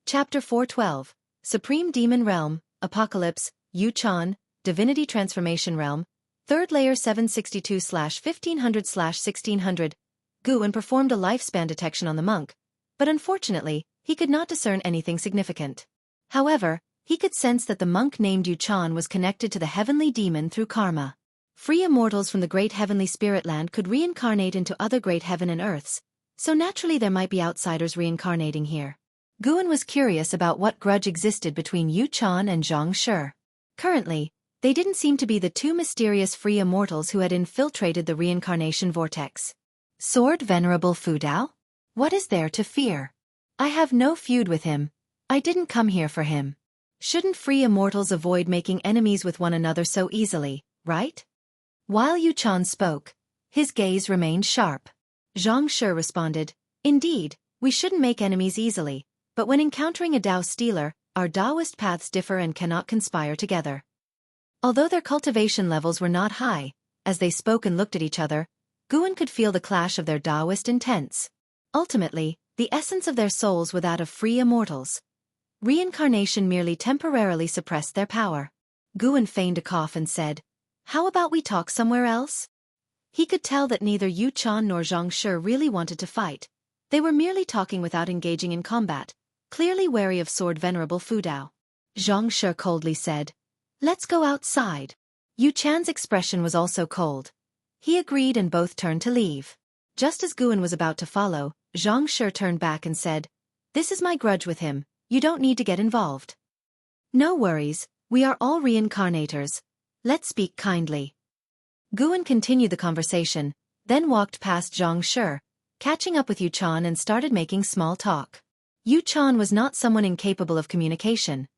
Chapter 412, Supreme Demon Realm, Apocalypse, Yu-Chan, Divinity Transformation Realm, 3rd Layer 762/1500/1600. Guan performed a lifespan detection on the monk, but unfortunately, he could not discern anything significant. However, he could sense that the monk named Yu-Chan was connected to the heavenly demon through karma. Free immortals from the great heavenly spirit land could reincarnate into other great heaven and earths, so naturally there might be outsiders reincarnating here. Guan was curious about what grudge existed between Yu-Chan and Zhang Shi. Currently, they didn't seem to be the two mysterious free immortals who had infiltrated the reincarnation vortex. Sword Venerable Fudao? What is there to fear? I have no feud with him. I didn't come here for him. Shouldn't free immortals avoid making enemies with one another so easily, right? While Yu-Chan spoke, his gaze remained sharp. Zhang Shi responded, Indeed, we shouldn't make enemies easily, but when encountering a Dao stealer, our Daoist paths differ and cannot conspire together. Although their cultivation levels were not high, as they spoke and looked at each other, Guan could feel the clash of their Daoist intents. Ultimately, the essence of their souls were that of free immortals. Reincarnation merely temporarily suppressed their power. Guan feigned a cough and said, How about we talk somewhere else? He could tell that neither Yu-Chan nor Zhang Shi really wanted to fight. They were merely talking without engaging in combat, clearly wary of Sword Venerable Fudao. Zhang Shi coldly said, Let's go outside. Yu-Chan's expression was also cold. He agreed and both turned to leave. Just as Guan was about to follow, Zhang Shi turned back and said, This is my grudge with him, you don't need to get involved. No worries, we are all reincarnators. Let's speak kindly. Guan continued the conversation, then walked past Zhang Shi, catching up with Yu-Chan and started making small talk. Yu-Chan was not someone incapable of communication.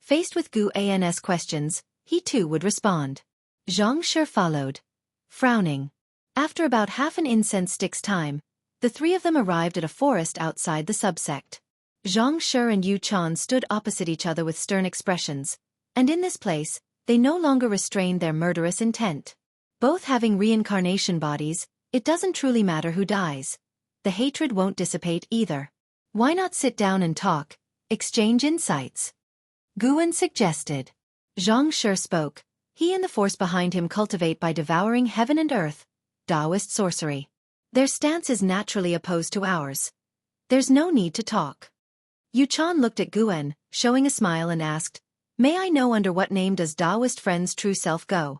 Faced with Guan's questions, he too would respond. Zhang Shi followed, frowning. After about half an incense stick's time, the three of them arrived at a forest outside the subsect. Zhang Shi and Yu-Chan stood opposite each other with stern expressions, and in this place, they no longer restrained their murderous intent. Both having reincarnation bodies, it doesn't truly matter who dies. The hatred won't dissipate either. Why not sit down and talk, exchange insights? Guan suggested. Zhang Shi spoke. He and the force behind him cultivate by devouring heaven and earth, Taoist sorcery. Their stance is naturally opposed to ours. There's no need to talk. Yu-Chan looked at Guan, showing a smile and asked, May I know under what name does Taoist Friend's true self go?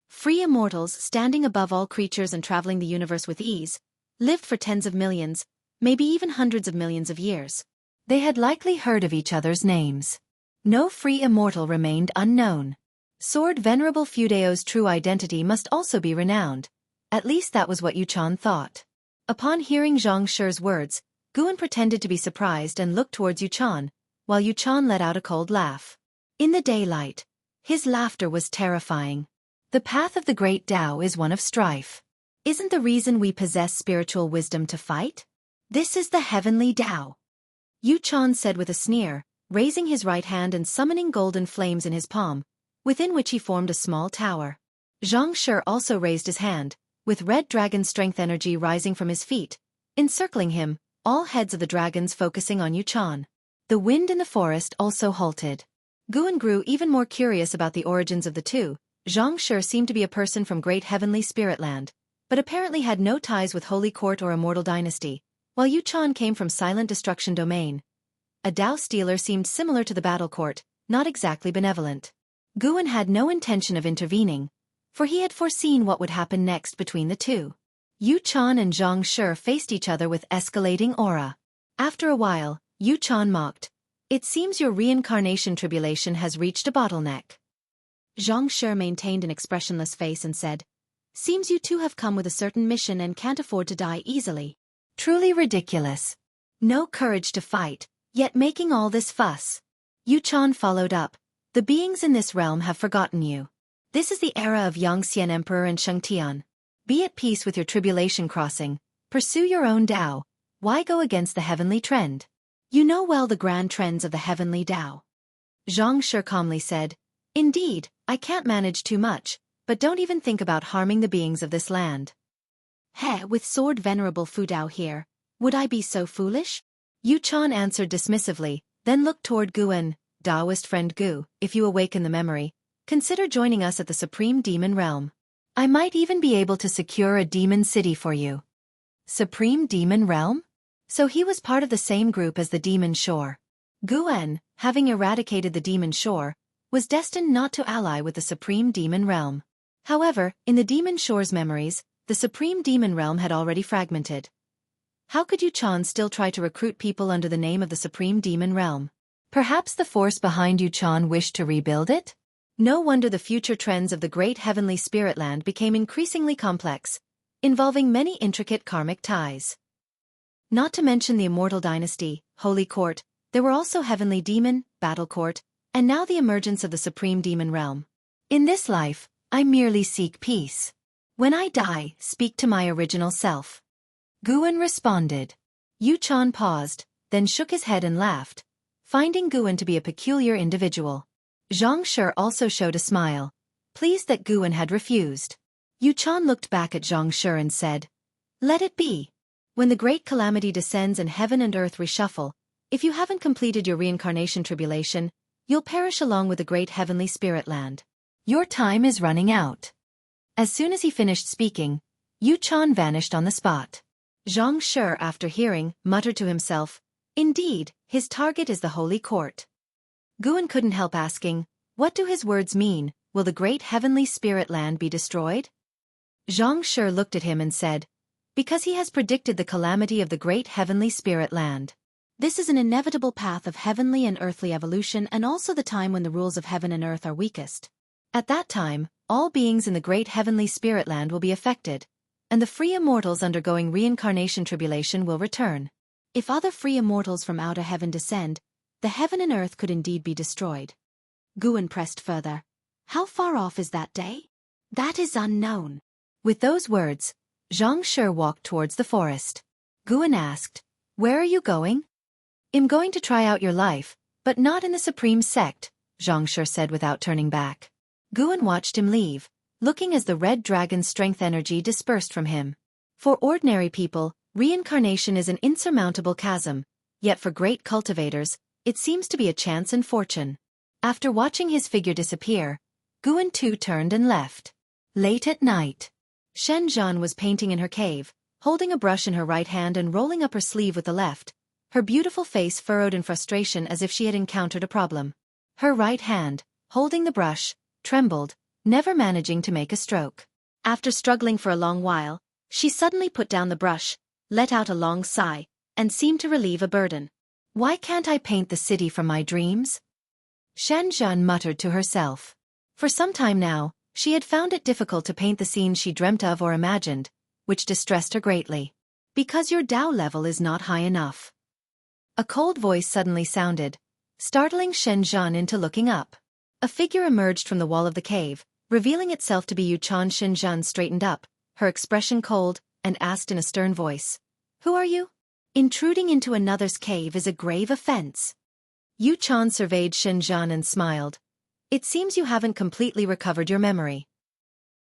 Free immortals, standing above all creatures and traveling the universe with ease, lived for tens of millions, maybe even hundreds of millions of years. They had likely heard of each other's names. No free immortal remained unknown. Sword Venerable Fudao's true identity must also be renowned. At least that was what Yu-Chan thought. Upon hearing Zhang Shi's words, Guan pretended to be surprised and looked towards Yu-Chan, while Yu-Chan let out a cold laugh. In the daylight, his laughter was terrifying. The path of the great Tao is one of strife. Isn't the reason we possess spiritual wisdom to fight? This is the heavenly Tao. Yu-Chan said with a sneer, raising his right hand and summoning golden flames in his palm, within which he formed a small tower. Zhang Shi also raised his hand, with red dragon strength energy rising from his feet, encircling him, all heads of the dragons focusing on Yu-Chan. The wind in the forest also halted. Guan grew even more curious about the origins of the two. Zhang Shi seemed to be a person from great heavenly spirit land, but apparently had no ties with Holy Court or Immortal Dynasty, while Yu-Chan came from Silent Destruction Domain. A Dao stealer seemed similar to the Battle Court, not exactly benevolent. Guan had no intention of intervening, for he had foreseen what would happen next between the two. Yu-Chan and Zhang Shi faced each other with escalating aura. After a while, Yu-Chan mocked, It seems your reincarnation tribulation has reached a bottleneck. Zhang Shi maintained an expressionless face and said, Seems you two have come with a certain mission and can't afford to die easily. Truly ridiculous. No courage to fight, yet making all this fuss. Yu-Chan followed up, The beings in this realm have forgotten you. This is the era of Yangxian Emperor and Shengtian. Be at peace with your tribulation crossing, pursue your own Tao. Why go against the heavenly trend? You know well the grand trends of the heavenly Tao. Zhang Shi calmly said, Indeed, I can't manage too much, but don't even think about harming the beings of this land. With Sword Venerable Fudao here, would I be so foolish? Yu Chan answered dismissively, then looked toward Gu and, Taoist friend Gu, if you awaken the memory, consider joining us at the Supreme Demon Realm. I might even be able to secure a demon city for you. Supreme Demon Realm? So he was part of the same group as the Demon Shore. Gu, having eradicated the Demon Shore, was destined not to ally with the Supreme Demon Realm. However, in the Demon Shore's memories, the Supreme Demon Realm had already fragmented. How could Yu Chan still try to recruit people under the name of the Supreme Demon Realm? Perhaps the force behind Yu Chan wished to rebuild it? No wonder the future trends of the great heavenly spirit land became increasingly complex, involving many intricate karmic ties. Not to mention the Immortal Dynasty, Holy Court, there were also Heavenly Demon, Battle Court, and now the emergence of the Supreme Demon Realm. In this life, I merely seek peace. When I die, speak to my original self. Guan responded. Yu Chan paused, then shook his head and laughed, finding Guan to be a peculiar individual. Zhang Shi also showed a smile, pleased that Guan had refused. Yu Chan looked back at Zhang Shi and said, let it be. When the great calamity descends and heaven and earth reshuffle, if you haven't completed your reincarnation tribulation, you'll perish along with the great heavenly spirit land. Your time is running out. As soon as he finished speaking, Yu Chan vanished on the spot. Zhang Shi, after hearing, muttered to himself, indeed, his target is the Holy Court. Guan couldn't help asking, what do his words mean? Will the great heavenly spirit land be destroyed? Zhang Shi looked at him and said, because he has predicted the calamity of the great heavenly spirit land. This is an inevitable path of heavenly and earthly evolution and also the time when the rules of heaven and earth are weakest. At that time, all beings in the great heavenly spirit land will be affected, and the free immortals undergoing reincarnation tribulation will return. If other free immortals from outer heaven descend, the heaven and earth could indeed be destroyed. Guan pressed further. How far off is that day? That is unknown. With those words, Zhang Shi walked towards the forest. Guan asked, where are you going? I'm going to try out your life, but not in the supreme sect, Zhang Shi said without turning back. Guan watched him leave, looking as the red dragon's strength energy dispersed from him. For ordinary people, reincarnation is an insurmountable chasm, yet for great cultivators, it seems to be a chance and fortune. After watching his figure disappear, Guan too turned and left. Late at night, Shen Zhan was painting in her cave, holding a brush in her right hand and rolling up her sleeve with the left, her beautiful face furrowed in frustration as if she had encountered a problem. Her right hand, holding the brush, trembled, never managing to make a stroke. After struggling for a long while, she suddenly put down the brush, let out a long sigh, and seemed to relieve a burden. Why can't I paint the city from my dreams? Shen Zhan muttered to herself. For some time now, she had found it difficult to paint the scenes she dreamt of or imagined, which distressed her greatly. Because your Tao level is not high enough. A cold voice suddenly sounded, startling Shen Zhan into looking up. A figure emerged from the wall of the cave, revealing itself to be Yu Chan. Shen Zhan straightened up, her expression cold, and asked in a stern voice, who are you? Intruding into another's cave is a grave offense. Yu Chan surveyed Shen Zhan and smiled. It seems you haven't completely recovered your memory.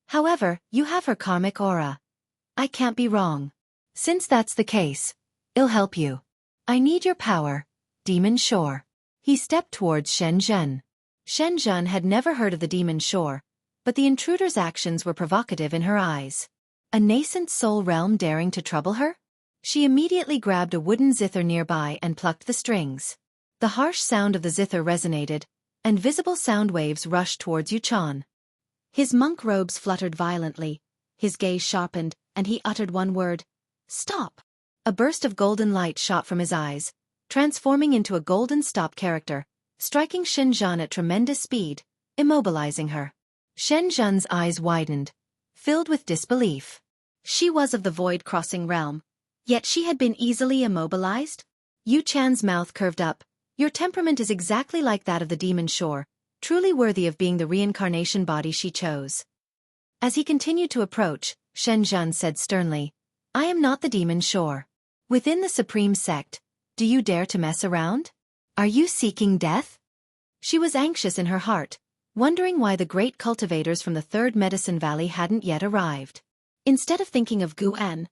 However, you have her karmic aura. I can't be wrong. Since that's the case, I'll help you. I need your power, Demon Shore. He stepped towards Shen Zhen. Shen Zhen had never heard of the Demon Shore, but the intruder's actions were provocative in her eyes. A nascent soul realm daring to trouble her? She immediately grabbed a wooden zither nearby and plucked the strings. The harsh sound of the zither resonated, and visible sound waves rushed towards Yu Chan. His monk robes fluttered violently, his gaze sharpened, and he uttered one word, stop. A burst of golden light shot from his eyes, transforming into a golden stop character, striking Shen Zhan at tremendous speed, immobilizing her. Shen Zhan's eyes widened, filled with disbelief. She was of the void-crossing realm, yet she had been easily immobilized? Yu Chan's mouth curved up. Your temperament is exactly like that of the Demon Shore, truly worthy of being the reincarnation body she chose. As he continued to approach, Shen Zhan said sternly, I am not the Demon Shore. Within the Supreme Sect, do you dare to mess around? Are you seeking death? She was anxious in her heart, wondering why the great cultivators from the Third Medicine Valley hadn't yet arrived. Instead of thinking of Guan,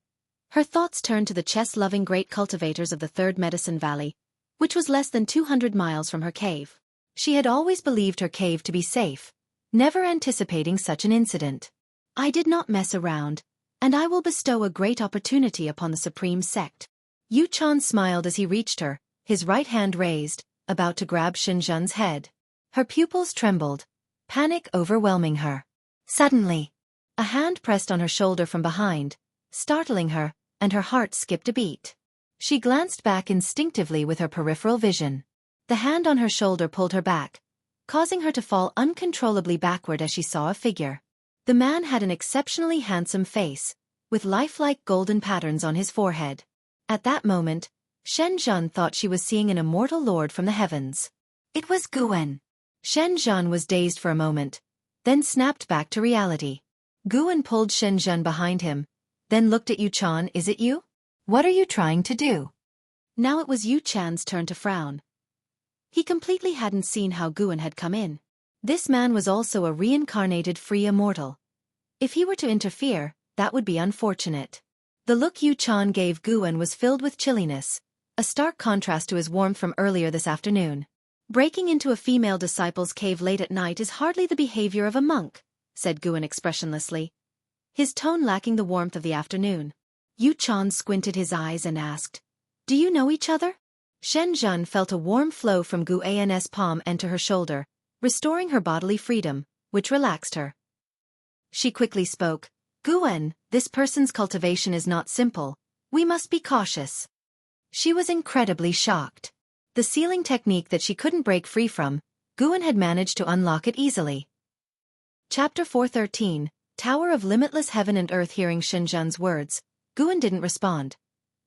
Her thoughts turned to the chess-loving great cultivators of the Third Medicine Valley, which was less than 200 miles from her cave. She had always believed her cave to be safe, never anticipating such an incident. I did not mess around, and I will bestow a great opportunity upon the Supreme Sect. Yu Chan smiled as he reached her, his right hand raised, about to grab Xinzhen's head. Her pupils trembled, panic overwhelming her. Suddenly, a hand pressed on her shoulder from behind, startling her, and her heart skipped a beat. She glanced back instinctively with her peripheral vision. The hand on her shoulder pulled her back, causing her to fall uncontrollably backward as she saw a figure. The man had an exceptionally handsome face, with lifelike golden patterns on his forehead. At that moment, Shenzhen thought she was seeing an immortal lord from the heavens. It was Guan. Shenzhen was dazed for a moment, then snapped back to reality. Guan pulled Shenzhen behind him, then looked at Yu Chan. Is it you? What are you trying to do? Now it was Yu Chan's turn to frown. He completely hadn't seen how Guan had come in. This man was also a reincarnated free immortal. If he were to interfere, that would be unfortunate. The look Yu Chan gave Guan was filled with chilliness, a stark contrast to his warmth from earlier this afternoon. Breaking into a female disciple's cave late at night is hardly the behavior of a monk, said Guan expressionlessly, his tone lacking the warmth of the afternoon. Yu Chan squinted his eyes and asked, "Do you know each other?" Shenzhen felt a warm flow from Guan's palm enter her shoulder, restoring her bodily freedom, which relaxed her. She quickly spoke, "Guan, this person's cultivation is not simple. We must be cautious." She was incredibly shocked. The sealing technique that she couldn't break free from, Guan had managed to unlock it easily. Chapter 413, Tower of Limitless Heaven and Earth. Hearing Shenzhen's words, Guan didn't respond.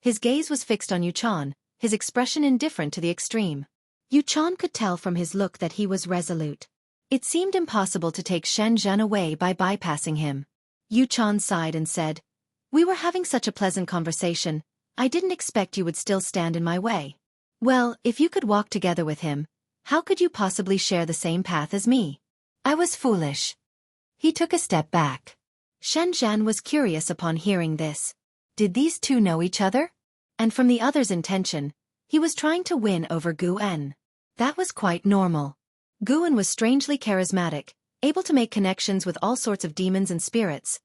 His gaze was fixed on Yu Chan, his expression indifferent to the extreme. Yu Chan could tell from his look that he was resolute. It seemed impossible to take Shenzhen away by bypassing him. Yu Chan sighed and said, "We were having such a pleasant conversation, I didn't expect you would still stand in my way." "Well, if you could walk together with him, how could you possibly share the same path as me?" "I was foolish." He took a step back. Shenzhen was curious upon hearing this. Did these two know each other? And from the other's intention, he was trying to win over Guan. That was quite normal. Guan was strangely charismatic, able to make connections with all sorts of demons and spirits,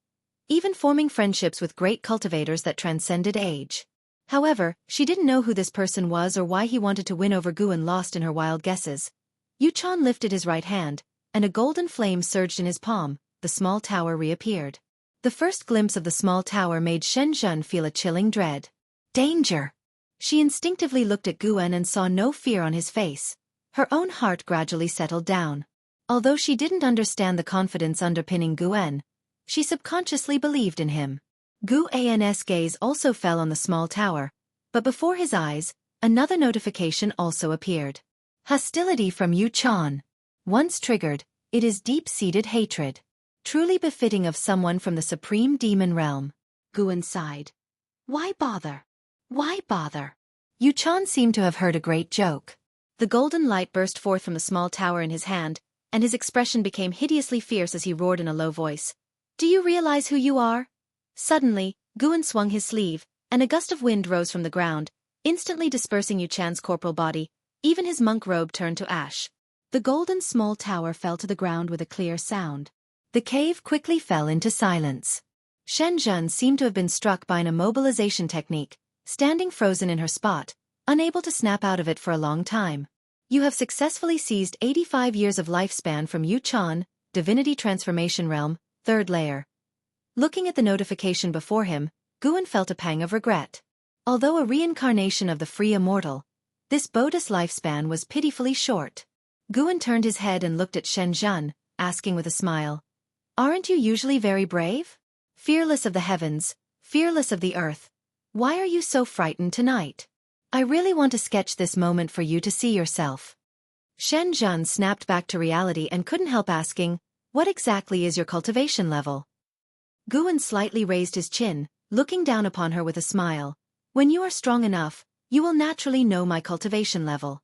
even forming friendships with great cultivators that transcended age. However, she didn't know who this person was or why he wanted to win over Guan. Lost in her wild guesses, Yu Chan lifted his right hand, and a golden flame surged in his palm. The small tower reappeared. The first glimpse of the small tower made Shenzhen feel a chilling dread. Danger! She instinctively looked at Guan and saw no fear on his face. Her own heart gradually settled down. Although she didn't understand the confidence underpinning Guan, she subconsciously believed in him. Guan's gaze also fell on the small tower, but before his eyes, another notification also appeared. Hostility from Yu Chan. Once triggered, it is deep-seated hatred. Truly befitting of someone from the supreme demon realm. Guan sighed. Why bother? Why bother? Yu Chan seemed to have heard a great joke. The golden light burst forth from the small tower in his hand, and his expression became hideously fierce as he roared in a low voice. Do you realize who you are? Suddenly, Guan swung his sleeve, and a gust of wind rose from the ground, instantly dispersing Yu Chan's corporal body. Even his monk robe turned to ash. The golden small tower fell to the ground with a clear sound. The cave quickly fell into silence. Shenzhen seemed to have been struck by an immobilization technique, standing frozen in her spot, unable to snap out of it for a long time. You have successfully seized 85 years of lifespan from Yu Chan, Divinity Transformation Realm, 3rd layer. Looking at the notification before him, Guan felt a pang of regret. Although a reincarnation of the free immortal, this Bodhi's lifespan was pitifully short. Guan turned his head and looked at Shenzhen, asking with a smile, "Aren't you usually very brave? Fearless of the heavens, fearless of the earth. Why are you so frightened tonight? I really want to sketch this moment for you to see yourself." Shenzhen snapped back to reality and couldn't help asking, "What exactly is your cultivation level?" Guan slightly raised his chin, looking down upon her with a smile. "When you are strong enough, you will naturally know my cultivation level."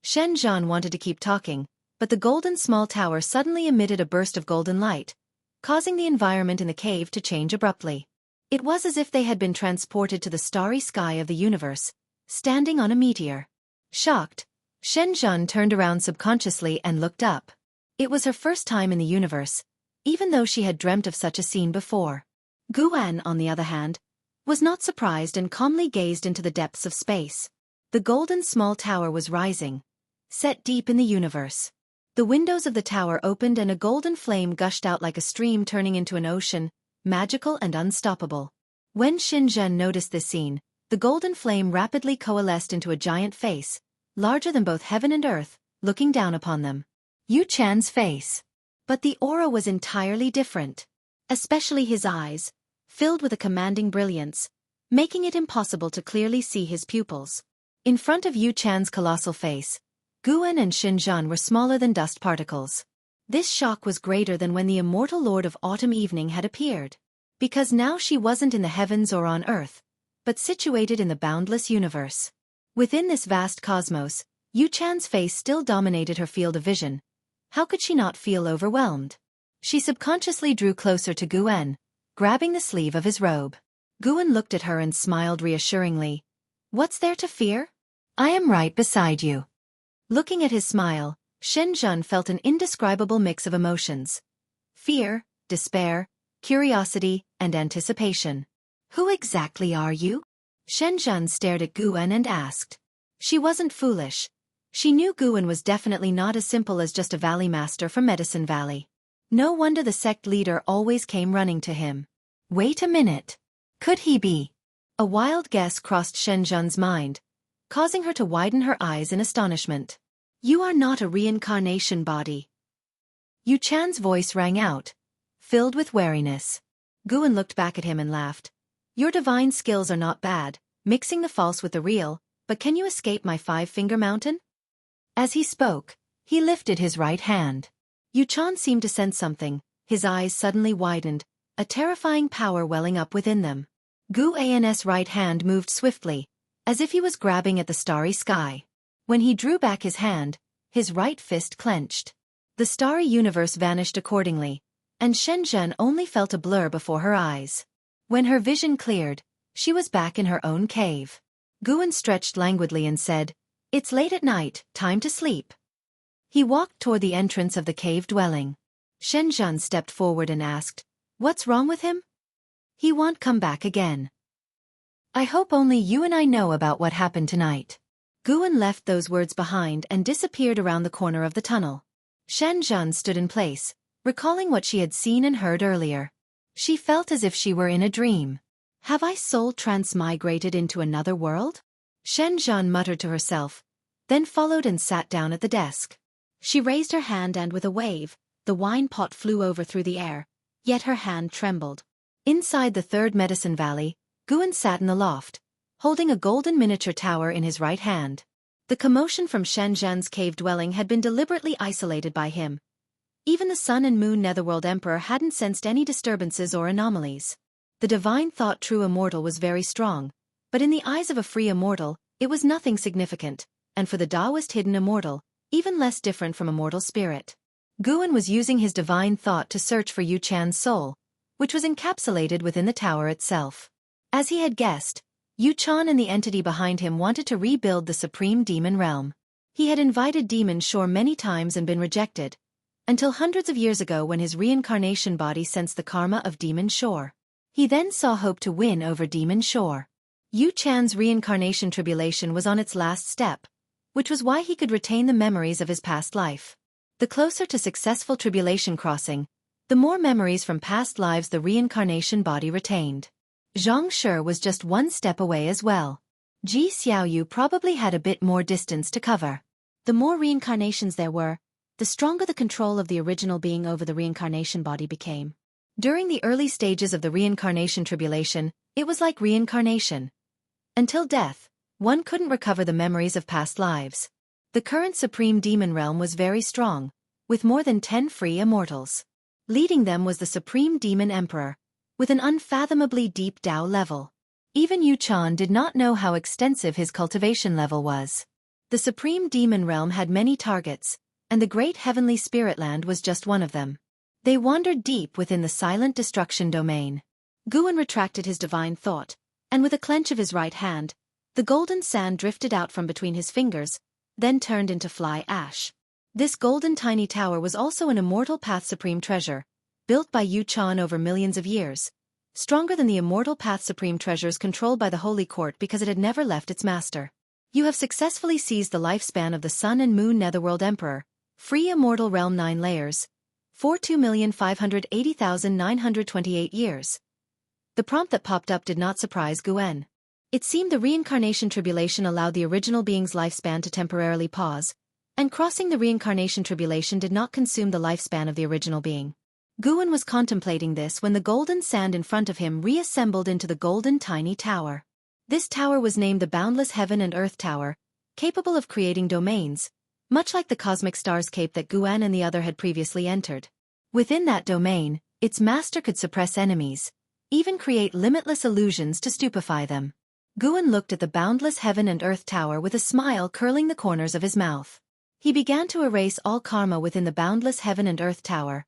Shenzhen wanted to keep talking, but the golden small tower suddenly emitted a burst of golden light, causing the environment in the cave to change abruptly. It was as if they had been transported to the starry sky of the universe, standing on a meteor. Shocked, Shenzhen turned around subconsciously and looked up. It was her first time in the universe, even though she had dreamt of such a scene before. Guan, on the other hand, was not surprised and calmly gazed into the depths of space. The golden small tower was rising, set deep in the universe. The windows of the tower opened and a golden flame gushed out like a stream turning into an ocean, magical and unstoppable. When Shenzhen noticed this scene, the golden flame rapidly coalesced into a giant face, larger than both heaven and earth, looking down upon them. Yu Chan's face. But the aura was entirely different. Especially his eyes, filled with a commanding brilliance, making it impossible to clearly see his pupils. In front of Yu Chan's colossal face, Guan and Shenzhen were smaller than dust particles. This shock was greater than when the immortal Lord of Autumn Evening had appeared. Because now she wasn't in the heavens or on earth, but situated in the boundless universe. Within this vast cosmos, Yu Chan's face still dominated her field of vision. How could she not feel overwhelmed? She subconsciously drew closer to Guan, grabbing the sleeve of his robe. Guan looked at her and smiled reassuringly. What's there to fear? I am right beside you. Looking at his smile, Shenzhen felt an indescribable mix of emotions. Fear, despair, curiosity, and anticipation. Who exactly are you? Shenzhen stared at Guan and asked. She wasn't foolish. She knew Guan was definitely not as simple as just a valley master from Medicine Valley. No wonder the sect leader always came running to him. Wait a minute. Could he be? A wild guess crossed Shenzhen's mind, causing her to widen her eyes in astonishment. You are not a reincarnation body. Yu Chan's voice rang out, filled with wariness. Guan looked back at him and laughed. Your divine skills are not bad, mixing the false with the real, but can you escape my five-finger mountain? As he spoke, he lifted his right hand. Yu Chan seemed to sense something, his eyes suddenly widened, a terrifying power welling up within them. Guan's right hand moved swiftly, as if he was grabbing at the starry sky. When he drew back his hand, his right fist clenched. The starry universe vanished accordingly, and Shenzhen only felt a blur before her eyes. When her vision cleared, she was back in her own cave. Guan stretched languidly and said, It's late at night, time to sleep. He walked toward the entrance of the cave dwelling. Shenzhen stepped forward and asked, What's wrong with him? He won't come back again. I hope only you and I know about what happened tonight. Guan left those words behind and disappeared around the corner of the tunnel. Shenzhen stood in place, recalling what she had seen and heard earlier. She felt as if she were in a dream. Have I soul transmigrated into another world? Shenzhen muttered to herself, then followed and sat down at the desk. She raised her hand and with a wave, the wine pot flew over through the air, yet her hand trembled. Inside the third Medicine Valley, Guan sat in the loft, holding a golden miniature tower in his right hand. The commotion from Shenzhen's cave dwelling had been deliberately isolated by him. Even the Sun and Moon Netherworld Emperor hadn't sensed any disturbances or anomalies. The divine thought true immortal was very strong, but in the eyes of a free immortal, it was nothing significant, and for the Taoist hidden immortal, even less different from a mortal spirit. Guan was using his divine thought to search for Yu Chan's soul, which was encapsulated within the tower itself. As he had guessed, Yu Chan and the entity behind him wanted to rebuild the supreme demon realm. He had invited Demon Shore many times and been rejected, until hundreds of years ago when his reincarnation body sensed the karma of Demon Shore. He then saw hope to win over Demon Shore. Yu Chan's reincarnation tribulation was on its last step, which was why he could retain the memories of his past life. The closer to successful tribulation crossing, the more memories from past lives the reincarnation body retained. Zhang Shi was just one step away as well. Ji Xiaoyu probably had a bit more distance to cover. The more reincarnations there were, the stronger the control of the original being over the reincarnation body became. During the early stages of the reincarnation tribulation, it was like reincarnation. Until death, one couldn't recover the memories of past lives. The current supreme demon realm was very strong, with more than 10 free immortals. Leading them was the supreme demon emperor, with an unfathomably deep Tao level. Even Yu Chan did not know how extensive his cultivation level was. The supreme demon realm had many targets, and the great heavenly spirit land was just one of them. They wandered deep within the silent destruction domain. Guan retracted his divine thought, and with a clench of his right hand, the golden sand drifted out from between his fingers, then turned into fly ash. This golden tiny tower was also an immortal path supreme treasure, built by Yu Chan over millions of years, stronger than the immortal path supreme treasures controlled by the Holy Court because it had never left its master. You have successfully seized the lifespan of the Sun and Moon Netherworld Emperor, free immortal realm 9 layers, 42,580,928 years. The prompt that popped up did not surprise Guan. It seemed the reincarnation tribulation allowed the original being's lifespan to temporarily pause, and crossing the reincarnation tribulation did not consume the lifespan of the original being. Guan was contemplating this when the golden sand in front of him reassembled into the golden tiny tower. This tower was named the Boundless Heaven and Earth Tower, capable of creating domains, much like the cosmic stars cape that Guan and the other had previously entered. Within that domain, its master could suppress enemies, even create limitless illusions to stupefy them. Guan looked at the Boundless Heaven and Earth Tower with a smile curling the corners of his mouth. He began to erase all karma within the Boundless Heaven and Earth Tower.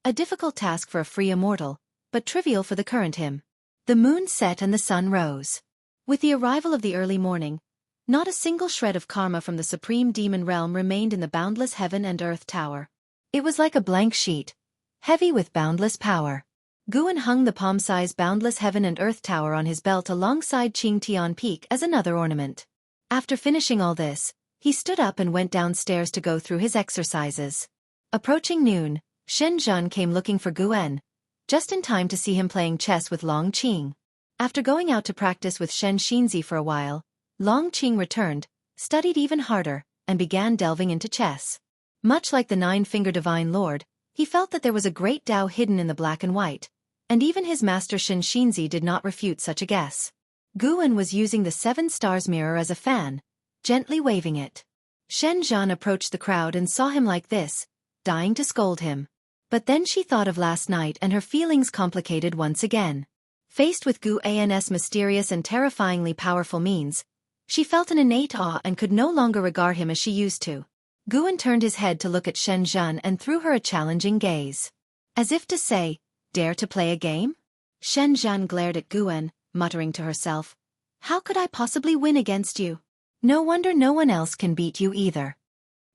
A difficult task for a free immortal, but trivial for the current him. The moon set and the sun rose. With the arrival of the early morning, not a single shred of karma from the supreme demon realm remained in the Boundless Heaven and Earth Tower. It was like a blank sheet, heavy with boundless power. Guan hung the palm-sized Boundless Heaven and Earth Tower on his belt alongside Qing Tian Peak as another ornament. After finishing all this, he stood up and went downstairs to go through his exercises. Approaching noon, Shen Zhen came looking for Guan, just in time to see him playing chess with Long Qing. After going out to practice with Shen Xinzi for a while, Long Qing returned, studied even harder, and began delving into chess. Much like the Nine-Finger Divine Lord, he felt that there was a great Tao hidden in the black and white, and even his master Shen Xinzi did not refute such a guess. Guan was using the 7 stars mirror as a fan, gently waving it. Shen Zhen approached the crowd and saw him like this, dying to scold him. But then she thought of last night and her feelings complicated once again. Faced with Guan's mysterious and terrifyingly powerful means, she felt an innate awe and could no longer regard him as she used to. Guan turned his head to look at Shen Zhen and threw her a challenging gaze. As if to say, "Dare to play a game?" Shen Zhen glared at Guan, muttering to herself, "How could I possibly win against you? No wonder no one else can beat you either."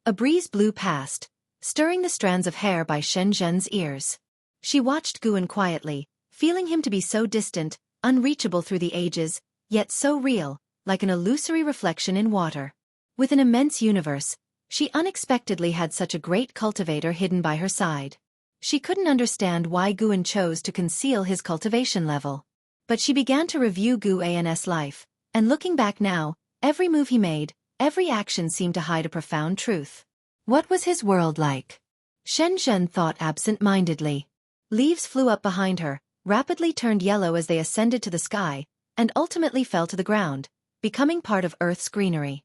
A breeze blew past, stirring the strands of hair by Shen Zhen's ears. She watched Guan quietly, feeling him to be so distant, unreachable through the ages, yet so real, like an illusory reflection in water. With an immense universe, she unexpectedly had such a great cultivator hidden by her side. She couldn't understand why Guan chose to conceal his cultivation level. But she began to review Guan's life, and looking back now, every move he made, every action seemed to hide a profound truth. What was his world like? Shen Zhen thought absent-mindedly. Leaves flew up behind her, rapidly turned yellow as they ascended to the sky, and ultimately fell to the ground, becoming part of Earth's greenery.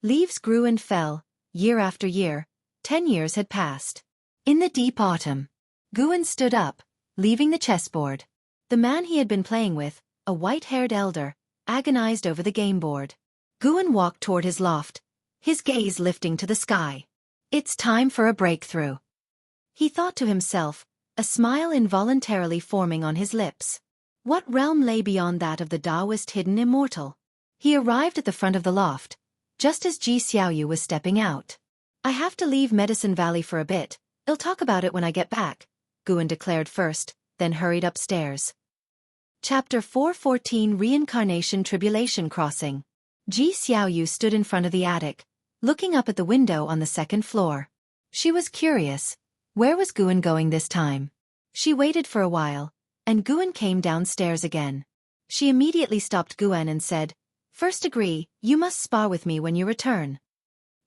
Leaves grew and fell, year after year. 10 years had passed. In the deep autumn, Guan stood up, leaving the chessboard. The man he had been playing with, a white-haired elder, agonized over the game board. Guan walked toward his loft, his gaze lifting to the sky. "It's time for a breakthrough," he thought to himself, a smile involuntarily forming on his lips. What realm lay beyond that of the Taoist hidden immortal? He arrived at the front of the loft, just as Ji Xiaoyu was stepping out. "I have to leave Medicine Valley for a bit. I'll talk about it when I get back," Guan declared first, then hurried upstairs. Chapter 414 Reincarnation Tribulation Crossing. Ji Xiaoyu stood in front of the attic, looking up at the window on the 2nd floor. She was curious. Where was Guan going this time? She waited for a while, and Guan came downstairs again. She immediately stopped Guan and said, "First agree, you must spar with me when you return."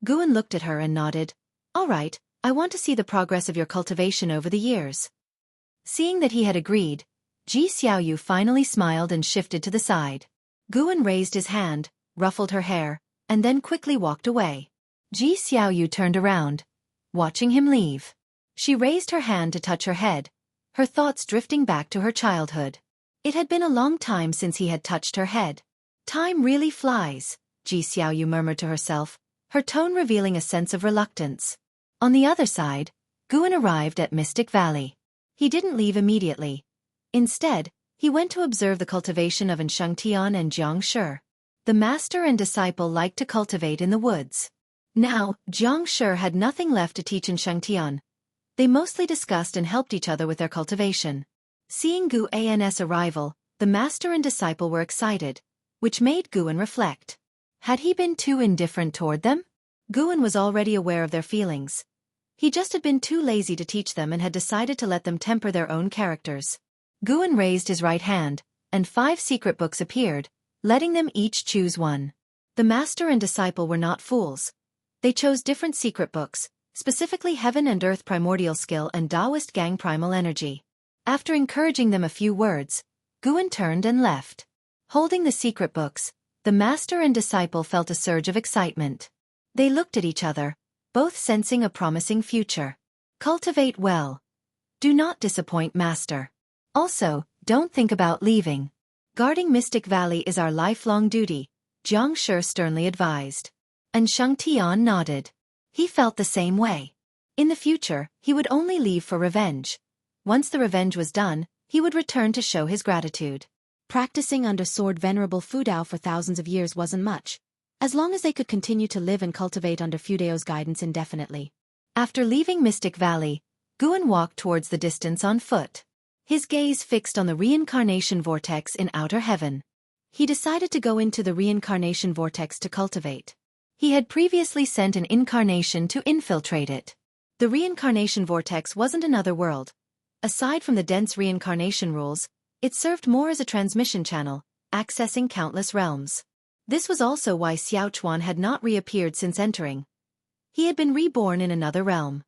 Guan looked at her and nodded. "All right, I want to see the progress of your cultivation over the years." Seeing that he had agreed, Ji Xiaoyu finally smiled and shifted to the side. Guan raised his hand, ruffled her hair, and then quickly walked away. Ji Xiaoyu turned around, watching him leave. She raised her hand to touch her head, her thoughts drifting back to her childhood. It had been a long time since he had touched her head. "Time really flies," Ji Xiaoyu murmured to herself, her tone revealing a sense of reluctance. On the other side, Guan arrived at Mystic Valley. He didn't leave immediately. Instead, he went to observe the cultivation of Xiaofan and Jiang Shi. The master and disciple liked to cultivate in the woods. Now, Jiang Shi had nothing left to teach Xiaofan. They mostly discussed and helped each other with their cultivation. Seeing Guan's arrival, the master and disciple were excited, which made Guan reflect. Had he been too indifferent toward them? Guan was already aware of their feelings. He just had been too lazy to teach them and had decided to let them temper their own characters. Guan raised his right hand, and 5 secret books appeared, letting them each choose one. The master and disciple were not fools. They chose different secret books, specifically Heaven and Earth Primordial Skill and Taoist Gang Primal Energy. After encouraging them a few words, Guan turned and left. Holding the secret books, the master and disciple felt a surge of excitement. They looked at each other, both sensing a promising future. Cultivate well. Do not disappoint, master. Also, don't think about leaving. Guarding Mystic Valley is our lifelong duty, Jiang Shi sternly advised. And Xiaofan nodded. He felt the same way. In the future, he would only leave for revenge. Once the revenge was done, he would return to show his gratitude. Practicing under Sword Venerable Fudao for thousands of years wasn't much, as long as they could continue to live and cultivate under Fudao's guidance indefinitely. After leaving Mystic Valley, Guan walked towards the distance on foot. His gaze fixed on the reincarnation vortex in outer heaven. He decided to go into the reincarnation vortex to cultivate. He had previously sent an incarnation to infiltrate it. The reincarnation vortex wasn't another world. Aside from the dense reincarnation rules, it served more as a transmission channel, accessing countless realms. This was also why Xiaofan had not reappeared since entering. He had been reborn in another realm.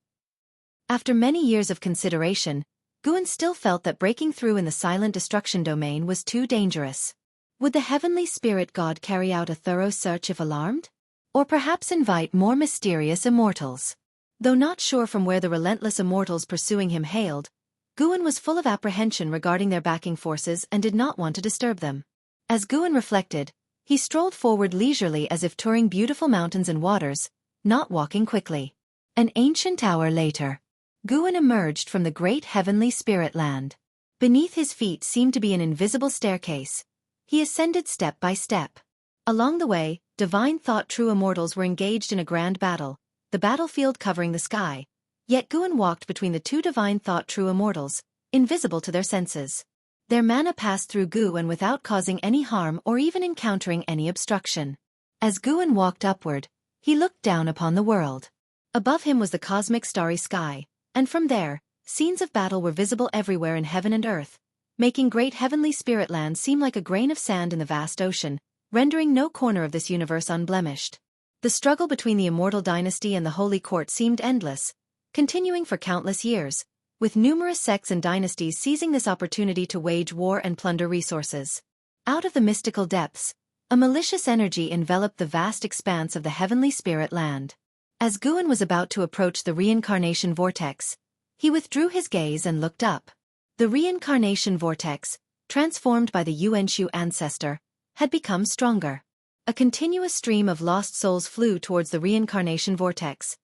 After many years of consideration, Guan still felt that breaking through in the silent destruction domain was too dangerous. Would the heavenly spirit god carry out a thorough search if alarmed? Or perhaps invite more mysterious immortals? Though not sure from where the relentless immortals pursuing him hailed, Guan was full of apprehension regarding their backing forces and did not want to disturb them. As Guan reflected, he strolled forward leisurely as if touring beautiful mountains and waters, not walking quickly. An ancient hour later, Guan emerged from the great heavenly spirit land. Beneath his feet seemed to be an invisible staircase. He ascended step by step. Along the way, divine thought true immortals were engaged in a grand battle, the battlefield covering the sky. Yet Guan walked between the 2 divine thought true immortals, invisible to their senses. Their mana passed through Guan without causing any harm or even encountering any obstruction. As Guan walked upward, he looked down upon the world. Above him was the cosmic starry sky, and from there, scenes of battle were visible everywhere in heaven and earth, making great heavenly spirit land seem like a grain of sand in the vast ocean, rendering no corner of this universe unblemished. The struggle between the immortal dynasty and the holy court seemed endless, continuing for countless years, with numerous sects and dynasties seizing this opportunity to wage war and plunder resources. Out of the mystical depths, a malicious energy enveloped the vast expanse of the heavenly spirit land. As Guan was about to approach the reincarnation vortex, he withdrew his gaze and looked up. The reincarnation vortex, transformed by the Yuanshu ancestor, had become stronger. A continuous stream of lost souls flew towards the reincarnation vortex,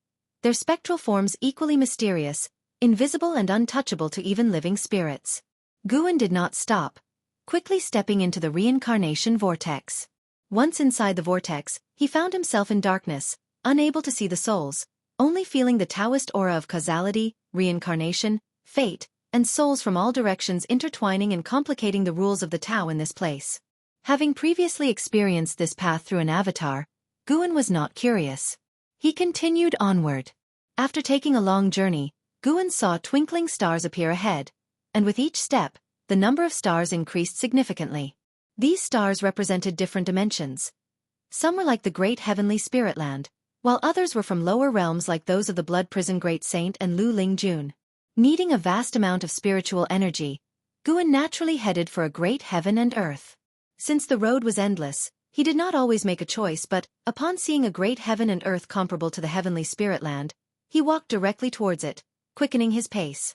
their spectral forms equally mysterious, invisible and untouchable to even living spirits. Guan did not stop, quickly stepping into the reincarnation vortex. Once inside the vortex, he found himself in darkness, unable to see the souls, only feeling the Taoist aura of causality, reincarnation, fate, and souls from all directions intertwining and complicating the rules of the Tao in this place. Having previously experienced this path through an avatar, Guan was not curious. He continued onward. After taking a long journey, Guan saw twinkling stars appear ahead, and with each step, the number of stars increased significantly. These stars represented different dimensions. Some were like the great heavenly spirit land, while others were from lower realms like those of the Blood Prison Great Saint and Lu Ling Jun. Needing a vast amount of spiritual energy, Guan naturally headed for a great heaven and earth. Since the road was endless, he did not always make a choice, but, upon seeing a great heaven and earth comparable to the heavenly spirit land, he walked directly towards it, quickening his pace.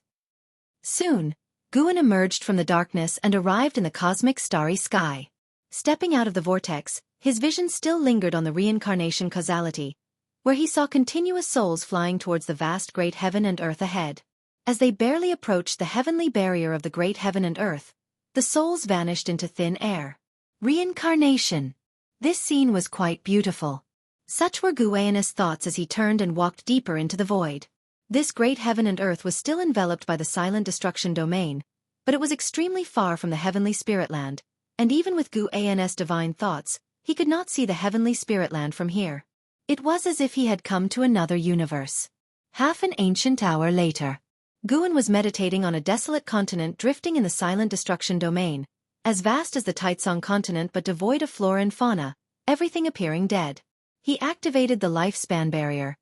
Soon, Guan emerged from the darkness and arrived in the cosmic starry sky. Stepping out of the vortex, his vision still lingered on the reincarnation causality, where he saw continuous souls flying towards the vast great heaven and earth ahead. As they barely approached the heavenly barrier of the great heaven and earth, The souls vanished into thin air. Reincarnation. This scene was quite beautiful. Such were Guayan's thoughts as he turned and walked deeper into the void. This great heaven and earth was still enveloped by the silent destruction domain, but it was extremely far from the heavenly spirit land, and even with Guayan's divine thoughts, he could not see the heavenly spirit land from here. It was as if he had come to another universe. Half an ancient hour later, Guan was meditating on a desolate continent drifting in the silent destruction domain, as vast as the Taitsong continent but devoid of flora and fauna, everything appearing dead. He activated the lifespan barrier.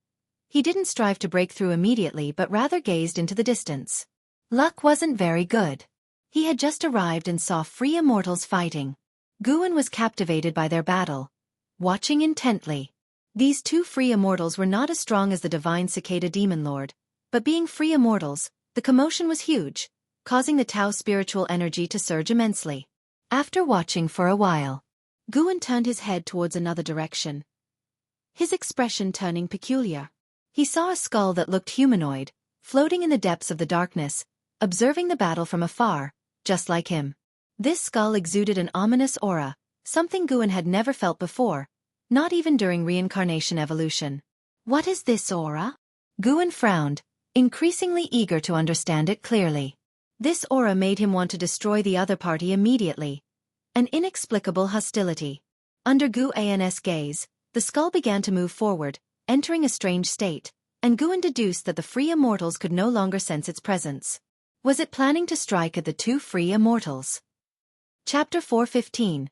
He didn't strive to break through immediately but rather gazed into the distance. Luck wasn't very good. He had just arrived and saw 3 immortals fighting. Guan was captivated by their battle, watching intently. These 2 free immortals were not as strong as the divine cicada demon lord, but being free immortals, the commotion was huge, causing the Tao's spiritual energy to surge immensely. After watching for a while, Guan turned his head towards another direction, his expression turning peculiar. He saw a skull that looked humanoid, floating in the depths of the darkness, observing the battle from afar, just like him. This skull exuded an ominous aura, something Guan had never felt before, not even during reincarnation evolution. What is this aura? Guan frowned, increasingly eager to understand it clearly. This aura made him want to destroy the other party immediately. An inexplicable hostility. Under Guan's gaze, the skull began to move forward, entering a strange state, and Guan deduced that the free immortals could no longer sense its presence. Was it planning to strike at the 2 free immortals? Chapter 4:15.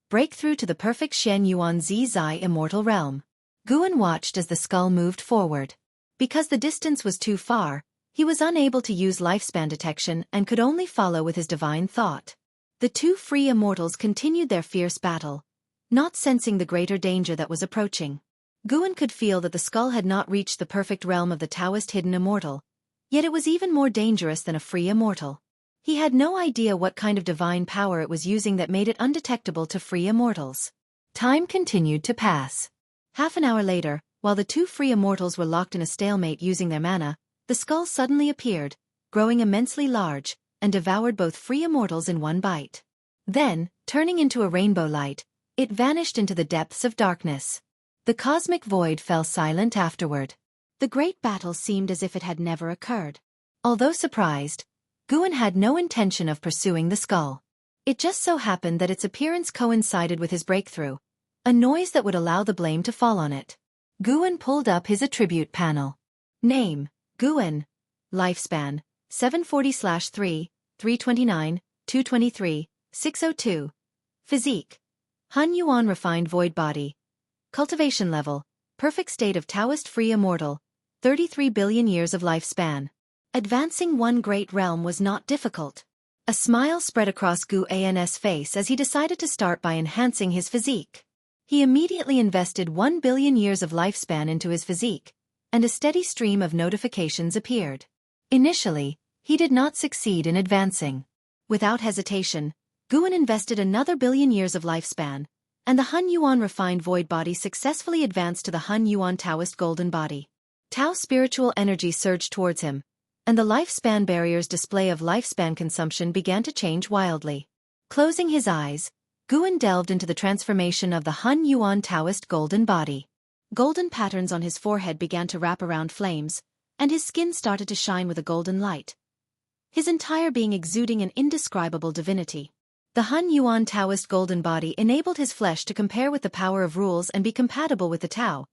Breakthrough to the perfect Shen Yuan Zizai immortal realm. Guan watched as the skull moved forward. Because the distance was too far, he was unable to use lifespan detection and could only follow with his divine thought. The 2 free immortals continued their fierce battle, not sensing the greater danger that was approaching. Guan could feel that the skull had not reached the perfect realm of the Taoist hidden immortal, yet it was even more dangerous than a free immortal. He had no idea what kind of divine power it was using that made it undetectable to free immortals. Time continued to pass. Half an hour later, while the 2 free immortals were locked in a stalemate using their mana, the skull suddenly appeared, growing immensely large, and devoured both free immortals in one bite. Then, turning into a rainbow light, it vanished into the depths of darkness. The cosmic void fell silent afterward. The great battle seemed as if it had never occurred. Although surprised, Guan had no intention of pursuing the skull. It just so happened that its appearance coincided with his breakthrough, a noise that would allow the blame to fall on it. Guan pulled up his attribute panel. Name, Guan. Lifespan, 740/3, 329, 223, 602. Physique, Han Yuan refined void body. Cultivation level, perfect state of Taoist free immortal, 33 billion years of lifespan. Advancing one great realm was not difficult. A smile spread across Guan's face as he decided to start by enhancing his physique. He immediately invested 1 billion years of lifespan into his physique, and a steady stream of notifications appeared. Initially, he did not succeed in advancing. Without hesitation, Guan invested another billion years of lifespan, and the Han Yuan refined void body successfully advanced to the Han Yuan Taoist golden body. Tao spiritual energy surged towards him, and the lifespan barrier's display of lifespan consumption began to change wildly. Closing his eyes, Guan delved into the transformation of the Han Yuan Taoist golden body. Golden patterns on his forehead began to wrap around flames, and his skin started to shine with a golden light, his entire being exuding an indescribable divinity. The Han Yuan Taoist golden body enabled his flesh to compare with the power of rules and be compatible with the Tao,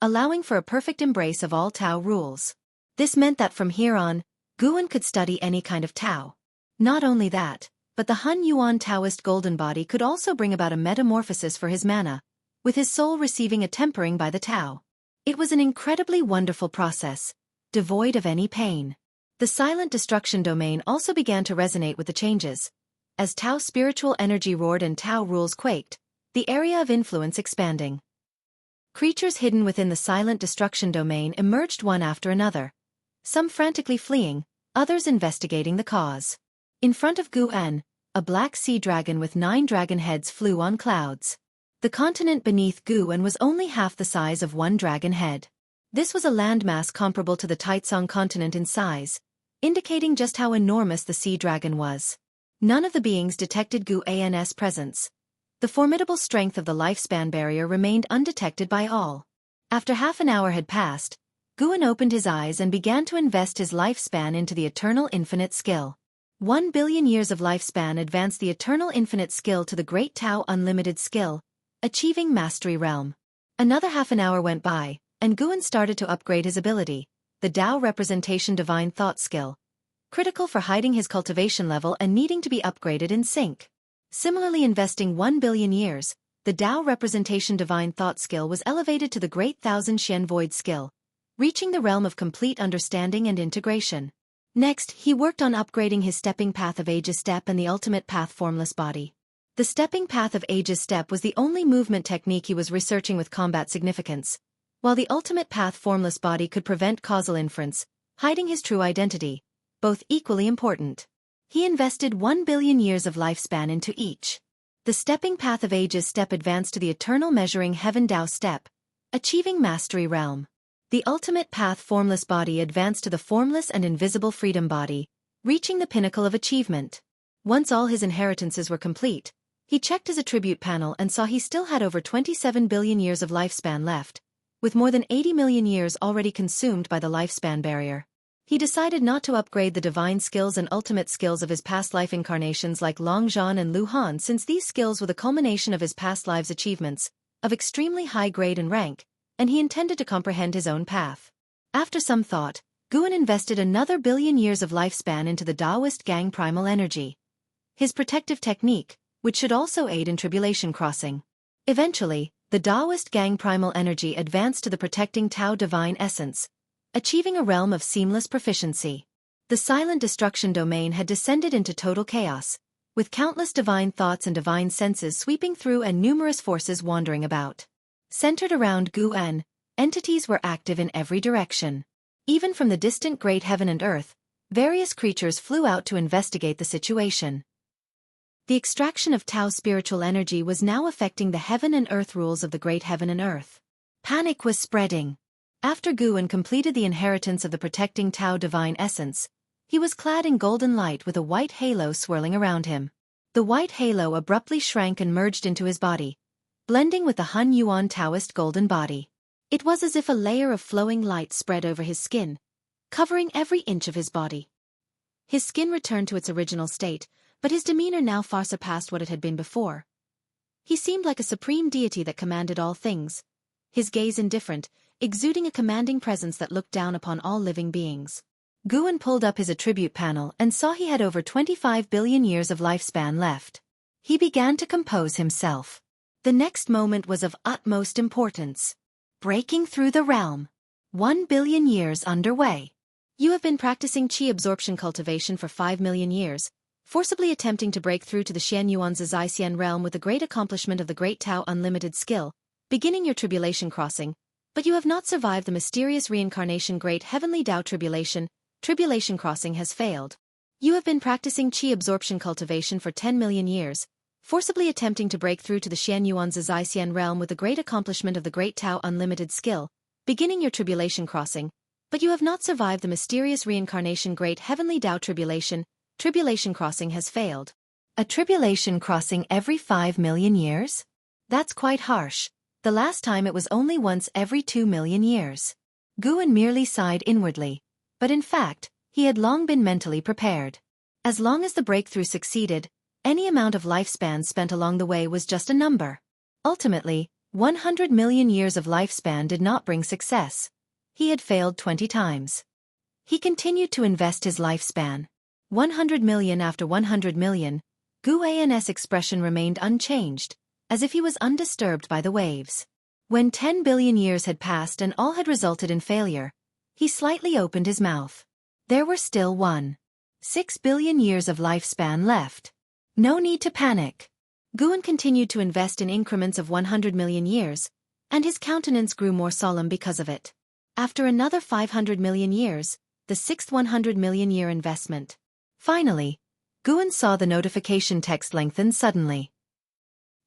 allowing for a perfect embrace of all Tao rules. This meant that from here on, Guan could study any kind of Tao. Not only that, but the Han Yuan Taoist golden body could also bring about a metamorphosis for his mana, with his soul receiving a tempering by the Tao. It was an incredibly wonderful process, devoid of any pain. The silent destruction domain also began to resonate with the changes. As Tao spiritual energy roared and Tao rules quaked, the area of influence expanding. Creatures hidden within the silent destruction domain emerged one after another, some frantically fleeing, others investigating the cause. In front of Guan, a black sea dragon with 9 dragon heads flew on clouds. The continent beneath Guan was only half the size of one dragon head. This was a landmass comparable to the Taitsong continent in size, indicating just how enormous the sea dragon was. None of the beings detected Guan's presence. The formidable strength of the lifespan barrier remained undetected by all. After half an hour had passed, Guan opened his eyes and began to invest his lifespan into the eternal infinite skill. 1 billion years of lifespan advanced the eternal infinite skill to the Great Tao unlimited skill, achieving mastery realm. Another half an hour went by, and Guan started to upgrade his ability, the Tao representation divine thought skill, critical for hiding his cultivation level and needing to be upgraded in sync. Similarly, investing 1 billion years, the Tao representation divine thought skill was elevated to the Great Thousand Xian void skill, reaching the realm of complete understanding and integration. Next, he worked on upgrading his stepping path of Aegis step and the ultimate path formless body. The stepping path of Aegis step was the only movement technique he was researching with combat significance, while the ultimate path formless body could prevent causal inference, hiding his true identity, both equally important. He invested 1 billion years of lifespan into each. The stepping path of Aegis step advanced to the eternal measuring heaven Tao step, achieving mastery realm. The ultimate path formless body advanced to the formless and invisible freedom body, reaching the pinnacle of achievement. Once all his inheritances were complete, he checked his attribute panel and saw he still had over 27 billion years of lifespan left, with more than 80 million years already consumed by the lifespan barrier. He decided not to upgrade the divine skills and ultimate skills of his past life incarnations like Long Zhan and Lu Han, since these skills were the culmination of his past lives' achievements, of extremely high grade and rank, and he intended to comprehend his own path. After some thought, Guan invested another billion years of lifespan into the Taoist Gang primal energy, his protective technique, which should also aid in tribulation crossing. Eventually, the Taoist Gang primal energy advanced to the protecting Tao divine essence, achieving a realm of seamless proficiency. The silent destruction domain had descended into total chaos, with countless divine thoughts and divine senses sweeping through and numerous forces wandering about. Centered around Guan, entities were active in every direction. Even from the distant great heaven and earth, various creatures flew out to investigate the situation. The extraction of Tao's spiritual energy was now affecting the heaven and earth rules of the great heaven and earth. Panic was spreading. After Guan completed the inheritance of the protecting Tao divine essence, he was clad in golden light with a white halo swirling around him. The white halo abruptly shrank and merged into his body, blending with the Han Yuan Taoist golden body. It was as if a layer of flowing light spread over his skin, covering every inch of his body. His skin returned to its original state, but his demeanor now far surpassed what it had been before. He seemed like a supreme deity that commanded all things, his gaze indifferent, exuding a commanding presence that looked down upon all living beings. Guan pulled up his attribute panel and saw he had over 25 billion years of lifespan left. He began to compose himself. The next moment was of utmost importance. Breaking through the realm. 1 billion years underway. You have been practicing qi absorption cultivation for 5 million years, forcibly attempting to break through to the Xian Yuan's Zaixian realm with the great accomplishment of the Great Tao unlimited skill, beginning your tribulation crossing, but you have not survived the mysterious reincarnation Great Heavenly Tao tribulation crossing has failed. You have been practicing qi absorption cultivation for 10 million years, forcibly attempting to break through to the Xian Yuan's Zaixian realm with the great accomplishment of the Great Tao unlimited skill, beginning your tribulation crossing, but you have not survived the mysterious reincarnation Great Heavenly Tao tribulation crossing has failed. A tribulation crossing every 5 million years? That's quite harsh. The last time it was only once every 2 million years. Guan merely sighed inwardly, but in fact, he had long been mentally prepared. As long as the breakthrough succeeded, any amount of lifespan spent along the way was just a number. Ultimately, 100 million years of lifespan did not bring success. He had failed 20 times. He continued to invest his lifespan. 100 million after 100 million, Guan's expression remained unchanged, as if he was undisturbed by the waves. When 10 billion years had passed and all had resulted in failure, he slightly opened his mouth. There were still 1.6 billion years of lifespan left. No need to panic. Guan continued to invest in increments of 100 million years, and his countenance grew more solemn because of it. After another 500 million years, the sixth 100 million year investment. Finally, Guan saw the notification text lengthen suddenly.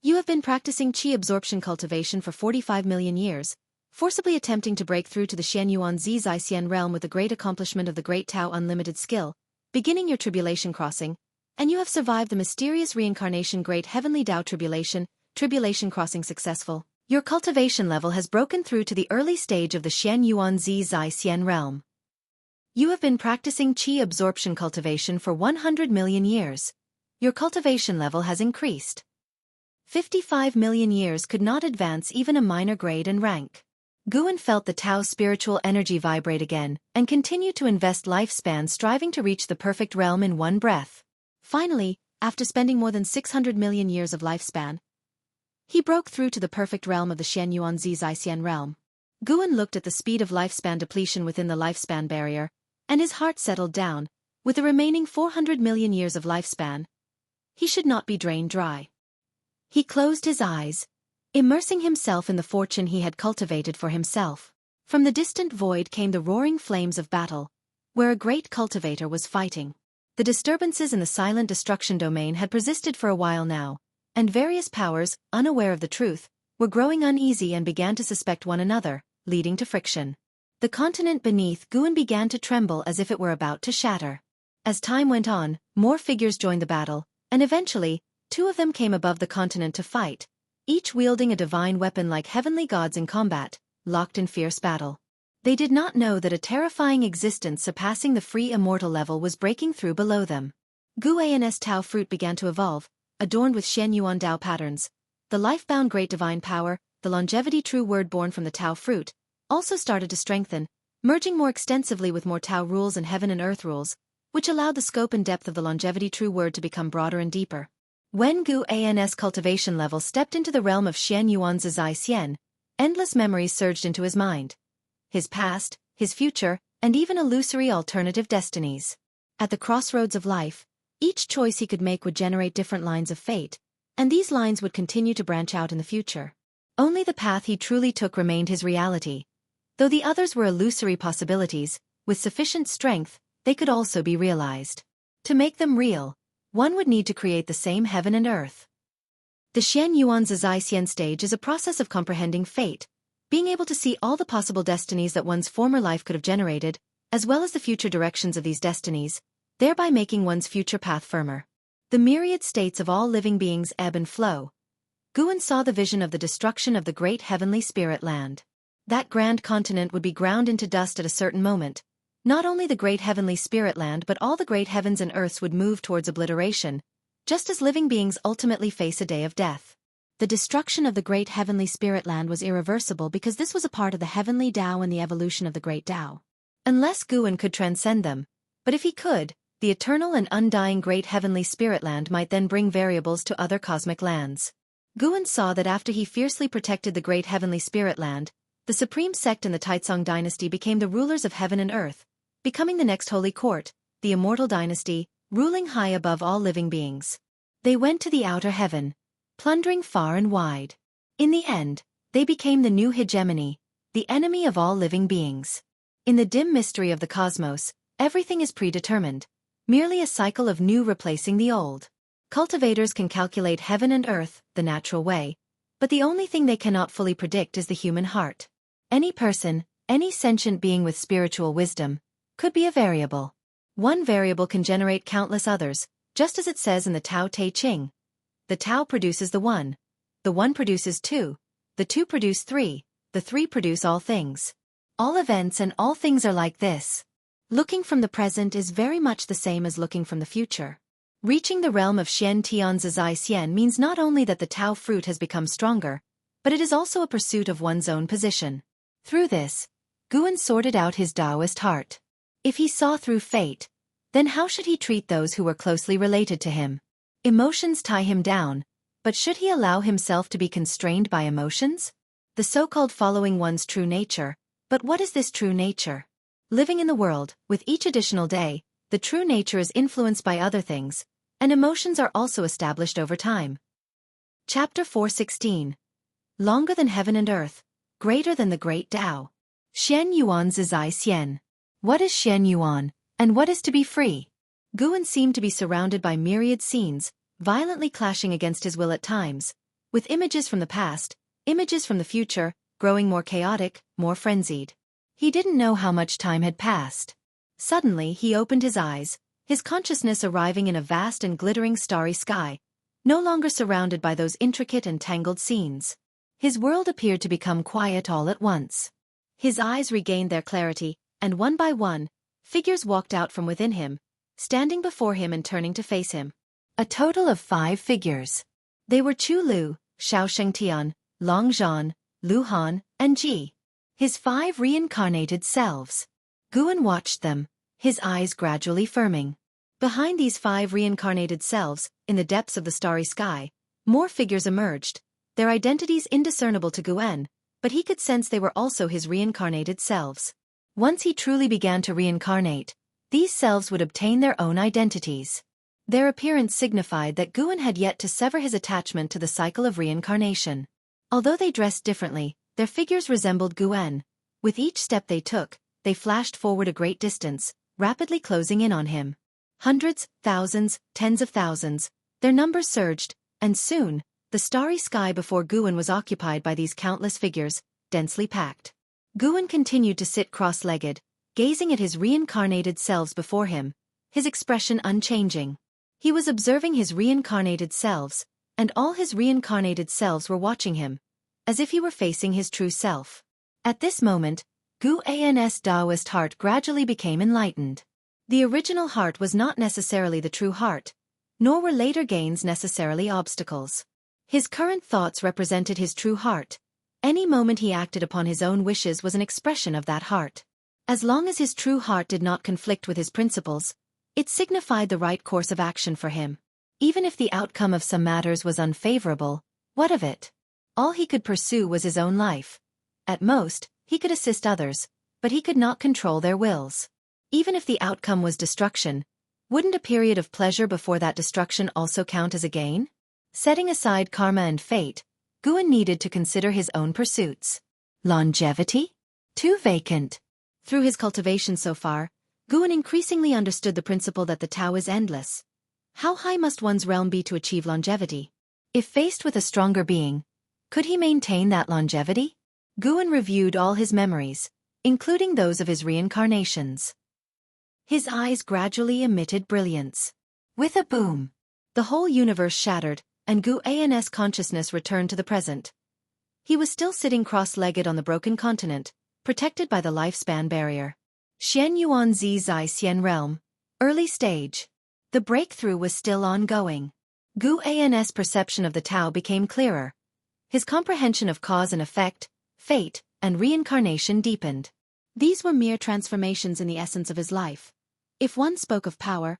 You have been practicing qi absorption cultivation for 45 million years, forcibly attempting to break through to the Xian Yuan Zaixian realm with the great accomplishment of the Great Tao unlimited skill, beginning your tribulation crossing, and you have survived the mysterious reincarnation Great Heavenly Tao tribulation crossing successful. Your cultivation level has broken through to the early stage of the Xian Yuan Zi Zai Xian realm. You have been practicing qi absorption cultivation for 100 million years. Your cultivation level has increased. 55 million years could not advance even a minor grade and rank. Guan felt the Tao's spiritual energy vibrate again, and continued to invest lifespan striving to reach the perfect realm in one breath. Finally, after spending more than 600 million years of lifespan, he broke through to the perfect realm of the Xian Yuan Zi Zai Xian realm. Guan looked at the speed of lifespan depletion within the lifespan barrier, and his heart settled down. With the remaining 400 million years of lifespan, he should not be drained dry. He closed his eyes, immersing himself in the fortune he had cultivated for himself. From the distant void came the roaring flames of battle, where a great cultivator was fighting. The disturbances in the silent destruction domain had persisted for a while now, and various powers, unaware of the truth, were growing uneasy and began to suspect one another, leading to friction. The continent beneath Guan began to tremble as if it were about to shatter. As time went on, more figures joined the battle, and eventually, 2 of them came above the continent to fight, each wielding a divine weapon like heavenly gods in combat, locked in fierce battle. They did not know that a terrifying existence surpassing the free immortal level was breaking through below them. Guan's Tao fruit began to evolve, adorned with Xian Yuan Dao patterns. The life-bound great divine power, the longevity true word born from the Tao fruit, also started to strengthen, merging more extensively with more Tao rules and heaven and earth rules, which allowed the scope and depth of the longevity true word to become broader and deeper. When Guan's cultivation level stepped into the realm of Xian Yuan Zai Xian, endless memories surged into his mind. His past, his future, and even illusory alternative destinies. At the crossroads of life, each choice he could make would generate different lines of fate, and these lines would continue to branch out in the future. Only the path he truly took remained his reality. Though the others were illusory possibilities, with sufficient strength, they could also be realized. To make them real, one would need to create the same heaven and earth. The Xian Yuan Zai Xian stage is a process of comprehending fate, being able to see all the possible destinies that one's former life could have generated, as well as the future directions of these destinies, thereby making one's future path firmer. The myriad states of all living beings ebb and flow. Guan saw the vision of the destruction of the great heavenly spirit land. That grand continent would be ground into dust at a certain moment. Not only the great heavenly spirit land but all the great heavens and earths would move towards obliteration, just as living beings ultimately face a day of death. The destruction of the great heavenly spirit land was irreversible because this was a part of the heavenly Tao and the evolution of the great Tao. Unless Guan could transcend them, but if he could, the eternal and undying great heavenly spirit land might then bring variables to other cosmic lands. Guan saw that after he fiercely protected the great heavenly spirit land, the supreme sect in the Taizong dynasty became the rulers of heaven and earth, becoming the next holy court, the Immortal dynasty, ruling high above all living beings. They went to the outer heaven, plundering far and wide. In the end, they became the new hegemony, the enemy of all living beings. In the dim mystery of the cosmos, everything is predetermined, merely a cycle of new replacing the old. Cultivators can calculate heaven and earth, the natural way, but the only thing they cannot fully predict is the human heart. Any person, any sentient being with spiritual wisdom, could be a variable. One variable can generate countless others, just as it says in the Tao Te Ching. The Tao produces the one produces two, the two produce three, the three produce all things. All events and all things are like this. Looking from the present is very much the same as looking from the future. Reaching the realm of Xian Tian Zai Xian means not only that the Tao fruit has become stronger, but it is also a pursuit of one's own position. Through this, Guan sorted out his Taoist heart. If he saw through fate, then how should he treat those who were closely related to him? Emotions tie him down, but should he allow himself to be constrained by emotions? The so-called following one's true nature, but what is this true nature? Living in the world, with each additional day, the true nature is influenced by other things, and emotions are also established over time. Chapter 416. Longer than heaven and earth, greater than the great Tao. Xian Yuan Zai Xian. What is Xian Yuan, and what is to be free? Guan seemed to be surrounded by myriad scenes, violently clashing against his will at times, with images from the past, images from the future, growing more chaotic, more frenzied. He didn't know how much time had passed. Suddenly he opened his eyes, his consciousness arriving in a vast and glittering starry sky, no longer surrounded by those intricate and tangled scenes. His world appeared to become quiet all at once. His eyes regained their clarity, and one by one, figures walked out from within him, standing before him and turning to face him. A total of 5 figures. They were Chu Lu, Xiao Shengtian, Long Zhan, Lu Han, and Ji. His 5 reincarnated selves. Guan watched them, his eyes gradually firming. Behind these 5 reincarnated selves, in the depths of the starry sky, more figures emerged, their identities indiscernible to Guan, but he could sense they were also his reincarnated selves. Once he truly began to reincarnate, these selves would obtain their own identities. Their appearance signified that Guan had yet to sever his attachment to the cycle of reincarnation. Although they dressed differently, their figures resembled Guan. With each step they took, they flashed forward a great distance, rapidly closing in on him. Hundreds, thousands, tens of thousands, their numbers surged, and soon, the starry sky before Guan was occupied by these countless figures, densely packed. Guan continued to sit cross-legged, gazing at his reincarnated selves before him, his expression unchanging. He was observing his reincarnated selves, and all his reincarnated selves were watching him, as if he were facing his true self. At this moment, Guan's Taoist heart gradually became enlightened. The original heart was not necessarily the true heart, nor were later gains necessarily obstacles. His current thoughts represented his true heart. Any moment he acted upon his own wishes was an expression of that heart. As long as his true heart did not conflict with his principles, it signified the right course of action for him. Even if the outcome of some matters was unfavorable, what of it? All he could pursue was his own life. At most, he could assist others, but he could not control their wills. Even if the outcome was destruction, wouldn't a period of pleasure before that destruction also count as a gain? Setting aside karma and fate, Guan needed to consider his own pursuits. Longevity? Too vacant. Through his cultivation so far, Guan increasingly understood the principle that the Tao is endless. How high must one's realm be to achieve longevity? If faced with a stronger being, could he maintain that longevity? Guan reviewed all his memories, including those of his reincarnations. His eyes gradually emitted brilliance. With a boom, the whole universe shattered, and Guan's consciousness returned to the present. He was still sitting cross-legged on the broken continent, protected by the lifespan barrier. Xian Yuan Zi Zai Xian Realm. Early stage. The breakthrough was still ongoing. Guan's perception of the Tao became clearer. His comprehension of cause and effect, fate, and reincarnation deepened. These were mere transformations in the essence of his life. If one spoke of power,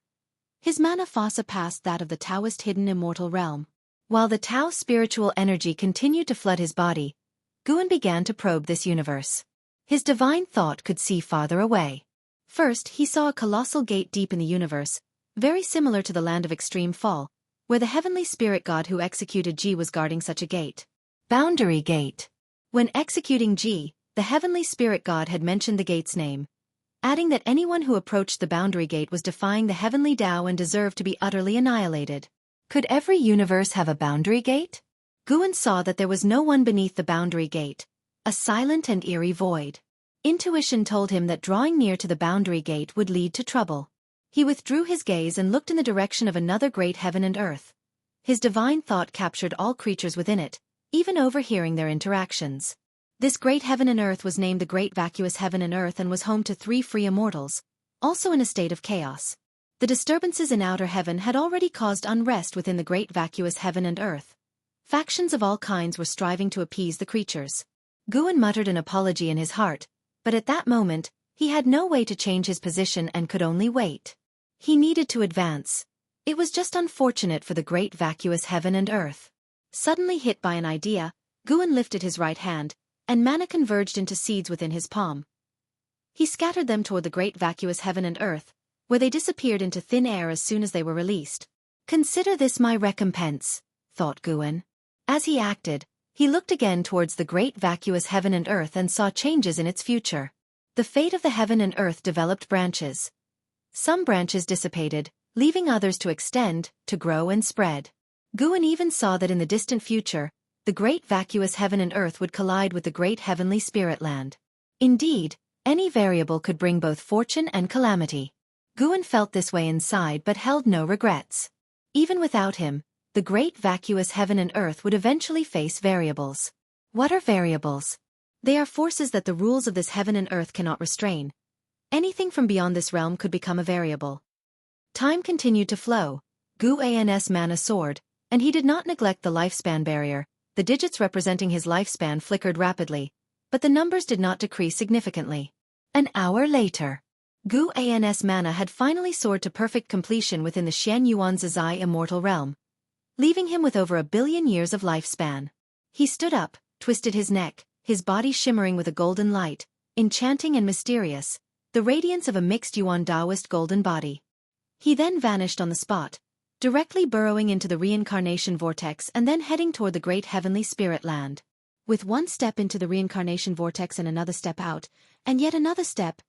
his mana phasa passed that of the Taoist hidden immortal realm. While the Tao spiritual energy continued to flood his body, Guan began to probe this universe. His divine thought could see farther away. First, he saw a colossal gate deep in the universe, very similar to the land of extreme fall, where the heavenly spirit god who executed Ji was guarding such a gate. Boundary Gate. When executing Ji, the heavenly spirit god had mentioned the gate's name, adding that anyone who approached the boundary gate was defying the heavenly Tao and deserved to be utterly annihilated. Could every universe have a boundary gate? Guan saw that there was no one beneath the boundary gate, a silent and eerie void. Intuition told him that drawing near to the boundary gate would lead to trouble. He withdrew his gaze and looked in the direction of another great heaven and earth. His divine thought captured all creatures within it, even overhearing their interactions. This great heaven and earth was named the Great Vacuous Heaven and Earth and was home to 3 free immortals, also in a state of chaos. The disturbances in outer heaven had already caused unrest within the Great Vacuous Heaven and Earth. Factions of all kinds were striving to appease the creatures. Guan muttered an apology in his heart, but at that moment, he had no way to change his position and could only wait. He needed to advance. It was just unfortunate for the Great Vacuous Heaven and Earth. Suddenly hit by an idea, Guan lifted his right hand, and mana converged into seeds within his palm. He scattered them toward the Great Vacuous Heaven and Earth, where they disappeared into thin air as soon as they were released. Consider this my recompense, thought Guan. As he acted, he looked again towards the Great Vacuous Heaven and Earth and saw changes in its future. The fate of the heaven and earth developed branches. Some branches dissipated, leaving others to extend, to grow and spread. Guan even saw that in the distant future, the Great Vacuous Heaven and Earth would collide with the Great Heavenly Spirit Land. Indeed, any variable could bring both fortune and calamity. Guan felt this way inside but held no regrets. Even without him, the great vacuous heaven and earth would eventually face variables. What are variables? They are forces that the rules of this heaven and earth cannot restrain. Anything from beyond this realm could become a variable. Time continued to flow. Guan's mana soared, and he did not neglect the lifespan barrier. The digits representing his lifespan flickered rapidly, but the numbers did not decrease significantly. An hour later, Guan's mana had finally soared to perfect completion within the Xian Yuan Zizai immortal realm, leaving him with over 1 billion years of lifespan. He stood up, twisted his neck, his body shimmering with a golden light, enchanting and mysterious, the radiance of a mixed Yuan Taoist golden body. He then vanished on the spot, directly burrowing into the reincarnation vortex and then heading toward the great heavenly spirit land. With one step into the reincarnation vortex and another step out, and yet another step,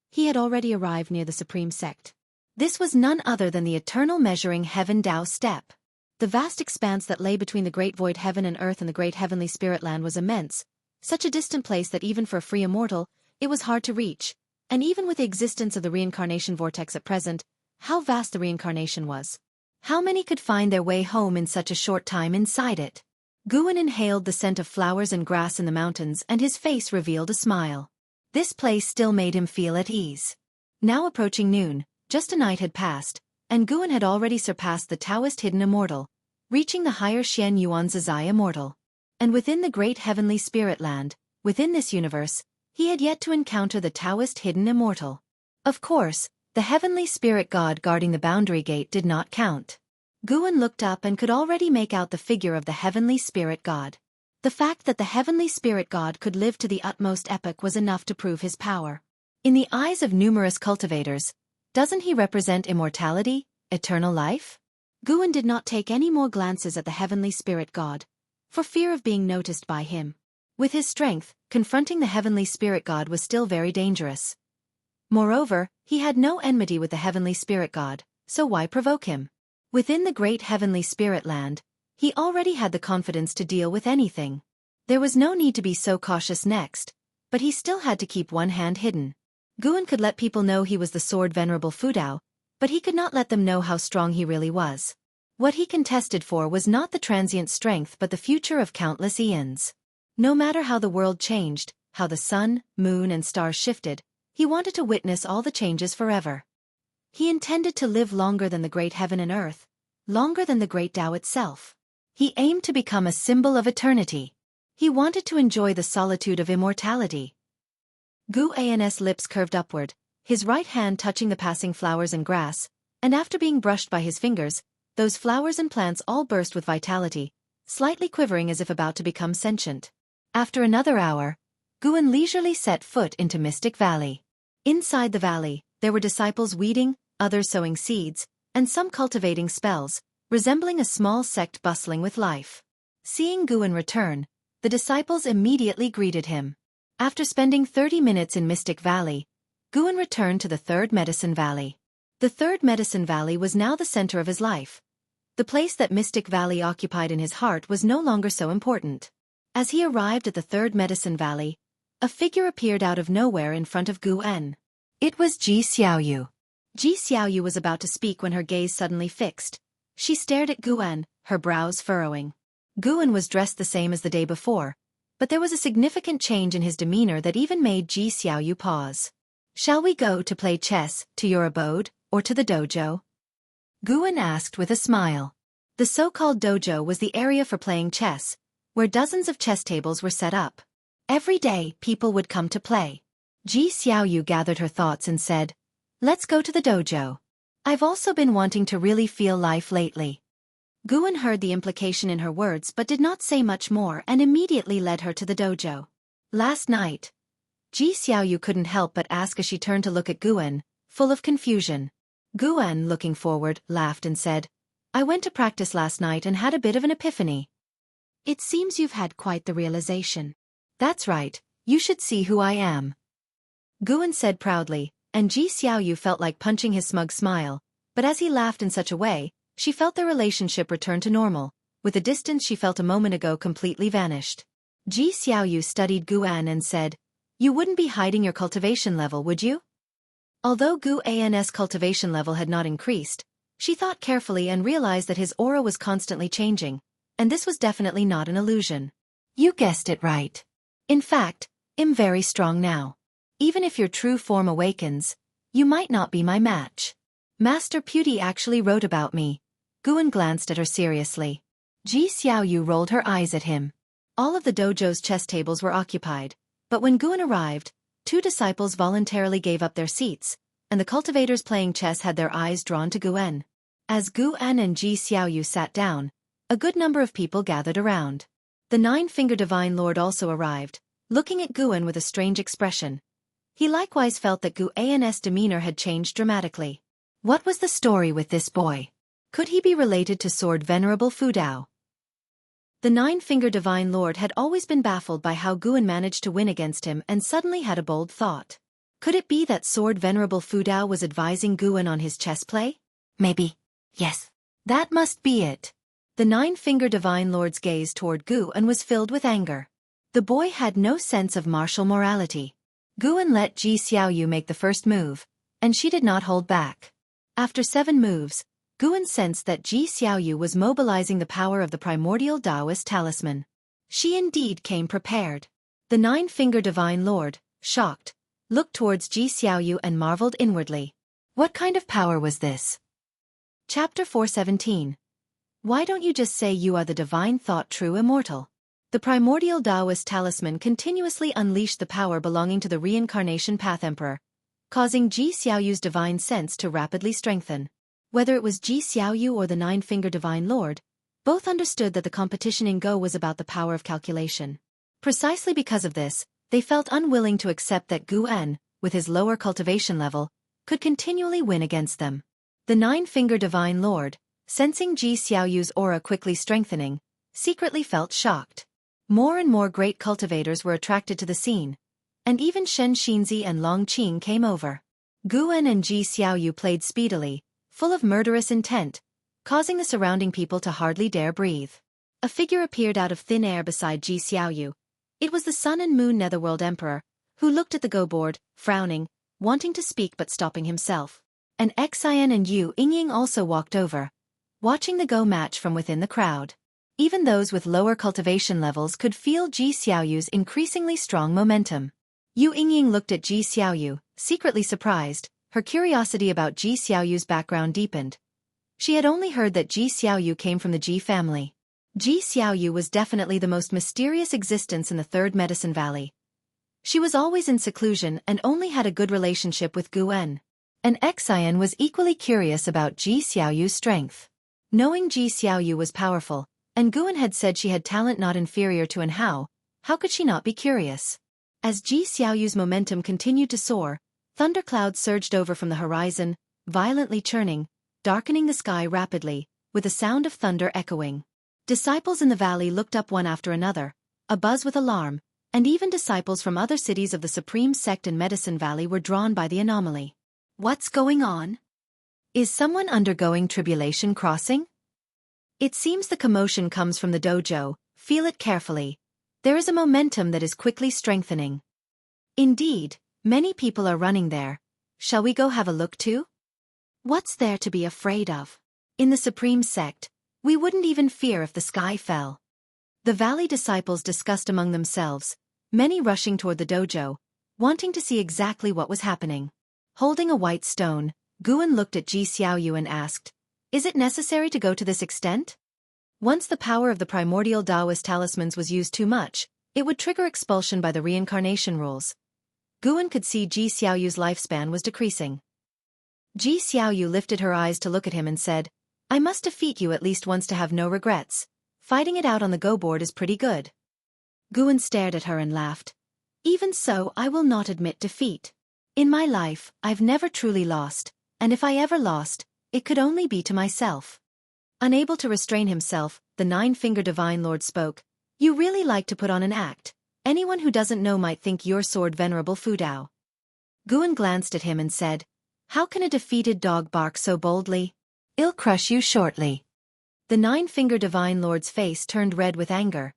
he had already arrived near the supreme sect. This was none other than the eternal measuring heaven Tao step. The vast expanse that lay between the great void heaven and earth and the great heavenly spirit land was immense, such a distant place that even for a free immortal, it was hard to reach, and even with the existence of the reincarnation vortex at present, how vast the reincarnation was. How many could find their way home in such a short time inside it? Guan inhaled the scent of flowers and grass in the mountains and his face revealed a smile. This place still made him feel at ease. Now approaching noon, just a night had passed, and Guan had already surpassed the Taoist hidden immortal, reaching the higher Xian Yuan Zizai immortal. And within the great heavenly spirit land, within this universe, he had yet to encounter the Taoist hidden immortal. Of course, the heavenly spirit god guarding the boundary gate did not count. Guan looked up and could already make out the figure of the heavenly spirit god. The fact that the heavenly spirit god could live to the utmost epoch was enough to prove his power. In the eyes of numerous cultivators, doesn't he represent immortality, eternal life? Guan did not take any more glances at the heavenly spirit god, for fear of being noticed by him. With his strength, confronting the heavenly spirit god was still very dangerous. Moreover, he had no enmity with the heavenly spirit god, so why provoke him? Within the great heavenly spirit land, he already had the confidence to deal with anything. There was no need to be so cautious next, but he still had to keep one hand hidden. Guan could let people know he was the sword venerable Fudao, but he could not let them know how strong he really was. What he contested for was not the transient strength but the future of countless eons. No matter how the world changed, how the sun, moon and stars shifted, he wanted to witness all the changes forever. He intended to live longer than the great heaven and earth, longer than the great Tao itself. He aimed to become a symbol of eternity. He wanted to enjoy the solitude of immortality. Guan's lips curved upward, his right hand touching the passing flowers and grass, and after being brushed by his fingers, those flowers and plants all burst with vitality, slightly quivering as if about to become sentient. After another hour, Guan leisurely set foot into Mystic Valley. Inside the valley, there were disciples weeding, others sowing seeds, and some cultivating spells, resembling a small sect bustling with life. Seeing Guan return, the disciples immediately greeted him. After spending 30 minutes in Mystic Valley, Guan returned to the Third Medicine Valley. The Third Medicine Valley was now the center of his life. The place that Mystic Valley occupied in his heart was no longer so important. As he arrived at the Third Medicine Valley, a figure appeared out of nowhere in front of Guan. It was Ji Xiaoyu. Ji Xiaoyu was about to speak when her gaze suddenly fixed. She stared at Guan, her brows furrowing. Guan was dressed the same as the day before, but there was a significant change in his demeanor that even made Ji Xiaoyu pause. "Shall we go to play chess, to your abode, or to the dojo?" Guan asked with a smile. The so-called dojo was the area for playing chess, where dozens of chess tables were set up. Every day, people would come to play. Ji Xiaoyu gathered her thoughts and said, "Let's go to the dojo. I've also been wanting to really feel life lately." Guan heard the implication in her words but did not say much more and immediately led her to the dojo. Last night, Ji Xiaoyu couldn't help but ask as she turned to look at Guan, full of confusion. Guan, looking forward, laughed and said, "I went to practice last night and had a bit of an epiphany." "It seems you've had quite the realization." "That's right, you should see who I am," Guan said proudly, and Ji Xiaoyu felt like punching his smug smile, but as he laughed in such a way, she felt their relationship return to normal, with the distance she felt a moment ago completely vanished. Ji Xiaoyu studied Guan and said, "You wouldn't be hiding your cultivation level, would you?" Although Gu An's cultivation level had not increased, she thought carefully and realized that his aura was constantly changing, and this was definitely not an illusion. You guessed it right. In fact, I'm very strong now. Even if your true form awakens, you might not be my match. Master Pewdie actually wrote about me. Guan glanced at her seriously. Ji Xiaoyu rolled her eyes at him. All of the dojo's chess tables were occupied, but when Guan arrived, 2 disciples voluntarily gave up their seats, and the cultivators playing chess had their eyes drawn to Guan. As Guan and Ji Xiaoyu sat down, a good number of people gathered around. The 9-Finger Divine Lord also arrived, looking at Guan with a strange expression. He likewise felt that Guan's demeanor had changed dramatically. What was the story with this boy? Could he be related to Sword Venerable Fu Dao? The 9-Finger Divine Lord had always been baffled by how Guan managed to win against him and suddenly had a bold thought. Could it be that Sword Venerable Fu Dao was advising Guan on his chess play? Maybe. Yes. That must be it. The 9-Finger Divine Lord's gaze toward Guan was filled with anger. The boy had no sense of martial morality. Guan let Ji Xiaoyu make the first move, and she did not hold back. After 7 moves, Guan sensed that Ji Xiaoyu was mobilizing the power of the primordial Taoist talisman. She indeed came prepared. The 9-Finger Divine Lord, shocked, looked towards Ji Xiaoyu and marveled inwardly. What kind of power was this? Chapter 417. Why don't you just say you are the divine thought true immortal? The primordial Taoist talisman continuously unleashed the power belonging to the reincarnation path emperor, causing Ji Xiaoyu's divine sense to rapidly strengthen. Whether it was Ji Xiaoyu or the 9-Finger Divine Lord, both understood that the competition in Go was about the power of calculation. Precisely because of this, they felt unwilling to accept that Guan, with his lower cultivation level, could continually win against them. The 9-Finger Divine Lord, sensing Ji Xiaoyu's aura quickly strengthening, secretly felt shocked. More and more great cultivators were attracted to the scene, and even Shen Xinzi and Long Qing came over. Guan and Ji Xiaoyu played speedily, full of murderous intent, causing the surrounding people to hardly dare breathe. A figure appeared out of thin air beside Ji Xiaoyu. It was the Sun and Moon Netherworld Emperor, who looked at the Go board, frowning, wanting to speak but stopping himself. And Xian and Yu Yingying also walked over, watching the Go match from within the crowd. Even those with lower cultivation levels could feel Ji Xiaoyu's increasingly strong momentum. Yu Yingying looked at Ji Xiaoyu, secretly surprised. Her curiosity about Ji Xiaoyu's background deepened. She had only heard that Ji Xiaoyu came from the Ji family. Ji Xiaoyu was definitely the most mysterious existence in the Third Medicine Valley. She was always in seclusion and only had a good relationship with Guan. And Xian was equally curious about Ji Xiaoyu's strength. Knowing Ji Xiaoyu was powerful, and Guan had said she had talent not inferior to Anhao, how could she not be curious? As Ji Xiaoyu's momentum continued to soar, thunderclouds surged over from the horizon, violently churning, darkening the sky rapidly, with the sound of thunder echoing. Disciples in the valley looked up one after another, abuzz with alarm, and even disciples from other cities of the Supreme Sect in Medicine Valley were drawn by the anomaly. What's going on? Is someone undergoing tribulation crossing? It seems the commotion comes from the dojo. Feel it carefully. There is a momentum that is quickly strengthening. Indeed, many people are running there. Shall we go have a look too? What's there to be afraid of? In the Supreme Sect, we wouldn't even fear if the sky fell. The valley disciples discussed among themselves, many rushing toward the dojo, wanting to see exactly what was happening. Holding a white stone, Guan looked at Ji Xiaoyu and asked, "Is it necessary to go to this extent?" Once the power of the primordial Taoist talismans was used too much, it would trigger expulsion by the reincarnation rules. Guan could see Ji Xiaoyu's lifespan was decreasing. Ji Xiaoyu lifted her eyes to look at him and said, "I must defeat you at least once to have no regrets. Fighting it out on the Go board is pretty good." Guan stared at her and laughed. "Even so, I will not admit defeat. In my life, I've never truly lost, and if I ever lost, it could only be to myself." Unable to restrain himself, the 9-Finger Divine Lord spoke, "You really like to put on an act. Anyone who doesn't know might think you're Sword Venerable Fu Dao." Guan glanced at him and said, "How can a defeated dog bark so boldly? I'll crush you shortly." The 9-Finger Divine Lord's face turned red with anger,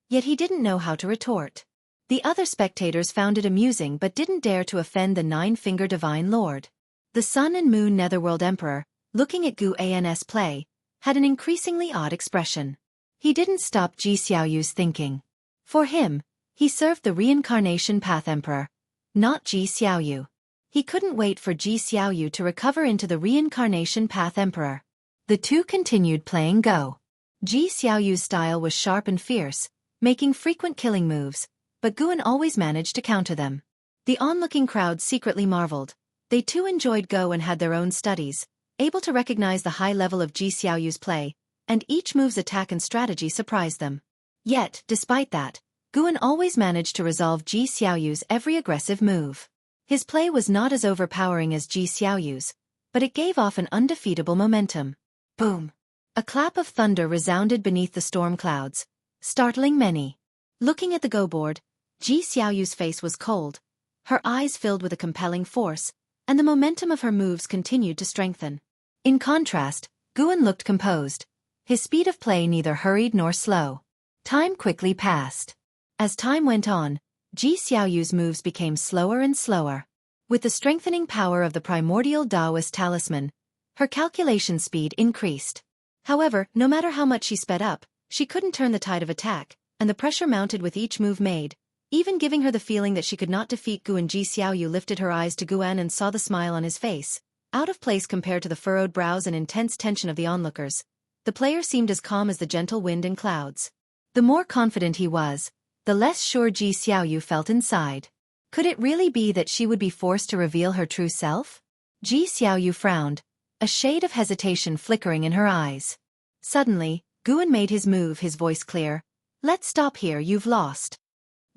yet he didn't know how to retort. The other spectators found it amusing but didn't dare to offend the 9-Finger Divine Lord. The Sun and Moon Netherworld Emperor, looking at Gu An's play, had an increasingly odd expression. He didn't stop Ji Xiaoyu's thinking. For him, he served the Reincarnation Path Emperor, not Ji Xiaoyu. He couldn't wait for Ji Xiaoyu to recover into the Reincarnation Path Emperor. The two continued playing Go. Ji Xiaoyu's style was sharp and fierce, making frequent killing moves, but Guan always managed to counter them. The onlooking crowd secretly marveled. They too enjoyed Go and had their own studies, able to recognize the high level of Ji Xiaoyu's play, and each move's attack and strategy surprised them. Yet, despite that, Guan always managed to resolve Ji Xiaoyu's every aggressive move. His play was not as overpowering as Ji Xiaoyu's, but it gave off an undefeatable momentum. Boom! A clap of thunder resounded beneath the storm clouds, startling many. Looking at the Go board, Ji Xiaoyu's face was cold, her eyes filled with a compelling force, and the momentum of her moves continued to strengthen. In contrast, Guan looked composed. His speed of play neither hurried nor slow. Time quickly passed. As time went on, Ji Xiaoyu's moves became slower and slower. With the strengthening power of the primordial Taoist talisman, her calculation speed increased. However, no matter how much she sped up, she couldn't turn the tide of attack, and the pressure mounted with each move made, even giving her the feeling that she could not defeat Guan. Ji Xiaoyu lifted her eyes to Guan and saw the smile on his face, out of place compared to the furrowed brows and intense tension of the onlookers. The player seemed as calm as the gentle wind and clouds. The more confident he was, the less sure Ji Xiaoyu felt inside. Could it really be that she would be forced to reveal her true self? Ji Xiaoyu frowned, a shade of hesitation flickering in her eyes. Suddenly, Guan made his move, his voice clear. "Let's stop here, you've lost."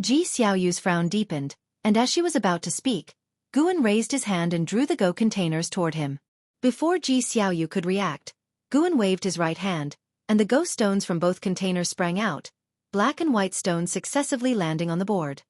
Ji Xiaoyu's frown deepened, and as she was about to speak, Guan raised his hand and drew the Go containers toward him. Before Ji Xiaoyu could react, Guan waved his right hand, and the Go stones from both containers sprang out, black and white stones successively landing on the board.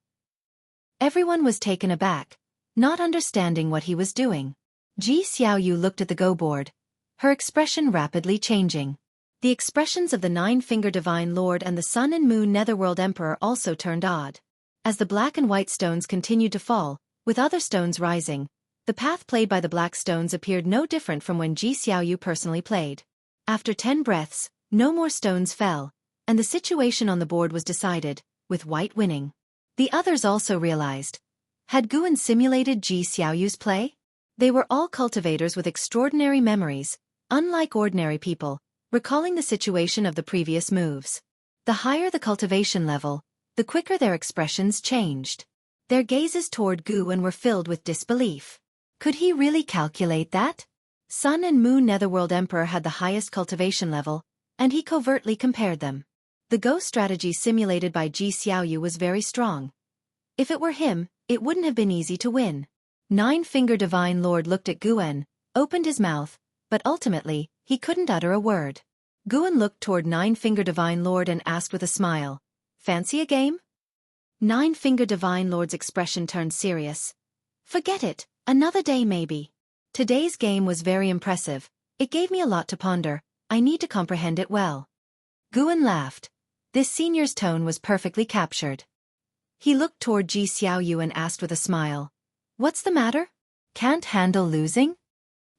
Everyone was taken aback, not understanding what he was doing. Ji Xiaoyu looked at the Go board, her expression rapidly changing. The expressions of the Nine-Finger Divine Lord and the Sun and Moon Netherworld Emperor also turned odd. As the black and white stones continued to fall, with other stones rising, the path played by the black stones appeared no different from when Ji Xiaoyu personally played. After 10 breaths, no more stones fell, and the situation on the board was decided, with white winning. The others also realized. Had Guan simulated Ji Xiaoyu's play? They were all cultivators with extraordinary memories, unlike ordinary people, recalling the situation of the previous moves. The higher the cultivation level, the quicker their expressions changed. Their gazes toward Guan were filled with disbelief. Could he really calculate that? Sun and Moon Netherworld Emperor had the highest cultivation level, and he covertly compared them. The Go strategy simulated by Ji Xiaoyu was very strong. If it were him, it wouldn't have been easy to win. Nine-Finger Divine Lord looked at Guan, opened his mouth, but ultimately, he couldn't utter a word. Guan looked toward Nine-Finger Divine Lord and asked with a smile, "Fancy a game?" Nine-Finger Divine Lord's expression turned serious. "Forget it, another day maybe. Today's game was very impressive, it gave me a lot to ponder, I need to comprehend it well." Guan laughed. This senior's tone was perfectly captured. He looked toward Ji Xiaoyu and asked with a smile, "What's the matter? Can't handle losing?"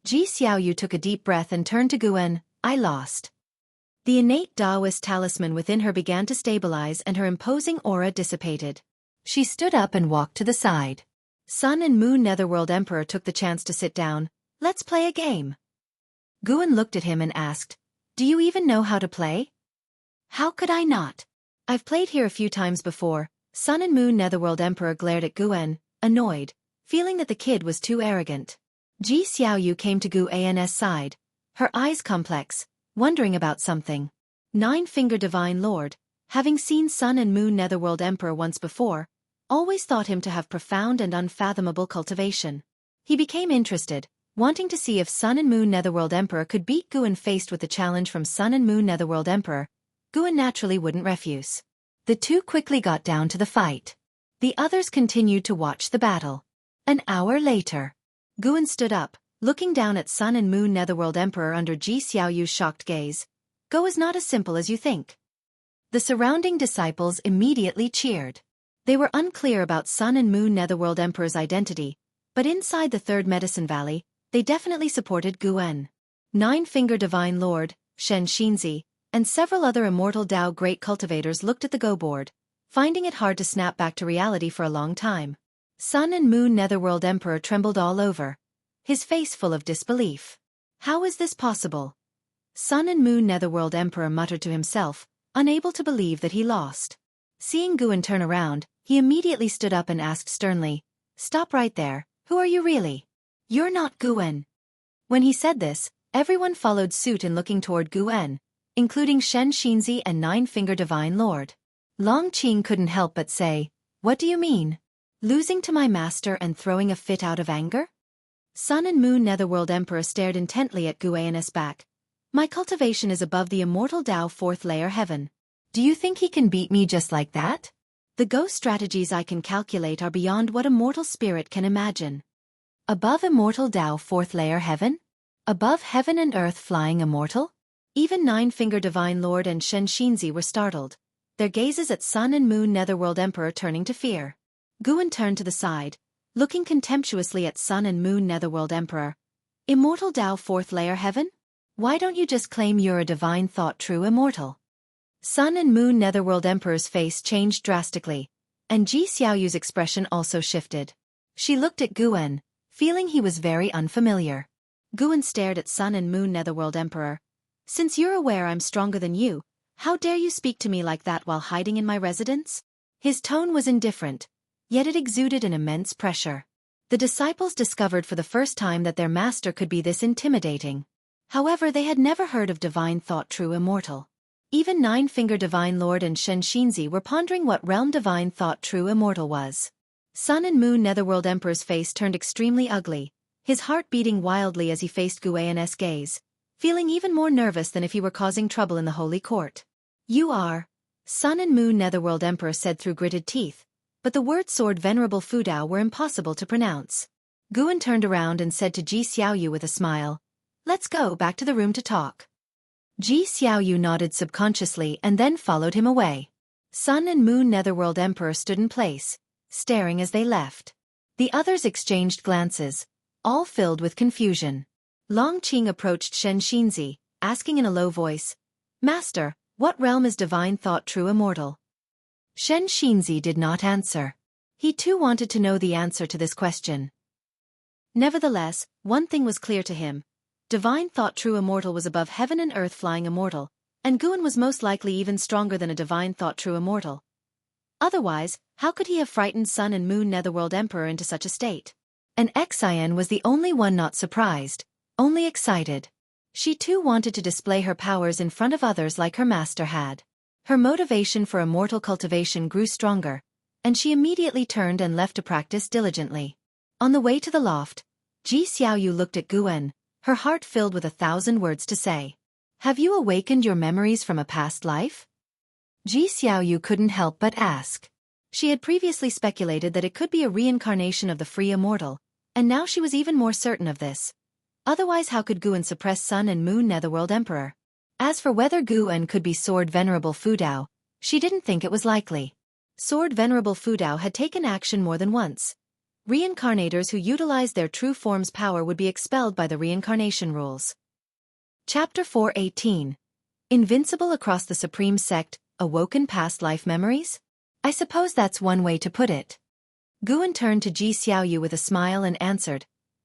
Ji Xiaoyu took a deep breath and turned to Guan, "I lost." The innate Taoist talisman within her began to stabilize and her imposing aura dissipated. She stood up and walked to the side. Sun and Moon Netherworld Emperor took the chance to sit down. "Let's play a game." Guan looked at him and asked, "Do you even know how to play?" "How could I not? I've played here a few times before." Sun and Moon Netherworld Emperor glared at Guan, annoyed, feeling that the kid was too arrogant. Ji Xiaoyu came to Guan's side, her eyes complex, wondering about something. Nine-Finger Divine Lord, having seen Sun and Moon Netherworld Emperor once before, always thought him to have profound and unfathomable cultivation. He became interested, wanting to see if Sun and Moon Netherworld Emperor could beat Guan. Faced with the challenge from Sun and Moon Netherworld Emperor, Guan naturally wouldn't refuse. The two quickly got down to the fight. The others continued to watch the battle. An hour later, Guan stood up, looking down at Sun and Moon Netherworld Emperor under Ji Xiaoyu's shocked gaze. "Go is not as simple as you think." The surrounding disciples immediately cheered. They were unclear about Sun and Moon Netherworld Emperor's identity, but inside the Third Medicine Valley, They definitely supported Guwen. Nine-Finger Divine Lord, Shen Xinzi, and several other immortal Dao great cultivators looked at the Go board, finding it hard to snap back to reality for a long time. Sun and Moon Netherworld Emperor trembled all over, his face full of disbelief. How is this possible? Sun and Moon Netherworld Emperor muttered to himself, unable to believe that he lost. Seeing Guwen turn around, he immediately stood up and asked sternly, "Stop right there, who are you really? You're not Guwen." When he said this, everyone followed suit in looking toward Guwen, including Shen Xinzi and Nine-Finger Divine Lord. Long Qing couldn't help but say, "What do you mean? Losing to my master and throwing a fit out of anger?" Sun and Moon Netherworld Emperor stared intently at Guwen's back. "My cultivation is above the immortal Dao 4th layer heaven. Do you think he can beat me just like that? The ghost strategies I can calculate are beyond what a mortal spirit can imagine." Above immortal Dao 4th layer heaven? Above heaven and earth flying immortal? Even Nine-Finger Divine Lord and Shen Xinzi were startled, their gazes at Sun and Moon Netherworld Emperor turning to fear. Guwen turned to the side, looking contemptuously at Sun and Moon Netherworld Emperor. "Immortal Dao 4th layer heaven? Why don't you just claim you're a divine thought true immortal?" Sun and Moon Netherworld Emperor's face changed drastically, and Ji Xiaoyu's expression also shifted. She looked at Guwen, feeling he was very unfamiliar. Guwen stared at Sun and Moon Netherworld Emperor. "Since you're aware I'm stronger than you, how dare you speak to me like that while hiding in my residence?" His tone was indifferent, yet it exuded an immense pressure. The disciples discovered for the first time that their master could be this intimidating. However, they had never heard of divine thought true immortal. Even Nine-Finger Divine Lord and Shen Xinzi were pondering what realm divine thought true immortal was. Sun and Moon Netherworld Emperor's face turned extremely ugly, his heart beating wildly as he faced Guwen's gaze, feeling even more nervous than if he were causing trouble in the holy court. "You are," Sun and Moon Netherworld Emperor said through gritted teeth, but the words Sword Venerable Fudao were impossible to pronounce. Guwen turned around and said to Ji Xiaoyu with a smile, "Let's go back to the room to talk." Ji Xiaoyu nodded subconsciously and then followed him away. Sun and Moon Netherworld Emperor stood in place, staring as they left. The others exchanged glances, all filled with confusion. Long Qing approached Shen Xinzi, asking in a low voice, "Master, what realm is divine thought true immortal?" Shen Xinzi did not answer. He too wanted to know the answer to this question. Nevertheless, one thing was clear to him. Divine thought true immortal was above heaven and earth flying immortal, and Guwen was most likely even stronger than a divine thought true immortal. Otherwise, how could he have frightened Sun and Moon Netherworld Emperor into such a state? And Xian was the only one not surprised, only excited. She too wanted to display her powers in front of others like her master had. Her motivation for immortal cultivation grew stronger, and she immediately turned and left to practice diligently. On the way to the loft, Ji Xiaoyu looked at Guwen, her heart filled with 1,000 words to say. "Have you awakened your memories from a past life?" Ji Xiaoyu couldn't help but ask. She had previously speculated that it could be a reincarnation of the free immortal, and now she was even more certain of this. Otherwise, how could Guwen suppress Sun and Moon Netherworld Emperor? As for whether Guwen could be Sword Venerable Fudao, she didn't think it was likely. Sword Venerable Fudao had taken action more than once. Reincarnators who utilized their true form's power would be expelled by the reincarnation rules. Chapter 418. Invincible across the Supreme Sect, awoken past life memories? I suppose that's one way to put it. Guwen turned to Ji Xiaoyu with a smile and answered,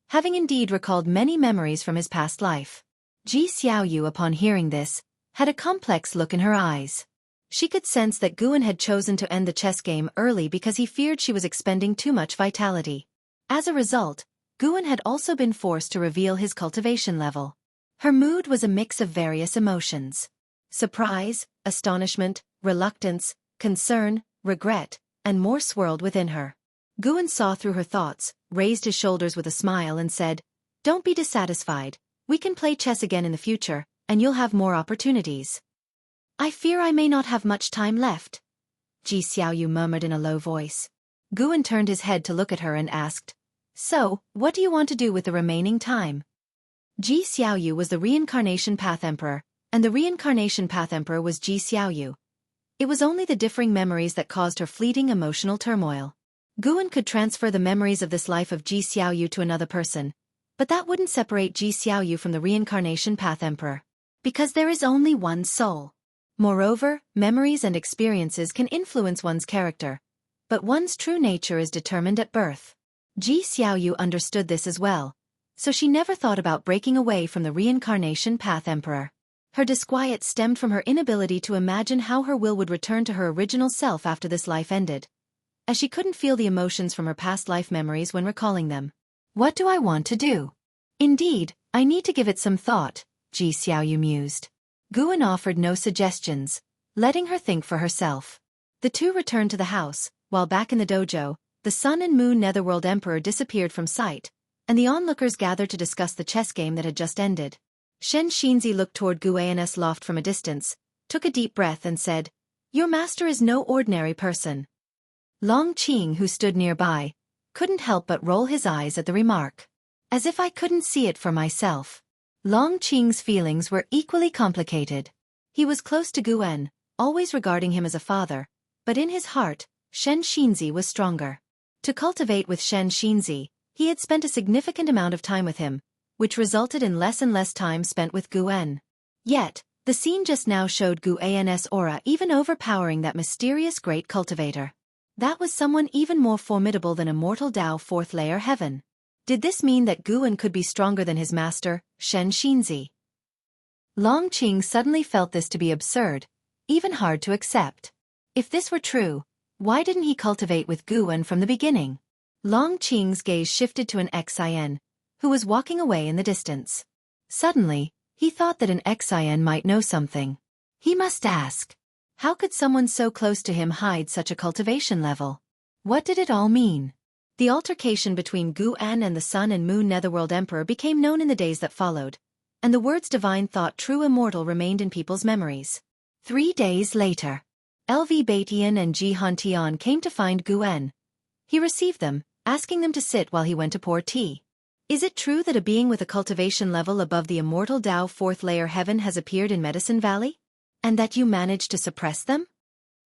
having indeed recalled many memories from his past life. Ji Xiaoyu, upon hearing this, had a complex look in her eyes. She could sense that Guwen had chosen to end the chess game early because he feared she was expending too much vitality. As a result, Guwen had also been forced to reveal his cultivation level. Her mood was a mix of various emotions. Surprise, astonishment, reluctance, concern, regret, and more swirled within her. Guwen saw through her thoughts, raised his shoulders with a smile and said, "Don't be dissatisfied. We can play chess again in the future, and you'll have more opportunities." "I fear I may not have much time left," Ji Xiaoyu murmured in a low voice. Guwen turned his head to look at her and asked, "So, what do you want to do with the remaining time?" Ji Xiaoyu was the Reincarnation Path Emperor, and the Reincarnation Path Emperor was Ji Xiaoyu. It was only the differing memories that caused her fleeting emotional turmoil. Guwen could transfer the memories of this life of Ji Xiaoyu to another person, But that wouldn't separate Ji Xiaoyu from the reincarnation path emperor. Because there is only one soul. Moreover, memories and experiences can influence one's character, but one's true nature is determined at birth. Ji Xiaoyu understood this as well, so she never thought about breaking away from the reincarnation path emperor. Her disquiet stemmed from her inability to imagine how her will would return to her original self after this life ended, as she couldn't feel the emotions from her past life memories when recalling them. What do I want to do? Indeed, I need to give it some thought, Ji Xiaoyu mused. Guan offered no suggestions, letting her think for herself. The two returned to the house, while back in the dojo, the Sun and Moon Netherworld Emperor disappeared from sight, and the onlookers gathered to discuss the chess game that had just ended. Shen Xinzi looked toward Guan's loft from a distance, took a deep breath and said, "Your master is no ordinary person." Long Qing, who stood nearby, couldn't help but roll his eyes at the remark. As if I couldn't see it for myself. Long Qing's feelings were equally complicated. He was close to Guan, always regarding him as a father, but in his heart, Shen Xinzi was stronger. To cultivate with Shen Xinzi, he had spent a significant amount of time with him, which resulted in less and less time spent with Guan. Yet, the scene just now showed Guan's aura even overpowering that mysterious great cultivator. That was someone even more formidable than Immortal Dao fourth layer heaven. Did this mean that Guan could be stronger than his master, Shen Xinzi? Long Qing suddenly felt this to be absurd, even hard to accept. If this were true, why didn't he cultivate with Guan from the beginning? Long Qing's gaze shifted to an Xin, who was walking away in the distance. Suddenly, he thought that an Xin might know something. He must ask. How could someone so close to him hide such a cultivation level? What did it all mean? The altercation between Guan and the Sun and Moon Netherworld Emperor became known in the days that followed, and the words divine thought true immortal remained in people's memories. 3 days later, LV Baitian and Ji Hantian came to find Guan. He received them, asking them to sit while he went to pour tea. Is it true that a being with a cultivation level above the Immortal Dao fourth layer heaven has appeared in Medicine Valley? And that you managed to suppress them?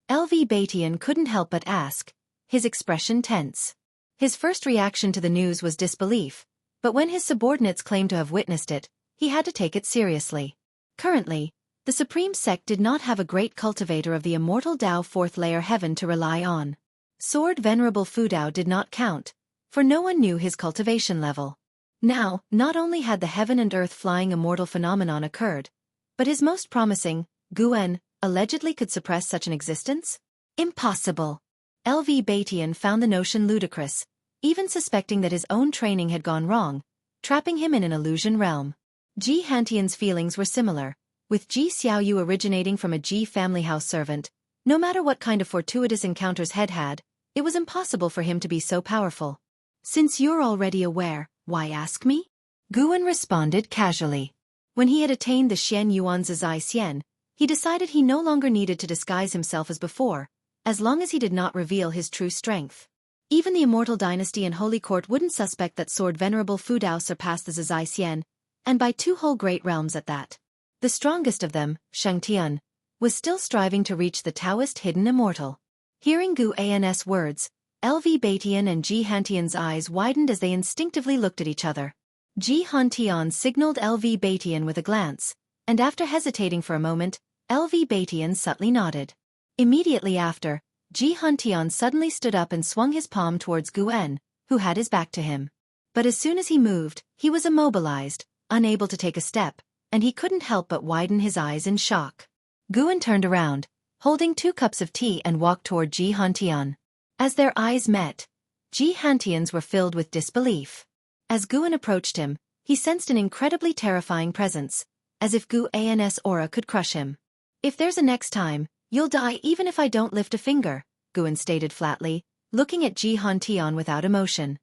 LV Baitian couldn't help but ask, his expression tense. His first reaction to the news was disbelief, but when his subordinates claimed to have witnessed it, he had to take it seriously. Currently, the Supreme Sect did not have a great cultivator of the Immortal Dao fourth layer heaven to rely on. Sword Venerable Fudao did not count, for no one knew his cultivation level. Now, not only had the heaven and earth flying immortal phenomenon occurred, but his most promising, Guan, allegedly could suppress such an existence? Impossible. LV Baitian found the notion ludicrous, even suspecting that his own training had gone wrong, trapping him in an illusion realm. Ji Hantian's feelings were similar, with Ji Xiaoyu originating from a Ji family house servant. No matter what kind of fortuitous encounters Head had, it was impossible for him to be so powerful. Since you're already aware, why ask me? Guan responded casually. When he had attained the Xian Yuan Zai Xian, he decided he no longer needed to disguise himself as before, as long as he did not reveal his true strength. Even the Immortal Dynasty and Holy Court wouldn't suspect that Sword Venerable Fudao surpassed the Zai Xian, and by 2 whole great realms at that. The strongest of them, Shengtian, was still striving to reach the Taoist hidden immortal. Hearing Guan's words, LV Baitian and Ji Hantian's eyes widened as they instinctively looked at each other. Ji Hantian signaled LV Baitian with a glance, and after hesitating for a moment, LV Baitian subtly nodded. Immediately after, Ji Hantian suddenly stood up and swung his palm towards Guan, who had his back to him. But as soon as he moved, he was immobilized, unable to take a step, and he couldn't help but widen his eyes in shock. Guan turned around, holding 2 cups of tea and walked toward Ji Hantian. As their eyes met, Ji Hantian's were filled with disbelief. As Guan approached him, he sensed an incredibly terrifying presence, as if Guan's aura could crush him. If there's a next time, you'll die even if I don't lift a finger, Guan stated flatly, looking at Ji Hantian without emotion.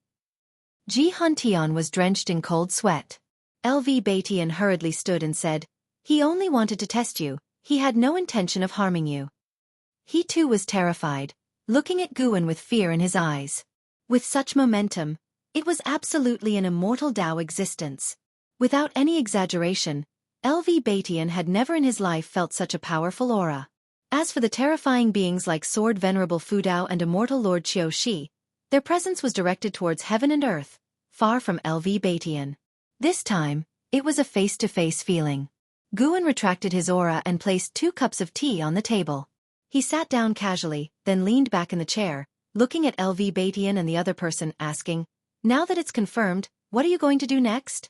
Ji Hantian was drenched in cold sweat. LV Baitian hurriedly stood and said, "He only wanted to test you, he had no intention of harming you." He too was terrified, looking at Guan with fear in his eyes. With such momentum, it was absolutely an immortal Dao existence. Without any exaggeration, LV Baitian had never in his life felt such a powerful aura. As for the terrifying beings like Sword Venerable Fudao and Immortal Lord Qiu Shi, their presence was directed towards heaven and earth, far from LV Baitian. This time, it was a face-to-face feeling. Guan retracted his aura and placed 2 cups of tea on the table. He sat down casually, then leaned back in the chair, looking at LV Batian and the other person, asking, "Now that it's confirmed, what are you going to do next?"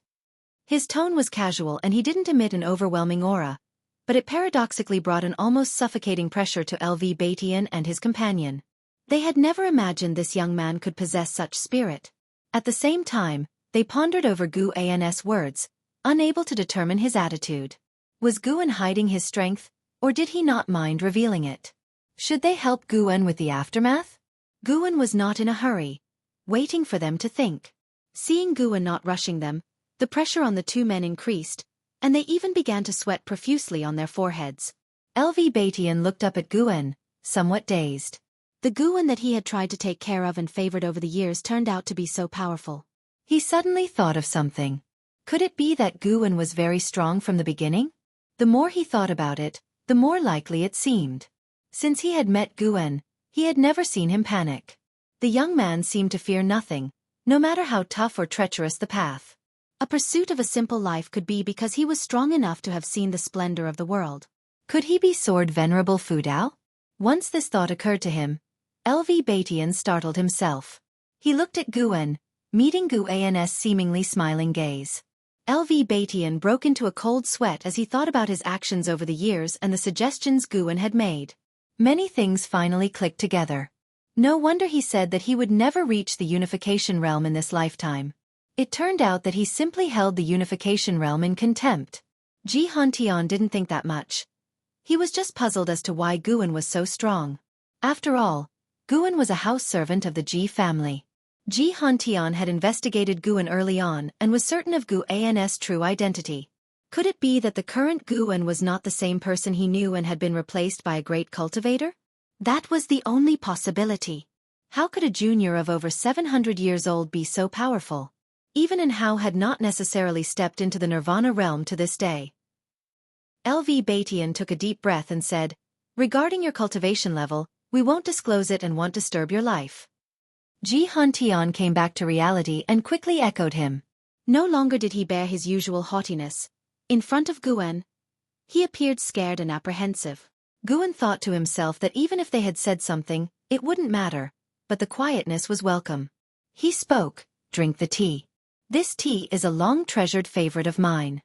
His tone was casual and he didn't emit an overwhelming aura, but it paradoxically brought an almost suffocating pressure to LV Batian and his companion. They had never imagined this young man could possess such spirit. At the same time, they pondered over Guan's words, unable to determine his attitude. Was Guan hiding his strength, or did he not mind revealing it? Should they help Guan with the aftermath? Guan was not in a hurry, waiting for them to think. Seeing Guan not rushing them, the pressure on the 2 men increased, and they even began to sweat profusely on their foreheads. LV Batian looked up at Guan, somewhat dazed. The Guan that he had tried to take care of and favored over the years turned out to be so powerful. He suddenly thought of something. Could it be that Guan was very strong from the beginning? The more he thought about it, the more likely it seemed. Since he had met Guan, he had never seen him panic. The young man seemed to fear nothing, no matter how tough or treacherous the path. A pursuit of a simple life could be because he was strong enough to have seen the splendor of the world. Could he be Sword Venerable Fu Dao? Once this thought occurred to him, LV Batian startled himself. He looked at Guan, meeting Guan's seemingly smiling gaze. LV Batian broke into a cold sweat as he thought about his actions over the years and the suggestions Guan had made. Many things finally clicked together. No wonder he said that he would never reach the unification realm in this lifetime. It turned out that he simply held the unification realm in contempt. Ji Hantian didn't think that much. He was just puzzled as to why Guan was so strong. After all, Guan was a house servant of the Ji family. Ji Hantian had investigated Guan early on and was certain of Guan's true identity. Could it be that the current Guan was not the same person he knew and had been replaced by a great cultivator? That was the only possibility. How could a junior of over 700 years old be so powerful? Even and Hao had not necessarily stepped into the Nirvana realm to this day. LV Batian took a deep breath and said, "Regarding your cultivation level, we won't disclose it and won't disturb your life." Ji Hantian came back to reality and quickly echoed him. No longer did he bear his usual haughtiness. In front of Guan, he appeared scared and apprehensive. Guan thought to himself that even if they had said something, it wouldn't matter, but the quietness was welcome. He spoke, "Drink the tea. This tea is a long-treasured favorite of mine."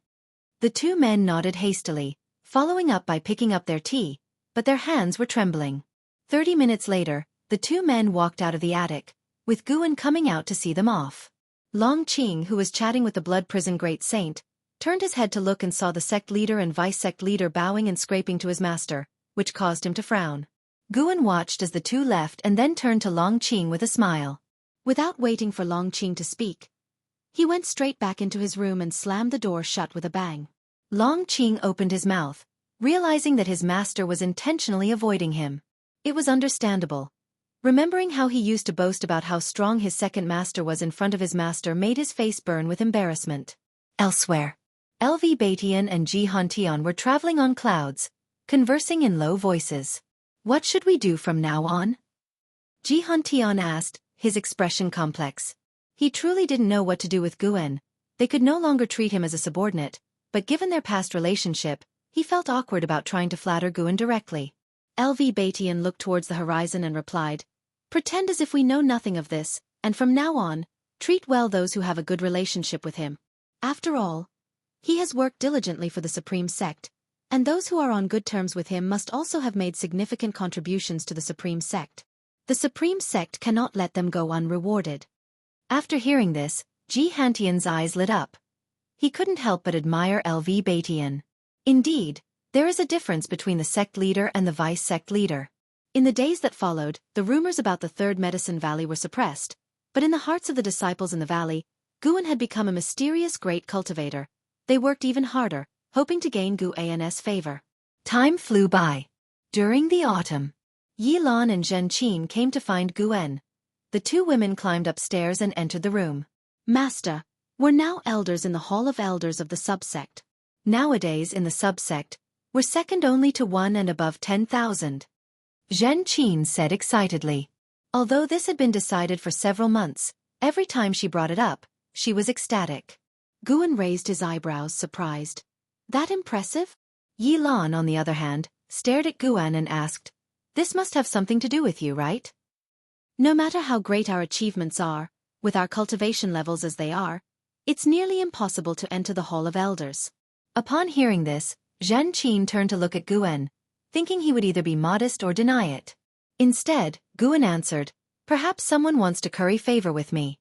The 2 men nodded hastily, following up by picking up their tea, but their hands were trembling. 30 minutes later, the 2 men walked out of the attic, with Guan coming out to see them off. Long Qing, who was chatting with the Blood Prison Great Saint, turned his head to look and saw the sect leader and vice-sect leader bowing and scraping to his master, which caused him to frown. Guan watched as the 2 left and then turned to Long Qing with a smile. Without waiting for Long Qing to speak, he went straight back into his room and slammed the door shut with a bang. Long Qing opened his mouth, realizing that his master was intentionally avoiding him. It was understandable. Remembering how he used to boast about how strong his second master was in front of his master made his face burn with embarrassment. Elsewhere, LV Batian and Ji Hantian were traveling on clouds, conversing in low voices. "What should we do from now on?" Ji Hantian asked, his expression complex. He truly didn't know what to do with Guan. They could no longer treat him as a subordinate, but given their past relationship, he felt awkward about trying to flatter Guan directly. LV Batian looked towards the horizon and replied, "Pretend as if we know nothing of this, and from now on, treat well those who have a good relationship with him. After all, he has worked diligently for the Supreme Sect, and those who are on good terms with him must also have made significant contributions to the Supreme Sect. The Supreme Sect cannot let them go unrewarded." After hearing this, Ji Hantian's eyes lit up. He couldn't help but admire LV Batian. Indeed, there is a difference between the sect leader and the vice-sect leader. In the days that followed, the rumors about the Third Medicine Valley were suppressed, but in the hearts of the disciples in the valley, Guan had become a mysterious great cultivator. They worked even harder, hoping to gain Guan's favor. Time flew by. During the autumn, Yi Lan and Zhen Qin came to find Guan. The 2 women climbed upstairs and entered the room. "Master, we're now elders in the Hall of Elders of the subsect. Nowadays in the subsect, we're second only to 1 and above 10,000. Zhen Qin said excitedly. Although this had been decided for several months, every time she brought it up, she was ecstatic. Guan raised his eyebrows, surprised. That impressive? Yi Lan, on the other hand, stared at Guan and asked, this must have something to do with you, right? No matter how great our achievements are, with our cultivation levels as they are, it's nearly impossible to enter the Hall of Elders. Upon hearing this, Zhan Qin turned to look at Guan, thinking he would either be modest or deny it. Instead, Guan answered, perhaps someone wants to curry favor with me.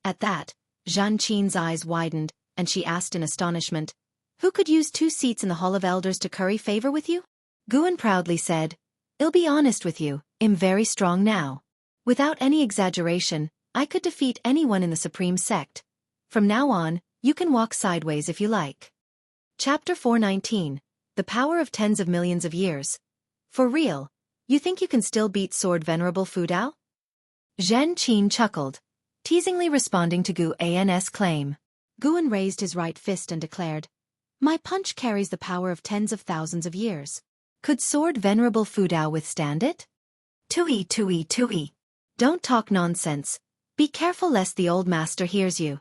At that, Zhan Qin's eyes widened, and she asked in astonishment, who could use 2 seats in the Hall of Elders to curry favor with you? Guan proudly said, I'll be honest with you, I'm very strong now. Without any exaggeration, I could defeat anyone in the Supreme Sect. From now on, you can walk sideways if you like. Chapter 419, The Power of Tens of Millions of Years. For real, you think you can still beat Sword Venerable Fu Dao? Zhan Qin chuckled, teasingly responding to Guan's claim. Guan raised his right fist and declared, my punch carries the power of tens of thousands of years. Could Sword Venerable Fu Dao withstand it? Tui. Don't talk nonsense. Be careful lest the old master hears you.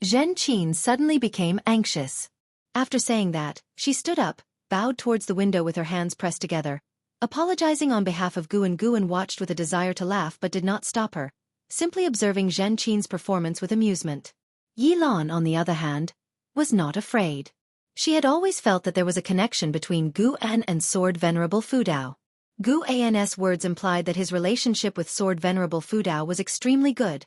Zhen Qin suddenly became anxious. After saying that, she stood up, bowed towards the window with her hands pressed together, apologizing on behalf of Guan. Guan watched with a desire to laugh but did not stop her, simply observing Zhen Qin's performance with amusement. Yi Lan, on the other hand, was not afraid. She had always felt that there was a connection between Guan and Sword Venerable Fu Dao. Guan's words implied that his relationship with Sword Venerable Fu Dao was extremely good,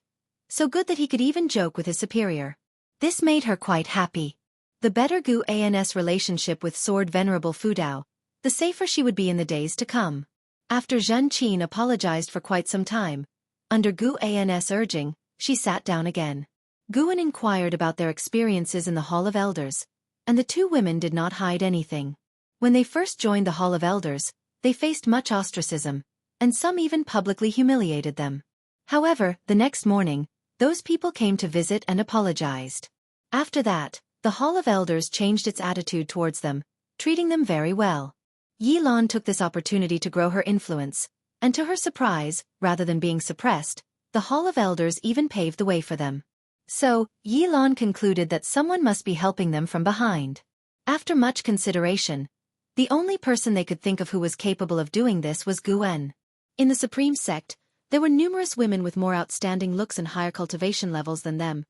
so good that he could even joke with his superior. This made her quite happy. The better Guan's relationship with Sword Venerable Fu Dao, the safer she would be in the days to come. After Zhen Qin apologized for quite some time, under Guan's urging, she sat down again. Guan inquired about their experiences in the Hall of Elders, and the 2 women did not hide anything. When they first joined the Hall of Elders, they faced much ostracism, and some even publicly humiliated them. However, the next morning, those people came to visit and apologized. After that, the Hall of Elders changed its attitude towards them, treating them very well. Yi Lan took this opportunity to grow her influence, and to her surprise, rather than being suppressed, the Hall of Elders even paved the way for them. So, Yi Lan concluded that someone must be helping them from behind. After much consideration, the only person they could think of who was capable of doing this was Guan. In the Supreme Sect, there were numerous women with more outstanding looks and higher cultivation levels than them.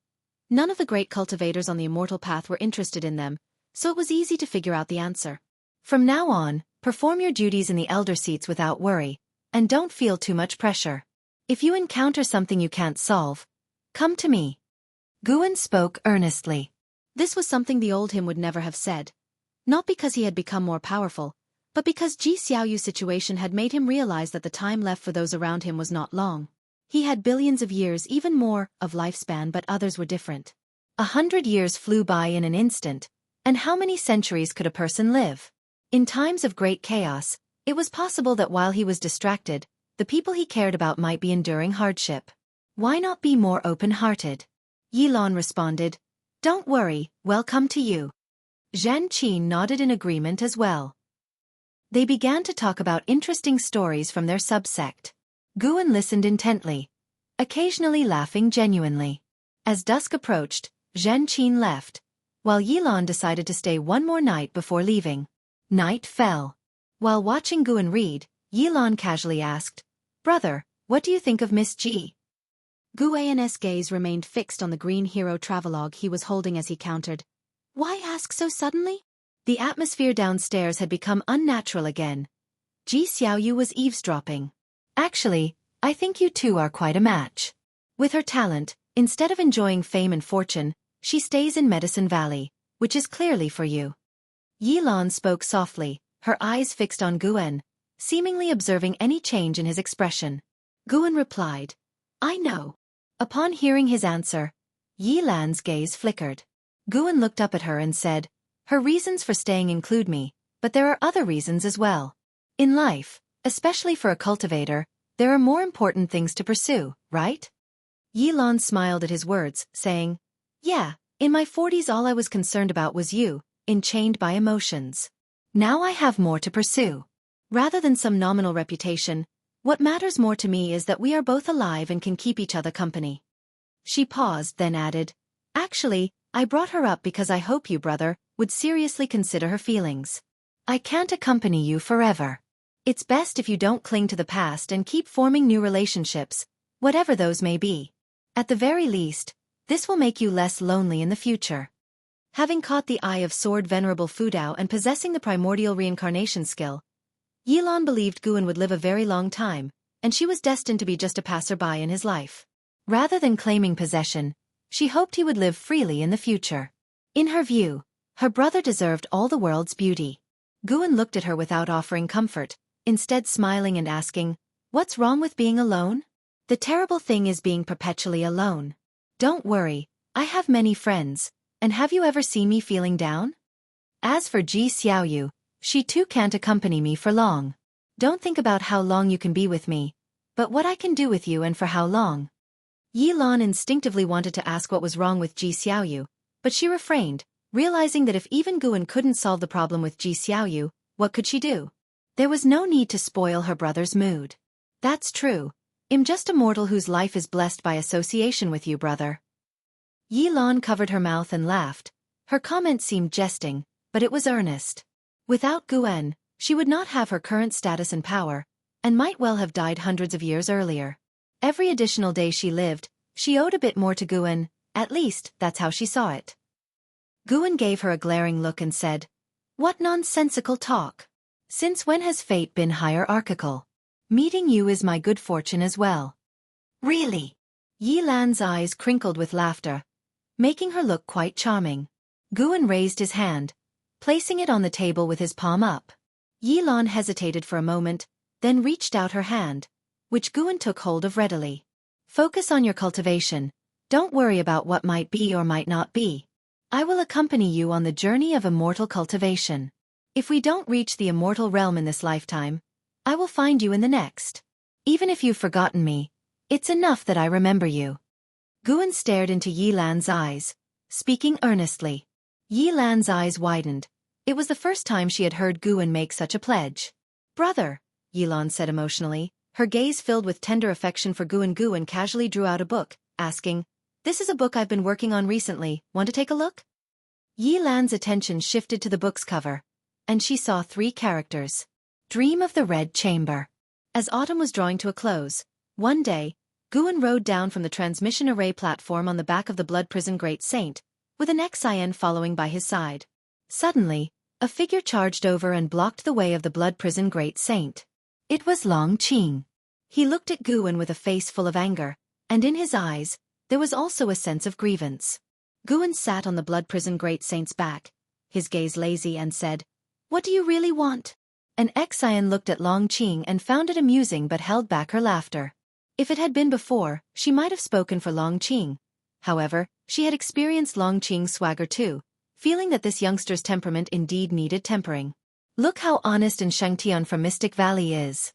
None of the great cultivators on the immortal path were interested in them, so it was easy to figure out the answer. From now on, perform your duties in the elder seats without worry, and don't feel too much pressure. If you encounter something you can't solve, come to me. Guan spoke earnestly. This was something the old him would never have said. Not because he had become more powerful, but because Ji Xiaoyu's situation had made him realize that the time left for those around him was not long. He had billions of years, even more, of lifespan, but others were different. 100 years flew by in an instant, and how many centuries could a person live? In times of great chaos, it was possible that while he was distracted, the people he cared about might be enduring hardship. Why not be more open-hearted? Yi Lan responded, don't worry, welcome to you. Zhan Qin nodded in agreement as well. They began to talk about interesting stories from their subsect. Guan listened intently, occasionally laughing genuinely. As dusk approached, Zhan Qin left, while Yi Lan decided to stay one more night before leaving. Night fell. While watching Guan read, Yi Lan casually asked, brother, what do you think of Miss Ji? Guan's gaze remained fixed on the green hero travelogue he was holding as he countered, why ask so suddenly? The atmosphere downstairs had become unnatural again. Ji Xiaoyu was eavesdropping. Actually, I think you two are quite a match. With her talent, instead of enjoying fame and fortune, she stays in Medicine Valley, which is clearly for you. Yi Lan spoke softly, her eyes fixed on Guan, seemingly observing any change in his expression. Guan replied, I know. Upon hearing his answer, Yi Lan's gaze flickered. Guan looked up at her and said, her reasons for staying include me, but there are other reasons as well. In life, especially for a cultivator, there are more important things to pursue, right? Yi Lan smiled at his words, saying, yeah, in my 40s all I was concerned about was you, enchained by emotions. Now I have more to pursue. Rather than some nominal reputation, what matters more to me is that we are both alive and can keep each other company. She paused, then added, actually, I brought her up because I hope you, brother, would seriously consider her feelings. I can't accompany you forever. It's best if you don't cling to the past and keep forming new relationships, whatever those may be. At the very least, this will make you less lonely in the future. Having caught the eye of Sword Venerable Fudao and possessing the primordial reincarnation skill, Yilan believed Guan would live a very long time, and she was destined to be just a passerby in his life. Rather than claiming possession, she hoped he would live freely in the future. In her view, her brother deserved all the world's beauty. Guan looked at her without offering comfort, instead smiling and asking, "What's wrong with being alone?" "The terrible thing is being perpetually alone. Don't worry, I have many friends, and have you ever seen me feeling down? As for Ji Xiaoyu, she too can't accompany me for long. Don't think about how long you can be with me, but what I can do with you and for how long." Yi Lan instinctively wanted to ask what was wrong with Ji Xiaoyu, but she refrained, realizing that if even Guan couldn't solve the problem with Ji Xiaoyu, what could she do? There was no need to spoil her brother's mood. "That's true. I'm just a mortal whose life is blessed by association with you, brother." Yi Lan covered her mouth and laughed. Her comment seemed jesting, but it was earnest. Without Guan, she would not have her current status and power, and might well have died hundreds of years earlier. Every additional day she lived, she owed a bit more to Guan, at least that's how she saw it. Guan gave her a glaring look and said, "What nonsensical talk. Since when has fate been hierarchical? Meeting you is my good fortune as well." "Really?" Yi Lan's eyes crinkled with laughter, making her look quite charming. Guan raised his hand, placing it on the table with his palm up. Yi Lan hesitated for a moment, then reached out her hand, which Guan took hold of readily. "Focus on your cultivation. Don't worry about what might be or might not be. I will accompany you on the journey of immortal cultivation. If we don't reach the immortal realm in this lifetime, I will find you in the next. Even if you've forgotten me, it's enough that I remember you." Guan stared into Yi Lan's eyes, speaking earnestly. Yi Lan's eyes widened. It was the first time she had heard Guan make such a pledge. "Brother," Yi Lan said emotionally, her gaze filled with tender affection for Guan. Guan casually drew out a book, asking, "This is a book I've been working on recently, want to take a look?" Yi Lan's attention shifted to the book's cover, and she saw 3 characters. "Dream of the Red Chamber." As autumn was drawing to a close, one day, Guan rode down from the transmission array platform on the back of the Blood Prison Great Saint, with an Xian following by his side. Suddenly, a figure charged over and blocked the way of the Blood Prison Great Saint. It was Long Qing. He looked at Guan with a face full of anger, and in his eyes, there was also a sense of grievance. Guan sat on the Blood Prison Great Saint's back, his gaze lazy, and said, "What do you really want?" An Xian looked at Long Qing and found it amusing but held back her laughter. If it had been before, she might have spoken for Long Qing. However, she had experienced Long Qing's swagger too, feeling that this youngster's temperament indeed needed tempering. "Look how honest and Shangtian from Mystic Valley is."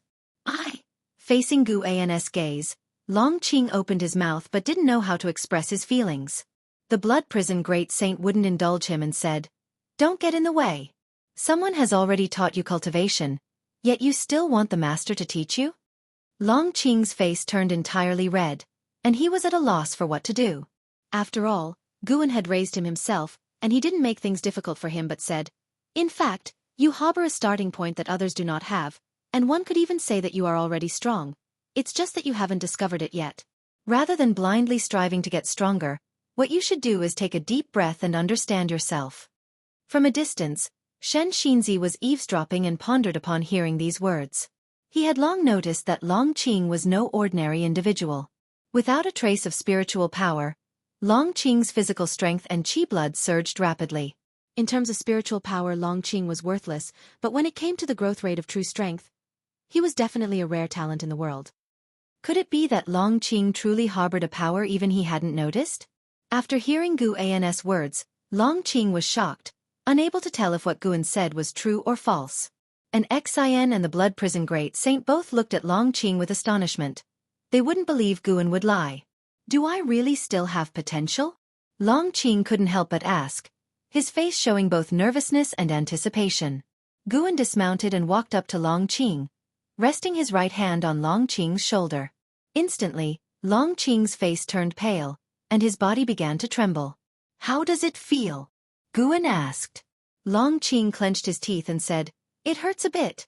Facing Guan's gaze, Long Qing opened his mouth but didn't know how to express his feelings. The Blood Prison Great Saint wouldn't indulge him and said, "Don't get in the way. Someone has already taught you cultivation, yet you still want the master to teach you?" Long Qing's face turned entirely red, and he was at a loss for what to do. After all, Guan had raised him himself, and he didn't make things difficult for him but said, "In fact, you harbor a starting point that others do not have, and one could even say that you are already strong. It's just that you haven't discovered it yet. Rather than blindly striving to get stronger, what you should do is take a deep breath and understand yourself." From a distance, Shen Xinzi was eavesdropping and pondered upon hearing these words. He had long noticed that Long Qing was no ordinary individual. Without a trace of spiritual power, Long Qing's physical strength and qi blood surged rapidly. In terms of spiritual power, Long Qing was worthless, but when it came to the growth rate of true strength, he was definitely a rare talent in the world. Could it be that Long Qing truly harbored a power even he hadn't noticed? After hearing Guan's words, Long Qing was shocked, unable to tell if what Guan said was true or false. An Xian and the Blood Prison Great Saint both looked at Long Qing with astonishment. They wouldn't believe Guan would lie. "Do I really still have potential?" Long Qing couldn't help but ask, his face showing both nervousness and anticipation. Guan dismounted and walked up to Long Qing, resting his right hand on Long Qing's shoulder. Instantly, Long Qing's face turned pale, and his body began to tremble. How does it feel? Guan asked. Long Qing clenched his teeth and said, It hurts a bit.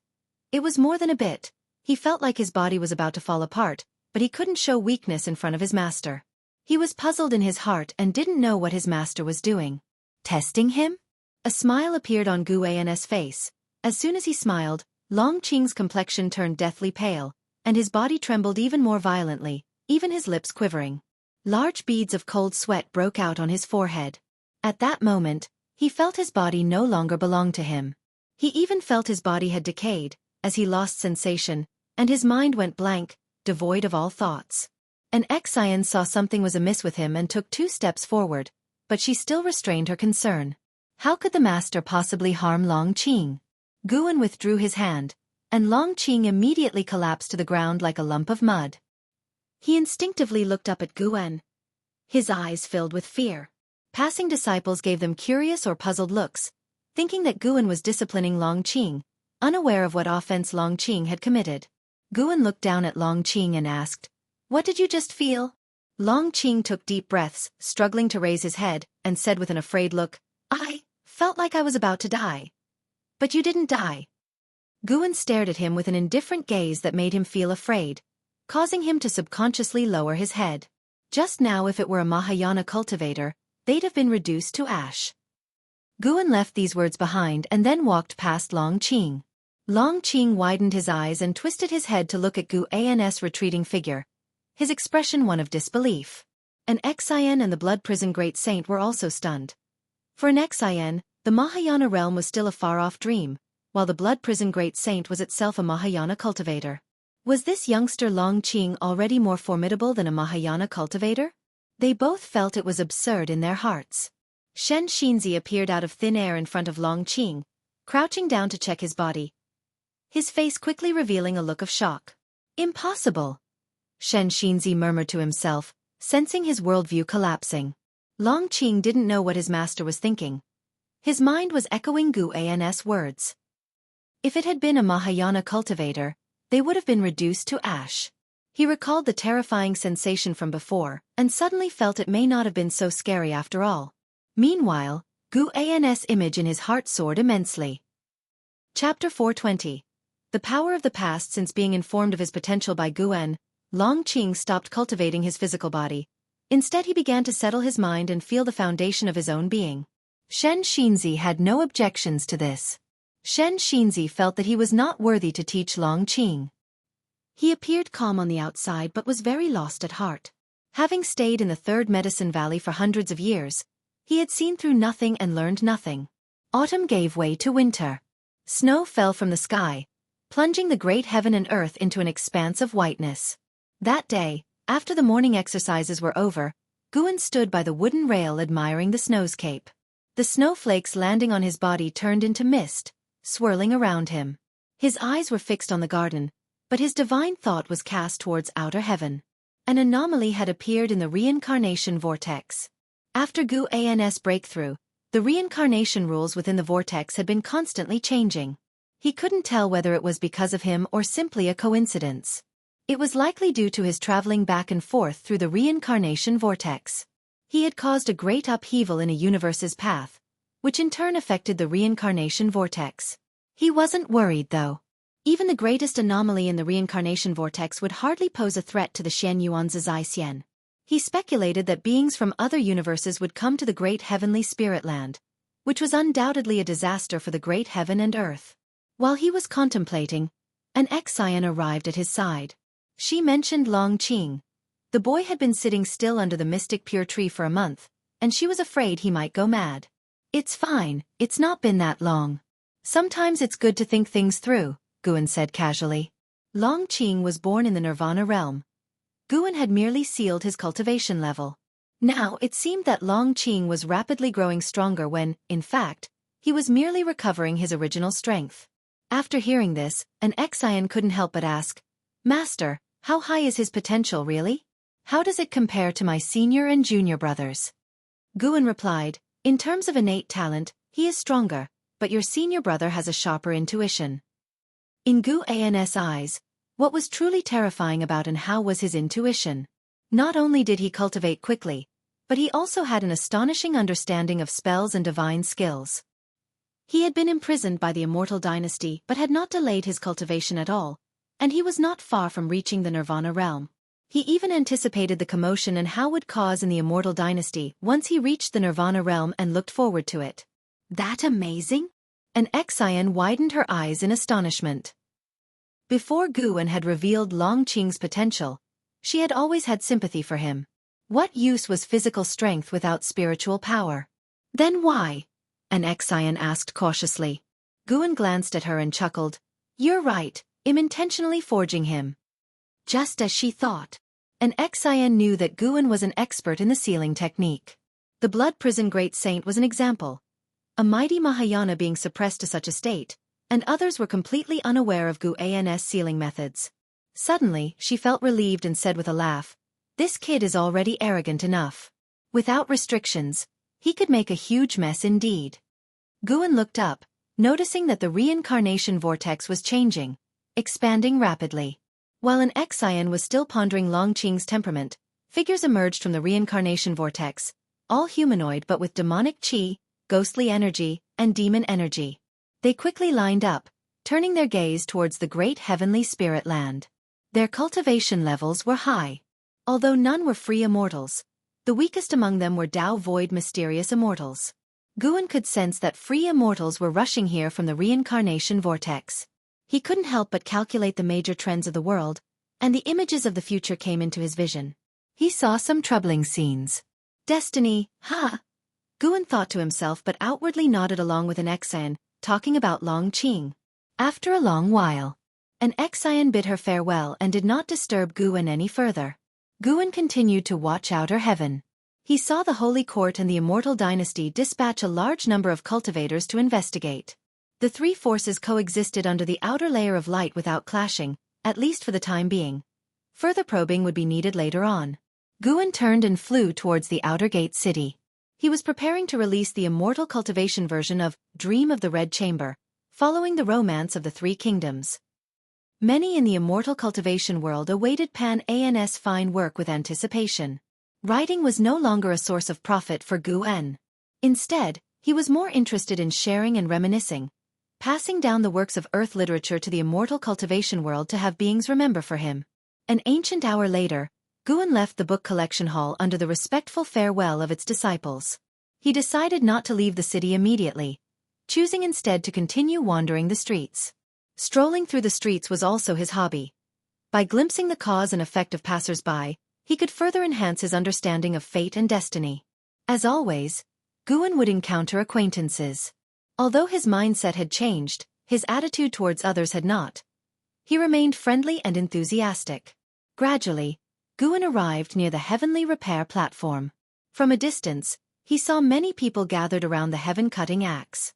It was more than a bit. He felt like his body was about to fall apart, but he couldn't show weakness in front of his master. He was puzzled in his heart and didn't know what his master was doing. Testing him? A smile appeared on Guan's face. As soon as he smiled, Long Qing's complexion turned deathly pale, and his body trembled even more violently, even his lips quivering. Large beads of cold sweat broke out on his forehead. At that moment, he felt his body no longer belonged to him. He even felt his body had decayed, as he lost sensation, and his mind went blank, devoid of all thoughts. An Xian saw something was amiss with him and took 2 steps forward, but she still restrained her concern. How could the master possibly harm Long Qing? Guan withdrew his hand, and Long Qing immediately collapsed to the ground like a lump of mud. He instinctively looked up at Guan. His eyes filled with fear. Passing disciples gave them curious or puzzled looks, thinking that Guan was disciplining Long Qing, unaware of what offense Long Qing had committed. Guan looked down at Long Qing and asked, What did you just feel? Long Qing took deep breaths, struggling to raise his head, and said with an afraid look, I felt like I was about to die. But you didn't die. Guan stared at him with an indifferent gaze that made him feel afraid, causing him to subconsciously lower his head. Just now, if it were a Mahayana cultivator, they'd have been reduced to ash. Guan left these words behind and then walked past Long Qing. Long Qing widened his eyes and twisted his head to look at Guan's retreating figure, his expression one of disbelief. An Xian and the Blood Prison Great Saint were also stunned. For an Xian, the Mahayana realm was still a far-off dream, while the Blood Prison Great Saint was itself a Mahayana cultivator. Was this youngster Long Qing already more formidable than a Mahayana cultivator? They both felt it was absurd in their hearts. Shen Xinzi appeared out of thin air in front of Long Qing, crouching down to check his body, his face quickly revealing a look of shock. Impossible! Shen Xinzi murmured to himself, sensing his worldview collapsing. Long Qing didn't know what his master was thinking. His mind was echoing Guan's words. If it had been a Mahayana cultivator, they would have been reduced to ash. He recalled the terrifying sensation from before, and suddenly felt it may not have been so scary after all. Meanwhile, Guan's image in his heart soared immensely. Chapter 420. The power of the past. Since being informed of his potential by Guan, Long Qing stopped cultivating his physical body. Instead he began to settle his mind and feel the foundation of his own being. Shen Xinzi had no objections to this. Shen Xinzi felt that he was not worthy to teach Long Qing. He appeared calm on the outside but was very lost at heart. Having stayed in the Third Medicine Valley for hundreds of years, he had seen through nothing and learned nothing. Autumn gave way to winter. Snow fell from the sky, plunging the great heaven and earth into an expanse of whiteness. That day, after the morning exercises were over, Guan stood by the wooden rail admiring the snowscape. The snowflakes landing on his body turned into mist, swirling around him. His eyes were fixed on the garden, but his divine thought was cast towards outer heaven. An anomaly had appeared in the reincarnation vortex. After Guan's breakthrough, the reincarnation rules within the vortex had been constantly changing. He couldn't tell whether it was because of him or simply a coincidence. It was likely due to his traveling back and forth through the reincarnation vortex. He had caused a great upheaval in a universe's path, which in turn affected the reincarnation vortex. He wasn't worried though. Even the greatest anomaly in the reincarnation vortex would hardly pose a threat to the Xian Yuan's Zai Xian. He speculated that beings from other universes would come to the great heavenly spirit land, which was undoubtedly a disaster for the great heaven and earth. While he was contemplating, an Xian arrived at his side. She mentioned Long Qing. The boy had been sitting still under the mystic pure tree for a month, and she was afraid he might go mad. It's fine, it's not been that long. Sometimes it's good to think things through, Guan said casually. Long Qing was born in the Nirvana realm. Guan had merely sealed his cultivation level. Now it seemed that Long Qing was rapidly growing stronger when, in fact, he was merely recovering his original strength. After hearing this, an Xian couldn't help but ask, Master, how high is his potential really? How does it compare to my senior and junior brothers? Guan replied, in terms of innate talent, he is stronger, but your senior brother has a sharper intuition. In Guan's eyes, what was truly terrifying about and how was his intuition? Not only did he cultivate quickly, but he also had an astonishing understanding of spells and divine skills. He had been imprisoned by the Immortal dynasty but had not delayed his cultivation at all, and he was not far from reaching the Nirvana realm. He even anticipated the commotion and how would cause in the Immortal dynasty once he reached the Nirvana realm and looked forward to it. That amazing? An Xian widened her eyes in astonishment. Before Guan had revealed Long Qing's potential, she had always had sympathy for him. What use was physical strength without spiritual power? Then why? An Xian asked cautiously. Guan glanced at her and chuckled. You're right, I'm intentionally forging him. Just as she thought. An Xian knew that Guan was an expert in the sealing technique. The Blood Prison Great Saint was an example. A mighty Mahayana being suppressed to such a state, and others were completely unaware of Guan's sealing methods. Suddenly, she felt relieved and said with a laugh, this kid is already arrogant enough. Without restrictions, he could make a huge mess indeed. Guan looked up, noticing that the reincarnation vortex was changing, expanding rapidly. While an Xian was still pondering Long Qing's temperament, figures emerged from the reincarnation vortex, all humanoid but with demonic qi, ghostly energy, and demon energy. They quickly lined up, turning their gaze towards the great heavenly spirit land. Their cultivation levels were high. Although none were free immortals, the weakest among them were Tao Void mysterious immortals. Guan could sense that free immortals were rushing here from the reincarnation vortex. He couldn't help but calculate the major trends of the world, and the images of the future came into his vision. He saw some troubling scenes. Destiny, ha! Guan thought to himself but outwardly nodded along with an Xian, talking about Long Qing. After a long while, an Xian bid her farewell and did not disturb Guan any further. Guan continued to watch outer heaven. He saw the Holy Court and the Immortal dynasty dispatch a large number of cultivators to investigate. The three forces coexisted under the outer layer of light without clashing, at least for the time being. Further probing would be needed later on. Guan turned and flew towards the outer gate city. He was preparing to release the immortal cultivation version of Dream of the Red Chamber, following the romance of the Three Kingdoms. Many in the immortal cultivation world awaited Pan-An's fine work with anticipation. Writing was no longer a source of profit for Guan. Instead, he was more interested in sharing and reminiscing, passing down the works of earth literature to the immortal cultivation world to have beings remember for him. An ancient hour later, Guan left the book collection hall under the respectful farewell of its disciples. He decided not to leave the city immediately, choosing instead to continue wandering the streets. Strolling through the streets was also his hobby. By glimpsing the cause and effect of passers-by, he could further enhance his understanding of fate and destiny. As always, Guan would encounter acquaintances. Although his mindset had changed, his attitude towards others had not. He remained friendly and enthusiastic. Gradually, Guan arrived near the heavenly repair platform. From a distance, he saw many people gathered around the heaven-cutting axe.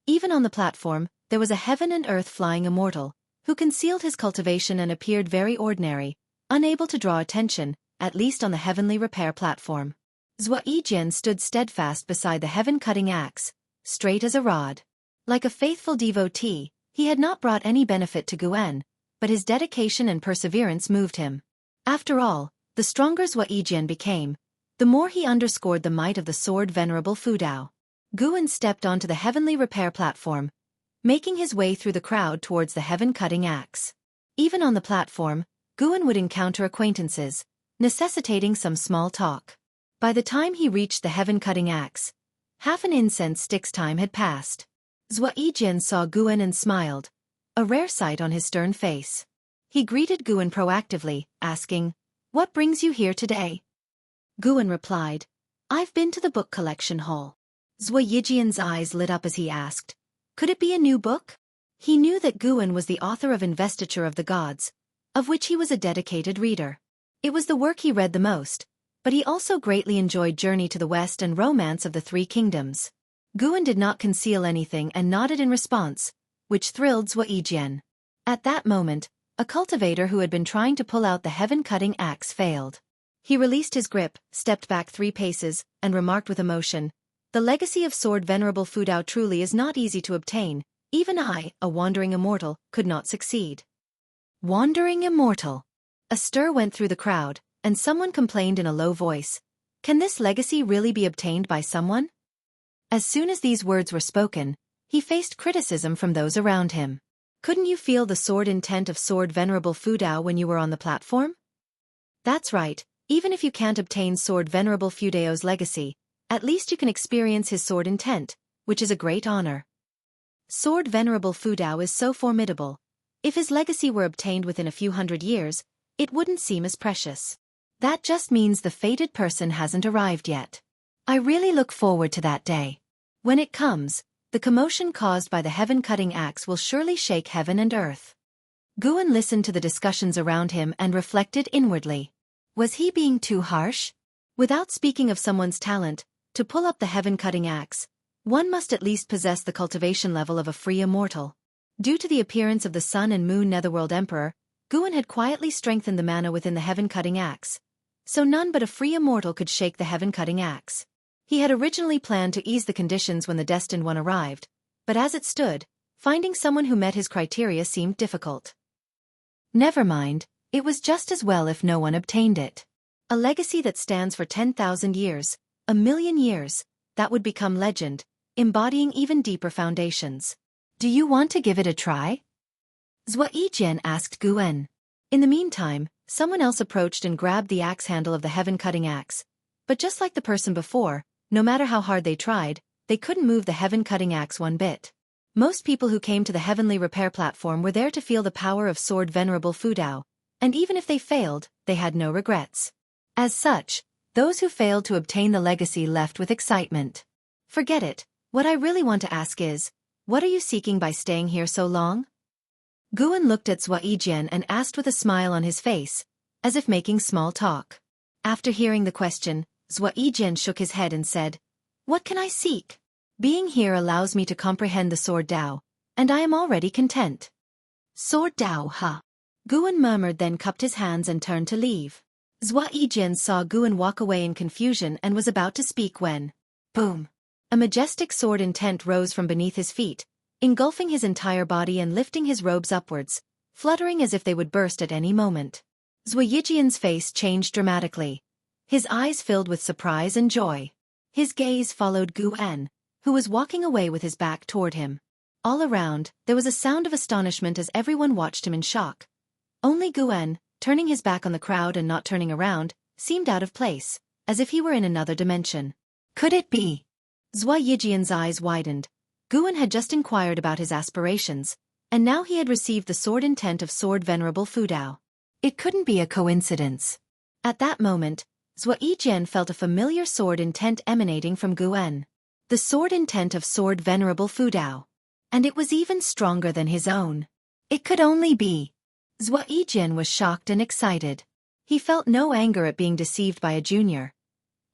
Even on the platform, there was a heaven and earth flying immortal, who concealed his cultivation and appeared very ordinary, unable to draw attention, at least on the heavenly repair platform. Zuaijian stood steadfast beside the heaven-cutting axe, straight as a rod. Like a faithful devotee, he had not brought any benefit to Guan, but his dedication and perseverance moved him. After all, the stronger Zuaijian became, the more he underscored the might of the sword Venerable Fudao. Guan stepped onto the heavenly repair platform, making his way through the crowd towards the heaven-cutting axe. Even on the platform, Guan would encounter acquaintances, necessitating some small talk. By the time he reached the heaven-cutting axe, half an incense stick's time had passed. Zuaijian saw Guan and smiled, a rare sight on his stern face. He greeted Guan proactively, asking, "What brings you here today?" Guan replied, "I've been to the book collection hall." Zuaijian's eyes lit up as he asked, "Could it be a new book?" He knew that Guan was the author of Investiture of the Gods, of which he was a dedicated reader. It was the work he read the most, but he also greatly enjoyed Journey to the West and Romance of the Three Kingdoms. Guan did not conceal anything and nodded in response, which thrilled Zuaijian. At that moment, a cultivator who had been trying to pull out the heaven-cutting axe failed. He released his grip, stepped back 3 paces, and remarked with emotion, "The legacy of Sword Venerable Fudao truly is not easy to obtain. Even I, a wandering immortal, could not succeed." Wandering immortal. A stir went through the crowd, and someone complained in a low voice, Can this legacy really be obtained by someone? As soon as these words were spoken, he faced criticism from those around him. Couldn't you feel the sword intent of Sword Venerable Fudao when you were on the platform? That's right, even if you can't obtain Sword Venerable Fudao's legacy, at least you can experience his sword intent, which is a great honor. Sword Venerable Fudao is so formidable. If his legacy were obtained within a few hundred years, it wouldn't seem as precious. That just means the fated person hasn't arrived yet. I really look forward to that day. When it comes, the commotion caused by the heaven-cutting axe will surely shake heaven and earth. Guan listened to the discussions around him and reflected inwardly. Was he being too harsh? Without speaking of someone's talent, to pull up the heaven-cutting axe, one must at least possess the cultivation level of a free immortal. Due to the appearance of the Sun and Moon Netherworld Emperor, Guan had quietly strengthened the mana within the heaven-cutting axe. So none but a free immortal could shake the heaven-cutting axe. He had originally planned to ease the conditions when the destined one arrived, but as it stood, finding someone who met his criteria seemed difficult. Never mind, it was just as well if no one obtained it. A legacy that stands for 10,000 years, a million years, that would become legend, embodying even deeper foundations. Do you want to give it a try? Zhua Yijian asked Guan. In the meantime, someone else approached and grabbed the axe handle of the heaven-cutting axe. But just like the person before, no matter how hard they tried, they couldn't move the heaven-cutting axe one bit. Most people who came to the heavenly repair platform were there to feel the power of Sword Venerable Fudao, and even if they failed, they had no regrets. As such, those who failed to obtain the legacy left with excitement. Forget it, what I really want to ask is, what are you seeking by staying here so long? Guan looked at Zhua Yijian and asked with a smile on his face, as if making small talk. After hearing the question, Zhua Yijian shook his head and said, "What can I seek? Being here allows me to comprehend the Sword Dao, and I am already content." Sword Dao, huh? Guan murmured, then cupped his hands and turned to leave. Zhua Yijian saw Guan walk away in confusion and was about to speak when, boom! A majestic sword intent rose from beneath his feet, engulfing his entire body and lifting his robes upwards, fluttering as if they would burst at any moment. Zhua Yijian's face changed dramatically. His eyes filled with surprise and joy. His gaze followed Guan, who was walking away with his back toward him. All around, there was a sound of astonishment as everyone watched him in shock. Only Guan, turning his back on the crowd and not turning around, seemed out of place, as if he were in another dimension. Could it be? Zhua Yijian's eyes widened. Guan had just inquired about his aspirations, and now he had received the sword intent of Sword Venerable Fudao. It couldn't be a coincidence. At that moment, Zhua Yijian felt a familiar sword intent emanating from Guan. The sword intent of Sword Venerable Fudao. And it was even stronger than his own. It could only be. Zhua Yijian was shocked and excited. He felt no anger at being deceived by a junior.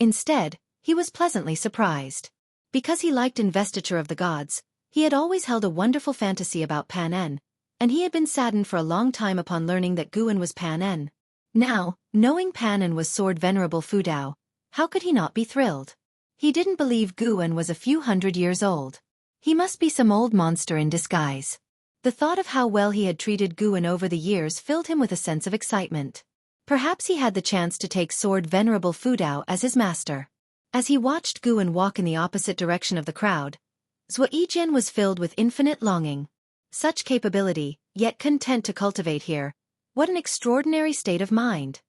Instead, he was pleasantly surprised. Because he liked investiture of the gods, he had always held a wonderful fantasy about Pan En, and he had been saddened for a long time upon learning that Guan was Pan En. Now, knowing Pan En was Sword Venerable Fudao, how could he not be thrilled? He didn't believe Guan was a few hundred years old. He must be some old monster in disguise. The thought of how well he had treated Guan over the years filled him with a sense of excitement. Perhaps he had the chance to take Sword Venerable Fudao as his master. As he watched Guan walk in the opposite direction of the crowd, Zhua Yijian was filled with infinite longing. Such capability, yet content to cultivate here. What an extraordinary state of mind.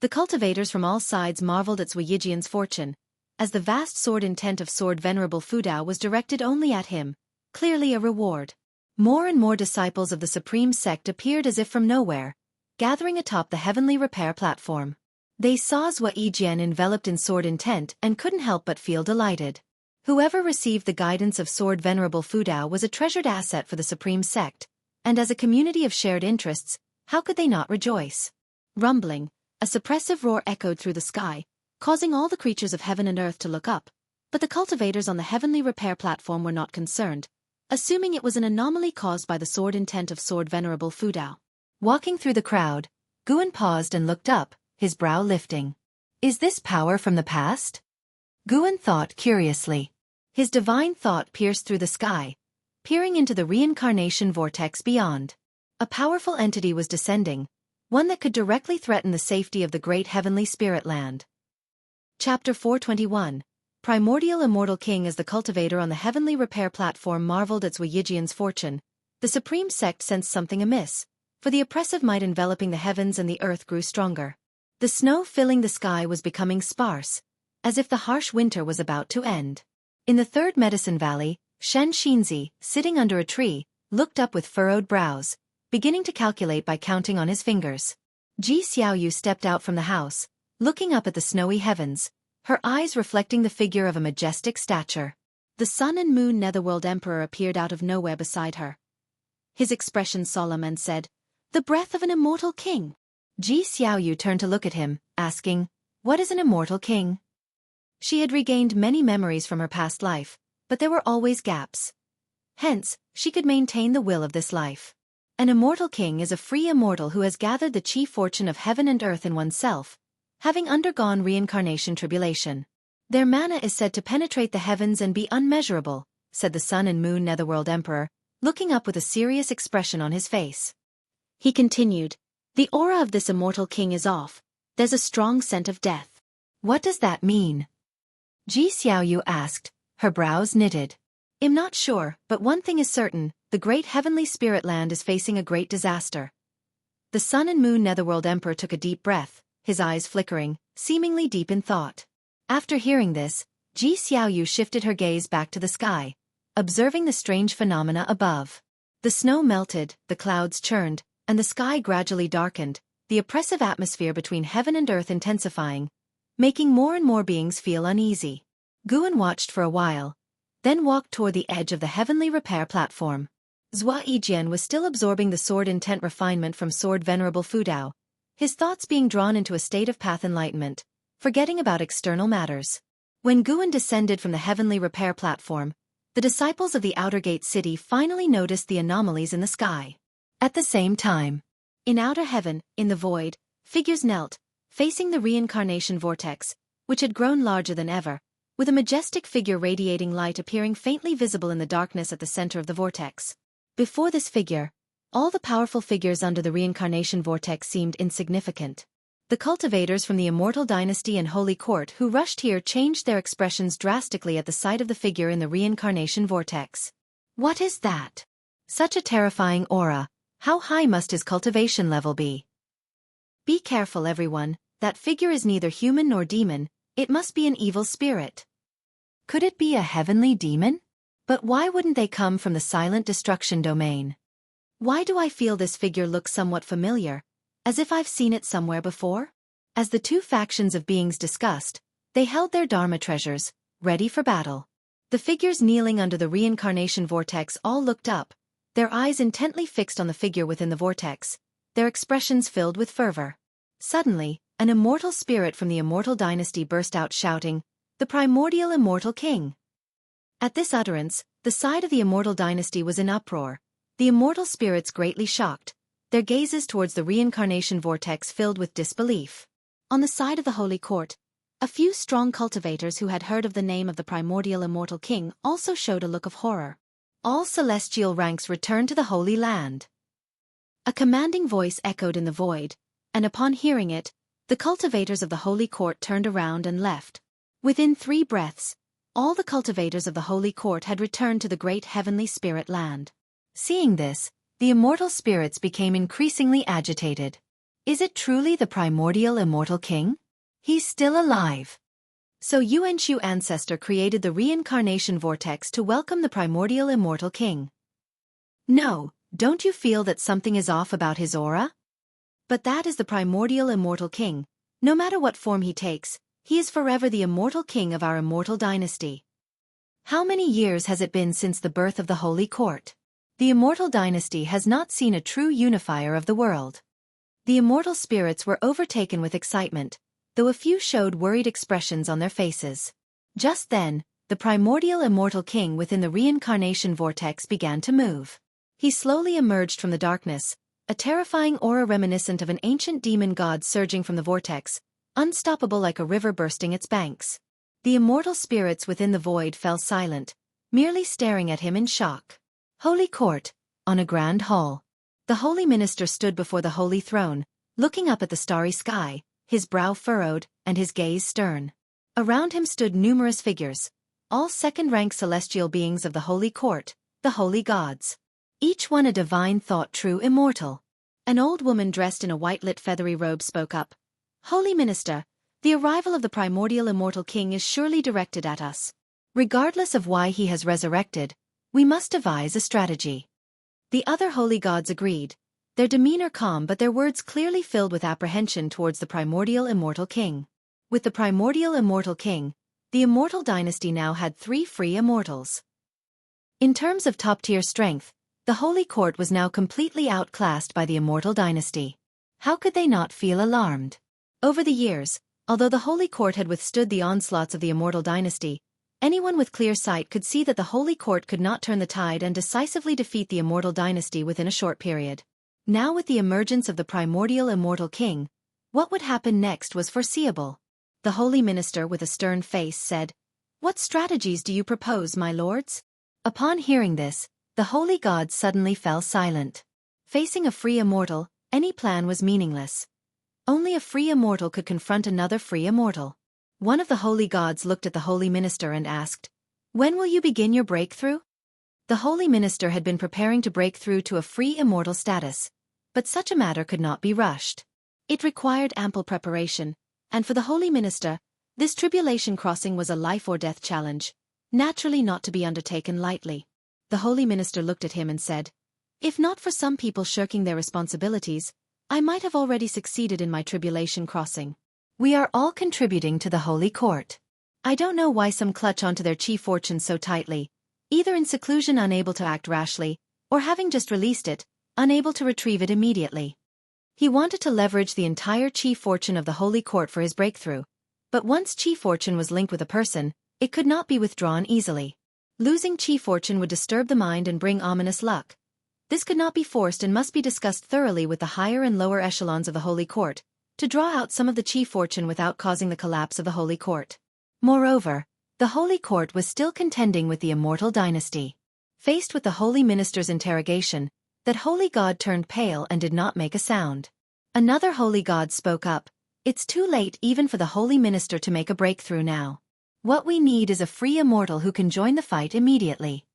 The cultivators from all sides marveled at Zhua Yijian's fortune, as the vast sword intent of Sword Venerable Fudao was directed only at him, clearly a reward. More and more disciples of the Supreme Sect appeared as if from nowhere, gathering atop the heavenly repair platform. They saw Zhua Yijian enveloped in sword intent and couldn't help but feel delighted. Whoever received the guidance of Sword Venerable Fudao was a treasured asset for the Supreme Sect, and as a community of shared interests, how could they not rejoice? Rumbling, a suppressive roar echoed through the sky, causing all the creatures of heaven and earth to look up, but the cultivators on the heavenly repair platform were not concerned, assuming it was an anomaly caused by the sword intent of Sword Venerable Fudao. Walking through the crowd, Guan paused and looked up, his brow lifting. Is this power from the past? Guan thought curiously. His divine thought pierced through the sky, peering into the reincarnation vortex beyond. A powerful entity was descending, one that could directly threaten the safety of the great heavenly spirit land. Chapter 421. Primordial Immortal King. As the cultivator on the heavenly repair platform marveled at Wuxia's fortune, the supreme sect sensed something amiss, for the oppressive might enveloping the heavens and the earth grew stronger. The snow filling the sky was becoming sparse, as if the harsh winter was about to end. In the third medicine valley, Shen Xinzi, sitting under a tree, looked up with furrowed brows, beginning to calculate by counting on his fingers. Ji Xiaoyu stepped out from the house, looking up at the snowy heavens, her eyes reflecting the figure of a majestic stature. The Sun and Moon Netherworld Emperor appeared out of nowhere beside her. His expression solemn and said, "The breath of an immortal king." Ji Xiaoyu turned to look at him, asking, "What is an immortal king?" She had regained many memories from her past life, but there were always gaps. Hence, she could maintain the will of this life. An immortal king is a free immortal who has gathered the chief fortune of heaven and earth in oneself, having undergone reincarnation tribulation. Their mana is said to penetrate the heavens and be unmeasurable, said the Sun and Moon Netherworld Emperor, looking up with a serious expression on his face. He continued, "The aura of this immortal king is off. There's a strong scent of death." "What does that mean?" Ji Xiaoyu asked, her brows knitted. "I'm not sure, but one thing is certain, the great heavenly spirit land is facing a great disaster." The Sun and Moon Netherworld Emperor took a deep breath, his eyes flickering, seemingly deep in thought. After hearing this, Ji Xiaoyu shifted her gaze back to the sky, observing the strange phenomena above. The snow melted, the clouds churned, and the sky gradually darkened, the oppressive atmosphere between heaven and earth intensifying, making more and more beings feel uneasy. Guan watched for a while, then walked toward the edge of the heavenly repair platform. Zhua Yijian was still absorbing the sword intent refinement from Sword Venerable Fudao, his thoughts being drawn into a state of path enlightenment, forgetting about external matters. When Guan descended from the heavenly repair platform, the disciples of the Outer Gate City finally noticed the anomalies in the sky. At the same time, in outer heaven, in the void, figures knelt, facing the reincarnation vortex, which had grown larger than ever, with a majestic figure radiating light appearing faintly visible in the darkness at the center of the vortex. Before this figure, all the powerful figures under the reincarnation vortex seemed insignificant. The cultivators from the Immortal Dynasty and Holy Court who rushed here changed their expressions drastically at the sight of the figure in the reincarnation vortex. What is that? Such a terrifying aura. How high must his cultivation level be? Be careful, everyone, that figure is neither human nor demon, it must be an evil spirit. Could it be a heavenly demon? But why wouldn't they come from the silent destruction domain? Why do I feel this figure look somewhat familiar, as if I've seen it somewhere before? As the two factions of beings discussed, they held their Dharma treasures, ready for battle. The figures kneeling under the reincarnation vortex all looked up, their eyes intently fixed on the figure within the vortex, their expressions filled with fervor. Suddenly, an immortal spirit from the Immortal Dynasty burst out shouting, "The primordial immortal king!" At this utterance, the side of the Immortal Dynasty was in uproar, the immortal spirits greatly shocked, their gazes towards the reincarnation vortex filled with disbelief. On the side of the Holy Court, a few strong cultivators who had heard of the name of the primordial immortal king also showed a look of horror. All celestial ranks returned to the Holy Land. A commanding voice echoed in the void, and upon hearing it, the cultivators of the Holy Court turned around and left. Within 3 breaths, all the cultivators of the Holy Court had returned to the great heavenly spirit land. Seeing this, the immortal spirits became increasingly agitated. Is it truly the primordial immortal king? He's still alive. So Yuanshu ancestor created the reincarnation vortex to welcome the primordial immortal king. No, don't you feel that something is off about his aura? But that is the primordial immortal king. No matter what form he takes, he is forever the immortal king of our immortal dynasty. How many years has it been since the birth of the Holy Court? The immortal dynasty has not seen a true unifier of the world. The immortal spirits were overtaken with excitement, though a few showed worried expressions on their faces. Just then, the primordial immortal king within the reincarnation vortex began to move. He slowly emerged from the darkness, a terrifying aura reminiscent of an ancient demon god surging from the vortex, unstoppable like a river bursting its banks. The immortal spirits within the void fell silent, merely staring at him in shock. Holy Court, on a grand hall. The holy minister stood before the holy throne, looking up at the starry sky, his brow furrowed, and his gaze stern. Around him stood numerous figures, all second-rank celestial beings of the Holy Court, the holy gods. Each one a divine thought-true immortal. An old woman dressed in a white-lit feathery robe spoke up. Holy Minister, the arrival of the primordial immortal king is surely directed at us. Regardless of why he has resurrected, we must devise a strategy. The other holy gods agreed, their demeanor calm but their words clearly filled with apprehension towards the primordial immortal king. With the primordial immortal king, the immortal dynasty now had 3 free immortals. In terms of top-tier strength, the Holy Court was now completely outclassed by the immortal dynasty. How could they not feel alarmed? Over the years, although the Holy Court had withstood the onslaughts of the immortal dynasty, anyone with clear sight could see that the Holy Court could not turn the tide and decisively defeat the immortal dynasty within a short period. Now with the emergence of the primordial immortal king, what would happen next was foreseeable. The holy minister with a stern face said, "What strategies do you propose, my lords?" Upon hearing this, the holy gods suddenly fell silent. Facing a free immortal, any plan was meaningless. Only a free immortal could confront another free immortal. One of the holy gods looked at the holy minister and asked, "When will you begin your breakthrough?" The holy minister had been preparing to break through to a free immortal status, but such a matter could not be rushed. It required ample preparation, and for the holy minister, this tribulation crossing was a life-or-death challenge, naturally not to be undertaken lightly. The holy minister looked at him and said, "If not for some people shirking their responsibilities, I might have already succeeded in my tribulation crossing. We are all contributing to the Holy Court. I don't know why some clutch onto their chi fortune so tightly, either in seclusion unable to act rashly, or having just released it, unable to retrieve it immediately." He wanted to leverage the entire chi fortune of the Holy Court for his breakthrough, but once chi fortune was linked with a person, it could not be withdrawn easily. Losing chi fortune would disturb the mind and bring ominous luck. This could not be forced and must be discussed thoroughly with the higher and lower echelons of the Holy Court, to draw out some of the chi fortune without causing the collapse of the Holy Court. Moreover, the Holy Court was still contending with the immortal dynasty. Faced with the holy minister's interrogation, that holy god turned pale and did not make a sound. Another holy god spoke up, "It's too late even for the holy minister to make a breakthrough now. What we need is a free immortal who can join the fight immediately."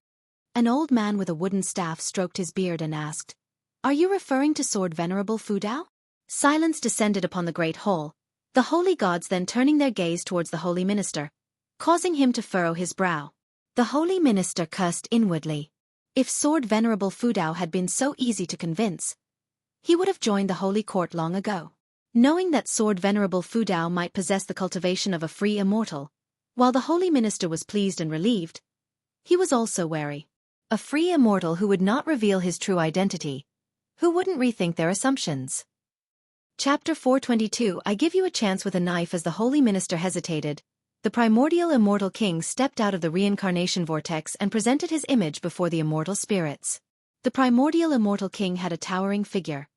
An old man with a wooden staff stroked his beard and asked, "Are you referring to Sword Venerable Fudao?" Silence descended upon the great hall, the holy gods then turning their gaze towards the holy minister, causing him to furrow his brow. The holy minister cursed inwardly. If Sword Venerable Fudao had been so easy to convince, he would have joined the Holy Court long ago. Knowing that Sword Venerable Fudao might possess the cultivation of a free immortal, while the holy minister was pleased and relieved, he was also wary. A free immortal who would not reveal his true identity, who wouldn't rethink their assumptions. Chapter 422. I give you a chance with a knife. As the holy minister hesitated, the primordial immortal king stepped out of the reincarnation vortex and presented his image before the immortal spirits. The primordial immortal king had a towering figure,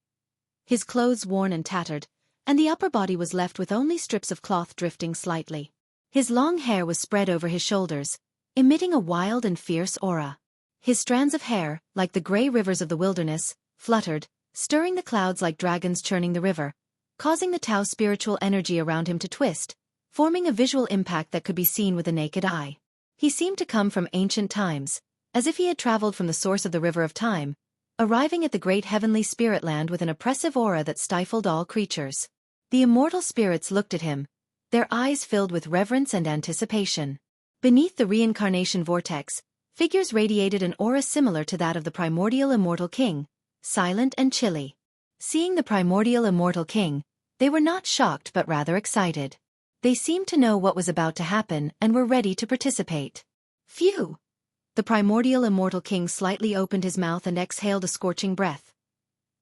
his clothes worn and tattered, and the upper body was left with only strips of cloth drifting slightly. His long hair was spread over his shoulders, emitting a wild and fierce aura. His strands of hair, like the gray rivers of the wilderness, fluttered, stirring the clouds like dragons churning the river, causing the Tao spiritual energy around him to twist, forming a visual impact that could be seen with the naked eye. He seemed to come from ancient times, as if he had traveled from the source of the river of time, arriving at the great heavenly spirit land with an oppressive aura that stifled all creatures. The immortal spirits looked at him, their eyes filled with reverence and anticipation. Beneath the reincarnation vortex, figures radiated an aura similar to that of the primordial immortal king, silent and chilly. Seeing the primordial immortal king, they were not shocked but rather excited. They seemed to know what was about to happen and were ready to participate. Phew! The primordial immortal king slightly opened his mouth and exhaled a scorching breath.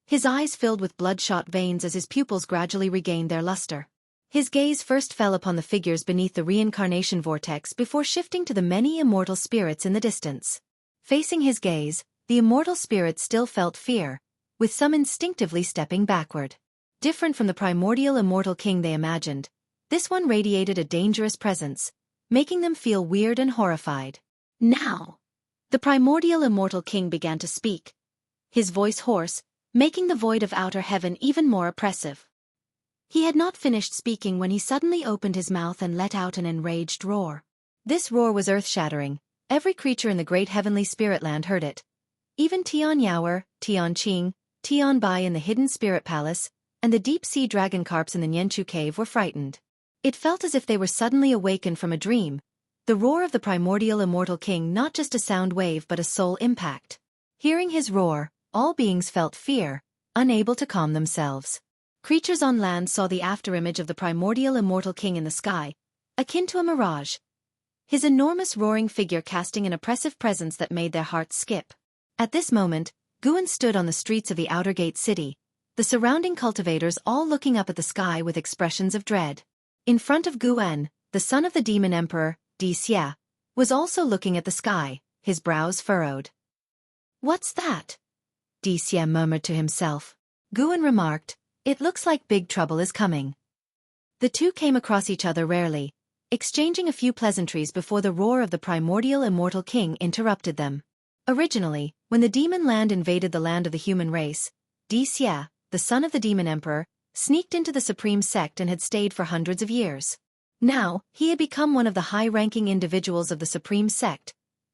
His eyes filled with bloodshot veins as his pupils gradually regained their luster. His gaze first fell upon the figures beneath the reincarnation vortex before shifting to the many immortal spirits in the distance. Facing his gaze, the immortal spirits still felt fear, with some instinctively stepping backward. Different from the primordial immortal king they imagined, this one radiated a dangerous presence, making them feel weird and horrified. Now, the primordial immortal king began to speak, his voice hoarse, making the void of outer heaven even more oppressive. He had not finished speaking when he suddenly opened his mouth and let out an enraged roar. This roar was earth-shattering. Every creature in the great heavenly spirit land heard it. Even Tian Yaoer, Tian Qing, Tian Bai in the hidden spirit palace, and the deep-sea dragon carps in the Nianchu cave were frightened. It felt as if they were suddenly awakened from a dream. The roar of the primordial immortal king, not just a sound wave but a soul impact. Hearing his roar, all beings felt fear, unable to calm themselves. Creatures on land saw the afterimage of the primordial immortal king in the sky, akin to a mirage. His enormous roaring figure casting an oppressive presence that made their hearts skip. At this moment, Guan stood on the streets of the outer gate city, the surrounding cultivators all looking up at the sky with expressions of dread. In front of Guan, the son of the demon emperor, Xia, was also looking at the sky, his brows furrowed. "What's that?" Xia murmured to himself. Guan remarked, "It looks like big trouble is coming." The two came across each other rarely, exchanging a few pleasantries before the roar of the primordial immortal king interrupted them. Originally, when the demon land invaded the land of the human race, Xia, the son of the demon emperor, sneaked into the supreme sect and had stayed for hundreds of years. Now, he had become one of the high-ranking individuals of the supreme sect,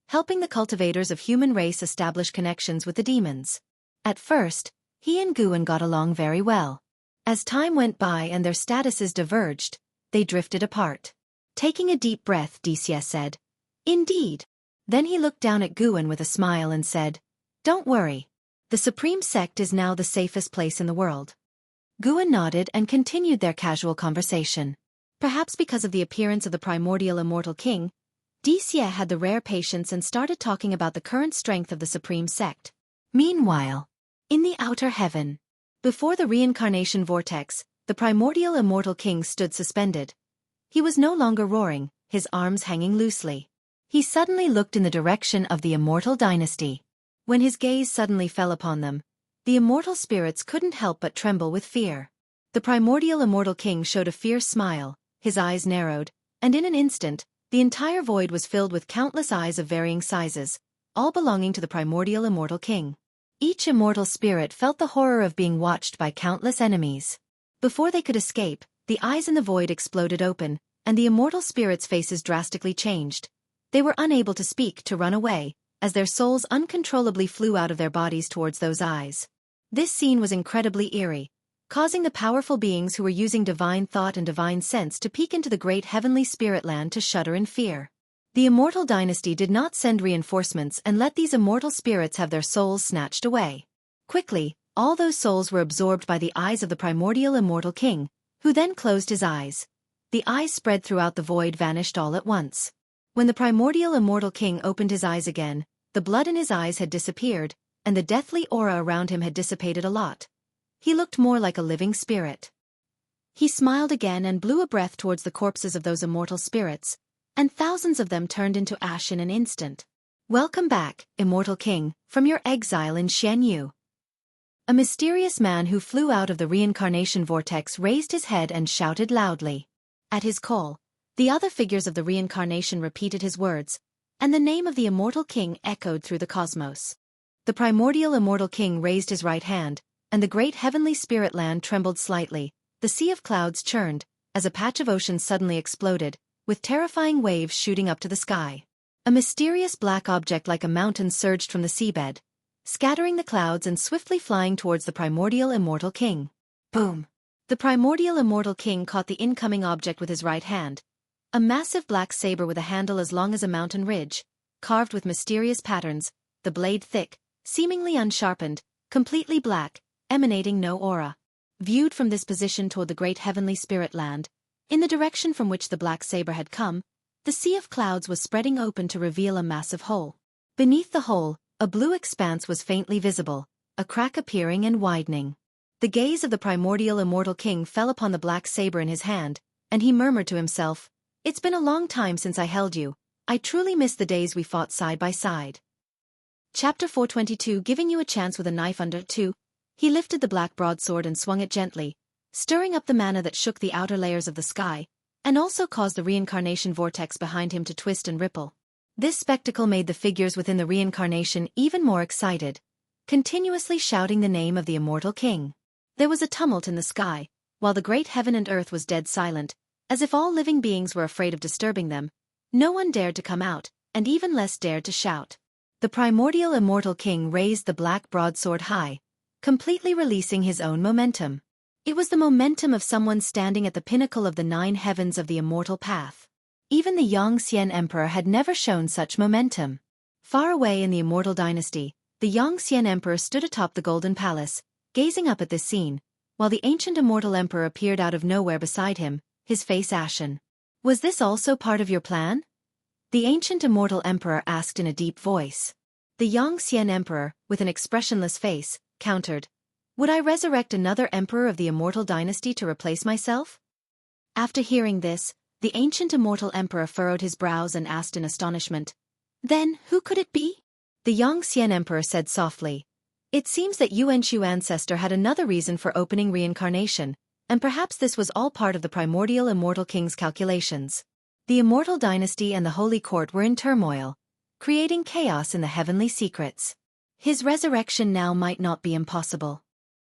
helping the cultivators of human race establish connections with the demons. At first, he and Guan got along very well. As time went by and their statuses diverged, they drifted apart. Taking a deep breath, Xia said, "Indeed." Then he looked down at Guan with a smile and said, "Don't worry. The supreme sect is now the safest place in the world." Guan nodded and continued their casual conversation. Perhaps because of the appearance of the primordial immortal king, Xia had the rare patience and started talking about the current strength of the supreme sect. Meanwhile, in the outer heaven, before the reincarnation vortex, the primordial immortal king stood suspended. He was no longer roaring, his arms hanging loosely. He suddenly looked in the direction of the immortal dynasty. When his gaze suddenly fell upon them, the immortal spirits couldn't help but tremble with fear. The primordial immortal king showed a fierce smile, his eyes narrowed, and in an instant, the entire void was filled with countless eyes of varying sizes, all belonging to the primordial immortal king. Each immortal spirit felt the horror of being watched by countless enemies. Before they could escape, the eyes in the void exploded open, and the immortal spirits' faces drastically changed. They were unable to speak, to run away, as their souls uncontrollably flew out of their bodies towards those eyes. This scene was incredibly eerie, causing the powerful beings who were using divine thought and divine sense to peek into the great heavenly spirit land to shudder in fear. The immortal dynasty did not send reinforcements and let these immortal spirits have their souls snatched away. Quickly, all those souls were absorbed by the eyes of the primordial immortal king, who then closed his eyes. The eyes spread throughout the void, vanished all at once. When the primordial immortal king opened his eyes again, the blood in his eyes had disappeared, and the deathly aura around him had dissipated a lot. He looked more like a living spirit. He smiled again and blew a breath towards the corpses of those immortal spirits, and thousands of them turned into ash in an instant. "Welcome back, immortal king, from your exile in Xianyu." A mysterious man who flew out of the reincarnation vortex raised his head and shouted loudly. At his call, the other figures of the reincarnation repeated his words, and the name of the immortal king echoed through the cosmos. The primordial immortal king raised his right hand, and the great heavenly spirit land trembled slightly. The sea of clouds churned, as a patch of ocean suddenly exploded, with terrifying waves shooting up to the sky. A mysterious black object like a mountain surged from the seabed, scattering the clouds and swiftly flying towards the primordial immortal king. Boom! The primordial immortal king caught the incoming object with his right hand, a massive black saber with a handle as long as a mountain ridge, carved with mysterious patterns, the blade thick, seemingly unsharpened, completely black, emanating no aura. Viewed from this position toward the great heavenly spirit land, in the direction from which the black saber had come, the sea of clouds was spreading open to reveal a massive hole. Beneath the hole, a blue expanse was faintly visible, a crack appearing and widening. The gaze of the primordial immortal king fell upon the black saber in his hand, and he murmured to himself, "It's been a long time since I held you. I truly miss the days we fought side by side." Chapter 422, Giving you a chance with a knife under 2. He lifted the black broadsword and swung it gently, stirring up the mana that shook the outer layers of the sky, and also caused the reincarnation vortex behind him to twist and ripple. This spectacle made the figures within the reincarnation even more excited, continuously shouting the name of the immortal king. There was a tumult in the sky, while the great heaven and earth was dead silent, as if all living beings were afraid of disturbing them. No one dared to come out, and even less dared to shout. The primordial immortal king raised the black broadsword high, completely releasing his own momentum. It was the momentum of someone standing at the pinnacle of the 9 heavens of the immortal path. Even the Yongxian emperor had never shown such momentum. Far away in the immortal dynasty, the Yongxian emperor stood atop the golden palace, gazing up at this scene, while the ancient immortal emperor appeared out of nowhere beside him, his face ashen. Was this also part of your plan? The ancient immortal emperor asked in a deep voice. The Yongxian emperor, with an expressionless face, countered, "Would I resurrect another emperor of the immortal dynasty to replace myself?" After hearing this, the ancient immortal emperor furrowed his brows and asked in astonishment, "Then, who could it be?" The Yongxian emperor said softly, "It seems that Yuanxu ancestor had another reason for opening reincarnation, and perhaps this was all part of the primordial immortal king's calculations." The immortal dynasty and the holy court were in turmoil, creating chaos in the heavenly secrets. His resurrection now might not be impossible.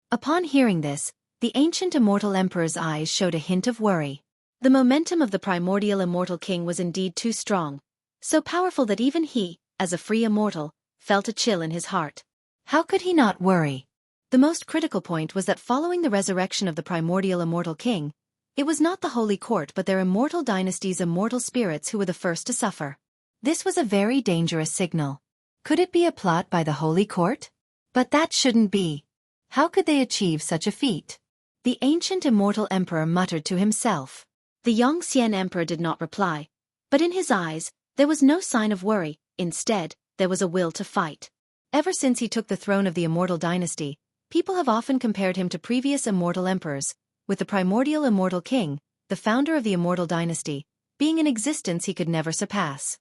Upon hearing this, the ancient immortal emperor's eyes showed a hint of worry. The momentum of the primordial immortal king was indeed too strong, so powerful that even he, as a free immortal, felt a chill in his heart. How could he not worry? The most critical point was that following the resurrection of the primordial immortal king, it was not the holy court but their immortal dynasty's immortal spirits who were the first to suffer. This was a very dangerous signal. Could it be a plot by the holy court? But that shouldn't be. How could they achieve such a feat? The ancient immortal emperor muttered to himself. The Yongxian emperor did not reply, but in his eyes, there was no sign of worry. Instead, there was a will to fight. Ever since he took the throne of the immortal dynasty, people have often compared him to previous immortal emperors, with the primordial immortal king, the founder of the immortal dynasty, being an existence he could never surpass.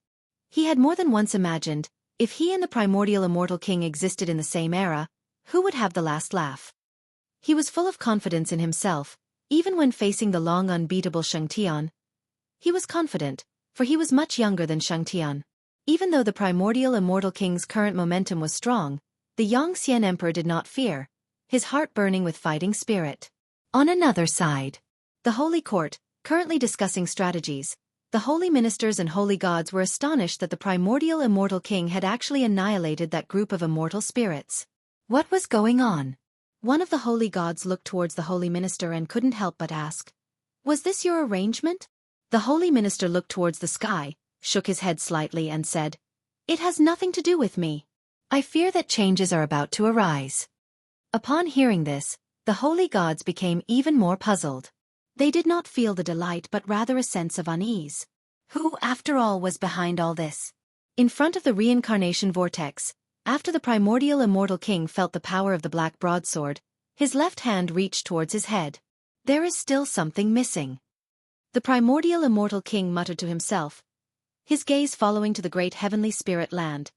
He had more than once imagined, if he and the primordial immortal king existed in the same era, who would have the last laugh? He was full of confidence in himself, even when facing the long unbeatable Shangtian. He was confident, for he was much younger than Shangtian. Even though the primordial immortal king's current momentum was strong, the Yongxian emperor did not fear, his heart burning with fighting spirit. On another side, the holy court, currently discussing strategies, the holy ministers and holy gods were astonished that the primordial immortal king had actually annihilated that group of immortal spirits. What was going on? One of the holy gods looked towards the holy minister and couldn't help but ask, "Was this your arrangement?" The holy minister looked towards the sky, shook his head slightly and said, "It has nothing to do with me. I fear that changes are about to arise." Upon hearing this, the holy gods became even more puzzled. They did not feel the delight but rather a sense of unease. Who, after all, was behind all this? In front of the reincarnation vortex, after the primordial immortal king felt the power of the black broadsword, his left hand reached towards his head. There is still something missing. The primordial immortal king muttered to himself, his gaze following to the great heavenly spirit land.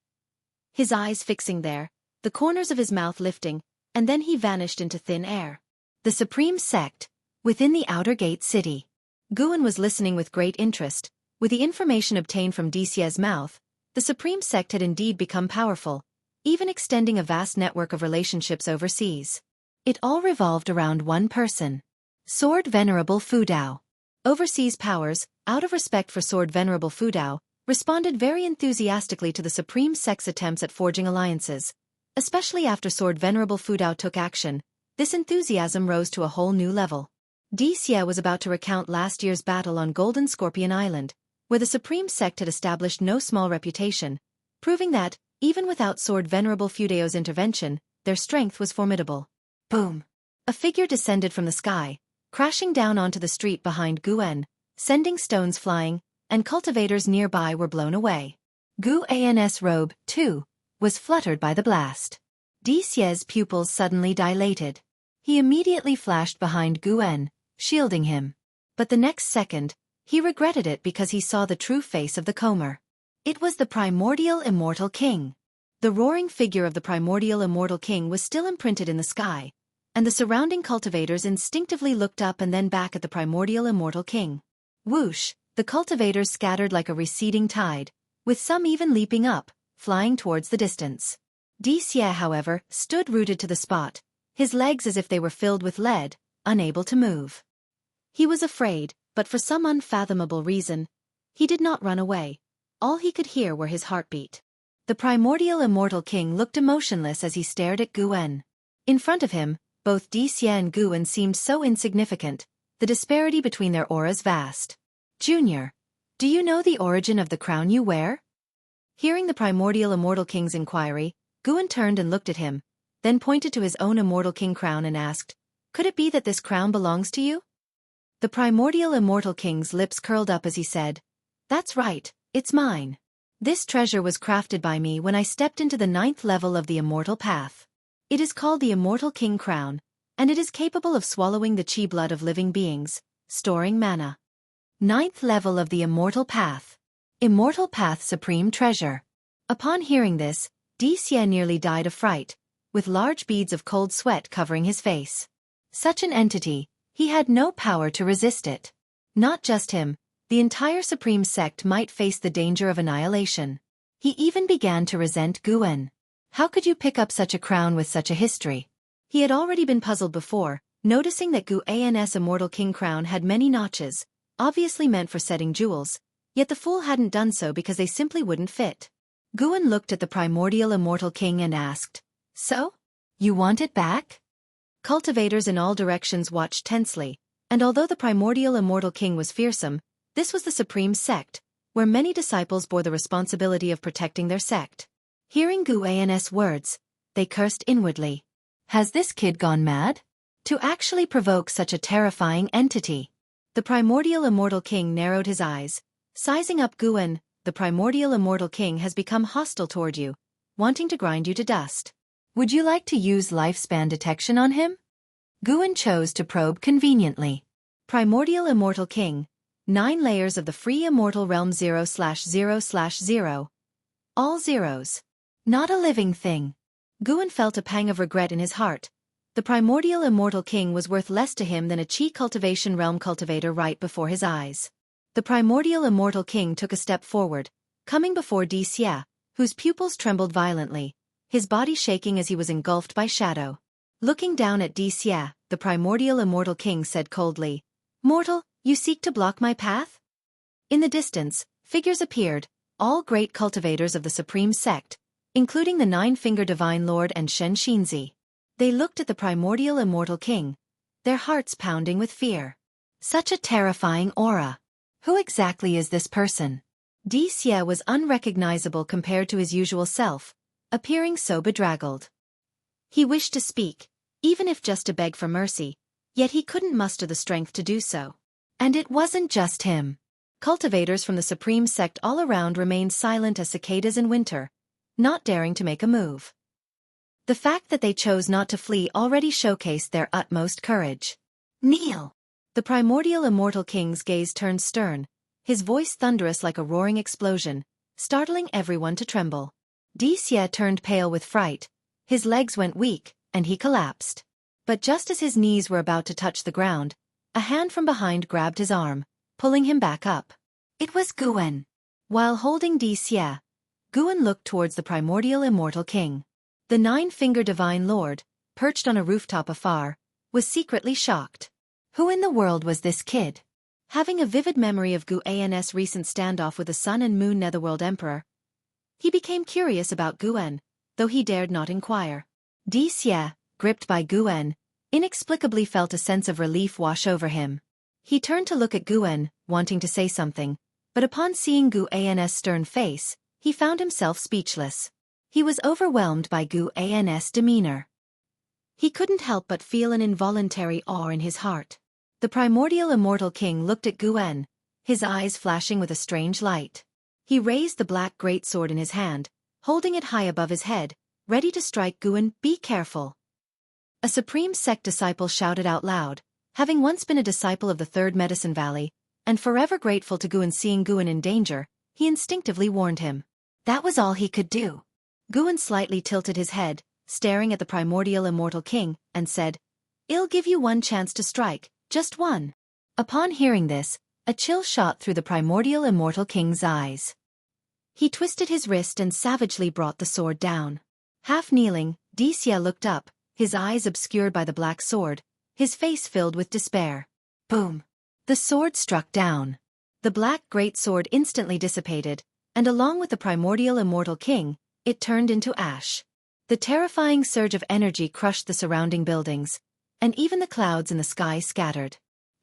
His eyes fixing there, the corners of his mouth lifting, and then he vanished into thin air. The supreme sect, within the outer gate city. Guan was listening with great interest. With the information obtained from Dixie's mouth, the supreme sect had indeed become powerful, even extending a vast network of relationships overseas. It all revolved around one person. Sword Venerable Fudao. Overseas powers, out of respect for Sword Venerable Fudao, responded very enthusiastically to the supreme sect's attempts at forging alliances. Especially after Sword Venerable Fudao took action, this enthusiasm rose to a whole new level. Dixie was about to recount last year's battle on Golden Scorpion Island, where the supreme sect had established no small reputation, proving that, even without Sword Venerable Fudao's intervention, their strength was formidable. Boom! A figure descended from the sky, crashing down onto the street behind Guan, sending stones flying, and cultivators nearby were blown away. Guan's robe, too, was fluttered by the blast. Dixie's pupils suddenly dilated. He immediately flashed behind Guan, shielding him. But the next second, he regretted it because he saw the true face of the comer. It was the primordial immortal king. The roaring figure of the primordial immortal king was still imprinted in the sky, and the surrounding cultivators instinctively looked up and then back at the primordial immortal king. Whoosh! The cultivators scattered like a receding tide, with some even leaping up, flying towards the distance. Dixie, however, stood rooted to the spot, his legs as if they were filled with lead, unable to move. He was afraid, but for some unfathomable reason, he did not run away. All he could hear were his heartbeat. The primordial immortal king looked emotionless as he stared at Guwen. In front of him, both Dixie and Guwen seemed so insignificant, the disparity between their auras vast. Junior, do you know the origin of the crown you wear? Hearing the primordial immortal king's inquiry, Guwen turned and looked at him, then pointed to his own immortal king crown and asked, "Could it be that this crown belongs to you?" The primordial immortal king's lips curled up as he said, "That's right, it's mine. This treasure was crafted by me when I stepped into the 9th level of the immortal path. It is called the Immortal King Crown, and it is capable of swallowing the chi blood of living beings, storing mana. 9th level of the immortal path. Immortal path supreme treasure." Upon hearing this, Dixie nearly died of fright, with large beads of cold sweat covering his face. Such an entity, he had no power to resist it. Not just him, the entire supreme sect might face the danger of annihilation. He even began to resent Guwen. How could you pick up such a crown with such a history? He had already been puzzled before, noticing that Guwen's immortal king crown had many notches, obviously meant for setting jewels, yet the fool hadn't done so because they simply wouldn't fit. Guwen looked at the primordial immortal king and asked, "So? You want it back?" Cultivators in all directions watched tensely, and although the primordial immortal king was fearsome, this was the supreme sect, where many disciples bore the responsibility of protecting their sect. Hearing Guwen's words, they cursed inwardly. Has this kid gone mad? To actually provoke such a terrifying entity. The primordial immortal king narrowed his eyes, sizing up Guwen. The primordial immortal king has become hostile toward you, wanting to grind you to dust. Would you like to use lifespan detection on him? Guwen chose to probe conveniently. Primordial immortal king, 9 layers of the free immortal realm 0/0/0. All zeros. Not a living thing. Guwen felt a pang of regret in his heart. The primordial immortal king was worth less to him than a chi cultivation realm cultivator right before his eyes. The primordial immortal king took a step forward, coming before Dixie, whose pupils trembled violently, his body shaking as he was engulfed by shadow. Looking down at Dixie, the primordial immortal king said coldly, "Mortal, you seek to block my path?" In the distance, figures appeared, all great cultivators of the supreme sect, including the 9-finger divine lord and Shen Xinzi. They looked at the primordial immortal king, their hearts pounding with fear. Such a terrifying aura. Who exactly is this person? Dixie was unrecognizable compared to his usual self, appearing so bedraggled. He wished to speak, even if just to beg for mercy, yet he couldn't muster the strength to do so. And it wasn't just him. Cultivators from the supreme sect all around remained silent as cicadas in winter, not daring to make a move. The fact that they chose not to flee already showcased their utmost courage. "Kneel!" The primordial immortal king's gaze turned stern, his voice thunderous like a roaring explosion, startling everyone to tremble. Dixie turned pale with fright, his legs went weak, and he collapsed. But just as his knees were about to touch the ground, a hand from behind grabbed his arm, pulling him back up. It was Guwen. While holding Dixie, Guwen looked towards the primordial immortal king. The 9-finger divine lord, perched on a rooftop afar, was secretly shocked. Who in the world was this kid? Having a vivid memory of Guwen's recent standoff with the Sun and Moon Netherworld Emperor, he became curious about Guwen, though he dared not inquire. Dixie, gripped by Guwen, inexplicably felt a sense of relief wash over him. He turned to look at Guwen, wanting to say something, but upon seeing Guwen's stern face, he found himself speechless. He was overwhelmed by Guwen's demeanor. He couldn't help but feel an involuntary awe in his heart. The primordial immortal king looked at Guwen, his eyes flashing with a strange light. He raised the black greatsword in his hand, holding it high above his head, ready to strike Guwen. "Be careful." A supreme sect disciple shouted out loud, having once been a disciple of the Third Medicine Valley, and forever grateful to Guwen. Seeing Guwen in danger, he instinctively warned him. That was all he could do. Guwen slightly tilted his head, staring at the primordial immortal king, and said, "I'll give you one chance to strike, just one." Upon hearing this, a chill shot through the primordial immortal king's eyes. He twisted his wrist and savagely brought the sword down. Half kneeling, Dixie looked up, his eyes obscured by the black sword, his face filled with despair. Boom! The sword struck down. The black great sword instantly dissipated, and along with the primordial immortal king, it turned into ash. The terrifying surge of energy crushed the surrounding buildings, and even the clouds in the sky scattered.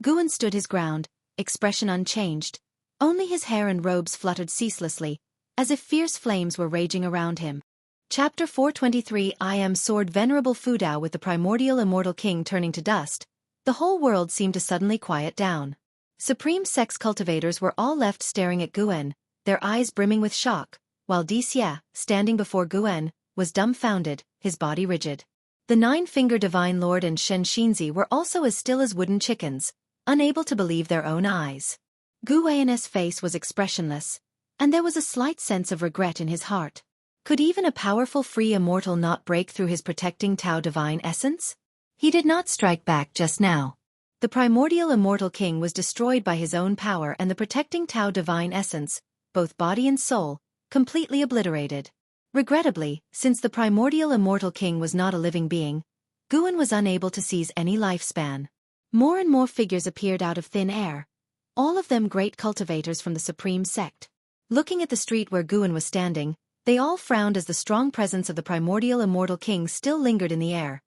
Guan stood his ground, expression unchanged. Only his hair and robes fluttered ceaselessly, as if fierce flames were raging around him. Chapter 423 I am Sword Venerable Fudao. With the primordial immortal king turning to dust, the whole world seemed to suddenly quiet down. Supreme Sex cultivators were all left staring at Guan, their eyes brimming with shock, while Xia, standing before Guan, was dumbfounded, his body rigid. The Nine-Finger Divine Lord and Shen Xinzi were also as still as wooden chickens, unable to believe their own eyes. Guan's face was expressionless, and there was a slight sense of regret in his heart. Could even a powerful free immortal not break through his protecting Tao divine essence? He did not strike back just now. The primordial immortal king was destroyed by his own power, and the protecting Tao divine essence, both body and soul, completely obliterated. Regrettably, since the primordial immortal king was not a living being, Guan was unable to seize any lifespan. More and more figures appeared out of thin air, all of them great cultivators from the supreme sect. Looking at the street where Guan was standing, they all frowned as the strong presence of the primordial immortal king still lingered in the air.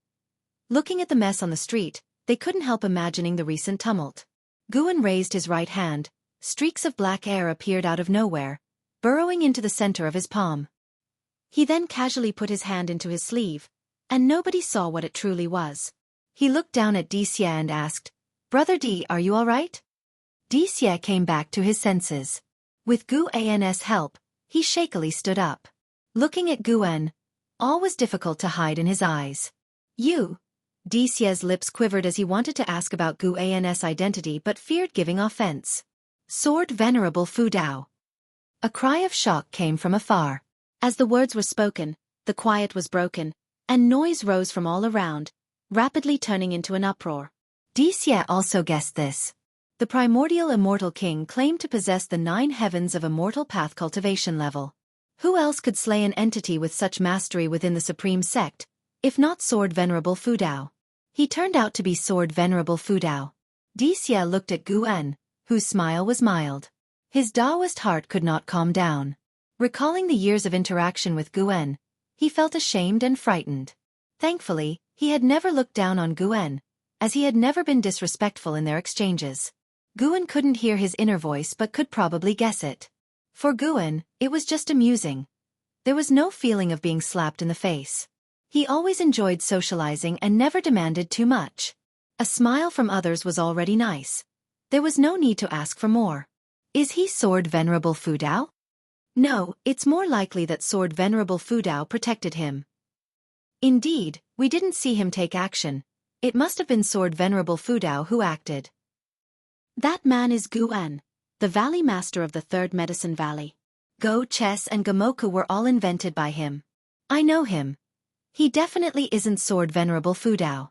Looking at the mess on the street, they couldn't help imagining the recent tumult. Guan raised his right hand. Streaks of black air appeared out of nowhere, burrowing into the center of his palm. He then casually put his hand into his sleeve, and nobody saw what it truly was. He looked down at Xia and asked, "Brother D, are you all right?" Xia came back to his senses. With Guan's help, he shakily stood up. Looking at Guan, all was difficult to hide in his eyes. "You?" Xia's lips quivered as he wanted to ask about Guan's identity but feared giving offense. "Sword Venerable Fudao." A cry of shock came from afar. As the words were spoken, the quiet was broken, and noise rose from all around, rapidly turning into an uproar. Xia also guessed this. The primordial immortal king claimed to possess the 9 heavens of immortal path cultivation level. Who else could slay an entity with such mastery within the supreme sect, if not Sword Venerable Fudao? He turned out to be Sword Venerable Fudao. Xia looked at Guan, whose smile was mild. His Taoist heart could not calm down. Recalling the years of interaction with Guan, he felt ashamed and frightened. Thankfully, he had never looked down on Guan, as he had never been disrespectful in their exchanges. Guan couldn't hear his inner voice but could probably guess it. For Guan, it was just amusing. There was no feeling of being slapped in the face. He always enjoyed socializing and never demanded too much. A smile from others was already nice. There was no need to ask for more. Is he Sword Venerable Fudao? No, it's more likely that Sword Venerable Fudao protected him. Indeed, we didn't see him take action. It must have been Sword Venerable Fudao who acted. That man is Guan, the Valley Master of the Third Medicine Valley. Go, chess and Gamoku were all invented by him. I know him. He definitely isn't Sword Venerable Fudao.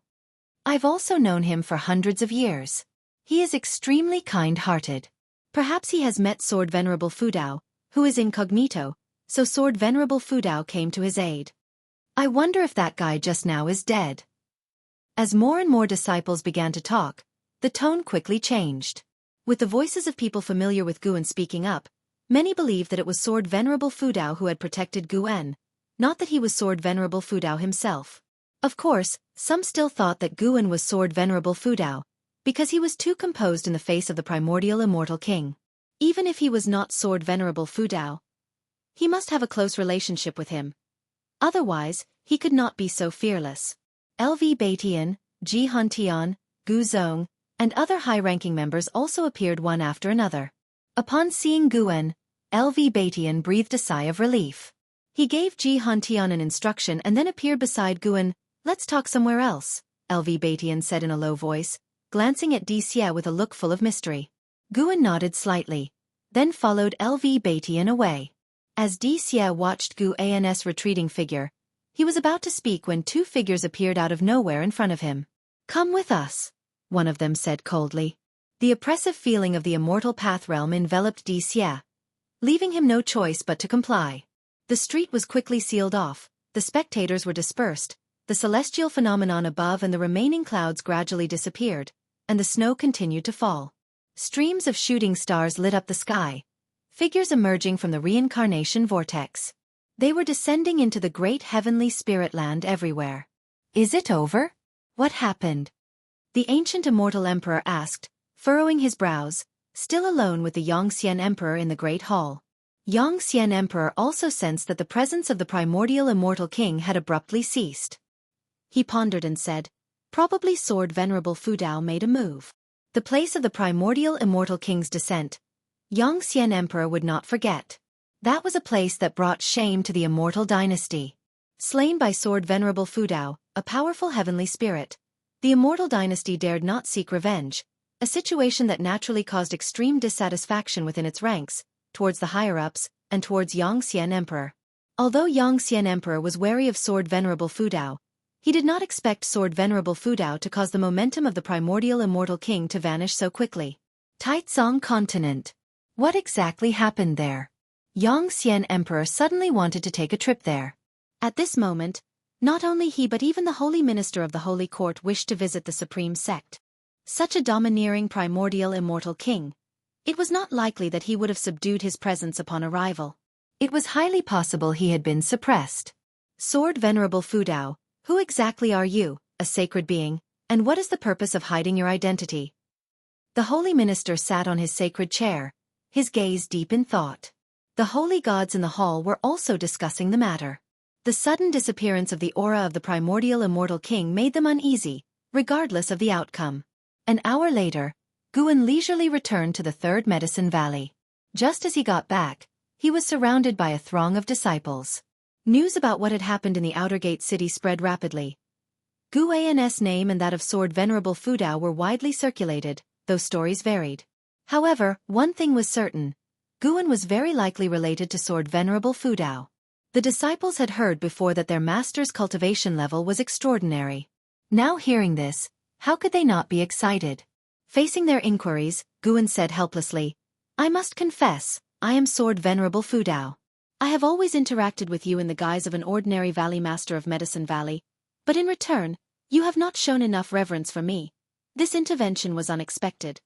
I've also known him for hundreds of years. He is extremely kind-hearted. Perhaps he has met Sword Venerable Fudao, who is incognito, so Sword Venerable Fudao came to his aid. I wonder if that guy just now is dead. As more and more disciples began to talk, the tone quickly changed. With the voices of people familiar with Guan speaking up, many believed that it was Sword Venerable Fudao who had protected Guan, not that he was Sword Venerable Fudao himself. Of course, some still thought that Guan was Sword Venerable Fudao, because he was too composed in the face of the primordial immortal king. Even if he was not Sword Venerable Fudao, he must have a close relationship with him. Otherwise, he could not be so fearless. LV Baitian, Ji Hantian, Gu Zong, and other high-ranking members also appeared one after another. Upon seeing Guan, LV Baitian breathed a sigh of relief. He gave Ji Hantian an instruction and then appeared beside Guan. "Let's talk somewhere else," LV Baitian said in a low voice, glancing at Xia with a look full of mystery. Guan nodded slightly, then followed LV Baitian away. As Xia watched Guan's retreating figure, he was about to speak when 2 figures appeared out of nowhere in front of him. "Come with us," one of them said coldly. The oppressive feeling of the immortal path realm enveloped Xia, leaving him no choice but to comply. The street was quickly sealed off, the spectators were dispersed, the celestial phenomenon above and the remaining clouds gradually disappeared, and the snow continued to fall. Streams of shooting stars lit up the sky, figures emerging from the reincarnation vortex. They were descending into the great heavenly spirit land everywhere. Is it over? What happened? The ancient immortal emperor asked, furrowing his brows, still alone with the Yongxian emperor in the great hall. Yongxian emperor also sensed that the presence of the primordial immortal king had abruptly ceased. He pondered and said, "Probably Sword Venerable Fudao made a move." The place of the primordial immortal king's descent, Yongxian emperor would not forget. That was a place that brought shame to the immortal dynasty. Slain by Sword Venerable Fudao, a powerful heavenly spirit, the immortal dynasty dared not seek revenge, a situation that naturally caused extreme dissatisfaction within its ranks, towards the higher-ups, and towards Yongxian emperor. Although Yongxian emperor was wary of Sword Venerable Fudao, he did not expect Sword Venerable Fudao to cause the momentum of the primordial immortal king to vanish so quickly. Taizong continent. What exactly happened there? Yongxian emperor suddenly wanted to take a trip there. At this moment, not only he but even the holy minister of the holy court wished to visit the supreme sect. Such a domineering primordial immortal king, it was not likely that he would have subdued his presence upon arrival. It was highly possible he had been suppressed. Sword Venerable Fudao, who exactly are you, a sacred being, and what is the purpose of hiding your identity? The holy minister sat on his sacred chair, his gaze deep in thought. The holy gods in the hall were also discussing the matter. The sudden disappearance of the aura of the primordial immortal king made them uneasy, regardless of the outcome. An hour later, Guan leisurely returned to the Third Medicine Valley. Just as he got back, he was surrounded by a throng of disciples. News about what had happened in the Outer Gate city spread rapidly. Guan's name and that of Sword Venerable Fudao were widely circulated, though stories varied. However, one thing was certain. Guan was very likely related to Sword Venerable Fudao. The disciples had heard before that their master's cultivation level was extraordinary. Now hearing this, how could they not be excited? Facing their inquiries, Guan said helplessly, "I must confess, I am Sword Venerable Fudao. I have always interacted with you in the guise of an ordinary valley master of Medicine Valley, but in return, you have not shown enough reverence for me. This intervention was unexpected."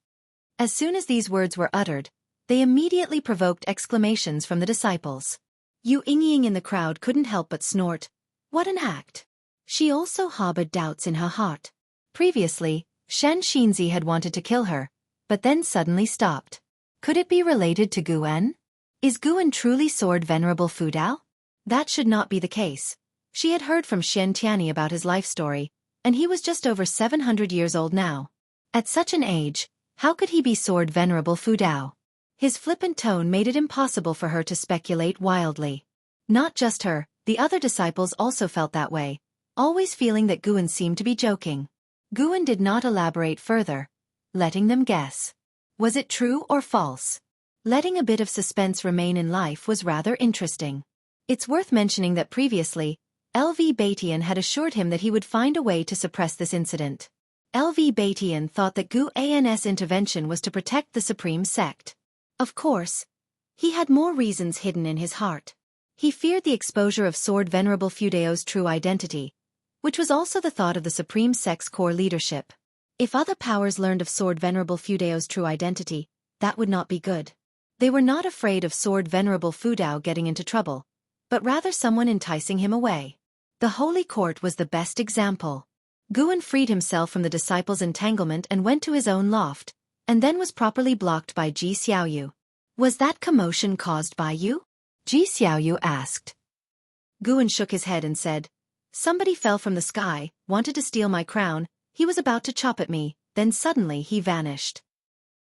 As soon as these words were uttered, they immediately provoked exclamations from the disciples. Yu Yingying in the crowd couldn't help but snort. What an act! She also harbored doubts in her heart. Previously, Shen Xinzi had wanted to kill her, but then suddenly stopped. Could it be related to Guan? Is Guan truly Sword Venerable Fudao? That should not be the case. She had heard from Shen Tianyi about his life story, and he was just over 700 years old now. At such an age, how could he be Sword Venerable Fudao? His flippant tone made it impossible for her to speculate wildly. Not just her, the other disciples also felt that way, always feeling that Guan seemed to be joking. Guan did not elaborate further, letting them guess. Was it true or false? Letting a bit of suspense remain in life was rather interesting. It's worth mentioning that previously, LV Baitian had assured him that he would find a way to suppress this incident. LV Baitian thought that Guan's intervention was to protect the supreme sect. Of course, he had more reasons hidden in his heart. He feared the exposure of Sword Venerable Fudao's true identity, which was also the thought of the supreme sect's core leadership. If other powers learned of Sword Venerable Fudao's true identity, that would not be good. They were not afraid of Sword Venerable Fudao getting into trouble, but rather someone enticing him away. The Holy Court was the best example. Guan freed himself from the disciples' entanglement and went to his own loft, and then was properly blocked by Ji Xiaoyu. Was that commotion caused by you? Ji Xiaoyu asked. Guan shook his head and said, "Somebody fell from the sky, wanted to steal my crown, he was about to chop at me, then suddenly he vanished."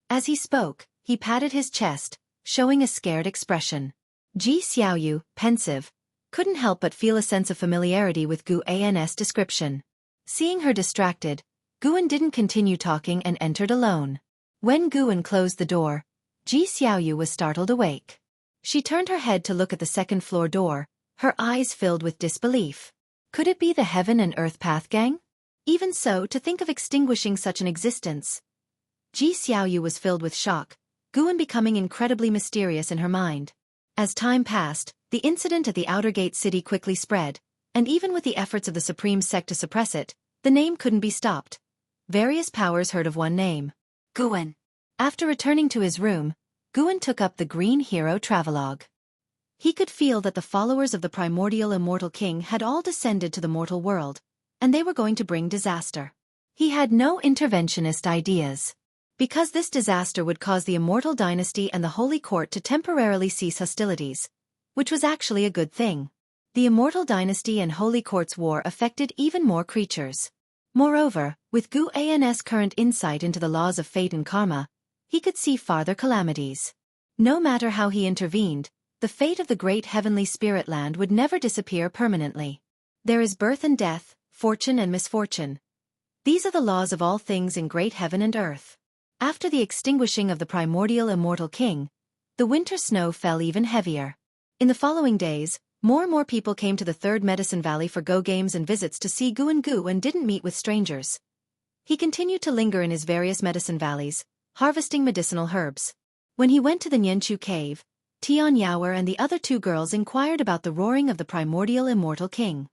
As he spoke, he patted his chest, showing a scared expression. Ji Xiaoyu, pensive, couldn't help but feel a sense of familiarity with Guan's description. Seeing her distracted, Guan didn't continue talking and entered alone. When Guan closed the door, Ji Xiaoyu was startled awake. She turned her head to look at the second-floor door, her eyes filled with disbelief. Could it be the Heaven and Earth Path Gang? Even so, to think of extinguishing such an existence. Ji Xiaoyu was filled with shock, Guan becoming incredibly mysterious in her mind. As time passed, the incident at the Outer Gate city quickly spread, and even with the efforts of the supreme sect to suppress it, the name couldn't be stopped. Various powers heard of one name. Guan. After returning to his room, Guan took up the Green Hero Travelogue. He could feel that the followers of the primordial immortal king had all descended to the mortal world, and they were going to bring disaster. He had no interventionist ideas. Because this disaster would cause the immortal dynasty and the holy court to temporarily cease hostilities, which was actually a good thing. The immortal dynasty and holy court's war affected even more creatures. Moreover, with Gu An's current insight into the laws of fate and karma, he could see farther calamities. No matter how he intervened, the fate of the great heavenly spirit land would never disappear permanently. There is birth and death, fortune and misfortune. These are the laws of all things in great heaven and earth. After the extinguishing of the primordial immortal king, the winter snow fell even heavier. In the following days, more and more people came to the Third Medicine Valley for go games and visits to see Gu and didn't meet with strangers. He continued to linger in his various medicine valleys, harvesting medicinal herbs. When he went to the Nianchu cave, Tian Yaoer and the other two girls inquired about the roaring of the primordial immortal king.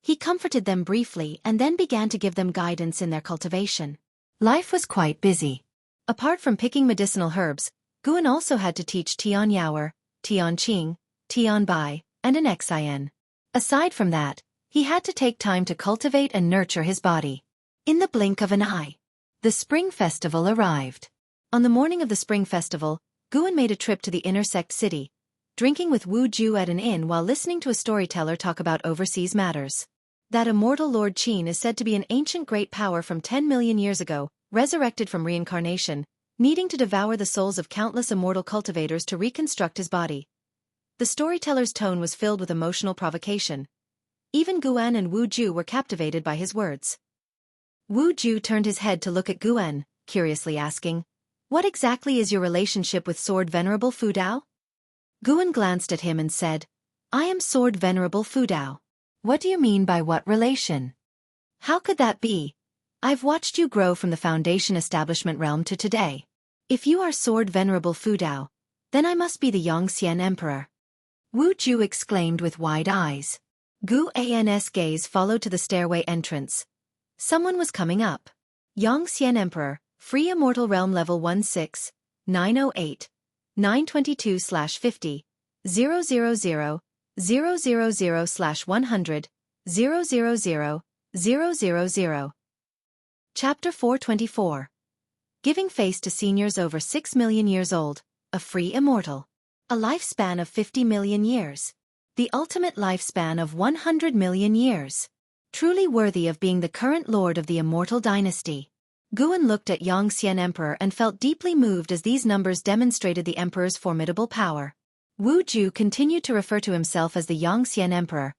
He comforted them briefly and then began to give them guidance in their cultivation. Life was quite busy. Apart from picking medicinal herbs, Guan also had to teach Tian Yaoer, Tian Qing, Tian Bai, and an Xian. Aside from that, he had to take time to cultivate and nurture his body. In the blink of an eye, the Spring Festival arrived. On the morning of the Spring Festival, Guan made a trip to the intersect city, drinking with Wu Ju at an inn while listening to a storyteller talk about overseas matters. That immortal Lord Qin is said to be an ancient great power from 10 million years ago, resurrected from reincarnation, needing to devour the souls of countless immortal cultivators to reconstruct his body. The storyteller's tone was filled with emotional provocation. Even Guan and Wu Ju were captivated by his words. Wu Ju turned his head to look at Guan, curiously asking, "What exactly is your relationship with Sword Venerable Fu Dao?" Guan glanced at him and said, "I am Sword Venerable Fu Dao." "What do you mean by what relation? How could that be? I've watched you grow from the Foundation Establishment realm to today. If you are Sword Venerable Fu Dao, then I must be the Yongxian Emperor." Wu Ju exclaimed with wide eyes. Gu An's gaze followed to the stairway entrance. Someone was coming up. Yongxian Emperor, Free Immortal Realm Level 16, 908, 922/50, 000, 000/100, 000, 000. Chapter 424. Giving face to seniors over 6 million years old, a free immortal. A lifespan of 50 million years. The ultimate lifespan of 100 million years. Truly worthy of being the current lord of the immortal dynasty. Guan looked at Yongxian Emperor and felt deeply moved as these numbers demonstrated the emperor's formidable power. Wu Ju continued to refer to himself as the Yongxian Emperor,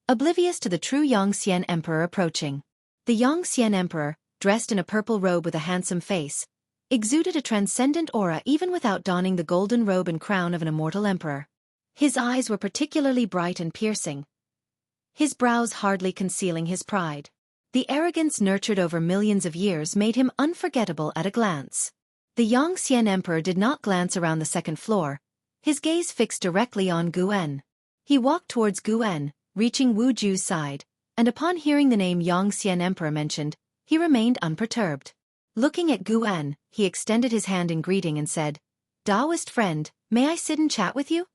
oblivious to the true Yongxian Emperor approaching. The Yongxian Emperor, dressed in a purple robe with a handsome face, exuded a transcendent aura even without donning the golden robe and crown of an immortal emperor. His eyes were particularly bright and piercing, his brows hardly concealing his pride. The arrogance nurtured over millions of years made him unforgettable at a glance. The Yongxian Emperor did not glance around the second floor, his gaze fixed directly on Guan. He walked towards Guan, reaching Wu Ju's side, and upon hearing the name Yongxian Emperor mentioned, he remained unperturbed. Looking at Guan, he extended his hand in greeting and said, "Taoist friend, may I sit and chat with you?"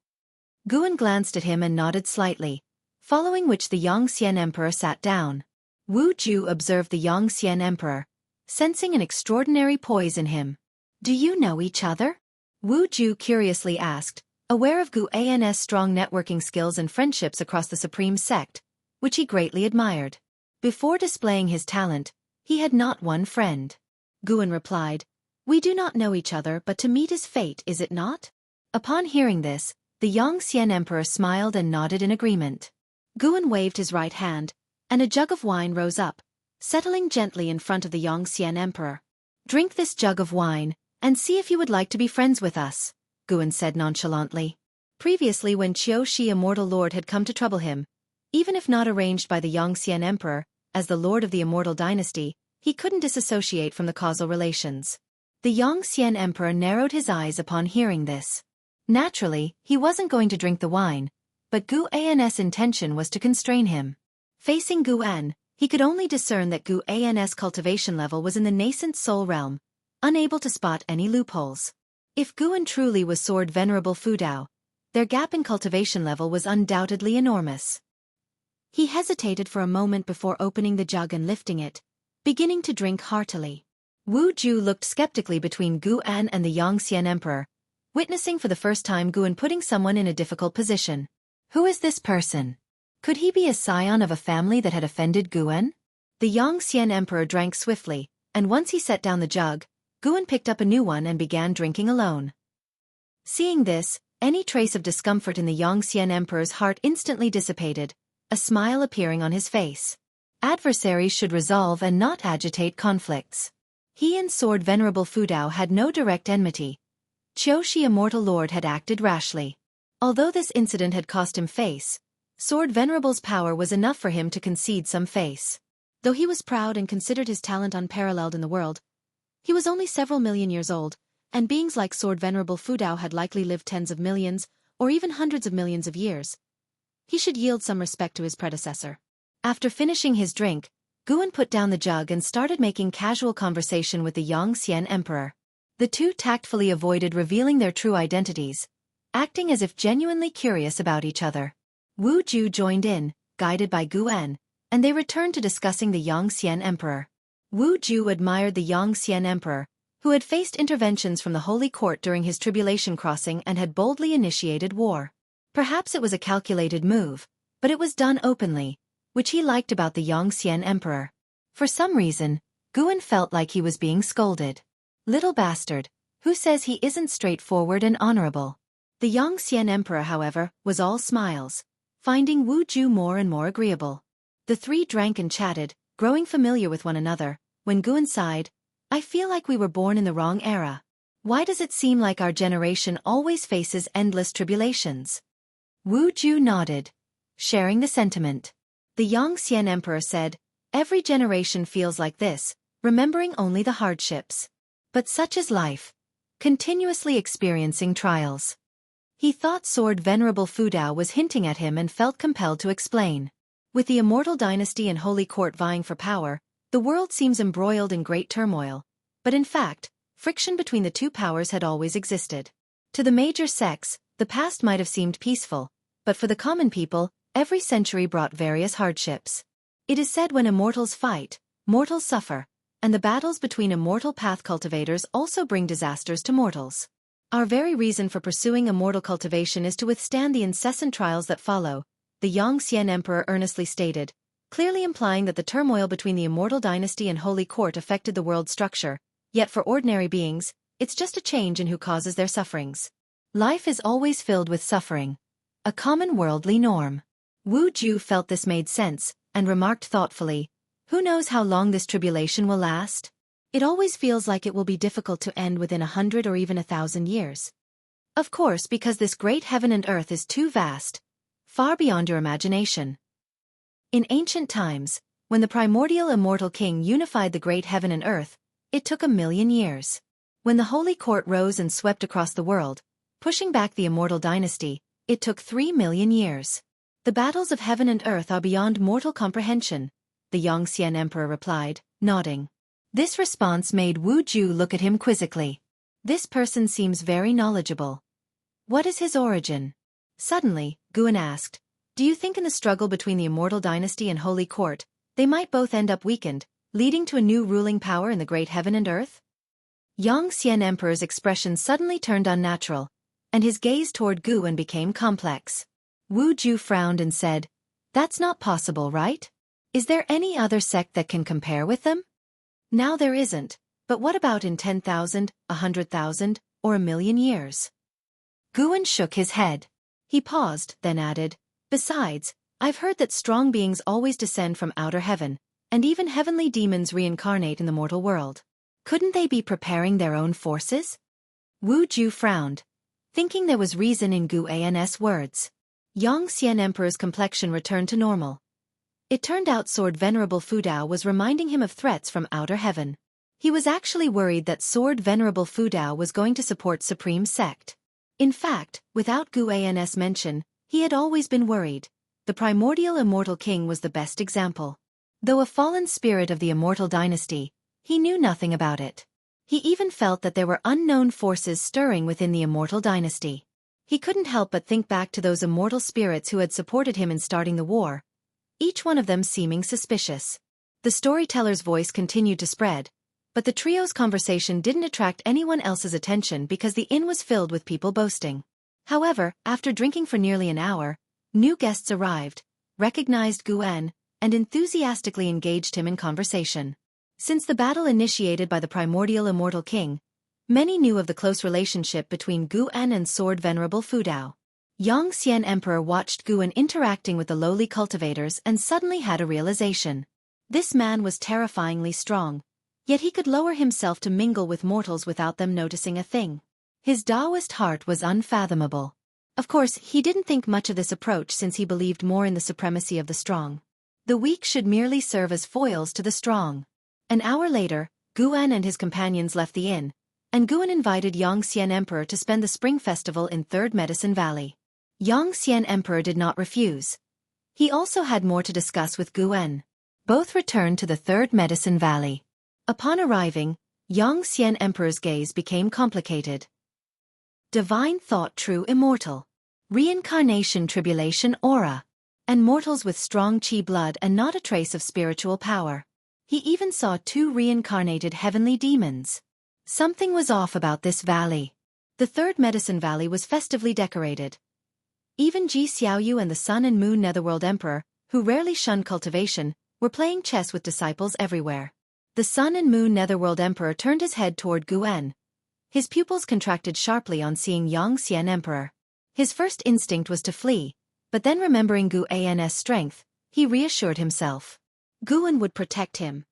Guan glanced at him and nodded slightly, following which the Yongxian Emperor sat down. Wu Ju observed the Yongxian Emperor, sensing an extraordinary poise in him. "Do you know each other?" Wu Ju curiously asked, aware of Gu An's strong networking skills and friendships across the supreme sect, which he greatly admired. Before displaying his talent, he had not one friend. Guan replied, "We do not know each other, but to meet is fate, is it not?" Upon hearing this, the Yongxian Emperor smiled and nodded in agreement. Guan waved his right hand, and a jug of wine rose up, settling gently in front of the Yongxian Emperor. "Drink this jug of wine, and see if you would like to be friends with us," Guan said nonchalantly. Previously, when Qiu Shi Immortal Lord had come to trouble him, even if not arranged by the Yongxian Emperor, as the Lord of the Immortal Dynasty, he couldn't disassociate from the causal relations. The Yongxian Emperor narrowed his eyes upon hearing this. Naturally, he wasn't going to drink the wine, but Gu An's intention was to constrain him. Facing Gu An, he could only discern that Gu An's cultivation level was in the nascent soul realm, unable to spot any loopholes. If Gu An truly was Sword Venerable Fudao, their gap in cultivation level was undoubtedly enormous. He hesitated for a moment before opening the jug and lifting it, beginning to drink heartily. Wu Ju looked skeptically between Gu An and the Yongxian Emperor, witnessing for the first time Gu An putting someone in a difficult position. Who is this person? Could he be a scion of a family that had offended Gu An? The Yongxian Emperor drank swiftly, and once he set down the jug, Gu An picked up a new one and began drinking alone. Seeing this, any trace of discomfort in the Yongxian Emperor's heart instantly dissipated, a smile appearing on his face. Adversaries should resolve and not agitate conflicts. He and Sword Venerable Fudao had no direct enmity. Qiushi Immortal Lord had acted rashly. Although this incident had cost him face, Sword Venerable's power was enough for him to concede some face. Though he was proud and considered his talent unparalleled in the world, he was only several million years old, and beings like Sword Venerable Fudao had likely lived tens of millions, or even hundreds of millions of years. He should yield some respect to his predecessor. After finishing his drink, Gu An put down the jug and started making casual conversation with the Yongxian Emperor. The two tactfully avoided revealing their true identities, acting as if genuinely curious about each other. Wu Ju joined in, guided by Gu An, and they returned to discussing the Yongxian Emperor. Wu Ju admired the Yongxian Emperor, who had faced interventions from the Holy Court during his tribulation crossing and had boldly initiated war. Perhaps it was a calculated move, but it was done openly, which he liked about the Yongxian Emperor. For some reason, Gu An felt like he was being scolded. Little bastard, who says he isn't straightforward and honorable? The Yongxian Emperor, however, was all smiles, finding Wu Ju more and more agreeable. The three drank and chatted, growing familiar with one another, when Gu An sighed, I feel like we were born in the wrong era. Why does it seem like our generation always faces endless tribulations? Wu Ju nodded, sharing the sentiment. The Yongxian Emperor said, every generation feels like this, remembering only the hardships. But such is life, continuously experiencing trials. He thought Sword Venerable Fudao was hinting at him and felt compelled to explain. With the Immortal Dynasty and Holy Court vying for power, the world seems embroiled in great turmoil, but in fact, friction between the two powers had always existed. To the major sects, the past might have seemed peaceful, but for the common people, every century brought various hardships. It is said when immortals fight, mortals suffer, and the battles between immortal path cultivators also bring disasters to mortals. Our very reason for pursuing immortal cultivation is to withstand the incessant trials that follow, the Yongxian Emperor earnestly stated, clearly implying that the turmoil between the Immortal Dynasty and Holy Court affected the world's structure, yet for ordinary beings, it's just a change in who causes their sufferings. Life is always filled with suffering, a common worldly norm. Wu Ju felt this made sense, and remarked thoughtfully, who knows how long this tribulation will last? It always feels like it will be difficult to end within 100 or even 1,000 years. Of course, because this great heaven and earth is too vast, far beyond your imagination. In ancient times, when the primordial immortal king unified the great heaven and earth, it took 1,000,000 years. When the Holy Court rose and swept across the world, pushing back the Immortal Dynasty, it took 3,000,000 years. The battles of heaven and earth are beyond mortal comprehension, the Yongxian Emperor replied, nodding. This response made Wu Ju look at him quizzically. This person seems very knowledgeable. What is his origin? Suddenly, Gu An asked, do you think in the struggle between the Immortal Dynasty and Holy Court, they might both end up weakened, leading to a new ruling power in the great heaven and earth? Yongxian Emperor's expression suddenly turned unnatural, and his gaze toward Gu An became complex. Wu Ju frowned and said, that's not possible, right? Is there any other sect that can compare with them? Now there isn't, but what about in 10,000, 100,000, or 1,000,000 years? Gu An shook his head. He paused, then added, besides, I've heard that strong beings always descend from outer heaven, and even heavenly demons reincarnate in the mortal world. Couldn't they be preparing their own forces? Wu Ju frowned, thinking there was reason in Gu An's words. Yongxian Emperor's complexion returned to normal. It turned out Sword Venerable Fudao was reminding him of threats from outer heaven. He was actually worried that Sword Venerable Fudao was going to support Supreme Sect. In fact, without Gu An's mention, He had always been worried. The primordial immortal king was the best example. Though a fallen spirit of the immortal dynasty, he knew nothing about it. He even felt that there were unknown forces stirring within the immortal dynasty. He couldn't help but think back to those immortal spirits who had supported him in starting the war, each one of them seeming suspicious. The storyteller's voice continued to spread, but the trio's conversation didn't attract anyone else's attention because the inn was filled with people boasting. However, after drinking for nearly an hour, new guests arrived, recognized Guan, and enthusiastically engaged him in conversation. Since the battle initiated by the primordial immortal king, many knew of the close relationship between Guan and Sword Venerable Fudao. Yongxian Emperor watched Guan interacting with the lowly cultivators and suddenly had a realization. This man was terrifyingly strong, yet he could lower himself to mingle with mortals without them noticing a thing. His Taoist heart was unfathomable. Of course, he didn't think much of this approach since he believed more in the supremacy of the strong. The weak should merely serve as foils to the strong. An hour later, Guan and his companions left the inn, and Guan invited Yongxian Emperor to spend the spring festival in Third Medicine Valley. Yongxian Emperor did not refuse. He also had more to discuss with Guan. Both returned to the Third Medicine Valley. Upon arriving, Yongxian Emperor's gaze became complicated. Divine thought, true immortal. Reincarnation, tribulation, aura. And mortals with strong qi blood and not a trace of spiritual power. He even saw 2 reincarnated heavenly demons. Something was off about this valley. The Third Medicine Valley was festively decorated. Even Ji Xiaoyu and the Sun and Moon Netherworld Emperor, who rarely shunned cultivation, were playing chess with disciples everywhere. The Sun and Moon Netherworld Emperor turned his head toward Guan. His pupils contracted sharply on seeing Yongxian Emperor. His first instinct was to flee, but then remembering Guan's strength, he reassured himself. Guan would protect him.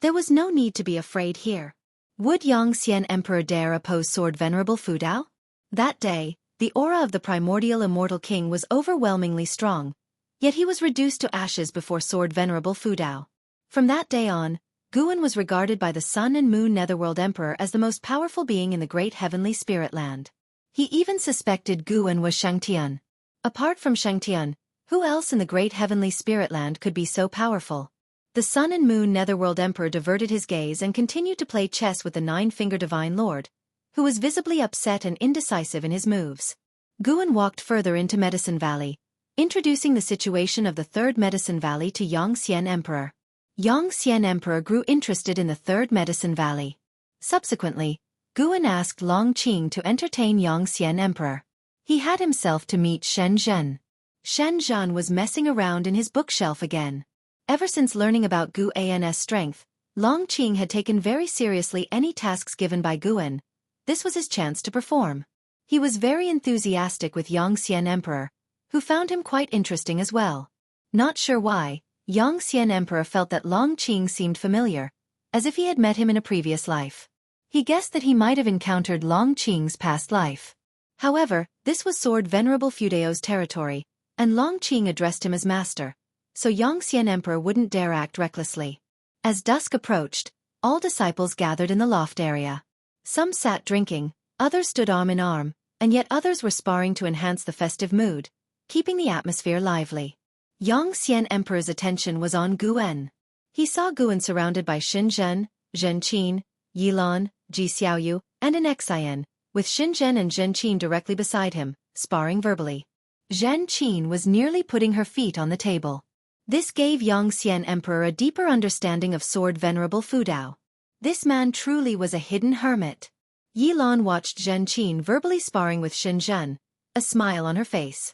There was no need to be afraid here. Would Yongxian Emperor dare oppose Sword Venerable Fudao? That day, the aura of the primordial immortal king was overwhelmingly strong, yet he was reduced to ashes before Sword Venerable Fudao. From that day on, Guan was regarded by the Sun and Moon Netherworld Emperor as the most powerful being in the great heavenly spirit land. He even suspected Guan was Shangtian. Apart from Shangtian, who else in the great heavenly spirit land could be so powerful? The Sun and Moon Netherworld Emperor diverted his gaze and continued to play chess with the 9-finger Divine Lord, who was visibly upset and indecisive in his moves. Guan walked further into Medicine Valley, introducing the situation of the Third Medicine Valley to Yongxian Emperor. Yongxian Emperor grew interested in the Third Medicine Valley. Subsequently, Guan asked Long Qing to entertain Yongxian Emperor. He had himself to meet Shen Zhen. Shen Zhen was messing around in his bookshelf again. Ever since learning about Guan's strength, Long Qing had taken very seriously any tasks given by Guan. This was his chance to perform. He was very enthusiastic with Yongxian Emperor, who found him quite interesting as well. Not sure why, Yongxian Emperor felt that Long Qing seemed familiar, as if he had met him in a previous life. He guessed that he might have encountered Long Qing's past life. However, this was Sword Venerable Fudao's territory, and Long Qing addressed him as master, so Yongxian Emperor wouldn't dare act recklessly. As dusk approached, all disciples gathered in the loft area. Some sat drinking, others stood arm in arm, and yet others were sparring to enhance the festive mood, keeping the atmosphere lively. Yongxian Emperor's attention was on Guan. He saw Guan surrounded by Xinzhen, Zhenqin, Yilan, Ji Xiaoyu, and an Xian, with Xinzhen and Zhenqin directly beside him, sparring verbally. Zhenqin was nearly putting her feet on the table. This gave Yongxian Emperor a deeper understanding of Sword Venerable Fudao. This man truly was a hidden hermit. Yilan watched Zhenqin verbally sparring with Xinzhen, a smile on her face.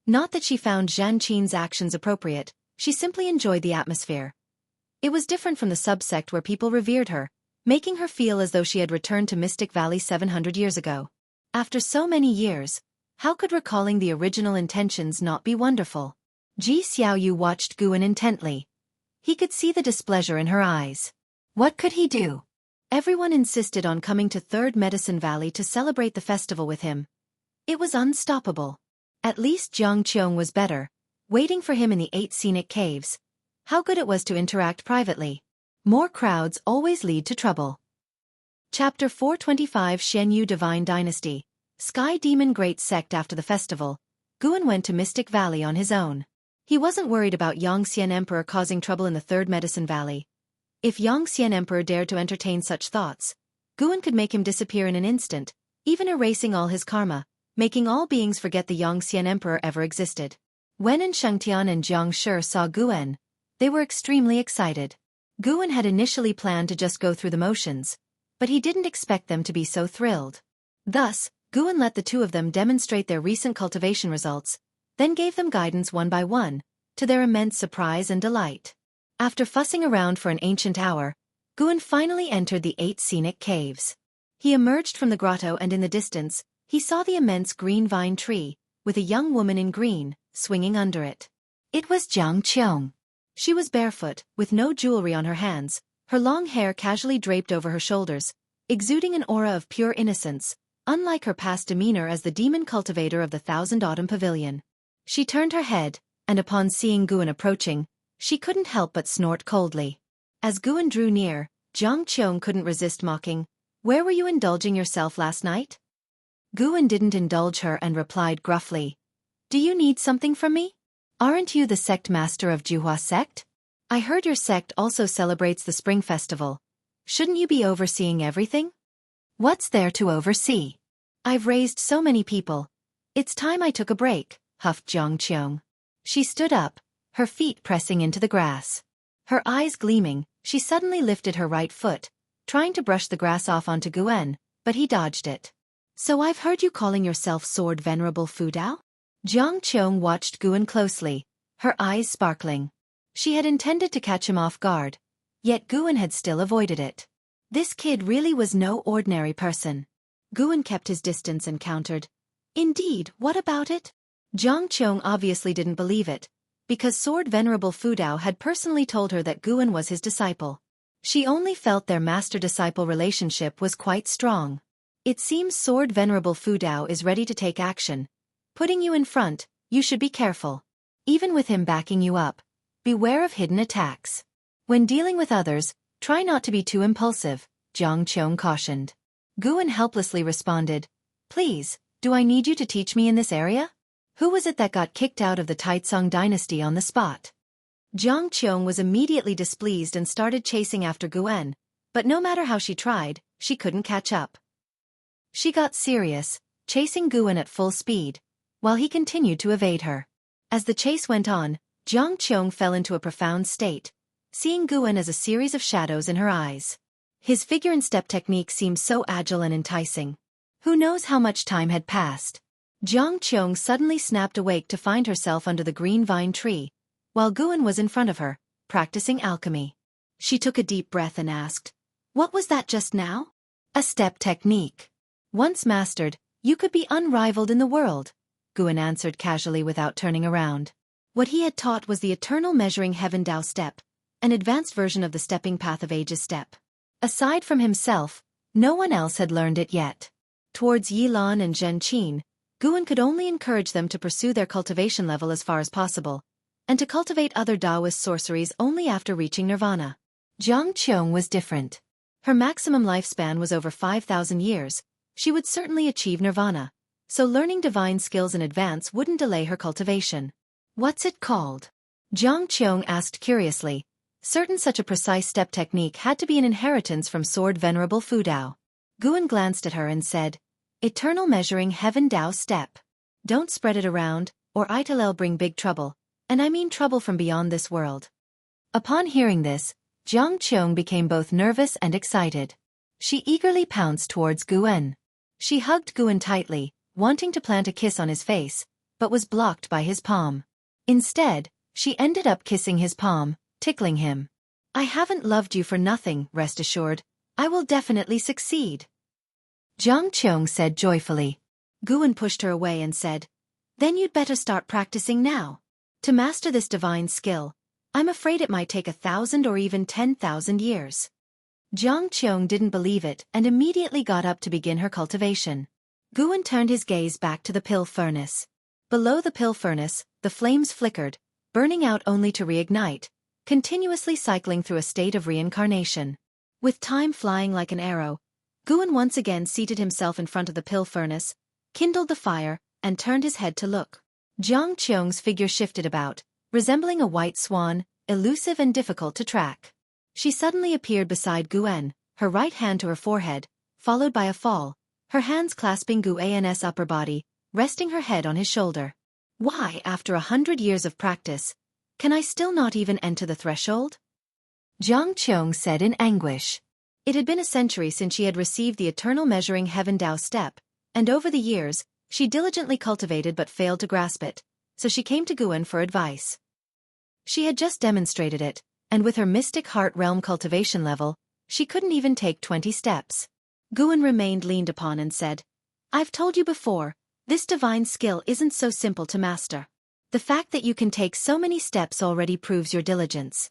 Not that she found Zhenqin's actions appropriate, she simply enjoyed the atmosphere. It was different from the subsect where people revered her, making her feel as though she had returned to Mystic Valley 700 years ago. After so many years, how could recalling the original intentions not be wonderful? Ji Xiaoyu watched Guan intently. He could see the displeasure in her eyes. What could he do? Everyone insisted on coming to Third Medicine Valley to celebrate the festival with him. It was unstoppable. At least Jiang Qiong was better, waiting for him in the 8 scenic caves. How good it was to interact privately. More crowds always lead to trouble. Chapter 425 Shen Yu Divine Dynasty. Sky Demon Great Sect. After the festival, Guan went to Mystic Valley on his own. He wasn't worried about Yangxian Emperor causing trouble in the Third Medicine Valley. If Yangxian Emperor dared to entertain such thoughts, Guan could make him disappear in an instant, even erasing all his karma, making all beings forget the Yangxian Emperor ever existed. When Shengtian and Jiang Shi saw Guan, they were extremely excited. Guan had initially planned to just go through the motions, but he didn't expect them to be so thrilled. Thus, Guan let the two of them demonstrate their recent cultivation results, then gave them guidance one by one, to their immense surprise and delight. After fussing around for an ancient hour, Guan finally entered the 8 scenic caves. He emerged from the grotto and in the distance, he saw the immense green vine tree, with a young woman in green, swinging under it. It was Jiang Qiong. She was barefoot, with no jewelry on her hands, her long hair casually draped over her shoulders, exuding an aura of pure innocence, unlike her past demeanor as the demon cultivator of the Thousand Autumn Pavilion. She turned her head, and upon seeing Guan approaching, she couldn't help but snort coldly. As Guan drew near, Jiang Qiong couldn't resist mocking, "Where were you indulging yourself last night?" Guan didn't indulge her and replied gruffly, "Do you need something from me? Aren't you the sect master of Juhua sect? I heard your sect also celebrates the Spring Festival. Shouldn't you be overseeing everything?" "What's there to oversee? I've raised so many people. It's time I took a break," huffed Jiang Qiong. She stood up, her feet pressing into the grass. Her eyes gleaming, she suddenly lifted her right foot, trying to brush the grass off onto Guan, but he dodged it. "So I've heard you calling yourself Sword Venerable Fudao?" Jiang Qiong watched Guan closely, her eyes sparkling. She had intended to catch him off guard, yet Guan had still avoided it. This kid really was no ordinary person. Guan kept his distance and countered, "Indeed, what about it?" Jiang Qiong obviously didn't believe it, because Sword Venerable Fudao had personally told her that Guan was his disciple. She only felt their master-disciple relationship was quite strong. It seems Sword Venerable Fudao is ready to take action. Putting you in front, you should be careful. Even with him backing you up, beware of hidden attacks. When dealing with others, try not to be too impulsive, Jiang Qiong cautioned. Guan helplessly responded, "Please, do I need you to teach me in this area? Who was it that got kicked out of the Taitsong dynasty on the spot?" Jiang Qiong was immediately displeased and started chasing after Guan, but no matter how she tried, she couldn't catch up. She got serious, chasing Guan at full speed, while he continued to evade her. As the chase went on, Jiang Qiong fell into a profound state, seeing Guan as a series of shadows in her eyes. His figure and step technique seemed so agile and enticing. Who knows how much time had passed? Jiang Qiong suddenly snapped awake to find herself under the green vine tree, while Guan was in front of her, practicing alchemy. She took a deep breath and asked, "What was that just now?" "A step technique. Once mastered, you could be unrivaled in the world," Guan answered casually without turning around. What he had taught was the eternal measuring heaven Dao step, an advanced version of the stepping path of ages step. Aside from himself, no one else had learned it yet. Towards Yilan and Zhenqin, Guan could only encourage them to pursue their cultivation level as far as possible, and to cultivate other Taoist sorceries only after reaching nirvana. Jiang Qiong was different. Her maximum lifespan was over 5,000 years. She would certainly achieve nirvana, so learning divine skills in advance wouldn't delay her cultivation. "What's it called?" Jiang Qiong asked curiously, certain such a precise step technique had to be an inheritance from Sword Venerable Fudao. Guan glanced at her and said, "Eternal measuring heaven Dao step. Don't spread it around, or it'll bring big trouble, and I mean trouble from beyond this world." Upon hearing this, Jiang Qiong became both nervous and excited. She eagerly pounced towards Guan. She hugged Guan tightly, wanting to plant a kiss on his face, but was blocked by his palm. Instead, she ended up kissing his palm, tickling him. "I haven't loved you for nothing, rest assured. I will definitely succeed," Jiang Qiong said joyfully. Guan pushed her away and said, "Then you'd better start practicing now. To master this divine skill, I'm afraid it might take 1,000 or even 10,000 years." Jiang Qiong didn't believe it and immediately got up to begin her cultivation. Guan turned his gaze back to the pill furnace. Below the pill furnace, the flames flickered, burning out only to reignite, continuously cycling through a state of reincarnation. With time flying like an arrow, Guan once again seated himself in front of the pill furnace, kindled the fire, and turned his head to look. Jiang Qiong's figure shifted about, resembling a white swan, elusive and difficult to track. She suddenly appeared beside Guan, her right hand to her forehead, followed by a fall, her hands clasping Guan's upper body, resting her head on his shoulder. Why, after 100 years of practice, can I still not even enter the threshold? Jiang Qiong said in anguish. It had been a century since she had received the eternal measuring heaven Tao step, and over the years, she diligently cultivated but failed to grasp it, so she came to Guan for advice. She had just demonstrated it, and with her mystic heart realm cultivation level, she couldn't even take 20 steps. Guan remained leaned upon and said, I've told you before, this divine skill isn't so simple to master. The fact that you can take so many steps already proves your diligence.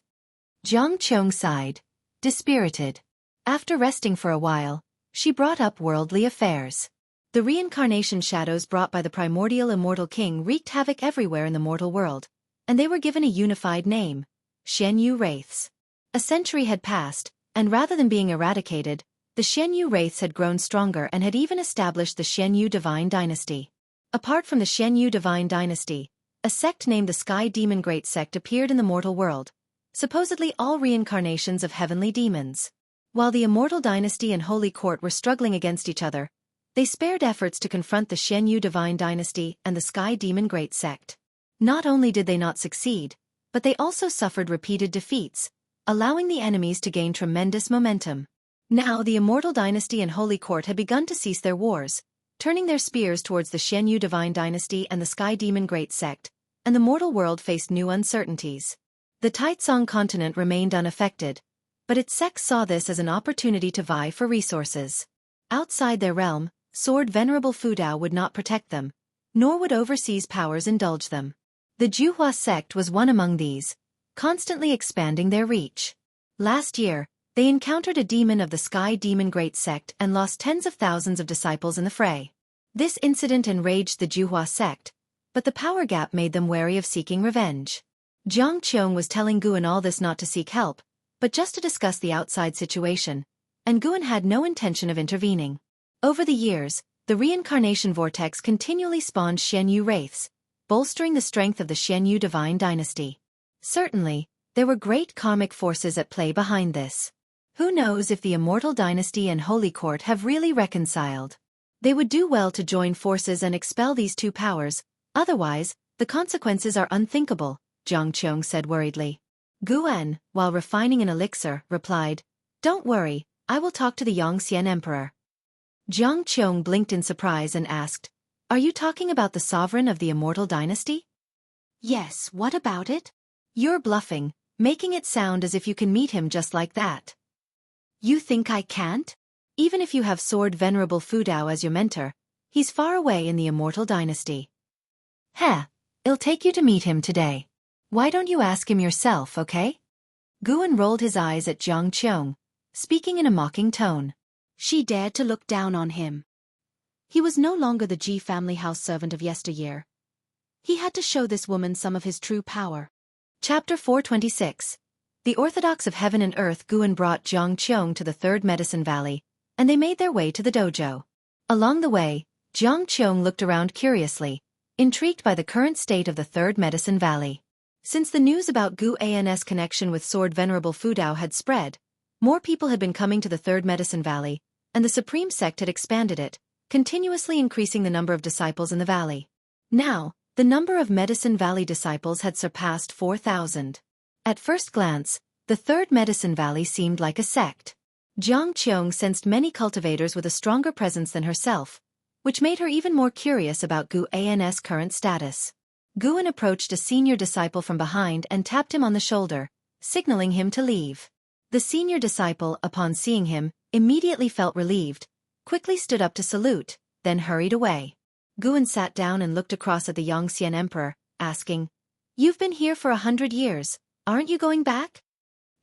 Jiang Qiong sighed, dispirited. After resting for a while, she brought up worldly affairs. The reincarnation shadows brought by the primordial immortal king wreaked havoc everywhere in the mortal world, and they were given a unified name, Xianyu Wraiths. A century had passed, and rather than being eradicated, the Xianyu Wraiths had grown stronger and had even established the Xianyu Divine Dynasty. Apart from the Xianyu Divine Dynasty, a sect named the Sky Demon Great Sect appeared in the mortal world, supposedly all reincarnations of heavenly demons. While the Immortal Dynasty and Holy Court were struggling against each other, they spared efforts to confront the Xianyu Divine Dynasty and the Sky Demon Great Sect. Not only did they not succeed, but they also suffered repeated defeats, allowing the enemies to gain tremendous momentum. Now the Immortal Dynasty and Holy Court had begun to cease their wars, turning their spears towards the Xianyu Divine Dynasty and the Sky Demon Great Sect, and the mortal world faced new uncertainties. The Taitsong continent remained unaffected, but its sects saw this as an opportunity to vie for resources. Outside their realm, Sword Venerable Fudao would not protect them, nor would overseas powers indulge them. The Juhua sect was one among these, constantly expanding their reach. Last year, they encountered a demon of the Sky Demon Great Sect and lost tens of thousands of disciples in the fray. This incident enraged the Juhua sect, but the power gap made them wary of seeking revenge. Jiang Qiong was telling Guan all this not to seek help, but just to discuss the outside situation, and Guan had no intention of intervening. Over the years, the reincarnation vortex continually spawned Xianyu Wraiths, bolstering the strength of the Xianyu Divine Dynasty. Certainly, there were great karmic forces at play behind this. Who knows if the Immortal Dynasty and Holy Court have really reconciled? They would do well to join forces and expel these two powers, otherwise, the consequences are unthinkable, Jiang Qiong said worriedly. Guan, while refining an elixir, replied, Don't worry, I will talk to the Yongxian Emperor. Jiang Qiong blinked in surprise and asked, Are you talking about the sovereign of the Immortal Dynasty? Yes, what about it? You're bluffing, making it sound as if you can meet him just like that. You think I can't? Even if you have Sword Venerable Fudao as your mentor, he's far away in the Immortal Dynasty. Heh, it'll take you to meet him today. Why don't you ask him yourself, okay? Guan rolled his eyes at Jiang Qiong, speaking in a mocking tone. She dared to look down on him. He was no longer the Ji family house servant of yesteryear. He had to show this woman some of his true power. Chapter 426. The Orthodox of Heaven and Earth. Guan brought Jiang Qiong to the Third Medicine Valley, and they made their way to the dojo. Along the way, Jiang Qiong looked around curiously, intrigued by the current state of the Third Medicine Valley. Since the news about Guan's connection with Sword Venerable Fudao had spread, more people had been coming to the Third Medicine Valley, and the Supreme Sect had expanded it, continuously increasing the number of disciples in the valley. Now, the number of Medicine Valley disciples had surpassed 4,000. At first glance, the Third Medicine Valley seemed like a sect. Jiang Qiong sensed many cultivators with a stronger presence than herself, which made her even more curious about Guan's current status. Guan approached a senior disciple from behind and tapped him on the shoulder, signaling him to leave. The senior disciple, upon seeing him, immediately felt relieved, quickly stood up to salute, then hurried away. Guan sat down and looked across at the Yongxian Emperor, asking, You've been here for 100 years, aren't you going back?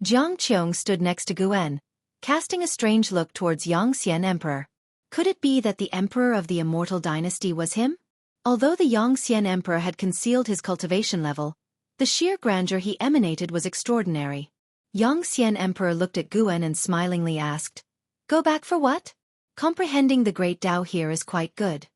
Jiang Qiong stood next to Guan, casting a strange look towards Yongxian Emperor. Could it be that the Emperor of the Immortal Dynasty was him? Although the Yongxian Emperor had concealed his cultivation level, the sheer grandeur he emanated was extraordinary. Yongxian Emperor looked at Guan and smilingly asked, Go back for what? Comprehending the great Tao here is quite good.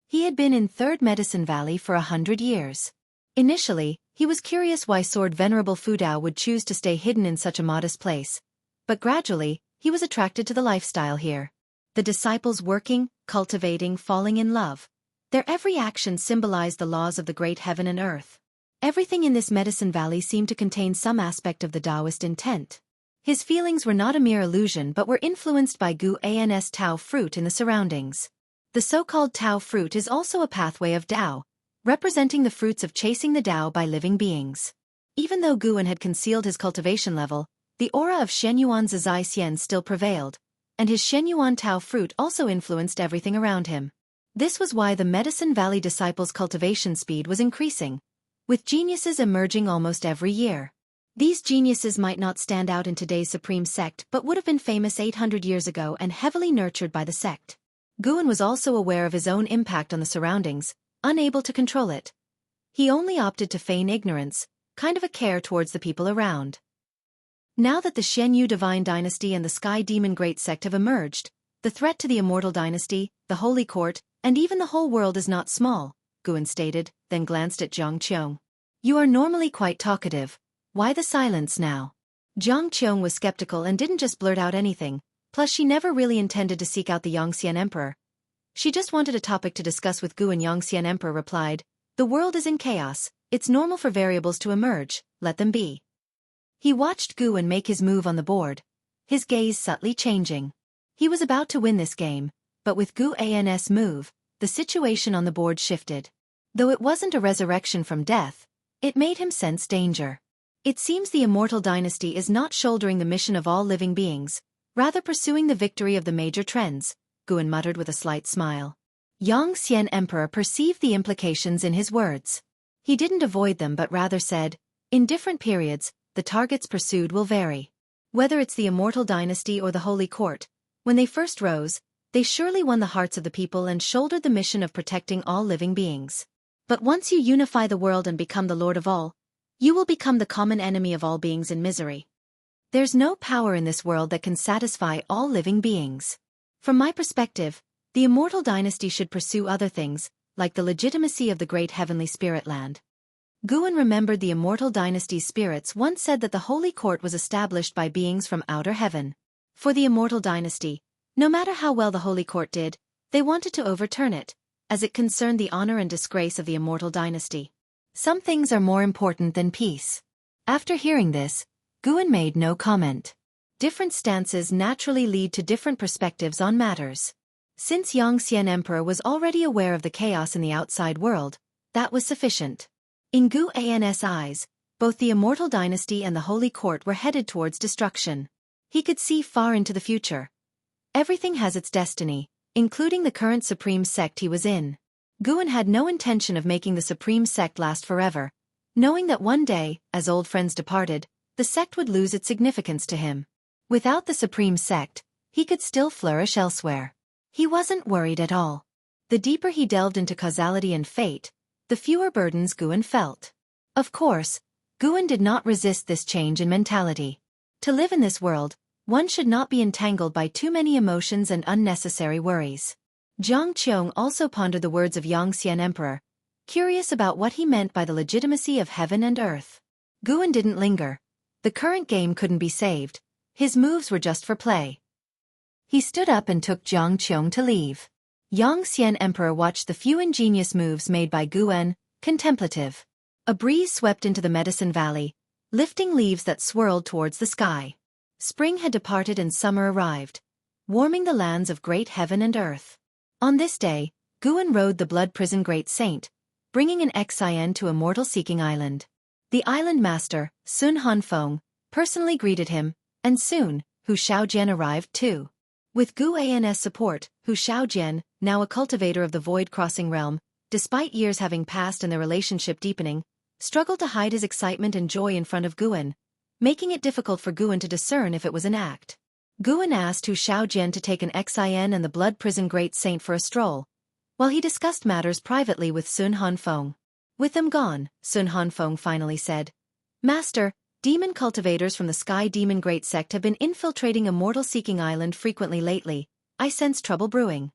He had been in Third Medicine Valley for 100 years. Initially, he was curious why Sword Venerable Fudao would choose to stay hidden in such a modest place. But gradually, he was attracted to the lifestyle here. The disciples working, cultivating, falling in love. Their every action symbolized the laws of the great heaven and earth. Everything in this Medicine Valley seemed to contain some aspect of the Taoist intent. His feelings were not a mere illusion but were influenced by Guan's Tao fruit in the surroundings. The so-called Tao fruit is also a pathway of Tao, representing the fruits of chasing the Tao by living beings. Even though Guan had concealed his cultivation level, the aura of Shenyuan Zai Xian still prevailed, and his Shenyuan Tao fruit also influenced everything around him. This was why the Medicine Valley disciples' cultivation speed was increasing, with geniuses emerging almost every year. These geniuses might not stand out in today's supreme sect but would have been famous 800 years ago and heavily nurtured by the sect. Guan was also aware of his own impact on the surroundings, unable to control it. He only opted to feign ignorance, kind of a care towards the people around. Now that the Shenyu Divine Dynasty and the Sky Demon Great Sect have emerged, the threat to the Immortal Dynasty, the Holy Court, and even the whole world is not small, Guan stated, then glanced at Zhang Qiong. You are normally quite talkative. Why the silence now? Zhang Qiong was skeptical and didn't just blurt out anything, plus she never really intended to seek out the Yongxian Emperor. She just wanted a topic to discuss with Guan. Yongxian Emperor replied, "The world is in chaos, it's normal for variables to emerge, let them be." He watched Guan make his move on the board, his gaze subtly changing. He was about to win this game, but with Guan's move, the situation on the board shifted. Though it wasn't a resurrection from death, it made him sense danger. It seems the Immortal Dynasty is not shouldering the mission of all living beings, rather pursuing the victory of the major trends, Guan muttered with a slight smile. Yongxian Emperor perceived the implications in his words. He didn't avoid them but rather said, in different periods, the targets pursued will vary. Whether it's the Immortal Dynasty or the Holy Court, when they first rose, they surely won the hearts of the people and shouldered the mission of protecting all living beings. But once you unify the world and become the Lord of all, you will become the common enemy of all beings in misery. There's no power in this world that can satisfy all living beings. From my perspective, the Immortal Dynasty should pursue other things, like the legitimacy of the great heavenly spirit land. Guan remembered the Immortal Dynasty's spirits once said that the Holy Court was established by beings from outer heaven. For the Immortal Dynasty, no matter how well the Holy Court did, they wanted to overturn it, as it concerned the honor and disgrace of the Immortal Dynasty. Some things are more important than peace. After hearing this, Guan made no comment. Different stances naturally lead to different perspectives on matters. Since Yongxian Emperor was already aware of the chaos in the outside world, that was sufficient. In Guan's eyes, both the Immortal Dynasty and the Holy Court were headed towards destruction. He could see far into the future. Everything has its destiny, including the current supreme sect he was in. Guan had no intention of making the supreme sect last forever, knowing that one day, as old friends departed, the sect would lose its significance to him. Without the supreme sect, he could still flourish elsewhere. He wasn't worried at all. The deeper he delved into causality and fate, the fewer burdens Guan felt. Of course, Guan did not resist this change in mentality. To live in this world, one should not be entangled by too many emotions and unnecessary worries. Zhang Qiong also pondered the words of Yongxian Emperor, curious about what he meant by the legitimacy of heaven and earth. Guan didn't linger. The current game couldn't be saved. His moves were just for play. He stood up and took Zhang Qiong to leave. Yongxian Emperor watched the few ingenious moves made by Guan, contemplative. A breeze swept into the Medicine Valley, lifting leaves that swirled towards the sky. Spring had departed and summer arrived, warming the lands of great heaven and earth. On this day, Guan rode the Blood Prison Great Saint, bringing an Xian to Immortal-seeking Island. The island master, Sun Hanfeng, personally greeted him, and soon, Hu Xiaojian arrived too. With Guan's support, Hu Xiaojian, now a cultivator of the void-crossing realm, despite years having passed and their relationship deepening, struggled to hide his excitement and joy in front of Guan, making it difficult for Guan to discern if it was an act. Guan asked Hu Xiaojian to take an Xian and the Blood Prison Great Saint for a stroll, while he discussed matters privately with Sun Hanfeng. With them gone, Sun Hanfeng finally said, "Master, demon cultivators from the Sky Demon Great Sect have been infiltrating Immortal-seeking Island frequently lately. I sense trouble brewing."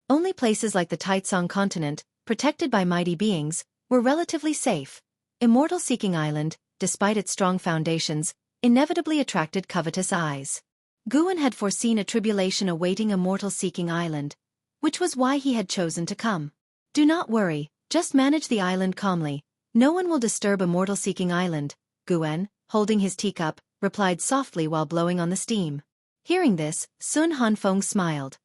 Only places like the Taitsong continent, protected by mighty beings, were relatively safe. Immortal-seeking island, despite its strong foundations, inevitably attracted covetous eyes. Guan had foreseen a tribulation awaiting Immortal-seeking island, which was why he had chosen to come. Do not worry, just manage the island calmly. No one will disturb Immortal-seeking island, Guan, holding his teacup, replied softly while blowing on the steam. Hearing this, Sun Hanfeng smiled.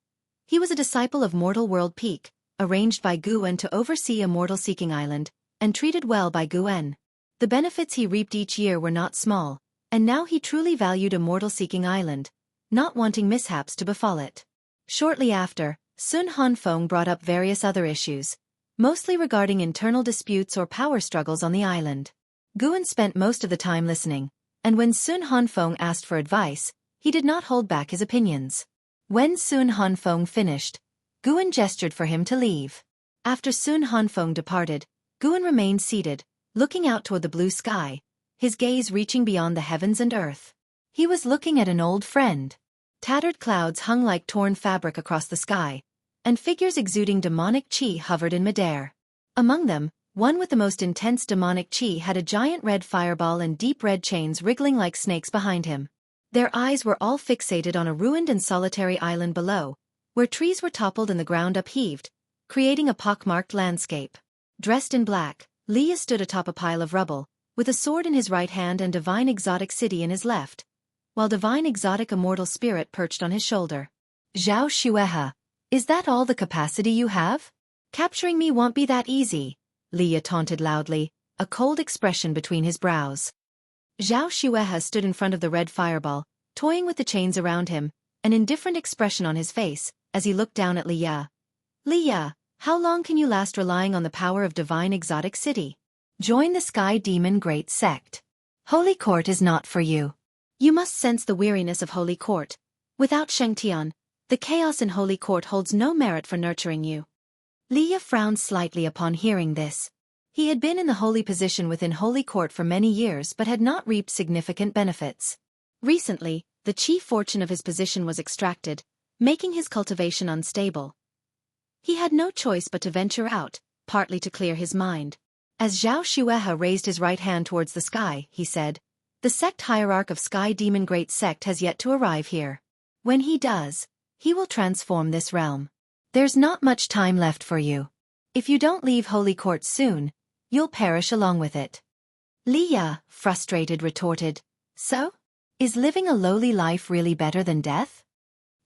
He was a disciple of Mortal World Peak, arranged by Guan to oversee Immortal-seeking island, and treated well by Guan. The benefits he reaped each year were not small, and now he truly valued Immortal-seeking island, not wanting mishaps to befall it. Shortly after, Sun Hanfeng brought up various other issues, mostly regarding internal disputes or power struggles on the island. Guan spent most of the time listening, and when Sun Hanfeng asked for advice, he did not hold back his opinions. When Sun Hanfeng finished, Guan gestured for him to leave. After Sun Hanfeng departed, Guan remained seated, looking out toward the blue sky, his gaze reaching beyond the heavens and earth. He was looking at an old friend. Tattered clouds hung like torn fabric across the sky, and figures exuding demonic chi hovered in midair. Among them, one with the most intense demonic chi had a giant red fireball and deep red chains wriggling like snakes behind him. Their eyes were all fixated on a ruined and solitary island below, where trees were toppled and the ground upheaved, creating a pockmarked landscape. Dressed in black, Leah stood atop a pile of rubble, with a sword in his right hand and Divine Exotic City in his left, while Divine Exotic Immortal Spirit perched on his shoulder. Zhao Xuehe, is that all the capacity you have? Capturing me won't be that easy, Leah taunted loudly, a cold expression between his brows. Zhao Xuehe stood in front of the red fireball, toying with the chains around him, an indifferent expression on his face, as he looked down at Leah. Leah, how long can you last relying on the power of Divine Exotic City? Join the Sky Demon Great Sect. Holy Court is not for you. You must sense the weariness of Holy Court. Without Shengtian, the chaos in Holy Court holds no merit for nurturing you. Leah frowned slightly upon hearing this. He had been in the holy position within Holy Court for many years but had not reaped significant benefits. Recently, the chief fortune of his position was extracted, making his cultivation unstable. He had no choice but to venture out, partly to clear his mind. As Zhao Xuehe raised his right hand towards the sky, he said, "The sect hierarch of Sky Demon Great Sect has yet to arrive here. When he does, he will transform this realm. There's not much time left for you. If you don't leave Holy Court soon, you'll perish along with it." Leah, frustrated, retorted, "So? Is living a lowly life really better than death?"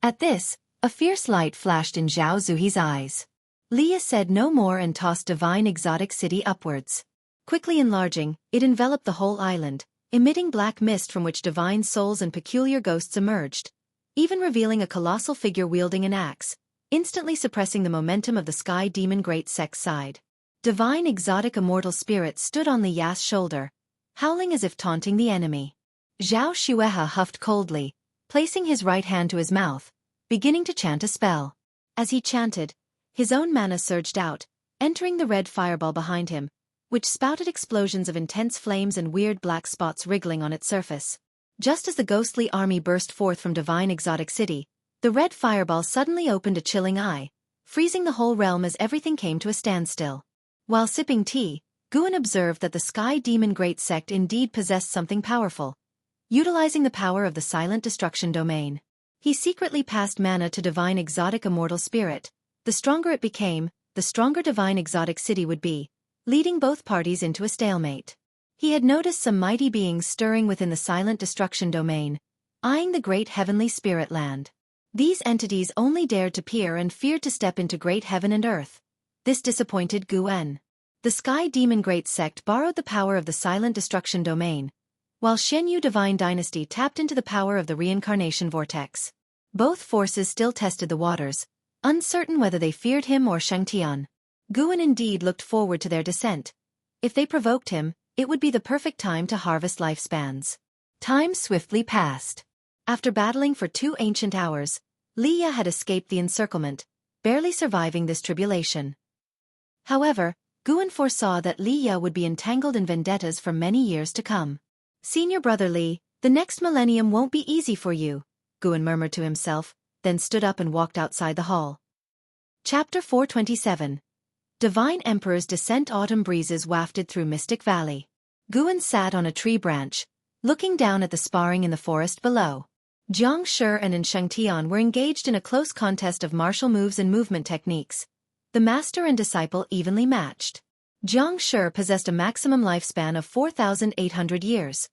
At this, a fierce light flashed in Zhao Zuhi's eyes. Leah said no more and tossed Divine Exotic City upwards. Quickly enlarging, it enveloped the whole island, emitting black mist from which divine souls and peculiar ghosts emerged, even revealing a colossal figure wielding an axe, instantly suppressing the momentum of the Sky Demon Great Sect's side. Divine Exotic Immortal Spirit stood on Lia's shoulder, howling as if taunting the enemy. Zhao Xuehe huffed coldly, placing his right hand to his mouth, beginning to chant a spell. As he chanted, his own mana surged out, entering the red fireball behind him, which spouted explosions of intense flames and weird black spots wriggling on its surface. Just as the ghostly army burst forth from Divine Exotic City, the red fireball suddenly opened a chilling eye, freezing the whole realm as everything came to a standstill. While sipping tea, Guan observed that the Sky Demon Great Sect indeed possessed something powerful. Utilizing the power of the Silent Destruction Domain, he secretly passed mana to Divine Exotic Immortal Spirit. The stronger it became, the stronger Divine Exotic City would be, leading both parties into a stalemate. He had noticed some mighty beings stirring within the Silent Destruction Domain, eyeing the great heavenly spirit land. These entities only dared to peer and feared to step into great heaven and earth. This disappointed Guan. The Sky Demon Great Sect borrowed the power of the Silent Destruction Domain, while Shenyu Divine Dynasty tapped into the power of the Reincarnation Vortex. Both forces still tested the waters, uncertain whether they feared him or Shengtian. Guan indeed looked forward to their descent. If they provoked him, it would be the perfect time to harvest lifespans. Time swiftly passed. After battling for 2 ancient hours, Leah had escaped the encirclement, barely surviving this tribulation. However, Guan foresaw that Leah would be entangled in vendettas for many years to come. "Senior brother Li, the next millennium won't be easy for you," Guan murmured to himself, then stood up and walked outside the hall. Chapter 427. Divine Emperor's Descent. Autumn breezes wafted through Mystic Valley. Guan sat on a tree branch, looking down at the sparring in the forest below. Jiang Shi and Xiaofan were engaged in a close contest of martial moves and movement techniques. The master and disciple evenly matched. Jiang Shi possessed a maximum lifespan of 4,800 years,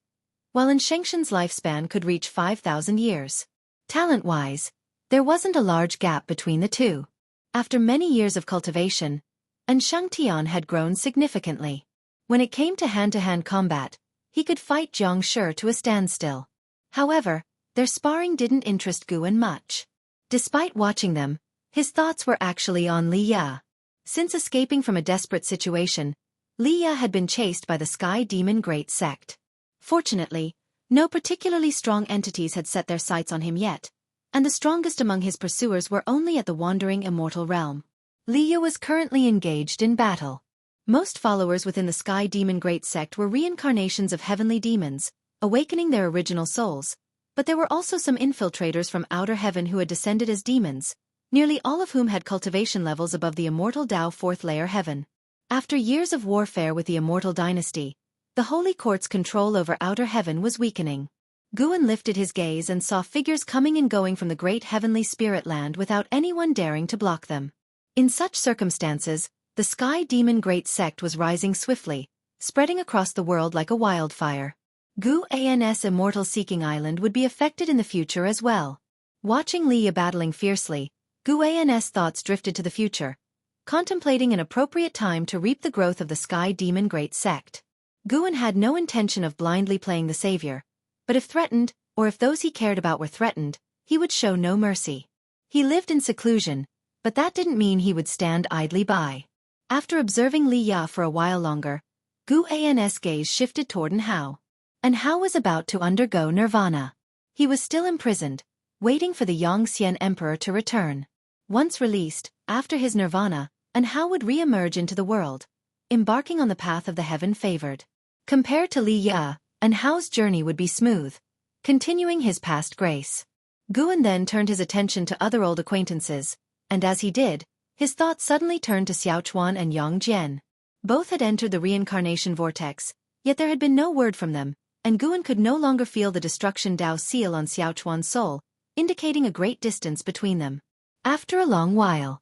while Xiaofan's lifespan could reach 5,000 years. Talent-wise, there wasn't a large gap between the two. After many years of cultivation, Xiaofan had grown significantly. When it came to hand-to-hand combat, he could fight Jiang Shi to a standstill. However, their sparring didn't interest Guan much. Despite watching them, his thoughts were actually on Li Ya. Since escaping from a desperate situation, Li Ya had been chased by the Sky Demon Great Sect. Fortunately, no particularly strong entities had set their sights on him yet, and the strongest among his pursuers were only at the wandering immortal realm. Li Ya was currently engaged in battle. Most followers within the Sky Demon Great Sect were reincarnations of heavenly demons, awakening their original souls, but there were also some infiltrators from outer heaven who had descended as demons, nearly all of whom had cultivation levels above the immortal Tao fourth layer heaven. After years of warfare with the immortal dynasty, the Holy Court's control over outer heaven was weakening. Guan lifted his gaze and saw figures coming and going from the great heavenly spirit land without anyone daring to block them. In such circumstances, the Sky Demon Great Sect was rising swiftly, spreading across the world like a wildfire. Guan's immortal seeking island would be affected in the future as well. Watching Li Ya battling fiercely, Guan's thoughts drifted to the future, contemplating an appropriate time to reap the growth of the Sky Demon Great Sect. Guan had no intention of blindly playing the savior, but if threatened, or if those he cared about were threatened, he would show no mercy. He lived in seclusion, but that didn't mean he would stand idly by. After observing Li Ya for a while longer, Guan's gaze shifted toward Hao. Hao was about to undergo nirvana. He was still imprisoned, waiting for the Yongxian Emperor to return. Once released, after his nirvana, Hao would re-emerge into the world, embarking on the path of the heaven-favored. Compared to Li Ya, Hao's journey would be smooth, continuing his past grace. Guan then turned his attention to other old acquaintances, and as he did, his thoughts suddenly turned to Xiaofan and Yang Jian. Both had entered the reincarnation vortex, yet there had been no word from them, and Guan could no longer feel the destruction Dao seal on Xiaofan's soul, indicating a great distance between them. After a long while,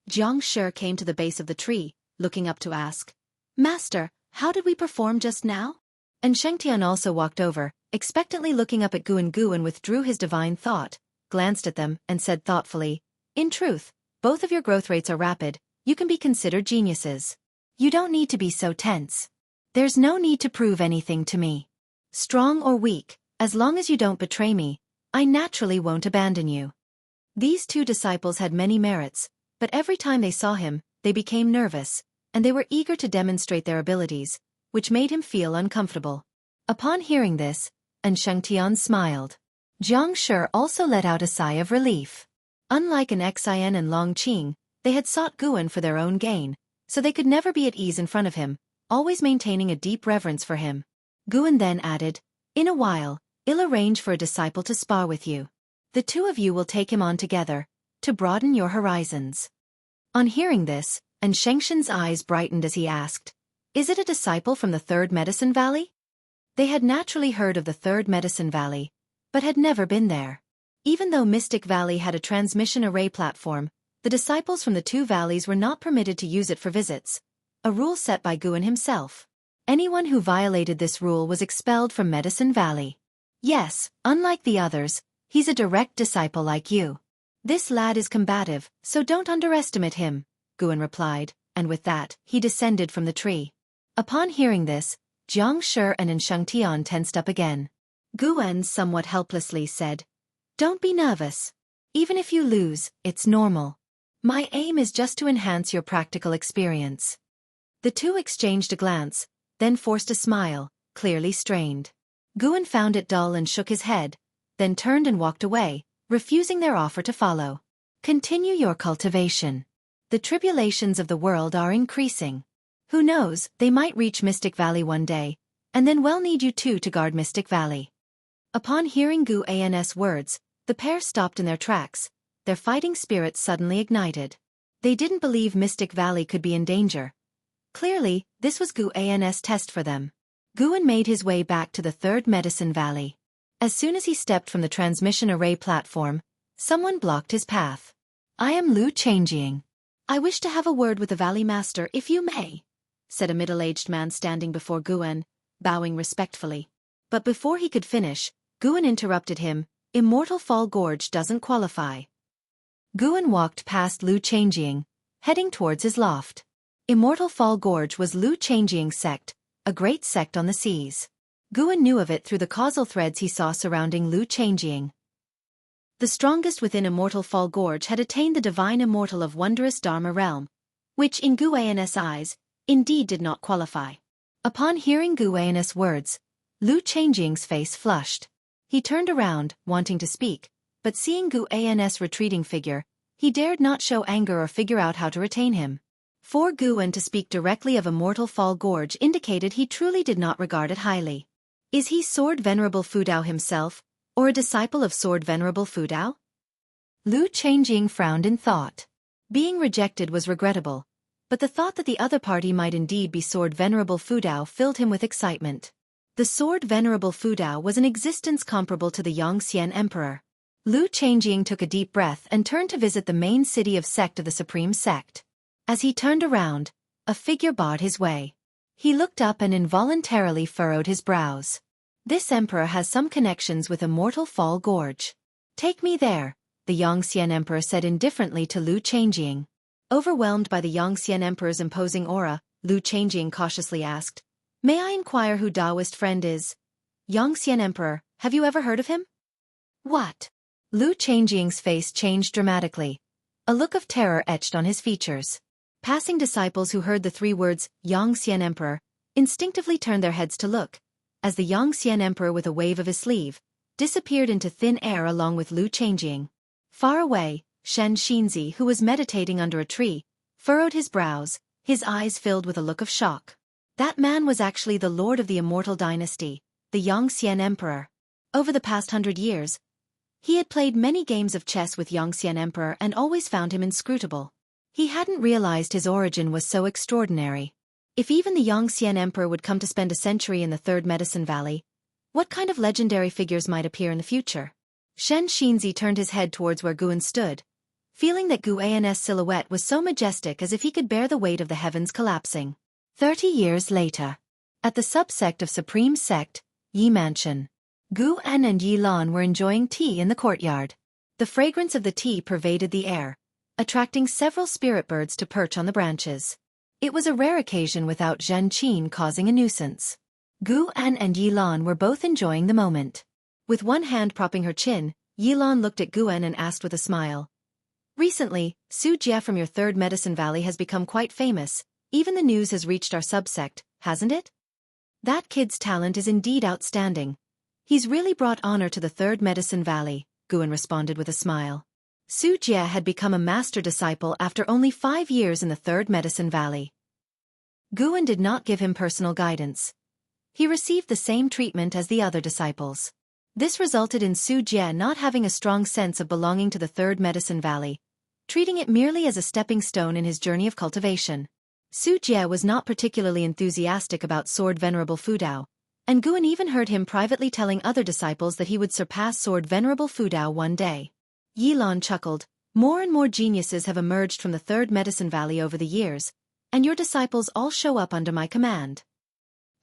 Jiang Shi came to the base of the tree, looking up to ask, "Master, how did we perform just now?" Xiaofan also walked over, expectantly looking up at Guan. Guan withdrew his divine thought, glanced at them, and said thoughtfully, "In truth, both of your growth rates are rapid, you can be considered geniuses. You don't need to be so tense. There's no need to prove anything to me. Strong or weak, as long as you don't betray me, I naturally won't abandon you." These two disciples had many merits, but every time they saw him, they became nervous, and they were eager to demonstrate their abilities, which made him feel uncomfortable. Upon hearing this, Xiaofan smiled. Jiang Shi also let out a sigh of relief. Unlike Xian and Long Qing, they had sought Guan for their own gain, so they could never be at ease in front of him, always maintaining a deep reverence for him. Guan then added, "In a while, I'll arrange for a disciple to spar with you. The two of you will take him on together, to broaden your horizons." On hearing this, Xiaofan's eyes brightened as he asked, "Is it a disciple from the Third Medicine Valley?" They had naturally heard of the Third Medicine Valley, but had never been there. Even though Mystic Valley had a transmission array platform, the disciples from the two valleys were not permitted to use it for visits, a rule set by Guan himself. Anyone who violated this rule was expelled from Medicine Valley. "Yes, unlike the others, he's a direct disciple like you. This lad is combative, so don't underestimate him," Guan replied, and with that, he descended from the tree. Upon hearing this, Jiang Shi and Xiaofan tensed up again. Guan somewhat helplessly said, "Don't be nervous. Even if you lose, it's normal. My aim is just to enhance your practical experience." The two exchanged a glance, then forced a smile, clearly strained. Guan found it dull and shook his head, then turned and walked away, refusing their offer to follow. "Continue your cultivation. The tribulations of the world are increasing. Who knows, they might reach Mystic Valley one day, and then we'll need you two to guard Mystic Valley." Upon hearing Guan's words, the pair stopped in their tracks, their fighting spirits suddenly ignited. They didn't believe Mystic Valley could be in danger. Clearly, this was Guan's test for them. Guan made his way back to the Third Medicine Valley. As soon as he stepped from the transmission array platform, someone blocked his path. "I am Lu Changjing. I wish to have a word with the Valley Master if you may," said a middle-aged man standing before Guan, bowing respectfully. But before he could finish, Guan interrupted him. "Immortal Fall Gorge doesn't qualify." Guan walked past Lu Changjing, heading towards his loft. Immortal Fall Gorge was Lu Changjing's sect, a great sect on the seas. Guan knew of it through the causal threads he saw surrounding Lu Changjing. The strongest within Immortal Fall Gorge had attained the divine immortal of wondrous Dharma realm, which in Guan's eyes, indeed did not qualify. Upon hearing Guan's words, Lu Changjing's face flushed. He turned around, wanting to speak, but seeing Guan's retreating figure, he dared not show anger or figure out how to retain him. For Guan to speak directly of Immortal Fall Gorge indicated he truly did not regard it highly. Is he Sword Venerable Fudao himself, or a disciple of Sword Venerable Fudao? Lu Changjing frowned in thought. Being rejected was regrettable, but the thought that the other party might indeed be Sword Venerable Fudao filled him with excitement. The Sword Venerable Fudao was an existence comparable to the Yongxian Emperor. Lu Changjing took a deep breath and turned to visit the main city of sect of the Supreme Sect. As he turned around, a figure barred his way. He looked up and involuntarily furrowed his brows. This emperor has some connections with Immortal Fall Gorge. "Take me there," the Yongxian Emperor said indifferently to Lu Changjing. Overwhelmed by the Yongxian Emperor's imposing aura, Lu Changjing cautiously asked, "May I inquire who Taoist friend is?" "Yongxian Emperor, have you ever heard of him?" "What?" Lu Changjing's face changed dramatically. A look of terror etched on his features. Passing disciples who heard the three words, Yongxian Emperor, instinctively turned their heads to look, as the Yongxian Emperor with a wave of his sleeve, disappeared into thin air along with Lu Changjing. Far away, Shen Xinzi, who was meditating under a tree, furrowed his brows, his eyes filled with a look of shock. That man was actually the lord of the Immortal Dynasty, the Yongxian Emperor. Over the past 100 years, he had played many games of chess with Yongxian Emperor and always found him inscrutable. He hadn't realized his origin was so extraordinary. If even the Yongxian Emperor would come to spend a century in the Third Medicine Valley, what kind of legendary figures might appear in the future? Shen Xinzi turned his head towards where Guan stood, feeling that Guan's silhouette was so majestic as if he could bear the weight of the heavens collapsing. 30 years later. At the subsect of Supreme Sect, Yi Mansion. Guan and Yi Lan were enjoying tea in the courtyard. The fragrance of the tea pervaded the air, attracting several spirit birds to perch on the branches. It was a rare occasion without Zhen Qin causing a nuisance. Guan and Yi Lan were both enjoying the moment. With one hand propping her chin, Yi Lan looked at Guan and asked with a smile. "Recently, Su Jia from your Third Medicine Valley has become quite famous. Even the news has reached our subsect, hasn't it?" "That kid's talent is indeed outstanding. He's really brought honor to the Third Medicine Valley," Guan responded with a smile. Su Jia had become a master disciple after only 5 years in the Third Medicine Valley. Guan did not give him personal guidance. He received the same treatment as the other disciples. This resulted in Su Jia not having a strong sense of belonging to the Third Medicine Valley, treating it merely as a stepping stone in his journey of cultivation. Su Jia was not particularly enthusiastic about Sword Venerable Fudao, and Guan even heard him privately telling other disciples that he would surpass Sword Venerable Fudao one day. Yi Lan chuckled, "More and more geniuses have emerged from the Third Medicine Valley over the years, and your disciples all show up under my command."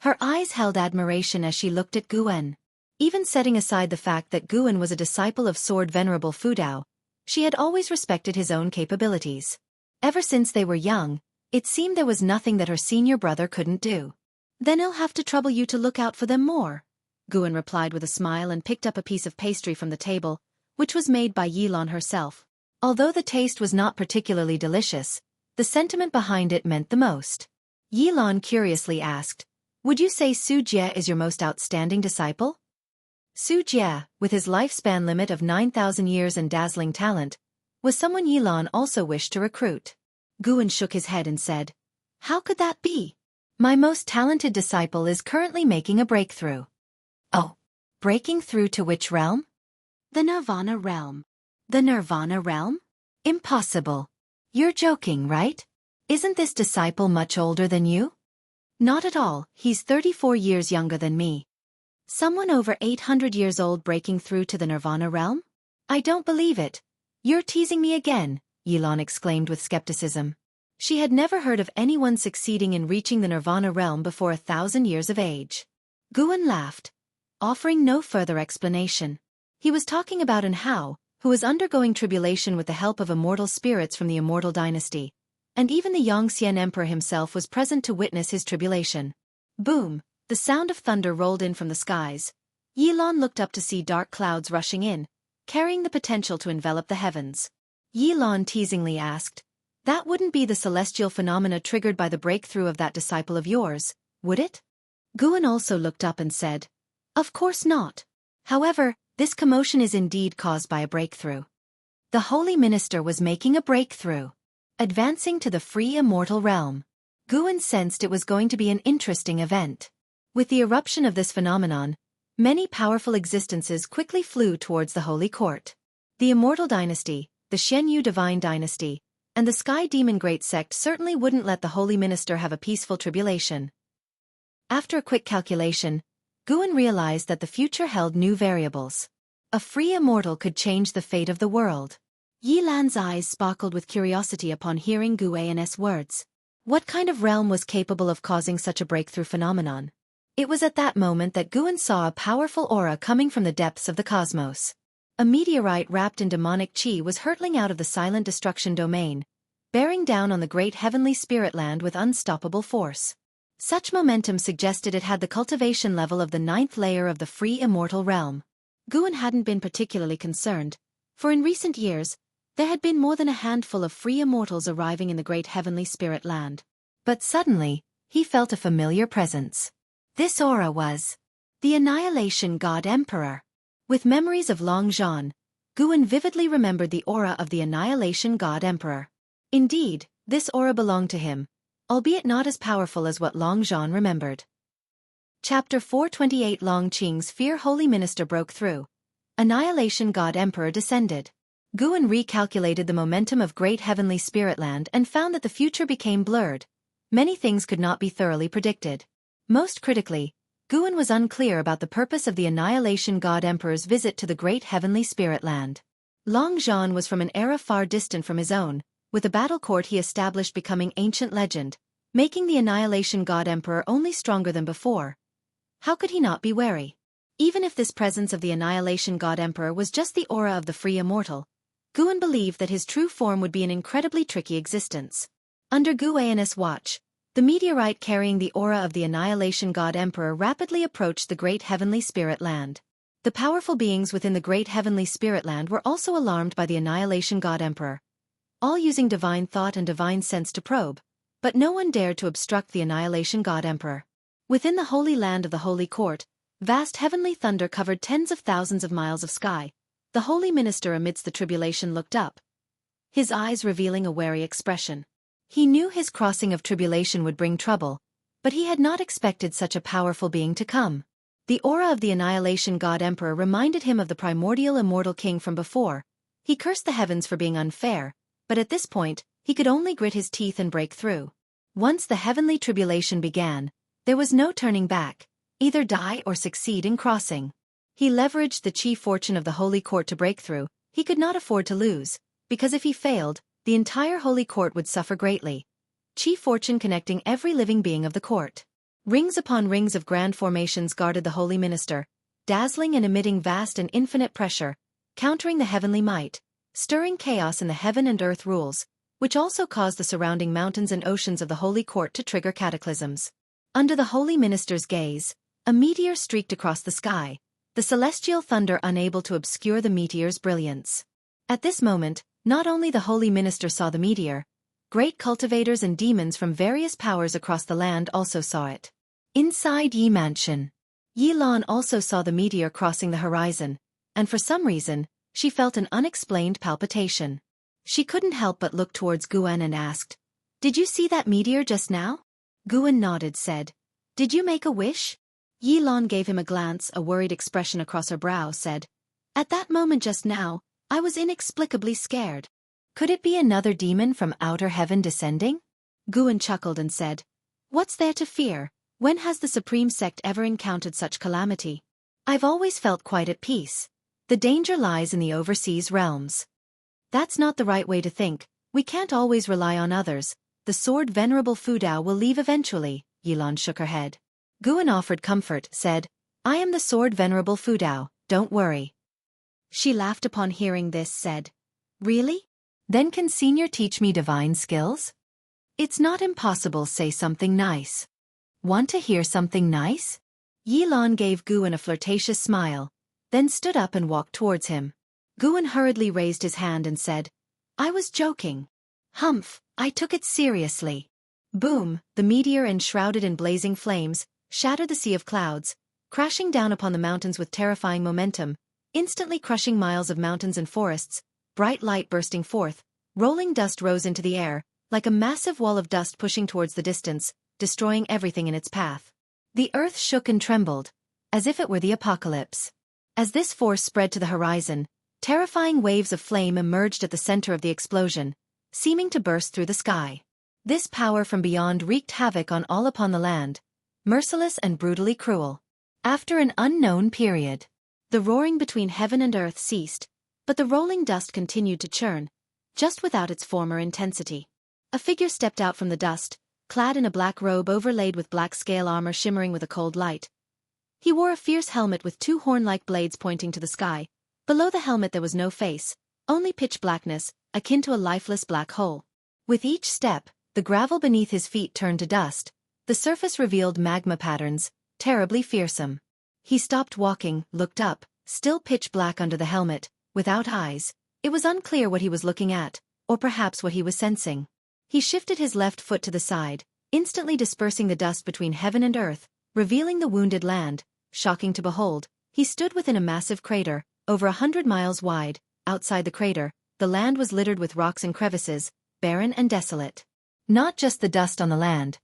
Her eyes held admiration as she looked at Guan. Even setting aside the fact that Guan was a disciple of Sword Venerable Fudao, she had always respected his own capabilities. Ever since they were young, it seemed there was nothing that her senior brother couldn't do. "Then I'll have to trouble you to look out for them more," Guan replied with a smile and picked up a piece of pastry from the table, which was made by Yi Lan herself. Although the taste was not particularly delicious, the sentiment behind it meant the most. Yi Lan curiously asked, "Would you say Su Jia is your most outstanding disciple?" Su Jia, with his lifespan limit of 9,000 years and dazzling talent, was someone Yi Lan also wished to recruit. Guan shook his head and said, "How could that be? My most talented disciple is currently making a breakthrough." "Oh, breaking through to which realm?" "The Nirvana realm." "The Nirvana realm? Impossible." You're joking, right? Isn't this disciple much older than you? Not at all, he's 34 years younger than me. Someone over 800 years old breaking through to the Nirvana realm? I don't believe it. You're teasing me again, Yilan exclaimed with skepticism. She had never heard of anyone succeeding in reaching the Nirvana realm before 1,000 years of age. Guan laughed, offering no further explanation. He was talking about An Hao, who was undergoing tribulation with the help of immortal spirits from the Immortal dynasty, and even the Yongxian Emperor himself was present to witness his tribulation. Boom! The sound of thunder rolled in from the skies. Yilan looked up to see dark clouds rushing in, carrying the potential to envelop the heavens. Yilan teasingly asked, "That wouldn't be the celestial phenomena triggered by the breakthrough of that disciple of yours, would it?" Guan also looked up and said, "Of course not. However, this commotion is indeed caused by a breakthrough." The holy minister was making a breakthrough, advancing to the free immortal realm. Guan sensed it was going to be an interesting event. With the eruption of this phenomenon, many powerful existences quickly flew towards the holy court. The Immortal dynasty, the Xianyu divine dynasty, and the Sky Demon Great Sect certainly wouldn't let the holy minister have a peaceful tribulation. After a quick calculation, Guan realized that the future held new variables. A free immortal could change the fate of the world. Yilan's eyes sparkled with curiosity upon hearing Guan's words. What kind of realm was capable of causing such a breakthrough phenomenon? It was at that moment that Guan saw a powerful aura coming from the depths of the cosmos. A meteorite wrapped in demonic chi was hurtling out of the silent destruction domain, bearing down on the great heavenly spirit land with unstoppable force. Such momentum suggested it had the cultivation level of the 9th layer of the free immortal realm. Guan hadn't been particularly concerned, for in recent years, there had been more than a handful of free immortals arriving in the great heavenly spirit land. But suddenly, he felt a familiar presence. This aura was the Annihilation God Emperor. With memories of Long Zhan, Guan vividly remembered the aura of the Annihilation God Emperor. Indeed, this aura belonged to him, albeit not as powerful as what Long Zhan remembered. Chapter 428 Long Qing's Fear Holy Minister broke through. Annihilation God Emperor descended. Guan recalculated the momentum of great heavenly spirit land and found that the future became blurred. Many things could not be thoroughly predicted. Most critically, Guan was unclear about the purpose of the Annihilation God Emperor's visit to the great heavenly spirit land. Long Zhan was from an era far distant from his own, with the battle court he established becoming ancient legend, making the Annihilation God Emperor only stronger than before. How could he not be wary? Even if this presence of the Annihilation God Emperor was just the aura of the free immortal, Guan believed that his true form would be an incredibly tricky existence. Under Guan's watch, the meteorite carrying the aura of the Annihilation God Emperor rapidly approached the great heavenly spirit land. The powerful beings within the great heavenly spirit land were also alarmed by the Annihilation God Emperor, all using divine thought and divine sense to probe, but no one dared to obstruct the Annihilation God Emperor. Within the holy land of the holy court, vast heavenly thunder covered tens of thousands of miles of sky. The holy minister amidst the tribulation looked up, his eyes revealing a wary expression. He knew his crossing of tribulation would bring trouble, but he had not expected such a powerful being to come. The aura of the Annihilation God Emperor reminded him of the primordial immortal king from before. He cursed the heavens for being unfair, but at this point, he could only grit his teeth and break through. Once the heavenly tribulation began, there was no turning back, either die or succeed in crossing. He leveraged the chi fortune of the holy court to break through. He could not afford to lose, because if he failed, the entire holy court would suffer greatly. Chi fortune connecting every living being of the court. Rings upon rings of grand formations guarded the holy minister, dazzling and emitting vast and infinite pressure, countering the heavenly might, stirring chaos in the heaven and earth rules, which also caused the surrounding mountains and oceans of the holy court to trigger cataclysms. Under the holy minister's gaze, a meteor streaked across the sky, the celestial thunder unable to obscure the meteor's brilliance. At this moment, not only the holy minister saw the meteor, great cultivators and demons from various powers across the land also saw it. Inside Yi Mansion, Yilan also saw the meteor crossing the horizon, and for some reason, she felt an unexplained palpitation. She couldn't help but look towards Guan and asked, "Did you see that meteor just now?" Guan nodded, said, "Did you make a wish?" Yilan gave him a glance, a worried expression across her brow, said, "At that moment just now, I was inexplicably scared." Could it be another demon from outer heaven descending? Guan chuckled and said, "What's there to fear? When has the Supreme Sect ever encountered such calamity? I've always felt quite at peace. The danger lies in the overseas realms." "That's not the right way to think. We can't always rely on others. The sword Venerable Fudao will leave eventually." Yilan shook her head. Guan offered comfort, said, "I am the sword Venerable Fudao, don't worry." She laughed upon hearing this, said, "Really? Then can Senior teach me divine skills?" "It's not impossible. Say something nice." "Want to hear something nice?" Yilan gave Guan a flirtatious smile, then stood up and walked towards him. Guan hurriedly raised his hand and said, "I was joking." "Humph, I took it seriously." Boom, the meteor, enshrouded in blazing flames, shattered the sea of clouds, crashing down upon the mountains with terrifying momentum, instantly crushing miles of mountains and forests. Bright light bursting forth, rolling dust rose into the air, like a massive wall of dust pushing towards the distance, destroying everything in its path. The earth shook and trembled, as if it were the apocalypse. As this force spread to the horizon, terrifying waves of flame emerged at the center of the explosion, seeming to burst through the sky. This power from beyond wreaked havoc on all upon the land, merciless and brutally cruel. After an unknown period, the roaring between heaven and earth ceased, but the rolling dust continued to churn, just without its former intensity. A figure stepped out from the dust, clad in a black robe overlaid with black scale armor shimmering with a cold light. He wore a fierce helmet with two horn-like blades pointing to the sky. Below the helmet there was no face, only pitch blackness, akin to a lifeless black hole. With each step, the gravel beneath his feet turned to dust. The surface revealed magma patterns, terribly fearsome. He stopped walking, looked up, still pitch black under the helmet, without eyes. It was unclear what he was looking at, or perhaps what he was sensing. He shifted his left foot to the side, instantly dispersing the dust between heaven and earth, revealing the wounded land. Shocking to behold, he stood within a massive crater, over 100 miles wide. Outside the crater, the land was littered with rocks and crevices, barren and desolate. Not just the dust on the land.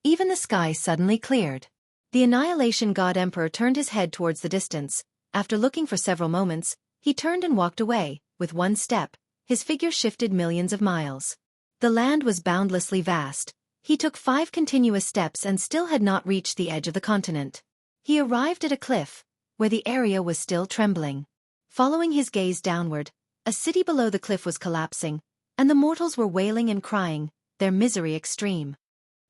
Even the sky suddenly cleared. The Annihilation God Emperor turned his head towards the distance. After looking for several moments, he turned and walked away. With one step, his figure shifted millions of miles. The land was boundlessly vast. He took 5 continuous steps and still had not reached the edge of the continent. He arrived at a cliff, where the area was still trembling. Following his gaze downward, a city below the cliff was collapsing, and the mortals were wailing and crying, their misery extreme.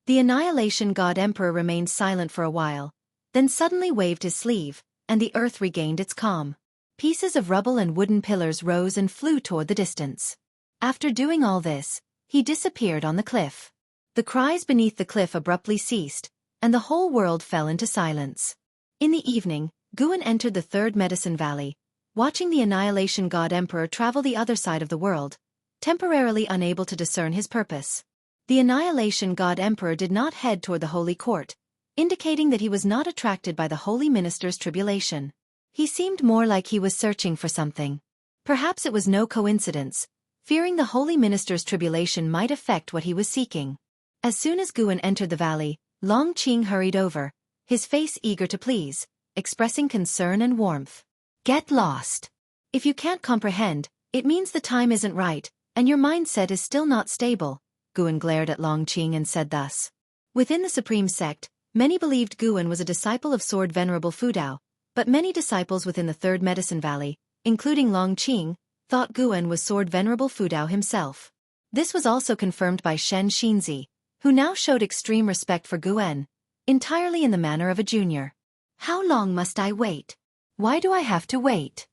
The Annihilation God Emperor remained silent for a while, then suddenly waved his sleeve, and the earth regained its calm. Pieces of rubble and wooden pillars rose and flew toward the distance. After doing all this, he disappeared on the cliff. The cries beneath the cliff abruptly ceased, and the whole world fell into silence. In the evening, Guan entered the Third Medicine Valley, watching the Annihilation God Emperor travel the other side of the world, temporarily unable to discern his purpose. The Annihilation God Emperor did not head toward the Holy Court, indicating that he was not attracted by the Holy Minister's tribulation. He seemed more like he was searching for something. Perhaps it was no coincidence, fearing the Holy Minister's tribulation might affect what he was seeking. As soon as Guan entered the valley, Long Qing hurried over, his face eager to please, expressing concern and warmth. "Get lost. If you can't comprehend, it means the time isn't right, and your mindset is still not stable." Guan glared at Long Qing and said thus. Within the Supreme Sect, many believed Guan was a disciple of Sword Venerable Fudao, but many disciples within the Third Medicine Valley, including Long Qing, thought Guan was Sword Venerable Fudao himself. This was also confirmed by Shen Xinzi, who now showed extreme respect for Guan, entirely in the manner of a junior. "How long must I wait? Why do I have to wait?"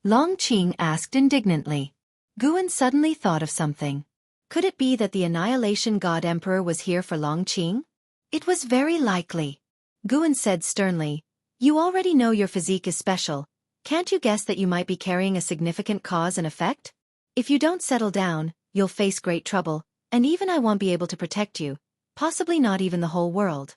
Long Qing asked indignantly. Guan suddenly thought of something. Could it be that the Annihilation God Emperor was here for Long Qing? It was very likely. Guan said sternly, "You already know your physique is special. Can't you guess that you might be carrying a significant cause and effect? If you don't settle down, you'll face great trouble, and even I won't be able to protect you, possibly not even the whole world."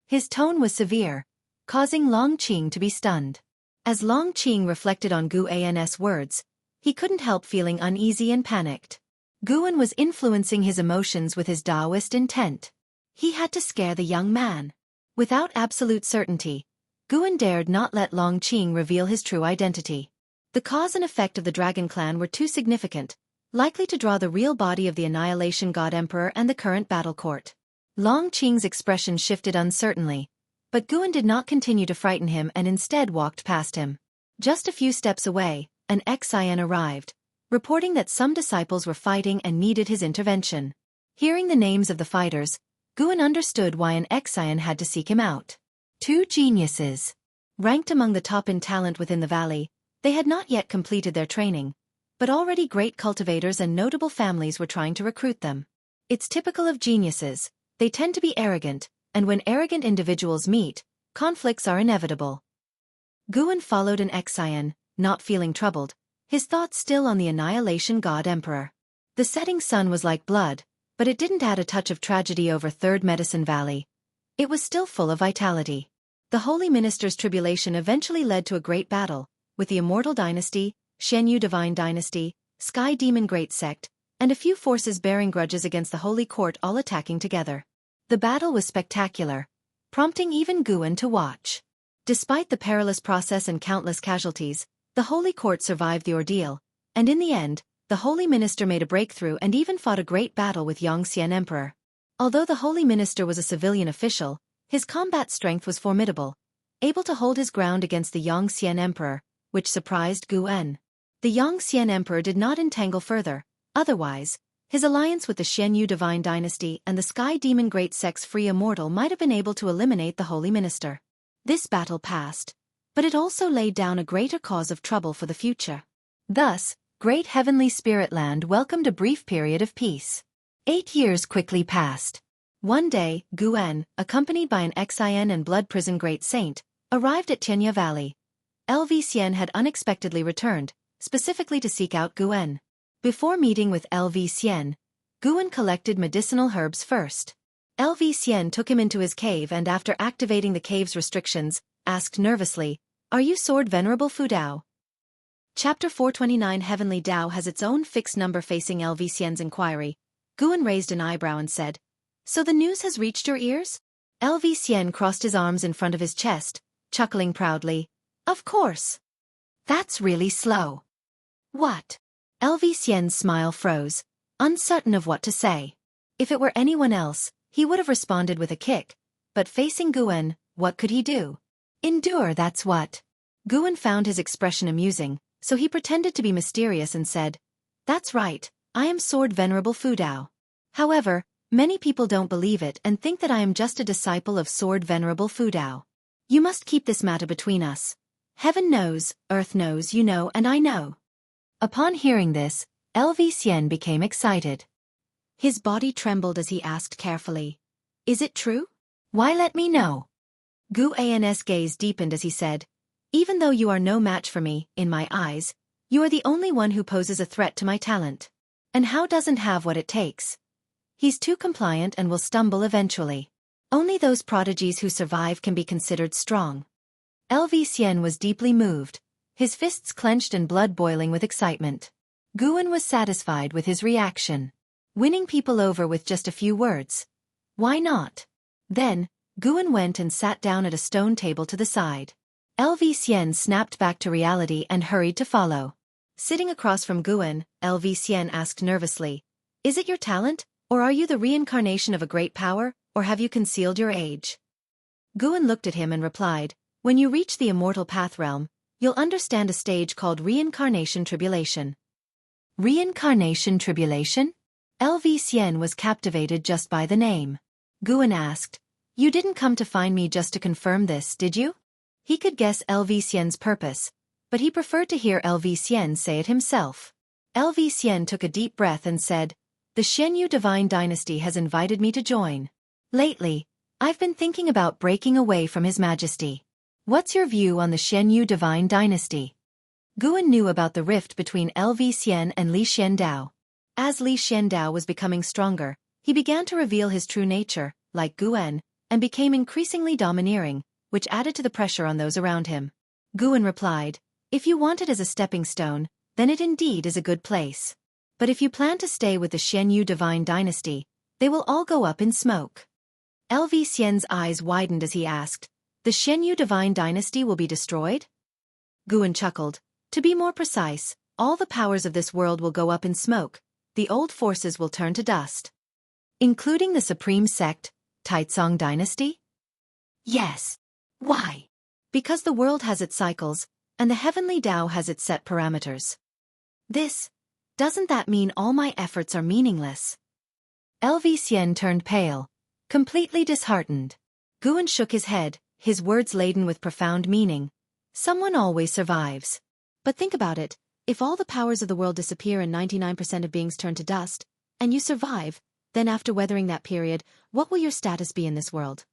His tone was severe, causing Long Qing to be stunned. As Long Qing reflected on Guan's words, he couldn't help feeling uneasy and panicked. Guan was influencing his emotions with his Taoist intent. He had to scare the young man. Without absolute certainty, Guan dared not let Long Qing reveal his true identity. The cause and effect of the Dragon Clan were too significant, likely to draw the real body of the Annihilation God Emperor and the current battle court. Long Qing's expression shifted uncertainly, but Guan did not continue to frighten him and instead walked past him. Just a few steps away, an Xian arrived, reporting that some disciples were fighting and needed his intervention. Hearing the names of the fighters, Guan understood why an Xian had to seek him out. Two geniuses. Ranked among the top in talent within the valley, they had not yet completed their training, but already great cultivators and notable families were trying to recruit them. It's typical of geniuses, they tend to be arrogant, and when arrogant individuals meet, conflicts are inevitable. Guan followed an Xian, not feeling troubled, his thoughts still on the Annihilation God Emperor. The setting sun was like blood, but it didn't add a touch of tragedy over Third Medicine Valley. It was still full of vitality. The Holy Minister's tribulation eventually led to a great battle, with the Immortal Dynasty, Xianyu Divine Dynasty, Sky Demon Great Sect, and a few forces bearing grudges against the Holy Court all attacking together. The battle was spectacular, prompting even Guan to watch. Despite the perilous process and countless casualties, the Holy Court survived the ordeal, and in the end, the Holy Minister made a breakthrough and even fought a great battle with Yongxian Emperor. Although the Holy Minister was a civilian official, his combat strength was formidable, able to hold his ground against the Yongxian Emperor, which surprised Guan. The Yongxian Emperor did not entangle further, otherwise, his alliance with the Xianyu Divine Dynasty and the Sky Demon Great Sect's Free Immortal might have been able to eliminate the Holy Minister. This battle passed, but it also laid down a greater cause of trouble for the future. Thus, Great Heavenly Spirit Land welcomed a brief period of peace. 8 years quickly passed. One day, Guan, accompanied by an Xian and Blood Prison Great Saint, arrived at Tianya Valley. LV Xian had unexpectedly returned, specifically to seek out Guan. Before meeting with LV Xian, Guan collected medicinal herbs first. LV Xian took him into his cave and after activating the cave's restrictions, asked nervously, "Are you Sword Venerable Fu Dao?" Chapter 429 Heavenly Dao has its own fixed number. Facing LV Xian's inquiry, Guan raised an eyebrow and said, "So the news has reached your ears?" LV Xian crossed his arms in front of his chest, chuckling proudly, "Of course. That's really slow." "What?" LV Xian's smile froze, uncertain of what to say. If it were anyone else, he would have responded with a kick, but facing Guan, what could he do? Endure, that's what. Guan found his expression amusing, so he pretended to be mysterious and said, "That's right, I am Sword Venerable Fu Dao. However, many people don't believe it and think that I am just a disciple of Sword Venerable Fu Dao. You must keep this matter between us. Heaven knows, earth knows, you know, and I know." Upon hearing this, LV Xian became excited. His body trembled as he asked carefully, "Is it true? Why, let me know." Guan's gaze deepened as he said, "Even though you are no match for me, in my eyes, you are the only one who poses a threat to my talent. And how doesn't have what it takes? He's too compliant and will stumble eventually. Only those prodigies who survive can be considered strong." LV Xian was deeply moved, his fists clenched and blood boiling with excitement. Guan was satisfied with his reaction. Winning people over with just a few words. Why not? Then, Guan went and sat down at a stone table to the side. LV Xian snapped back to reality and hurried to follow. Sitting across from Guan, LV Xian asked nervously, "Is it your talent, or are you the reincarnation of a great power, or have you concealed your age?" Guan looked at him and replied, "When you reach the immortal path realm, you'll understand a stage called Reincarnation Tribulation." Reincarnation Tribulation? LV Xian was captivated just by the name. Guan asked, "You didn't come to find me just to confirm this, did you?" He could guess LV Xian's purpose, but he preferred to hear LV Xian say it himself. LV Xian took a deep breath and said, "The Xianyu Divine Dynasty has invited me to join. Lately, I've been thinking about breaking away from His Majesty. What's your view on the Xianyu Divine Dynasty?" Guan knew about the rift between LV Xian and Li Xiandao. As Li Xiandao was becoming stronger, he began to reveal his true nature, like Guan, and became increasingly domineering, which added to the pressure on those around him. Guan replied, "If you want it as a stepping stone, then it indeed is a good place. But if you plan to stay with the Xianyu Divine Dynasty, they will all go up in smoke." LV Xian's eyes widened as he asked, "The Xianyu Divine Dynasty will be destroyed?" Guan chuckled. "To be more precise, all the powers of this world will go up in smoke, the old forces will turn to dust. Including the supreme sect, Taizong dynasty? Yes. Why? Because the world has its cycles, and the heavenly Tao has its set parameters. Doesn't that mean all my efforts are meaningless? LV Xian turned pale, completely disheartened. Guan shook his head, his words laden with profound meaning. Someone always survives. But think about it, if all the powers of the world disappear and 99% of beings turn to dust, and you survive, then after weathering that period, what will your status be in this world?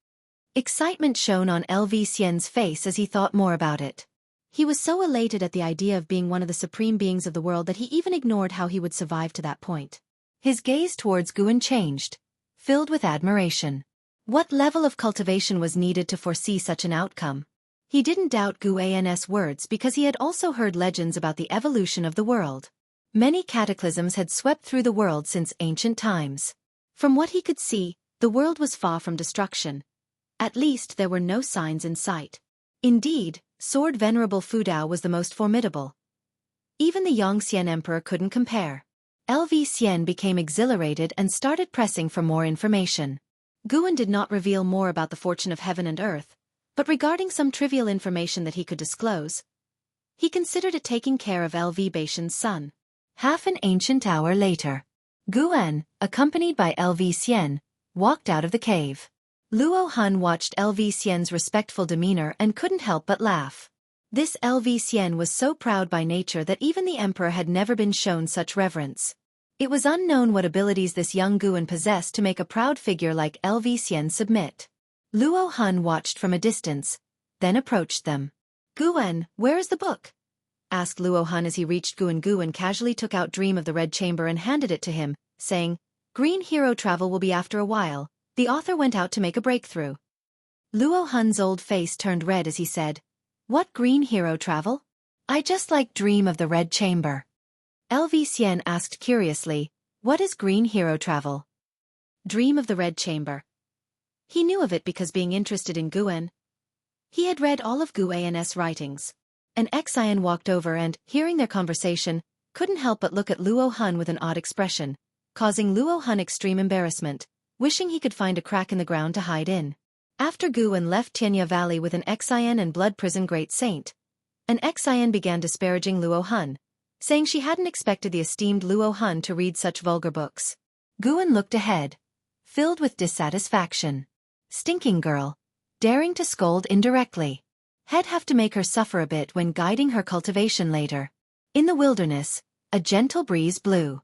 Excitement shone on LV Xian's face as he thought more about it. He was so elated at the idea of being one of the supreme beings of the world that he even ignored how he would survive to that point. His gaze towards Guan changed, filled with admiration. What level of cultivation was needed to foresee such an outcome? He didn't doubt Guan's words because he had also heard legends about the evolution of the world. Many cataclysms had swept through the world since ancient times. From what he could see, the world was far from destruction. At least there were no signs in sight. Indeed, Sword Venerable Fudao was the most formidable. Even the Yongxian Emperor couldn't compare. LV Xian became exhilarated and started pressing for more information. Guan did not reveal more about the fortune of heaven and earth, but regarding some trivial information that he could disclose, he considered it taking care of LV Baishan's son. Half an ancient hour later, Guan, accompanied by LV Xian, walked out of the cave. Luo Han watched LV Xian's respectful demeanor and couldn't help but laugh. This LV Xian was so proud by nature that even the emperor had never been shown such reverence. It was unknown what abilities this young Guan possessed to make a proud figure like LV Xian submit. Luo Han watched from a distance, then approached them. "Guan, where is the book?" asked Luo Han as he reached Guan. Guan casually took out Dream of the Red Chamber and handed it to him, saying, "Green Hero Travel will be after a while. The author went out to make a breakthrough." Luo Han's old face turned red as he said, "What Green Hero Travel? I just like Dream of the Red Chamber." LV Xian asked curiously, "What is Green Hero Travel?" Dream of the Red Chamber. He knew of it because being interested in Guan, he had read all of Guan's writings. An Xian walked over and, hearing their conversation, couldn't help but look at Luo Han with an odd expression, causing Luo Han extreme embarrassment, wishing he could find a crack in the ground to hide in. After Guan left Tianya Valley with an Xian and Blood Prison Great Saint, an Xian began disparaging Luo Han, saying she hadn't expected the esteemed Luo Han to read such vulgar books. Guan looked ahead, filled with dissatisfaction. Stinking girl, daring to scold indirectly. He'd have to make her suffer a bit when guiding her cultivation later. In the wilderness, a gentle breeze blew.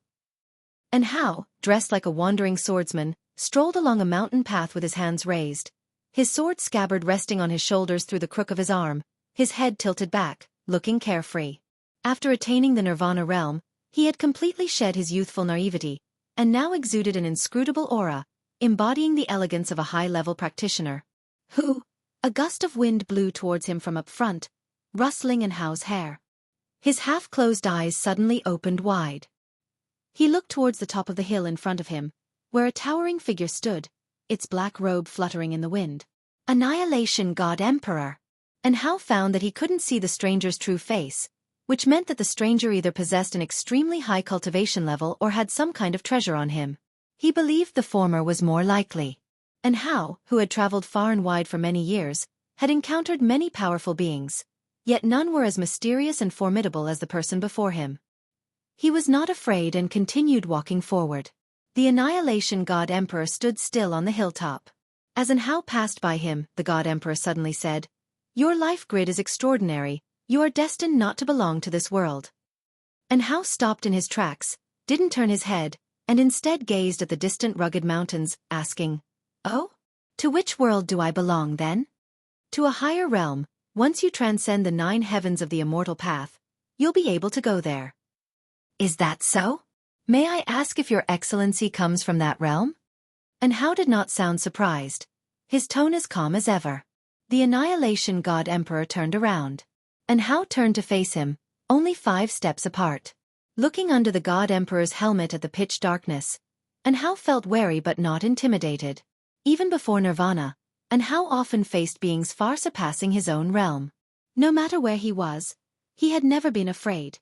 And Hao, dressed like a wandering swordsman, strolled along a mountain path with his hands raised, his sword scabbard resting on his shoulders through the crook of his arm, his head tilted back, looking carefree. After attaining the Nirvana realm, he had completely shed his youthful naivety, and now exuded an inscrutable aura, embodying the elegance of a high-level practitioner. A gust of wind blew towards him from up front, rustling in Hao's hair. His half-closed eyes suddenly opened wide. He looked towards the top of the hill in front of him, where a towering figure stood, its black robe fluttering in the wind. Annihilation God Emperor. And Hao found that he couldn't see the stranger's true face, which meant that the stranger either possessed an extremely high cultivation level or had some kind of treasure on him. He believed the former was more likely. And Hao, who had traveled far and wide for many years, had encountered many powerful beings, yet none were as mysterious and formidable as the person before him. He was not afraid and continued walking forward. The Annihilation God Emperor stood still on the hilltop. As an Hao passed by him, the God Emperor suddenly said, "Your life grid is extraordinary, you are destined not to belong to this world." And Hao stopped in his tracks, didn't turn his head, and instead gazed at the distant rugged mountains, asking, "Oh? To which world do I belong then?" "To a higher realm. Once you transcend the 9 heavens of the immortal path, you'll be able to go there." "Is that so? May I ask if your excellency comes from that realm?" And Hao did not sound surprised. His tone as calm as ever. The Annihilation God Emperor turned around. And Hao turned to face him, only 5 steps apart. Looking under the God Emperor's helmet at the pitch darkness, and Hao felt wary but not intimidated. Even before Nirvana, and Hao often faced beings far surpassing his own realm. No matter where he was, he had never been afraid.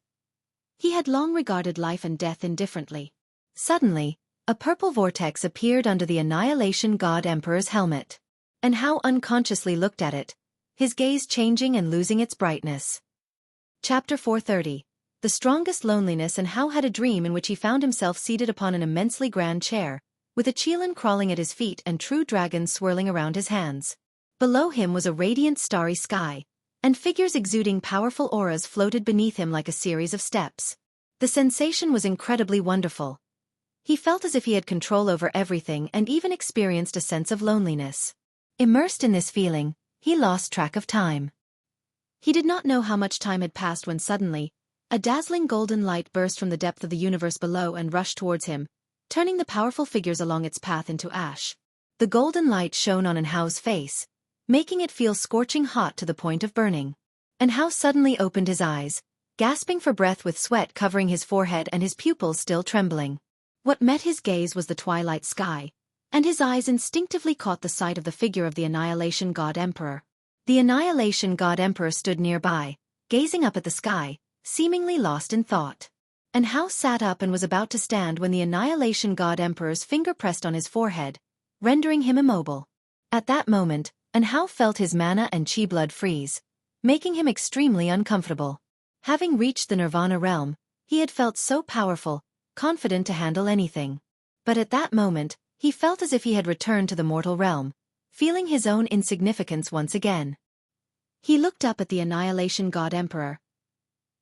He had long regarded life and death indifferently. Suddenly, a purple vortex appeared under the Annihilation God Emperor's helmet. And Hao unconsciously looked at it, his gaze changing and losing its brightness. Chapter 430. The strongest loneliness. And Hao had a dream in which he found himself seated upon an immensely grand chair, with a Qilin crawling at his feet and true dragons swirling around his hands. Below him was a radiant starry sky, and figures exuding powerful auras floated beneath him like a series of steps. The sensation was incredibly wonderful. He felt as if he had control over everything and even experienced a sense of loneliness. Immersed in this feeling, he lost track of time. He did not know how much time had passed when suddenly, a dazzling golden light burst from the depth of the universe below and rushed towards him, turning the powerful figures along its path into ash. The golden light shone on Hao's face, making it feel scorching hot to the point of burning. And Hao suddenly opened his eyes, gasping for breath with sweat covering his forehead and his pupils still trembling. What met his gaze was the twilight sky, and his eyes instinctively caught the sight of the figure of the Annihilation God Emperor. The Annihilation God Emperor stood nearby, gazing up at the sky, seemingly lost in thought. And Hao sat up and was about to stand when the Annihilation God Emperor's finger pressed on his forehead, rendering him immobile. At that moment, Hao felt his mana and chi blood freeze, making him extremely uncomfortable. Having reached the Nirvana realm, he had felt so powerful, confident to handle anything. But at that moment, he felt as if he had returned to the mortal realm, feeling his own insignificance once again. He looked up at the Annihilation God Emperor,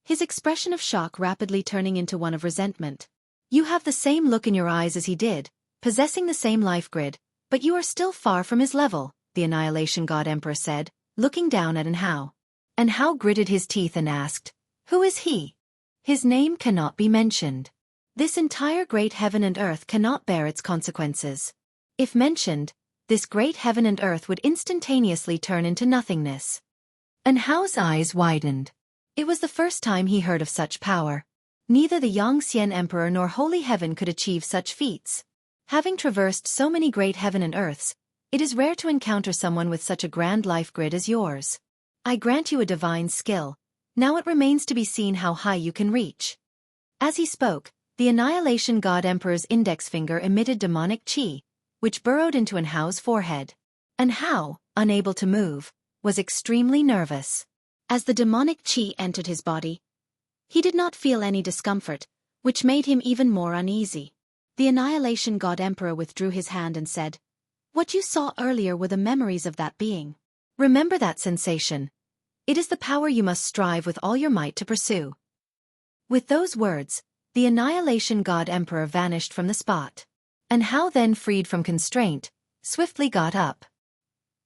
his expression of shock rapidly turning into one of resentment. You have the same look in your eyes as he did, possessing the same life grid, but you are still far from his level, the Annihilation God Emperor said, looking down at Hao. And Hao gritted his teeth and asked, "Who is he?" "His name cannot be mentioned. This entire great heaven and earth cannot bear its consequences. If mentioned, this great heaven and earth would instantaneously turn into nothingness." And Hao's eyes widened. It was the first time he heard of such power. Neither the Yangxian Emperor nor Holy Heaven could achieve such feats. Having traversed so many great heaven and earths, it is rare to encounter someone with such a grand life grid as yours. I grant you a divine skill. Now it remains to be seen how high you can reach. As he spoke, the Annihilation God Emperor's index finger emitted demonic chi, which burrowed into Hao's forehead. And Hao, unable to move, was extremely nervous. As the demonic chi entered his body, he did not feel any discomfort, which made him even more uneasy. The Annihilation God Emperor withdrew his hand and said, "What you saw earlier were the memories of that being. Remember that sensation. It is the power you must strive with all your might to pursue." With those words, the Annihilation God Emperor vanished from the spot. And Hao, then freed from constraint, swiftly got up.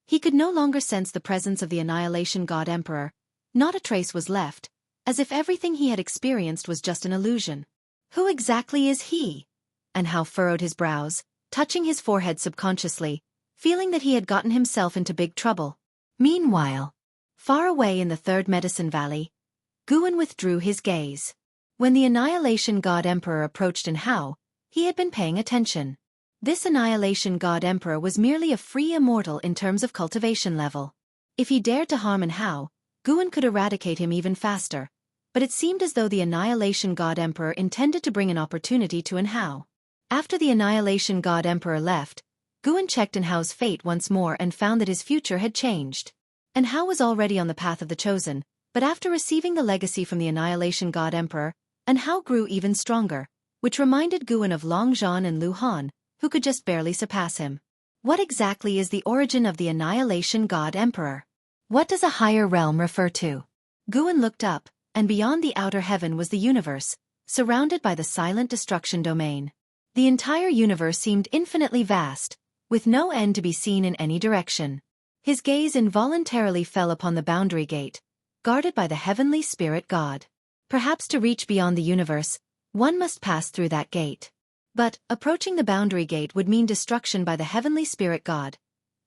He could no longer sense the presence of the Annihilation God Emperor. Not a trace was left, as if everything he had experienced was just an illusion. Who exactly is he? And Hao furrowed his brows, touching his forehead subconsciously, feeling that he had gotten himself into big trouble. Meanwhile, far away in the Third Medicine Valley, Guan withdrew his gaze. When the Annihilation God Emperor approached Hao, he had been paying attention. This Annihilation God Emperor was merely a free immortal in terms of cultivation level. If he dared to harm Hao, Guan could eradicate him even faster, but it seemed as though the Annihilation God Emperor intended to bring an opportunity to Hao. After the Annihilation God Emperor left, Guan checked Hao's fate once more and found that his future had changed. Hao was already on the path of the chosen, but after receiving the legacy from the Annihilation God Emperor, Hao grew even stronger, which reminded Guan of Long Zhan and Lu Han, who could just barely surpass him. What exactly is the origin of the Annihilation God Emperor? What does a higher realm refer to? Guan looked up, and beyond the outer heaven was the universe, surrounded by the silent destruction domain. The entire universe seemed infinitely vast, with no end to be seen in any direction. His gaze involuntarily fell upon the boundary gate, guarded by the heavenly spirit god. Perhaps to reach beyond the universe, one must pass through that gate. But, approaching the boundary gate would mean destruction by the heavenly spirit god,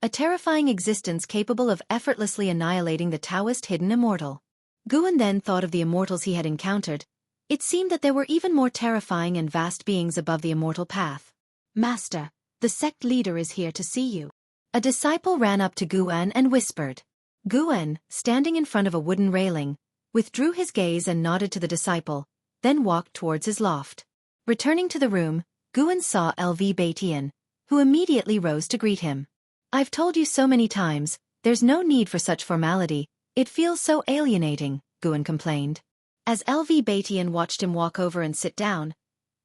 a terrifying existence capable of effortlessly annihilating the Taoist hidden immortal. Guan then thought of the immortals he had encountered. It seemed that there were even more terrifying and vast beings above the immortal path. "Master, the sect leader is here to see you." A disciple ran up to Guan and whispered. Guan, standing in front of a wooden railing, withdrew his gaze and nodded to the disciple, then walked towards his loft. Returning to the room, Guan saw LV Baitian, who immediately rose to greet him. "I've told you so many times, there's no need for such formality, it feels so alienating," Guan complained. As LV Baitian watched him walk over and sit down,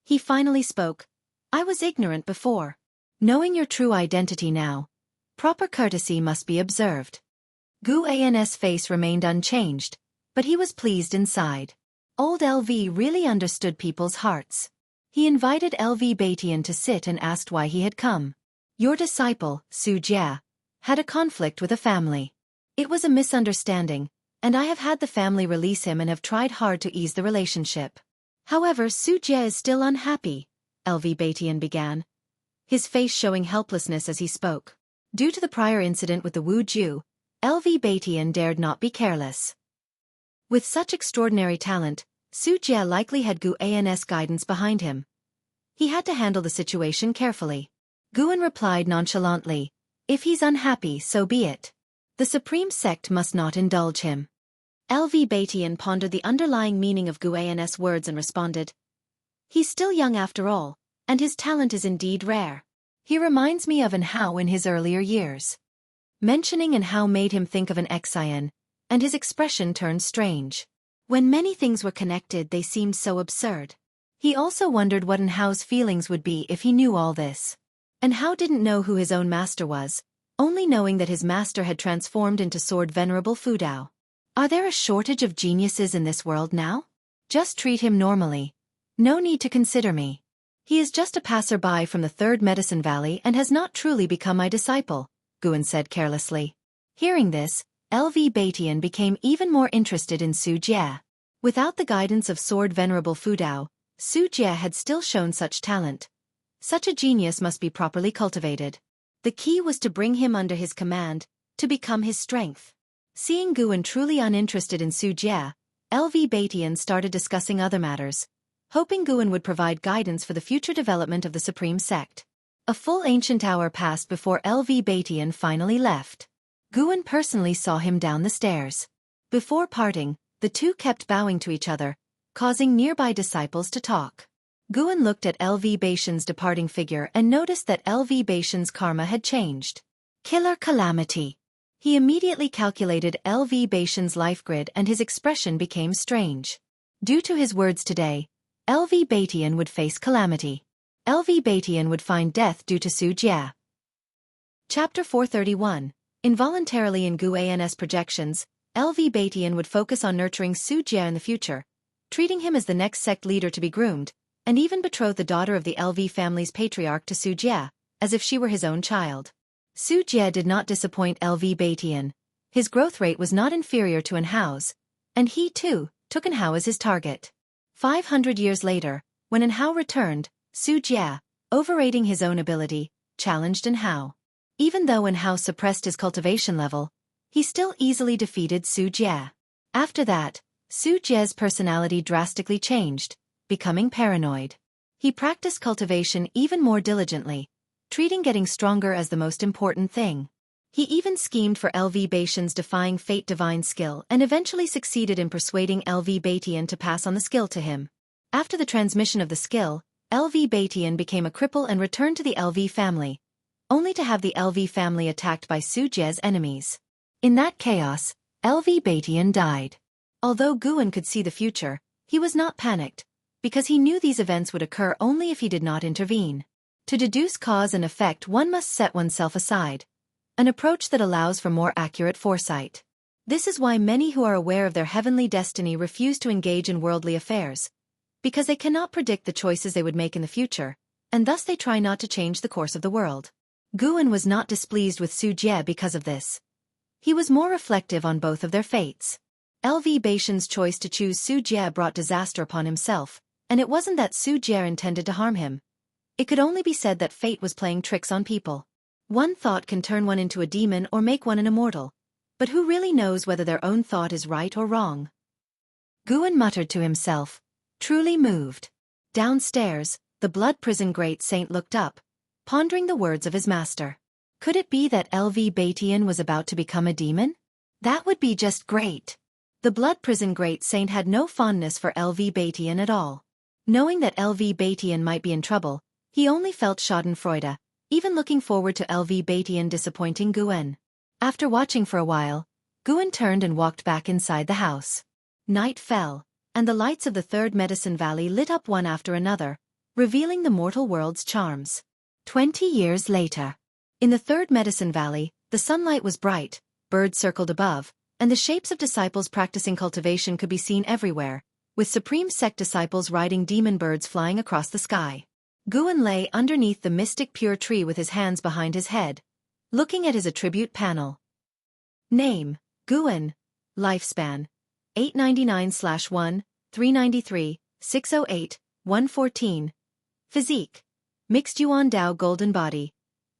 he finally spoke. "I was ignorant before. Knowing your true identity now, proper courtesy must be observed." Guan's face remained unchanged, but he was pleased inside. Old LV really understood people's hearts. He invited LV Baitian to sit and asked why he had come. "Your disciple, Su Jia, had a conflict with a family. It was a misunderstanding, and I have had the family release him and have tried hard to ease the relationship. However, Su Jia is still unhappy," LV Baitian began, his face showing helplessness as he spoke. Due to the prior incident with the Wu Ju, LV Baitian dared not be careless. With such extraordinary talent, Su Jia likely had Guan's guidance behind him. He had to handle the situation carefully. Guan replied nonchalantly, "If he's unhappy, so be it. The supreme sect must not indulge him." LV Baitian pondered the underlying meaning of Guan's words and responded, "He's still young after all, and his talent is indeed rare. He reminds me of an Hao in his earlier years." Mentioning an Hao made him think of an Xian, and his expression turned strange. When many things were connected, they seemed so absurd. He also wondered what an Hao's feelings would be if he knew all this. An Hao didn't know who his own master was, only knowing that his master had transformed into Sword Venerable Fudao. Are there a shortage of geniuses in this world now? Just treat him normally. No need to consider me. He is just a passerby from the Third Medicine Valley and has not truly become my disciple," Guan said carelessly. Hearing this, LV Baitian became even more interested in Su Jia. Without the guidance of Sword Venerable Fudao, Su Jia had still shown such talent. Such a genius must be properly cultivated. The key was to bring him under his command, to become his strength. Seeing Guan truly uninterested in Su Jia, LV Baitian started discussing other matters, hoping Guan would provide guidance for the future development of the Supreme Sect. A full ancient hour passed before LV Baitian finally left. Guan personally saw him down the stairs. Before parting, the two kept bowing to each other, causing nearby disciples to talk. Guan looked at LV Baitian's departing figure and noticed that LV Baitian's karma had changed. Killer calamity. He immediately calculated LV Baitian's life grid and his expression became strange. Due to his words today, LV Baitian would face calamity. LV Baitian would find death due to Su Jia. Chapter 431. Involuntarily in Guan's projections, LV Baitian would focus on nurturing Su Jia in the future, treating him as the next sect leader to be groomed, and even betroth the daughter of the LV family's patriarch to Su Jia, as if she were his own child. Su Jia did not disappoint LV Baitian. His growth rate was not inferior to an Hao's, and he, too, took an Hao as his target. 500 years later, when an Hao returned, Su Jia, overrating his own ability, challenged an Hao. Even though an Hao suppressed his cultivation level, he still easily defeated Su Jia. After that, Su Jia's personality drastically changed, becoming paranoid. He practiced cultivation even more diligently, treating getting stronger as the most important thing. He even schemed for LV Baitian's defying fate divine skill and eventually succeeded in persuading LV Baitian to pass on the skill to him. After the transmission of the skill, LV Baitian became a cripple and returned to the LV family, only to have the LV family attacked by Su Jia's enemies. In that chaos, LV Baitian died. Although Guan could see the future, he was not panicked, because he knew these events would occur only if he did not intervene. To deduce cause and effect, one must set oneself aside, an approach that allows for more accurate foresight. This is why many who are aware of their heavenly destiny refuse to engage in worldly affairs, because they cannot predict the choices they would make in the future, and thus they try not to change the course of the world. Guan was not displeased with Su Jia because of this. He was more reflective on both of their fates. LV Baitian's choice to choose Su Jia brought disaster upon himself, and it wasn't that Su Jia intended to harm him. It could only be said that fate was playing tricks on people. One thought can turn one into a demon or make one an immortal, but who really knows whether their own thought is right or wrong? Guan muttered to himself, truly moved. Downstairs, the blood prison great saint looked up, pondering the words of his master. Could it be that LV Baitian was about to become a demon? That would be just great. The blood prison great saint had no fondness for LV Batian at all. Knowing that LV Batian might be in trouble, he only felt schadenfreude, even looking forward to LV Batian disappointing Guan. After watching for a while, Guan turned and walked back inside the house. Night fell, and the lights of the third Medicine Valley lit up one after another, revealing the mortal world's charms. 20 years later. In the third Medicine Valley, the sunlight was bright, birds circled above, and the shapes of disciples practicing cultivation could be seen everywhere, with Supreme Sect disciples riding demon birds flying across the sky. Guan lay underneath the mystic pure tree with his hands behind his head, looking at his attribute panel. Name, Guan. Lifespan, 899/1, 393, 608, 114. Physique, mixed Yuan Dao golden body.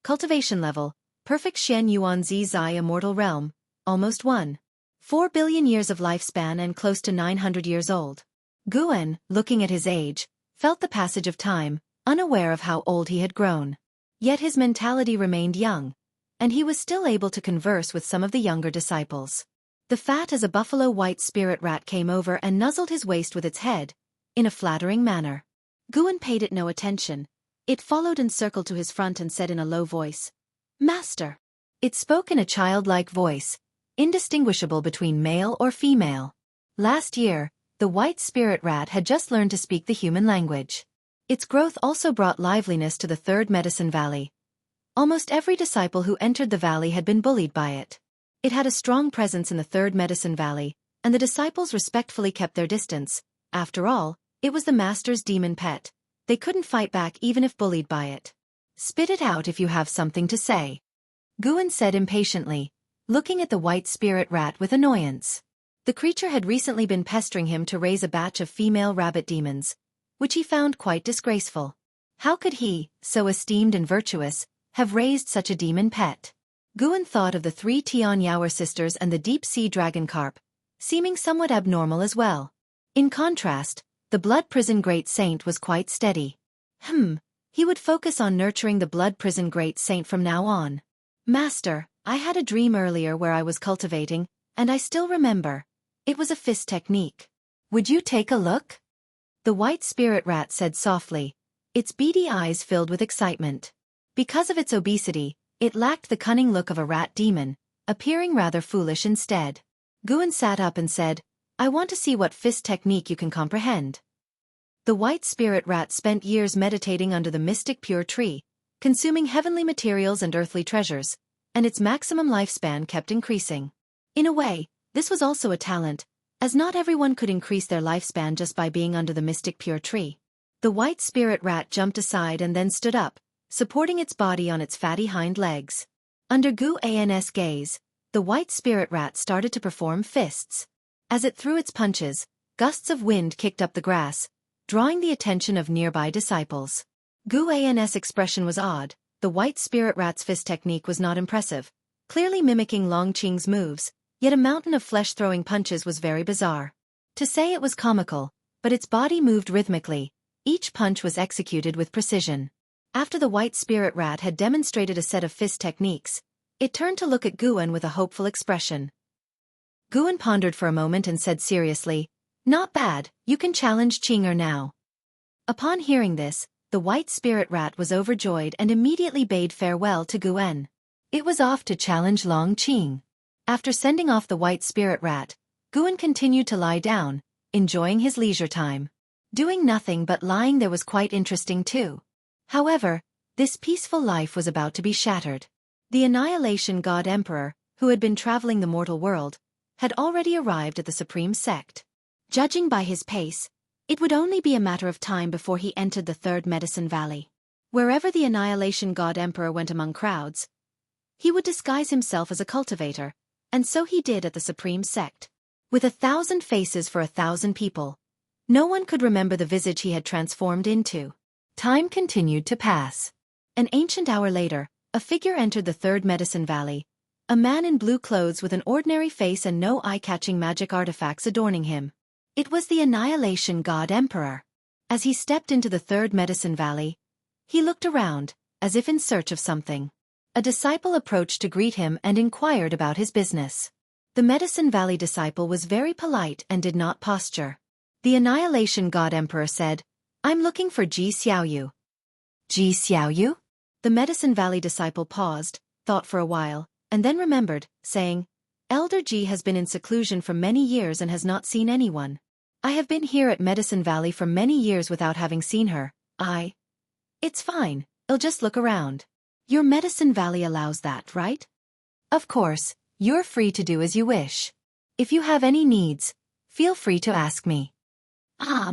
Cultivation level, perfect Shen Yuan Zi Zai immortal realm, almost 1.4 billion years of lifespan and close to 900 years old. Guan, looking at his age, felt the passage of time, unaware of how old he had grown. Yet his mentality remained young, and he was still able to converse with some of the younger disciples. The fat as a buffalo white spirit rat came over and nuzzled his waist with its head, in a flattering manner. Guan paid it no attention. It followed and circled to his front and said in a low voice, "Master." It spoke in a childlike voice, indistinguishable between male or female. Last year, the white spirit rat had just learned to speak the human language. Its growth also brought liveliness to the third Medicine Valley. Almost every disciple who entered the valley had been bullied by it. It had a strong presence in the third Medicine Valley, and the disciples respectfully kept their distance. After all, it was the master's demon pet. They couldn't fight back even if bullied by it. "Spit it out if you have something to say," Guan said impatiently, looking at the white spirit rat with annoyance. The creature had recently been pestering him to raise a batch of female rabbit demons, which he found quite disgraceful. How could he, so esteemed and virtuous, have raised such a demon pet? Guan thought of the 3 Tian Yaoer sisters and the deep-sea dragon carp, seeming somewhat abnormal as well. In contrast, the blood prison great saint was quite steady. He would focus on nurturing the blood prison great saint from now on. "Master, I had a dream earlier where I was cultivating, and I still remember. It was a fist technique. Would you take a look?" The white spirit rat said softly, its beady eyes filled with excitement. Because of its obesity, it lacked the cunning look of a rat demon, appearing rather foolish instead. Guan sat up and said, "I want to see what fist technique you can comprehend." The white spirit rat spent years meditating under the mystic pure tree, consuming heavenly materials and earthly treasures, and its maximum lifespan kept increasing. In a way, this was also a talent, as not everyone could increase their lifespan just by being under the mystic pure tree. The white spirit rat jumped aside and then stood up, supporting its body on its fatty hind legs. Under Guan's gaze, the white spirit rat started to perform fists. As it threw its punches, gusts of wind kicked up the grass, drawing the attention of nearby disciples. Guan's expression was odd. The white spirit rat's fist technique was not impressive, clearly mimicking Long Qing's moves, yet a mountain of flesh-throwing punches was very bizarre. To say it was comical, but its body moved rhythmically. Each punch was executed with precision. After the white spirit rat had demonstrated a set of fist techniques, it turned to look at Guan with a hopeful expression. Guan pondered for a moment and said seriously, "Not bad, you can challenge Qing'er now." Upon hearing this, the white spirit rat was overjoyed and immediately bade farewell to Guan. It was off to challenge Long Qing. After sending off the white spirit rat, Guan continued to lie down, enjoying his leisure time. Doing nothing but lying there was quite interesting too. However, this peaceful life was about to be shattered. The Annihilation God Emperor, who had been traveling the mortal world, had already arrived at the Supreme Sect. Judging by his pace, it would only be a matter of time before he entered the third Medicine Valley. Wherever the Annihilation God Emperor went among crowds, he would disguise himself as a cultivator, and so he did at the Supreme Sect. With 1,000 faces for 1,000 people, no one could remember the visage he had transformed into. Time continued to pass. An ancient hour later, a figure entered the third Medicine Valley, a man in blue clothes with an ordinary face and no eye-catching magic artifacts adorning him. It was the Annihilation God Emperor. As he stepped into the third Medicine Valley, he looked around, as if in search of something. A disciple approached to greet him and inquired about his business. The Medicine Valley disciple was very polite and did not posture. The Annihilation God Emperor said, "I'm looking for Ji Xiaoyu." Ji Xiaoyu? The Medicine Valley disciple paused, thought for a while, and then remembered, saying, "Elder Ji has been in seclusion for many years and has not seen anyone. I have been here at Medicine Valley for many years without having seen her. It's fine, I'll just look around." Your Medicine Valley allows that, right? Of course, you're free to do as you wish. If you have any needs, feel free to ask me.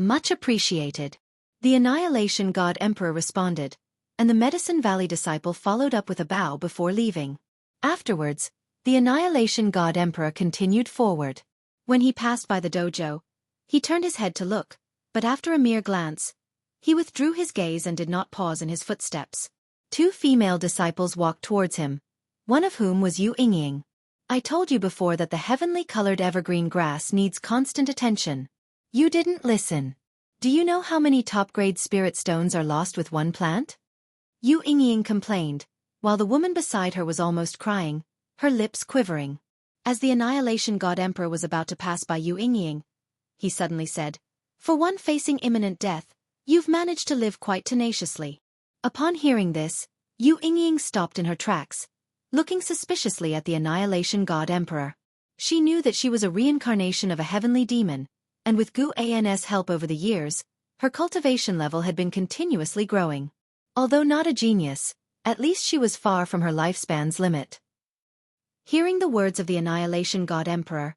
Much appreciated. The Annihilation God Emperor responded, and the Medicine Valley disciple followed up with a bow before leaving. Afterwards, the Annihilation God Emperor continued forward. When he passed by the dojo, he turned his head to look, but after a mere glance, he withdrew his gaze and did not pause in his footsteps. 2 female disciples walked towards him, one of whom was Yu Yingying. "I told you before that the heavenly-colored evergreen grass needs constant attention. You didn't listen. Do you know how many top-grade spirit stones are lost with one plant?" Yu Yingying complained, while the woman beside her was almost crying, her lips quivering. As the Annihilation God Emperor was about to pass by Yu Yingying, he suddenly said, "For one facing imminent death, you've managed to live quite tenaciously." Upon hearing this, Yu Yingying stopped in her tracks, looking suspiciously at the Annihilation God Emperor. She knew that she was a reincarnation of a heavenly demon, and with Gu An's help over the years, her cultivation level had been continuously growing. Although not a genius, at least she was far from her lifespan's limit. Hearing the words of the Annihilation God Emperor,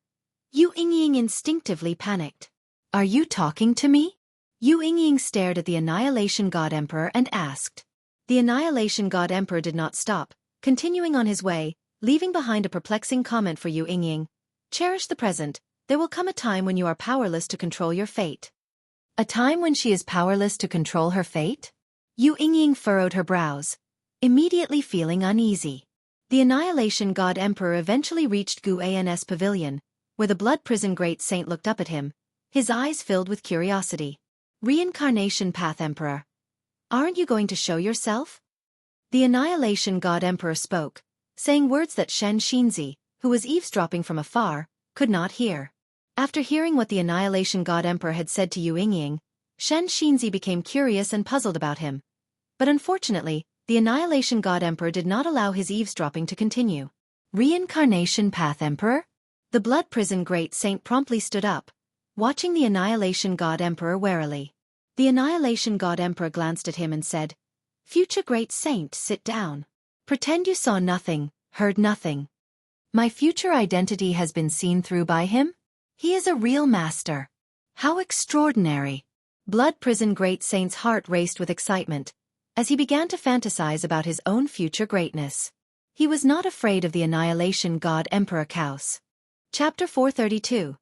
Yu Yingying instinctively panicked. "Are you talking to me?" Yu Yingying stared at the Annihilation God Emperor and asked. The Annihilation God Emperor did not stop, continuing on his way, leaving behind a perplexing comment for Yu Yingying. "Cherish the present, there will come a time when you are powerless to control your fate." A time when she is powerless to control her fate? Yu Yingying furrowed her brows, immediately feeling uneasy. The Annihilation God Emperor eventually reached Gu An's pavilion, where the Blood Prison Great Saint looked up at him, his eyes filled with curiosity. "Reincarnation Path Emperor. Aren't you going to show yourself?" The Annihilation God Emperor spoke, saying words that Shen Xinzi, who was eavesdropping from afar, could not hear. After hearing what the Annihilation God Emperor had said to Yu Yingying, Shen Xinzi became curious and puzzled about him. But unfortunately, the Annihilation God Emperor did not allow his eavesdropping to continue. "Reincarnation Path Emperor?" The Blood Prison Great Saint promptly stood up, watching the Annihilation God Emperor warily. The Annihilation God Emperor glanced at him and said, "Future Great Saint, sit down. Pretend you saw nothing, heard nothing. My future identity has been seen through by him? He is a real master. How extraordinary." Blood Prison Great Saint's heart raced with excitement, as he began to fantasize about his own future greatness. He was not afraid of the Annihilation God Emperor Kaos. Chapter 432.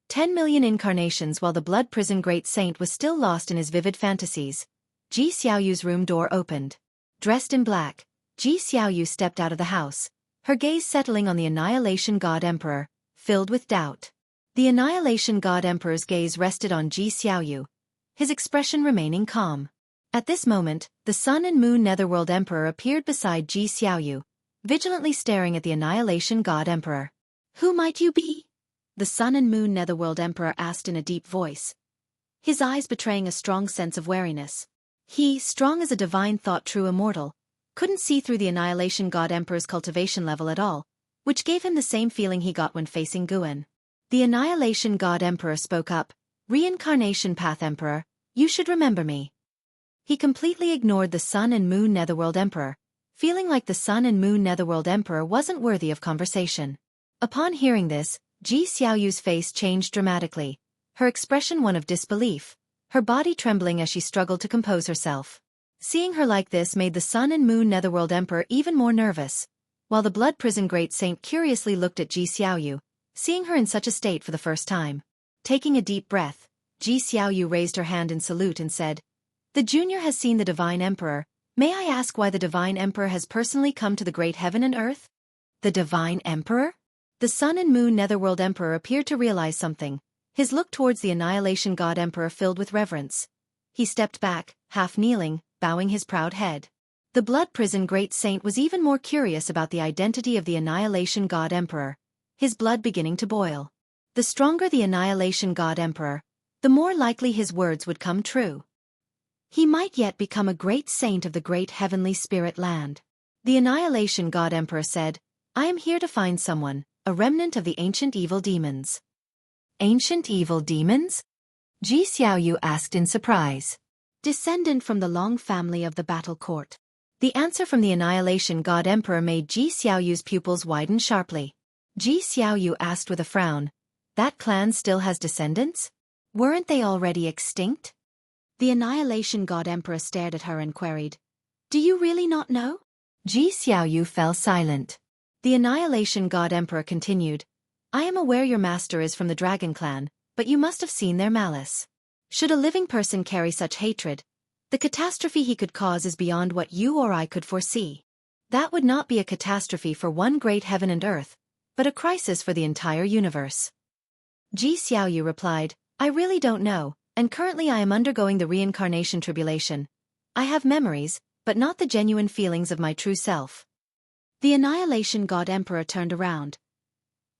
10 million incarnations. While the Blood Prison Great Saint was still lost in his vivid fantasies, Ji Xiaoyu's room door opened. Dressed in black, Ji Xiaoyu stepped out of the house, her gaze settling on the Annihilation God Emperor, filled with doubt. The Annihilation God Emperor's gaze rested on Ji Xiaoyu, his expression remaining calm. At this moment, the Sun and Moon Netherworld Emperor appeared beside Ji Xiaoyu, vigilantly staring at the Annihilation God Emperor. "Who might you be?" the Sun and Moon Netherworld Emperor asked in a deep voice, his eyes betraying a strong sense of wariness. He, strong as a divine thought true immortal, couldn't see through the Annihilation God Emperor's cultivation level at all, which gave him the same feeling he got when facing Guan. The Annihilation God Emperor spoke up, "Reincarnation Path Emperor, you should remember me." He completely ignored the Sun and Moon Netherworld Emperor, feeling like the Sun and Moon Netherworld Emperor wasn't worthy of conversation. Upon hearing this, Ji Xiaoyu's face changed dramatically, her expression one of disbelief, her body trembling as she struggled to compose herself. Seeing her like this made the Sun and Moon Netherworld Emperor even more nervous, while the Blood Prison Great Saint curiously looked at Ji Xiaoyu, seeing her in such a state for the first time. Taking a deep breath, Ji Xiaoyu raised her hand in salute and said, "The Junior has seen the Divine Emperor. May I ask why the Divine Emperor has personally come to the great heaven and earth?" The Divine Emperor? The Sun and Moon Netherworld Emperor appeared to realize something, his look towards the Annihilation God Emperor filled with reverence. He stepped back, half kneeling, bowing his proud head. The Blood Prison Great Saint was even more curious about the identity of the Annihilation God Emperor, his blood beginning to boil. The stronger the Annihilation God Emperor, the more likely his words would come true. He might yet become a great saint of the great heavenly spirit land. The Annihilation God Emperor said, I am here to find someone, a remnant of the ancient evil demons. Ancient evil demons? Ji Xiaoyu asked in surprise. Descendant from the long family of the battle court. The answer from the Annihilation God Emperor made Ji Xiaoyu's pupils widen sharply. Ji Xiaoyu asked with a frown, that clan still has descendants? Weren't they already extinct? The Annihilation God Emperor stared at her and queried, do you really not know? Ji Xiaoyu fell silent. The Annihilation God Emperor continued, I am aware your master is from the Dragon Clan, but you must have seen their malice. Should a living person carry such hatred, the catastrophe he could cause is beyond what you or I could foresee. That would not be a catastrophe for one great heaven and earth, but a crisis for the entire universe. Ji Xiaoyu replied, I really don't know, and currently I am undergoing the reincarnation tribulation. I have memories, but not the genuine feelings of my true self. The Annihilation God Emperor turned around,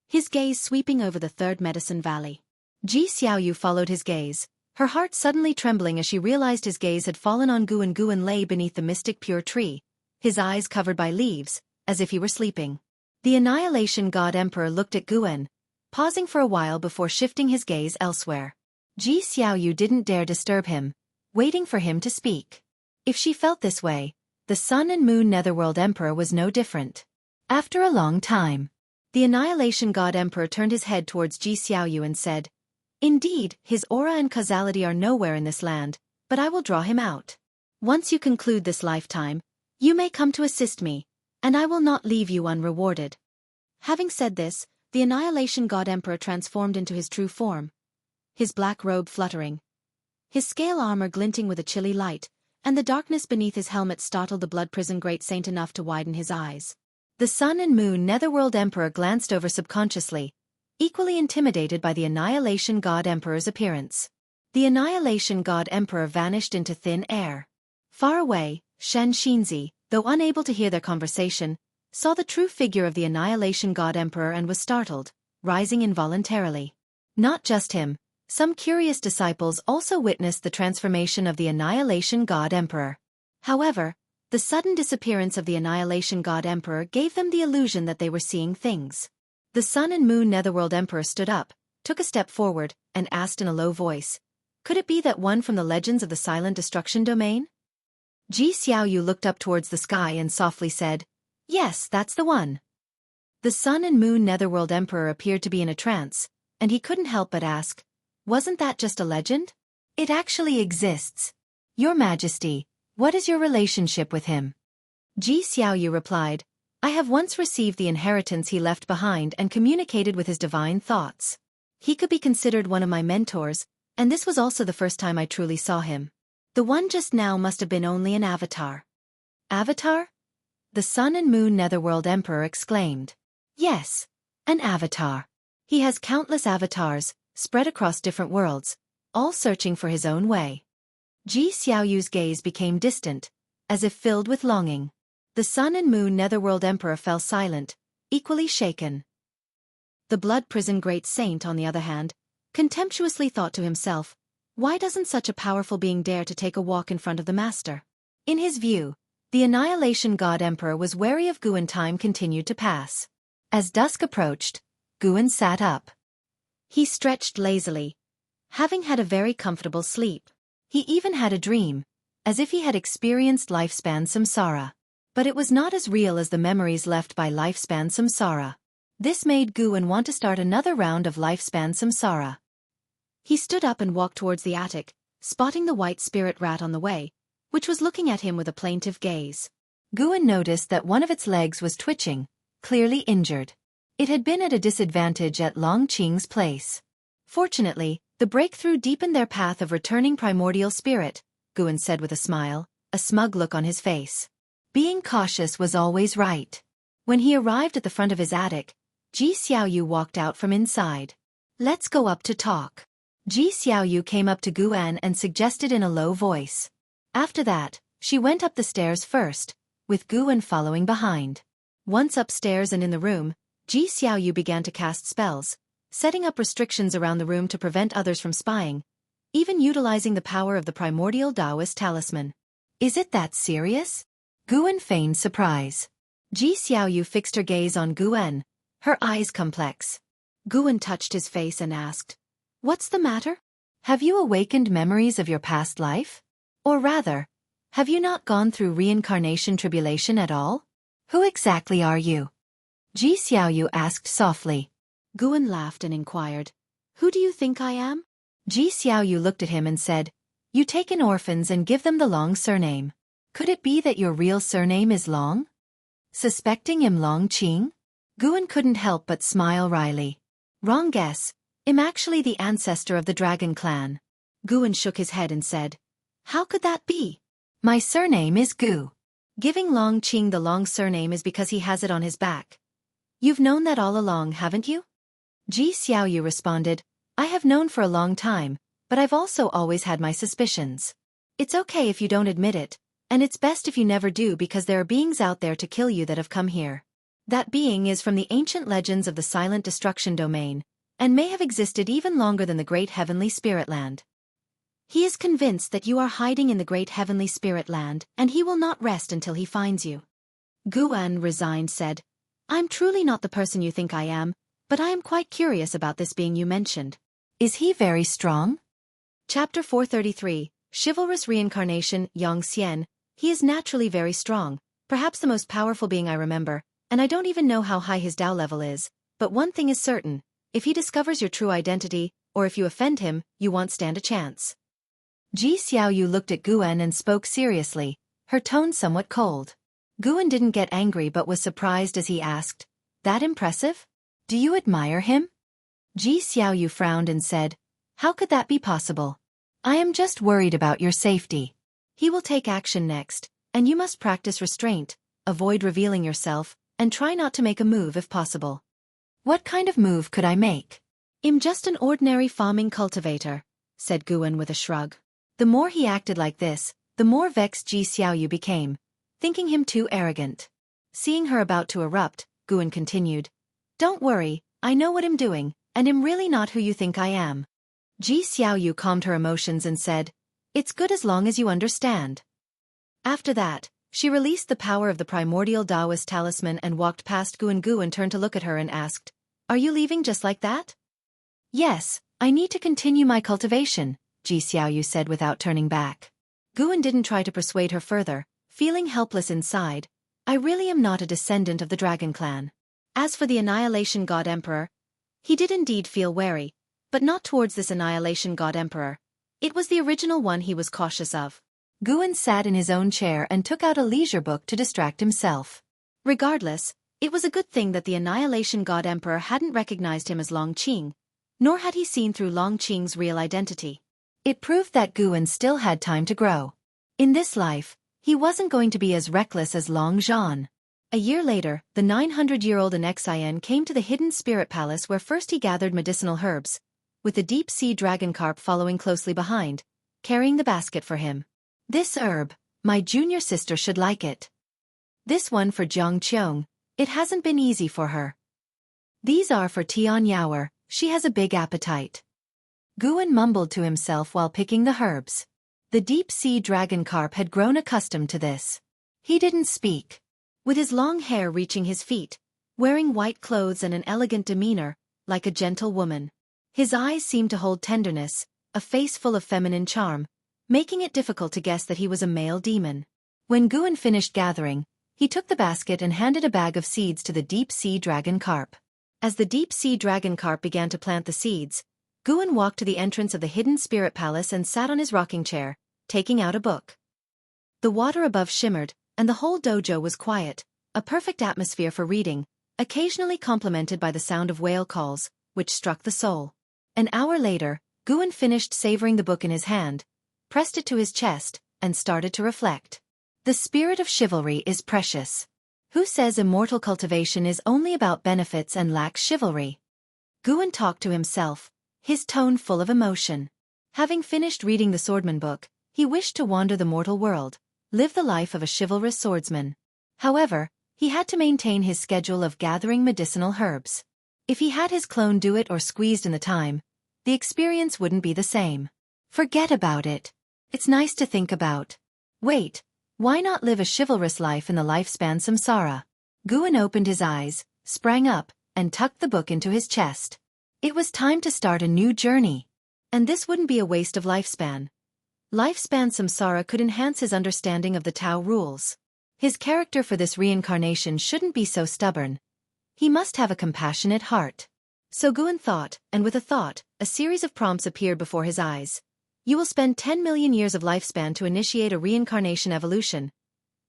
his gaze sweeping over the Third Medicine Valley. Ji Xiaoyu followed his gaze, her heart suddenly trembling as she realized his gaze had fallen on Guan. Guan lay beneath the mystic pure tree, his eyes covered by leaves, as if he were sleeping. The Annihilation God Emperor looked at Guan, pausing for a while before shifting his gaze elsewhere. Ji Xiaoyu didn't dare disturb him, waiting for him to speak. If she felt this way, the Sun and Moon Netherworld Emperor was no different. After a long time, the Annihilation God Emperor turned his head towards Ji Xiaoyu and said, indeed, his aura and causality are nowhere in this land, but I will draw him out. Once you conclude this lifetime, you may come to assist me, and I will not leave you unrewarded. Having said this, the Annihilation God Emperor transformed into his true form, his black robe fluttering, his scale armor glinting with a chilly light, and the darkness beneath his helmet startled the blood prison great saint enough to widen his eyes. The Sun and Moon Netherworld Emperor glanced over subconsciously, equally intimidated by the Annihilation God Emperor's appearance. The Annihilation God Emperor vanished into thin air. Far away, Shen Xinzi, though unable to hear their conversation, saw the true figure of the Annihilation God Emperor and was startled, rising involuntarily. Not just him, some curious disciples also witnessed the transformation of the Annihilation God Emperor. However, the sudden disappearance of the Annihilation God Emperor gave them the illusion that they were seeing things. The Sun and Moon Netherworld Emperor stood up, took a step forward, and asked in a low voice, could it be that one from the legends of the Silent Destruction domain? Ji Xiaoyu looked up towards the sky and softly said, yes, that's the one. The Sun and Moon Netherworld Emperor appeared to be in a trance, and he couldn't help but ask, wasn't that just a legend? It actually exists. Your Majesty, what is your relationship with him? Ji Xiaoyu replied, I have once received the inheritance he left behind and communicated with his divine thoughts. He could be considered one of my mentors, and this was also the first time I truly saw him. The one just now must have been only an avatar. Avatar? The Sun and Moon Netherworld Emperor exclaimed. Yes, an avatar. He has countless avatars, spread across different worlds, all searching for his own way. Ji Xiaoyu's gaze became distant, as if filled with longing. The Sun and Moon Netherworld Emperor fell silent, equally shaken. The Blood Prison Great Saint, on the other hand, contemptuously thought to himself, why doesn't such a powerful being dare to take a walk in front of the Master? In his view, the Annihilation God Emperor was wary of Guan. Time continued to pass. As dusk approached, Guan sat up. He stretched lazily, having had a very comfortable sleep. He even had a dream, as if he had experienced lifespan samsara. But it was not as real as the memories left by lifespan samsara. This made Guan want to start another round of lifespan samsara. He stood up and walked towards the attic, spotting the white spirit rat on the way, which was looking at him with a plaintive gaze. Guan noticed that one of its legs was twitching, clearly injured. It had been at a disadvantage at Long Qing's place. Fortunately, the breakthrough deepened their path of returning primordial spirit, Guan said with a smile, a smug look on his face. Being cautious was always right. When he arrived at the front of his attic, Ji Xiaoyu walked out from inside. Let's go up to talk. Ji Xiaoyu came up to Guan and suggested in a low voice. After that, she went up the stairs first, with Guan following behind. Once upstairs and in the room, Ji Xiaoyu began to cast spells, setting up restrictions around the room to prevent others from spying, even utilizing the power of the primordial Taoist talisman. Is it that serious? Guwen feigned surprise. Ji Xiaoyu fixed her gaze on Guwen, her eyes complex. Guwen touched his face and asked, "What's the matter? Have you awakened memories of your past life? Or rather, have you not gone through reincarnation tribulation at all? Who exactly are you?" Ji Xiaoyu asked softly. Guwen laughed and inquired, "Who do you think I am?" Ji Xiaoyu looked at him and said, "You take in orphans and give them the Long surname. Could it be that your real surname is Long?" Suspecting him Long Qing? Guwen couldn't help but smile wryly. "Wrong guess. I'm actually the ancestor of the dragon clan." Guwen shook his head and said, "How could that be? My surname is Gu. Giving Long Qing the Long surname is because he has it on his back. You've known that all along, haven't you?" Ji Xiaoyu responded, "I have known for a long time, but I've also always had my suspicions. It's okay if you don't admit it, and it's best if you never do because there are beings out there to kill you that have come here. That being is from the ancient legends of the Silent Destruction domain, and may have existed even longer than the Great Heavenly Spirit Land. He is convinced that you are hiding in the Great Heavenly Spirit Land, and he will not rest until he finds you." Guwen, resigned, said, "I'm truly not the person you think I am, but I am quite curious about this being you mentioned. Is he very strong?" Chapter 433, Chivalrous Reincarnation, Yang Xian. He is naturally very strong, perhaps the most powerful being I remember, and I don't even know how high his Tao level is, but one thing is certain, if he discovers your true identity, or if you offend him, you won't stand a chance. Ji Xiaoyu looked at Guwen and spoke seriously, her tone somewhat cold. Guwen didn't get angry but was surprised as he asked, "That impressive? Do you admire him?" Ji Xiaoyu frowned and said, "How could that be possible? I am just worried about your safety. He will take action next, and you must practice restraint, avoid revealing yourself, and try not to make a move if possible." "What kind of move could I make?" "I'm just an ordinary farming cultivator," said Guwen with a shrug. The more he acted like this, the more vexed Ji Xiaoyu became, thinking him too arrogant. Seeing her about to erupt, Guwen continued, "Don't worry, I know what I'm doing, and I'm really not who you think I am." Ji Xiaoyu calmed her emotions and said, "It's good as long as you understand." After that, she released the power of the primordial Taoist talisman and walked past Guwen. Guwen turned to look at her and asked, "Are you leaving just like that?" "Yes, I need to continue my cultivation," Ji Xiaoyu said without turning back. Guwen didn't try to persuade her further, feeling helpless inside. "I really am not a descendant of the Dragon Clan." As for the Annihilation God Emperor, he did indeed feel wary, but not towards this Annihilation God Emperor. It was the original one he was cautious of. Guwen sat in his own chair and took out a leisure book to distract himself. Regardless, it was a good thing that the Annihilation God Emperor hadn't recognized him as Long Qing, nor had he seen through Long Qing's real identity. It proved that Guwen still had time to grow. In this life, he wasn't going to be as reckless as Long Zhan. A year later, the 900-year-old Xian came to the hidden spirit palace where first he gathered medicinal herbs, with the deep-sea dragon carp following closely behind, carrying the basket for him. "This herb, my junior sister should like it. This one for Jiang Qiong, it hasn't been easy for her. These are for Tian Yaoer, she has a big appetite." Guwen mumbled to himself while picking the herbs. The deep-sea dragon carp had grown accustomed to this. He didn't speak. With his long hair reaching his feet, wearing white clothes and an elegant demeanor, like a gentle woman. His eyes seemed to hold tenderness, a face full of feminine charm, making it difficult to guess that he was a male demon. When Guwen finished gathering, he took the basket and handed a bag of seeds to the deep-sea dragon carp. As the deep-sea dragon carp began to plant the seeds, Guwen walked to the entrance of the hidden spirit palace and sat on his rocking chair, taking out a book. The water above shimmered, and the whole dojo was quiet, a perfect atmosphere for reading, occasionally complemented by the sound of whale calls, which struck the soul. An hour later, Guwen finished savoring the book in his hand, pressed it to his chest, and started to reflect. The spirit of chivalry is precious. Who says immortal cultivation is only about benefits and lacks chivalry? Guwen talked to himself, his tone full of emotion. Having finished reading the swordman book, he wished to wander the mortal world, live the life of a chivalrous swordsman. However, he had to maintain his schedule of gathering medicinal herbs. If he had his clone do it or squeezed in the time, the experience wouldn't be the same. Forget about it. It's nice to think about. Wait, why not live a chivalrous life in the lifespan samsara? Guan opened his eyes, sprang up, and tucked the book into his chest. It was time to start a new journey. And this wouldn't be a waste of lifespan. Lifespan samsara could enhance his understanding of the Tao rules. His character for this reincarnation shouldn't be so stubborn. He must have a compassionate heart. So Guan thought, and with a thought, a series of prompts appeared before his eyes. You will spend 10 million years of lifespan to initiate a reincarnation evolution.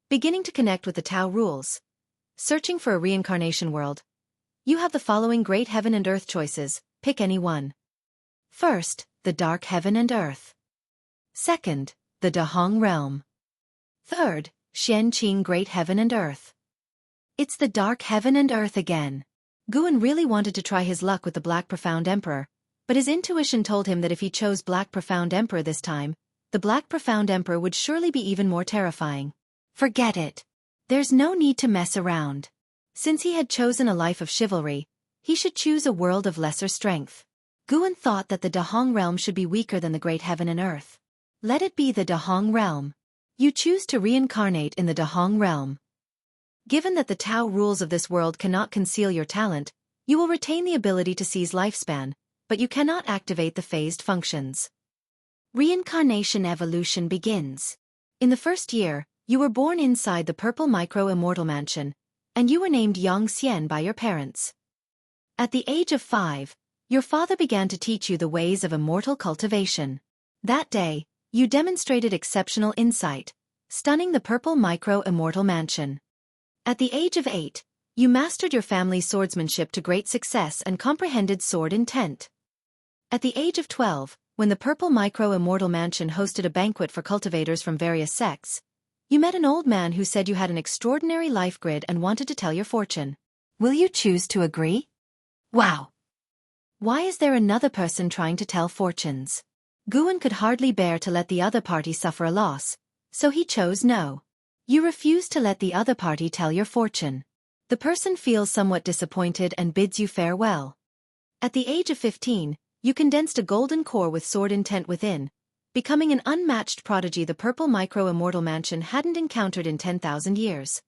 Beginning to connect with the Tao rules. Searching for a reincarnation world. You have the following great heaven and earth choices, pick any one. First, the dark heaven and earth. Second, the Dahong realm. Third, Shen Qing great heaven and earth. It's the dark heaven and earth again. Guan really wanted to try his luck with the Black Profound Emperor, but his intuition told him that if he chose Black Profound Emperor this time, the Black Profound Emperor would surely be even more terrifying. Forget it. There's no need to mess around. Since he had chosen a life of chivalry, he should choose a world of lesser strength. Guan thought that the Dahong realm should be weaker than the great heaven and earth. Let it be the Dahong realm. You choose to reincarnate in the Dahong realm. Given that the Tao rules of this world cannot conceal your talent, you will retain the ability to seize lifespan, but you cannot activate the phased functions. Reincarnation evolution begins. In the first year, you were born inside the purple micro-immortal mansion, and you were named Yang Xian by your parents. At the age of 5, your father began to teach you the ways of immortal cultivation. That day, you demonstrated exceptional insight, stunning the purple micro-immortal mansion. At the age of 8, you mastered your family's swordsmanship to great success and comprehended sword intent. At the age of 12, when the purple micro-immortal mansion hosted a banquet for cultivators from various sects, you met an old man who said you had an extraordinary life grid and wanted to tell your fortune. Will you choose to agree? Wow! Why is there another person trying to tell fortunes? Guan could hardly bear to let the other party suffer a loss, so he chose no. You refuse to let the other party tell your fortune. The person feels somewhat disappointed and bids you farewell. At the age of 15, you condensed a golden core with sword intent within, becoming an unmatched prodigy the purple micro-immortal mansion hadn't encountered in 10,000 years.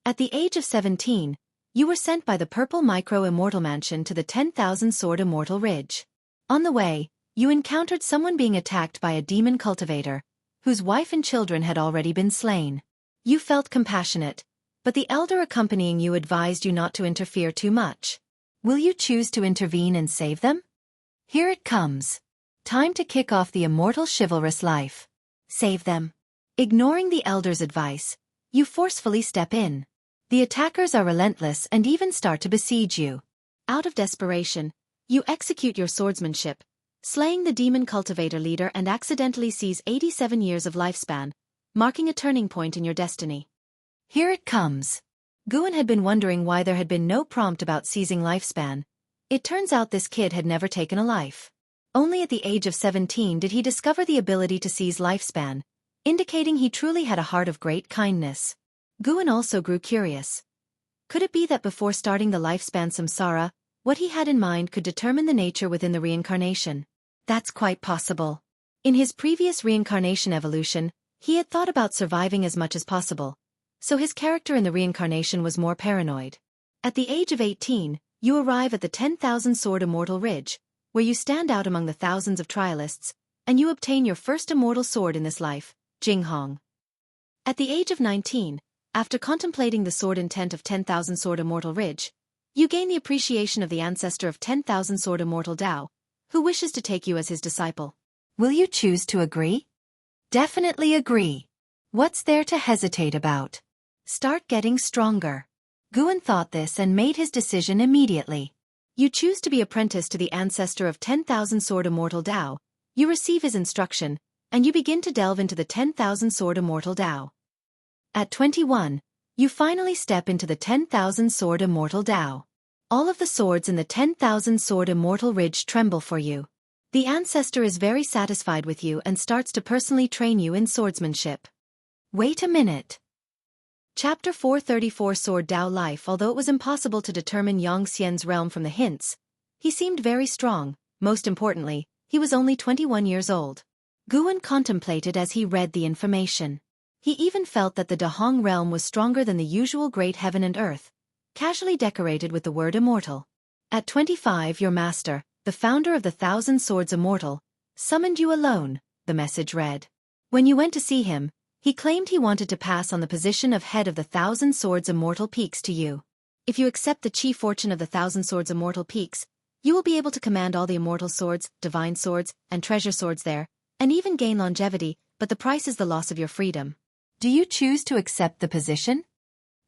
At the age of 17, you were sent by the purple micro-immortal mansion to the 10,000 sword immortal ridge. On the way, you encountered someone being attacked by a demon cultivator, whose wife and children had already been slain. You felt compassionate, but the elder accompanying you advised you not to interfere too much. Will you choose to intervene and save them? Here it comes. Time to kick off the immortal chivalrous life. Save them. Ignoring the elder's advice, you forcefully step in. The attackers are relentless and even start to besiege you. Out of desperation, you execute your swordsmanship, slaying the demon cultivator leader and accidentally seize 87 years of lifespan, marking a turning point in your destiny. Here it comes. Guan had been wondering why there had been no prompt about seizing lifespan. It turns out this kid had never taken a life. Only at the age of 17 did he discover the ability to seize lifespan, indicating he truly had a heart of great kindness. Guan also grew curious. Could it be that before starting the lifespan samsara, what he had in mind could determine the nature within the reincarnation? That's quite possible. In his previous reincarnation evolution, he had thought about surviving as much as possible, so his character in the reincarnation was more paranoid. At the age of 18, you arrive at the 10,000 sword immortal ridge, where you stand out among the thousands of trialists, and you obtain your first immortal sword in this life, Jinghong. At the age of 19, after contemplating the sword intent of 10,000 sword immortal ridge, you gain the appreciation of the ancestor of 10,000 sword immortal Tao, who wishes to take you as his disciple. Will you choose to agree? Definitely agree. What's there to hesitate about? Start getting stronger. Guan thought this and made his decision immediately. You choose to be apprenticed to the ancestor of 10,000 sword immortal Tao, you receive his instruction, and you begin to delve into the 10,000 sword immortal Tao. At 21, you finally step into the 10,000 sword immortal Tao. All of the swords in the 10,000 sword immortal ridge tremble for you. The ancestor is very satisfied with you and starts to personally train you in swordsmanship. Wait a minute. Chapter 434 Sword Dao Life. Although it was impossible to determine Yang Xian's realm from the hints, he seemed very strong. Most importantly, he was only 21 years old. Guan contemplated as he read the information. He even felt that the Dahong realm was stronger than the usual great heaven and earth, casually decorated with the word immortal. At 25, your master, the founder of the Thousand Swords Immortal, summoned you alone, the message read. When you went to see him, he claimed he wanted to pass on the position of head of the Thousand Swords Immortal Peaks to you. If you accept the chief fortune of the Thousand Swords Immortal Peaks, you will be able to command all the immortal swords, divine swords, and treasure swords there, and even gain longevity, but the price is the loss of your freedom. Do you choose to accept the position?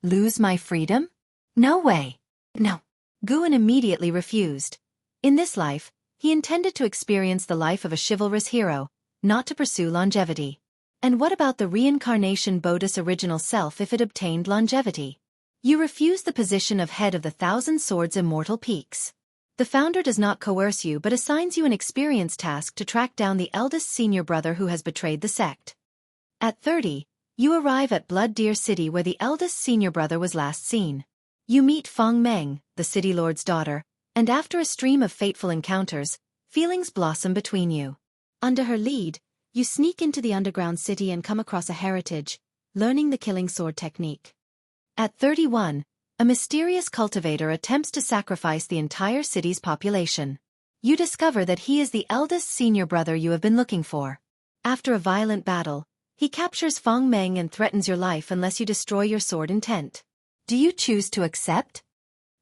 Lose my freedom? No way. No. Guan immediately refused. In this life, he intended to experience the life of a chivalrous hero, not to pursue longevity. And what about the reincarnation Bodhi's original self if it obtained longevity? You refuse the position of head of the Thousand Swords Immortal Peaks. The founder does not coerce you but assigns you an experience task to track down the eldest senior brother who has betrayed the sect. At 30, you arrive at Blood Deer City where the eldest senior brother was last seen. You meet Feng Meng, the city lord's daughter, and after a stream of fateful encounters, feelings blossom between you. Under her lead, you sneak into the underground city and come across a heritage, learning the killing sword technique. At 31, a mysterious cultivator attempts to sacrifice the entire city's population. You discover that he is the eldest senior brother you have been looking for. After a violent battle, he captures Feng Meng and threatens your life unless you destroy your sword intent. Do you choose to accept?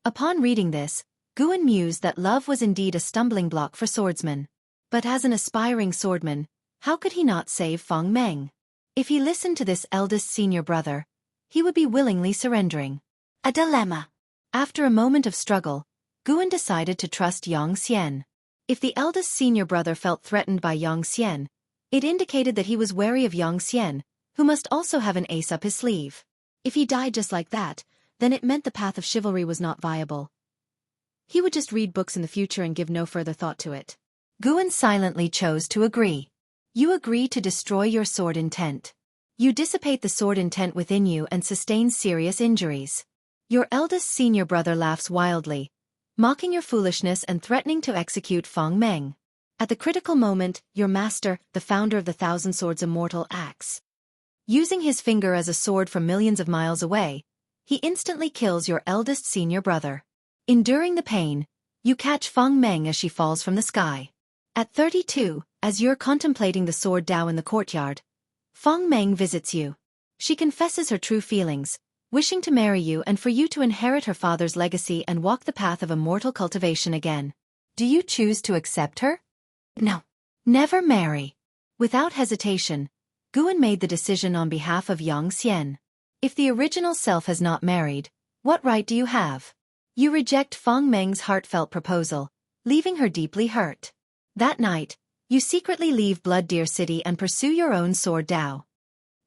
Upon reading this, Guan mused that love was indeed a stumbling block for swordsmen. But as an aspiring swordman, how could he not save Feng Meng? If he listened to this eldest senior brother, he would be willingly surrendering. A dilemma. After a moment of struggle, Guan decided to trust Yang Xian. If the eldest senior brother felt threatened by Yang Xian, it indicated that he was wary of Yang Xian, who must also have an ace up his sleeve. If he died just like that, then it meant the path of chivalry was not viable. He would just read books in the future and give no further thought to it. Guan silently chose to agree. You agree to destroy your sword intent. You dissipate the sword intent within you and sustain serious injuries. Your eldest senior brother laughs wildly, mocking your foolishness and threatening to execute Feng Meng. At the critical moment, your master, the founder of the Thousand Swords Immortal, acts. Using his finger as a sword from millions of miles away, he instantly kills your eldest senior brother. Enduring the pain, you catch Feng Meng as she falls from the sky. At 32, as you're contemplating the sword Dao in the courtyard, Feng Meng visits you. She confesses her true feelings, wishing to marry you and for you to inherit her father's legacy and walk the path of immortal cultivation again. Do you choose to accept her? No. Never marry. Without hesitation, Guan made the decision on behalf of Yang Xian. If the original self has not married, what right do you have? You reject Feng Meng's heartfelt proposal, leaving her deeply hurt. That night, you secretly leave Blood Deer City and pursue your own sword Dao.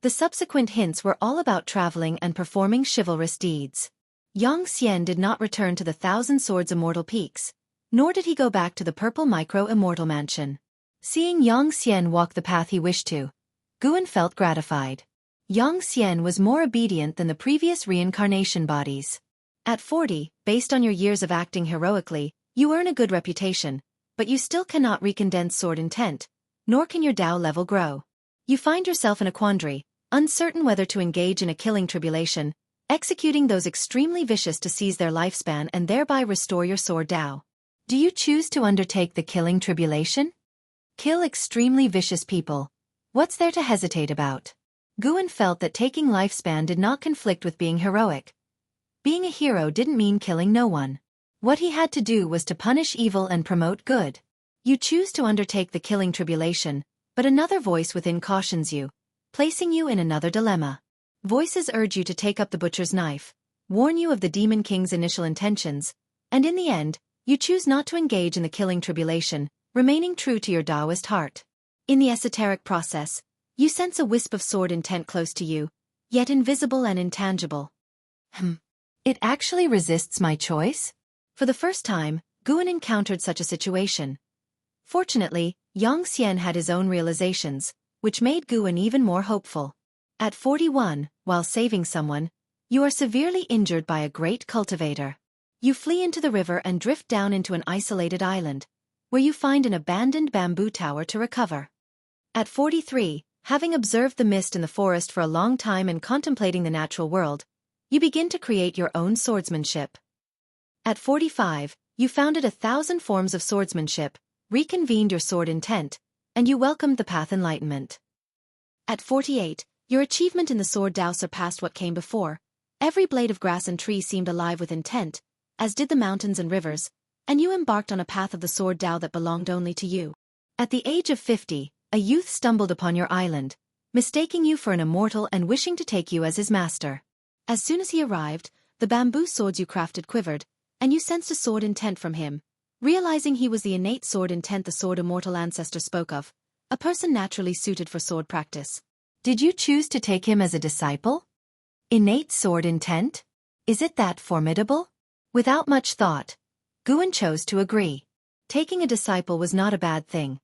The subsequent hints were all about traveling and performing chivalrous deeds. Yang Xian did not return to the Thousand Swords Immortal Peaks, nor did he go back to the Purple Micro Immortal Mansion. Seeing Yang Xian walk the path he wished to, Guan felt gratified. Yang Xian was more obedient than the previous reincarnation bodies. At 40, based on your years of acting heroically, you earn a good reputation, but you still cannot recondense sword intent, nor can your Dao level grow. You find yourself in a quandary, uncertain whether to engage in a killing tribulation, executing those extremely vicious to seize their lifespan and thereby restore your sword Dao. Do you choose to undertake the killing tribulation? Kill extremely vicious people. What's there to hesitate about? Guan felt that taking lifespan did not conflict with being heroic. Being a hero didn't mean killing no one. What he had to do was to punish evil and promote good. You choose to undertake the killing tribulation, but another voice within cautions you, placing you in another dilemma. Voices urge you to take up the butcher's knife, warn you of the Demon King's initial intentions, and in the end, you choose not to engage in the killing tribulation, remaining true to your Taoist heart. In the esoteric process, you sense a wisp of sword intent close to you, yet invisible and intangible. It actually resists my choice? For the first time, Guan encountered such a situation. Fortunately, Yang Xian had his own realizations, which made Guan even more hopeful. At 41, while saving someone, You are severely injured by a great cultivator. You flee into the river and drift down into an isolated island, where you find an abandoned bamboo tower to recover. At 43, having observed the mist in the forest for a long time and contemplating the natural world, you begin to create your own swordsmanship. At 45, you founded 1,000 forms of swordsmanship, reconvened your sword intent, and you welcomed the path enlightenment. At 48, your achievement in the sword Tao surpassed what came before. Every blade of grass and tree seemed alive with intent, as did the mountains and rivers, and you embarked on a path of the sword Tao that belonged only to you. At the age of 50, a youth stumbled upon your island, mistaking you for an immortal and wishing to take you as his master. As soon as he arrived, the bamboo swords you crafted quivered, and you sensed a sword intent from him, realizing he was the innate sword intent the sword immortal ancestor spoke of, a person naturally suited for sword practice. Did you choose to take him as a disciple? Innate sword intent? Is it that formidable? Without much thought, Guan chose to agree. Taking a disciple was not a bad thing.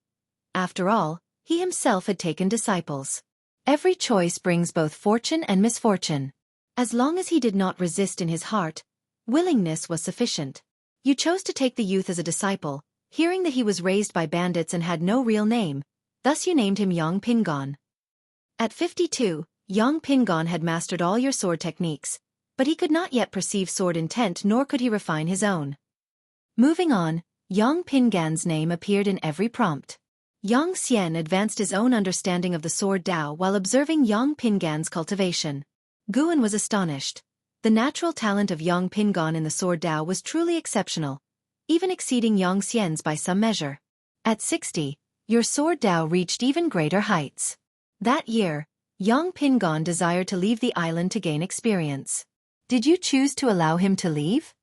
After all, he himself had taken disciples. Every choice brings both fortune and misfortune. As long as he did not resist in his heart, willingness was sufficient. You chose to take the youth as a disciple, hearing that he was raised by bandits and had no real name, thus you named him Yang Pingon. At 52, Yang Pingon had mastered all your sword techniques, but he could not yet perceive sword intent nor could he refine his own. Moving on, Yang Pingan's name appeared in every prompt. Yang Xian advanced his own understanding of the sword Tao while observing Yang Pingan's cultivation. Guan was astonished. The natural talent of Yang Pingon in the sword Tao was truly exceptional, even exceeding Yang Xian's by some measure. At 60, your sword Tao reached even greater heights. That year, Yang Pingon desired to leave the island to gain experience. Did you choose to allow him to leave?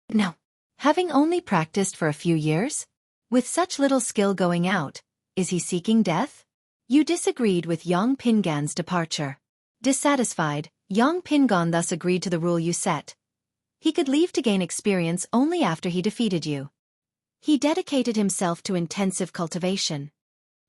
No. Having only practiced for a few years? With such little skill going out, is he seeking death? You disagreed with Yang Pingan's departure. Dissatisfied, Yang Pingon thus agreed to the rule you set. He could leave to gain experience only after he defeated you. He dedicated himself to intensive cultivation.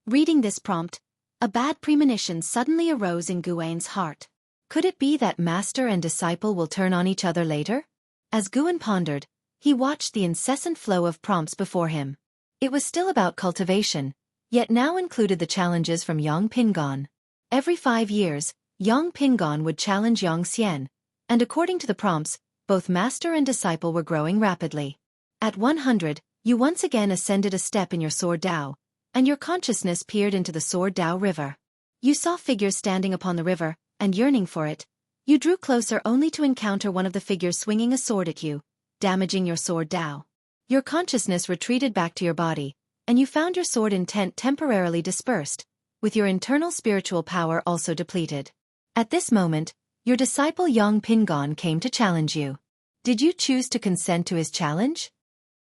Reading this prompt, a bad premonition suddenly arose in Guan's heart. Could it be that master and disciple will turn on each other later? As Guan pondered, he watched the incessant flow of prompts before him. It was still about cultivation, yet now included the challenges from Yang Pingon. Every 5 years, Yang Pingon would challenge Yang Xian, and according to the prompts, both master and disciple were growing rapidly. At 100, you once again ascended a step in your sword Tao, and your consciousness peered into the sword Tao river. You saw figures standing upon the river, and yearning for it, you drew closer only to encounter one of the figures swinging a sword at you, damaging your sword Tao. Your consciousness retreated back to your body, and you found your sword intent temporarily dispersed, with your internal spiritual power also depleted. At this moment, your disciple Yang Pingon came to challenge you. Did you choose to consent to his challenge?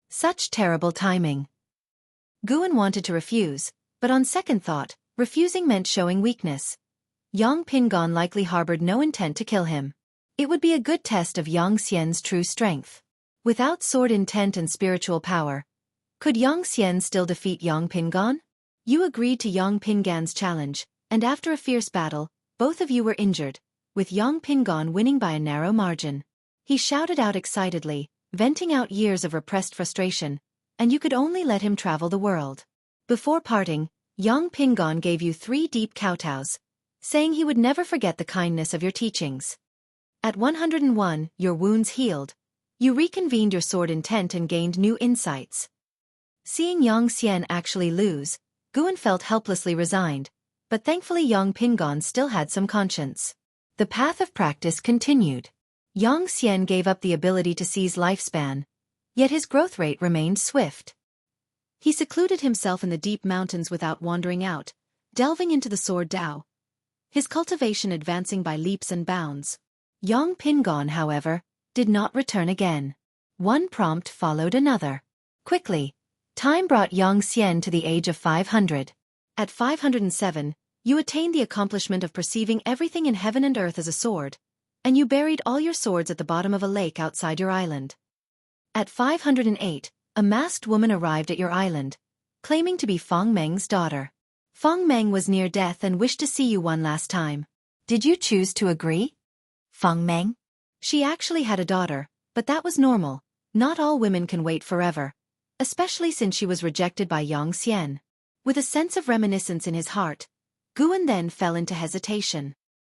Such terrible timing. Guan wanted to refuse, but on second thought, refusing meant showing weakness. Yang Pingon likely harbored no intent to kill him. It would be a good test of Yang Xian's true strength. Without sword intent and spiritual power, could Yang Xian still defeat Yang Pingon? You agreed to Yang Pingan's challenge, and after a fierce battle, both of you were injured, with Yang Pingon winning by a narrow margin. He shouted out excitedly, venting out years of repressed frustration, and you could only let him travel the world. Before parting, Yang Pingon gave you 3 deep kowtows, saying he would never forget the kindness of your teachings. At 101, your wounds healed. You reconvened your sword intent and gained new insights. Seeing Yang Xian actually lose, Guan felt helplessly resigned, but thankfully Yang Pingon still had some conscience. The path of practice continued. Yang Xian gave up the ability to seize lifespan, yet his growth rate remained swift. He secluded himself in the deep mountains without wandering out, delving into the sword Tao, his cultivation advancing by leaps and bounds. Yang Pingon, however, did not return again. One prompt followed another. Quickly, time brought Yang Xian to the age of 500. At 507, you attained the accomplishment of perceiving everything in heaven and earth as a sword, and you buried all your swords at the bottom of a lake outside your island. At 508, a masked woman arrived at your island, claiming to be Feng Meng's daughter. Feng Meng was near death and wished to see you one last time. Did you choose to agree? Feng Meng? She actually had a daughter, but that was normal. Not all women can wait forever, especially since she was rejected by Yang Xian. With a sense of reminiscence in his heart, Guan then fell into hesitation.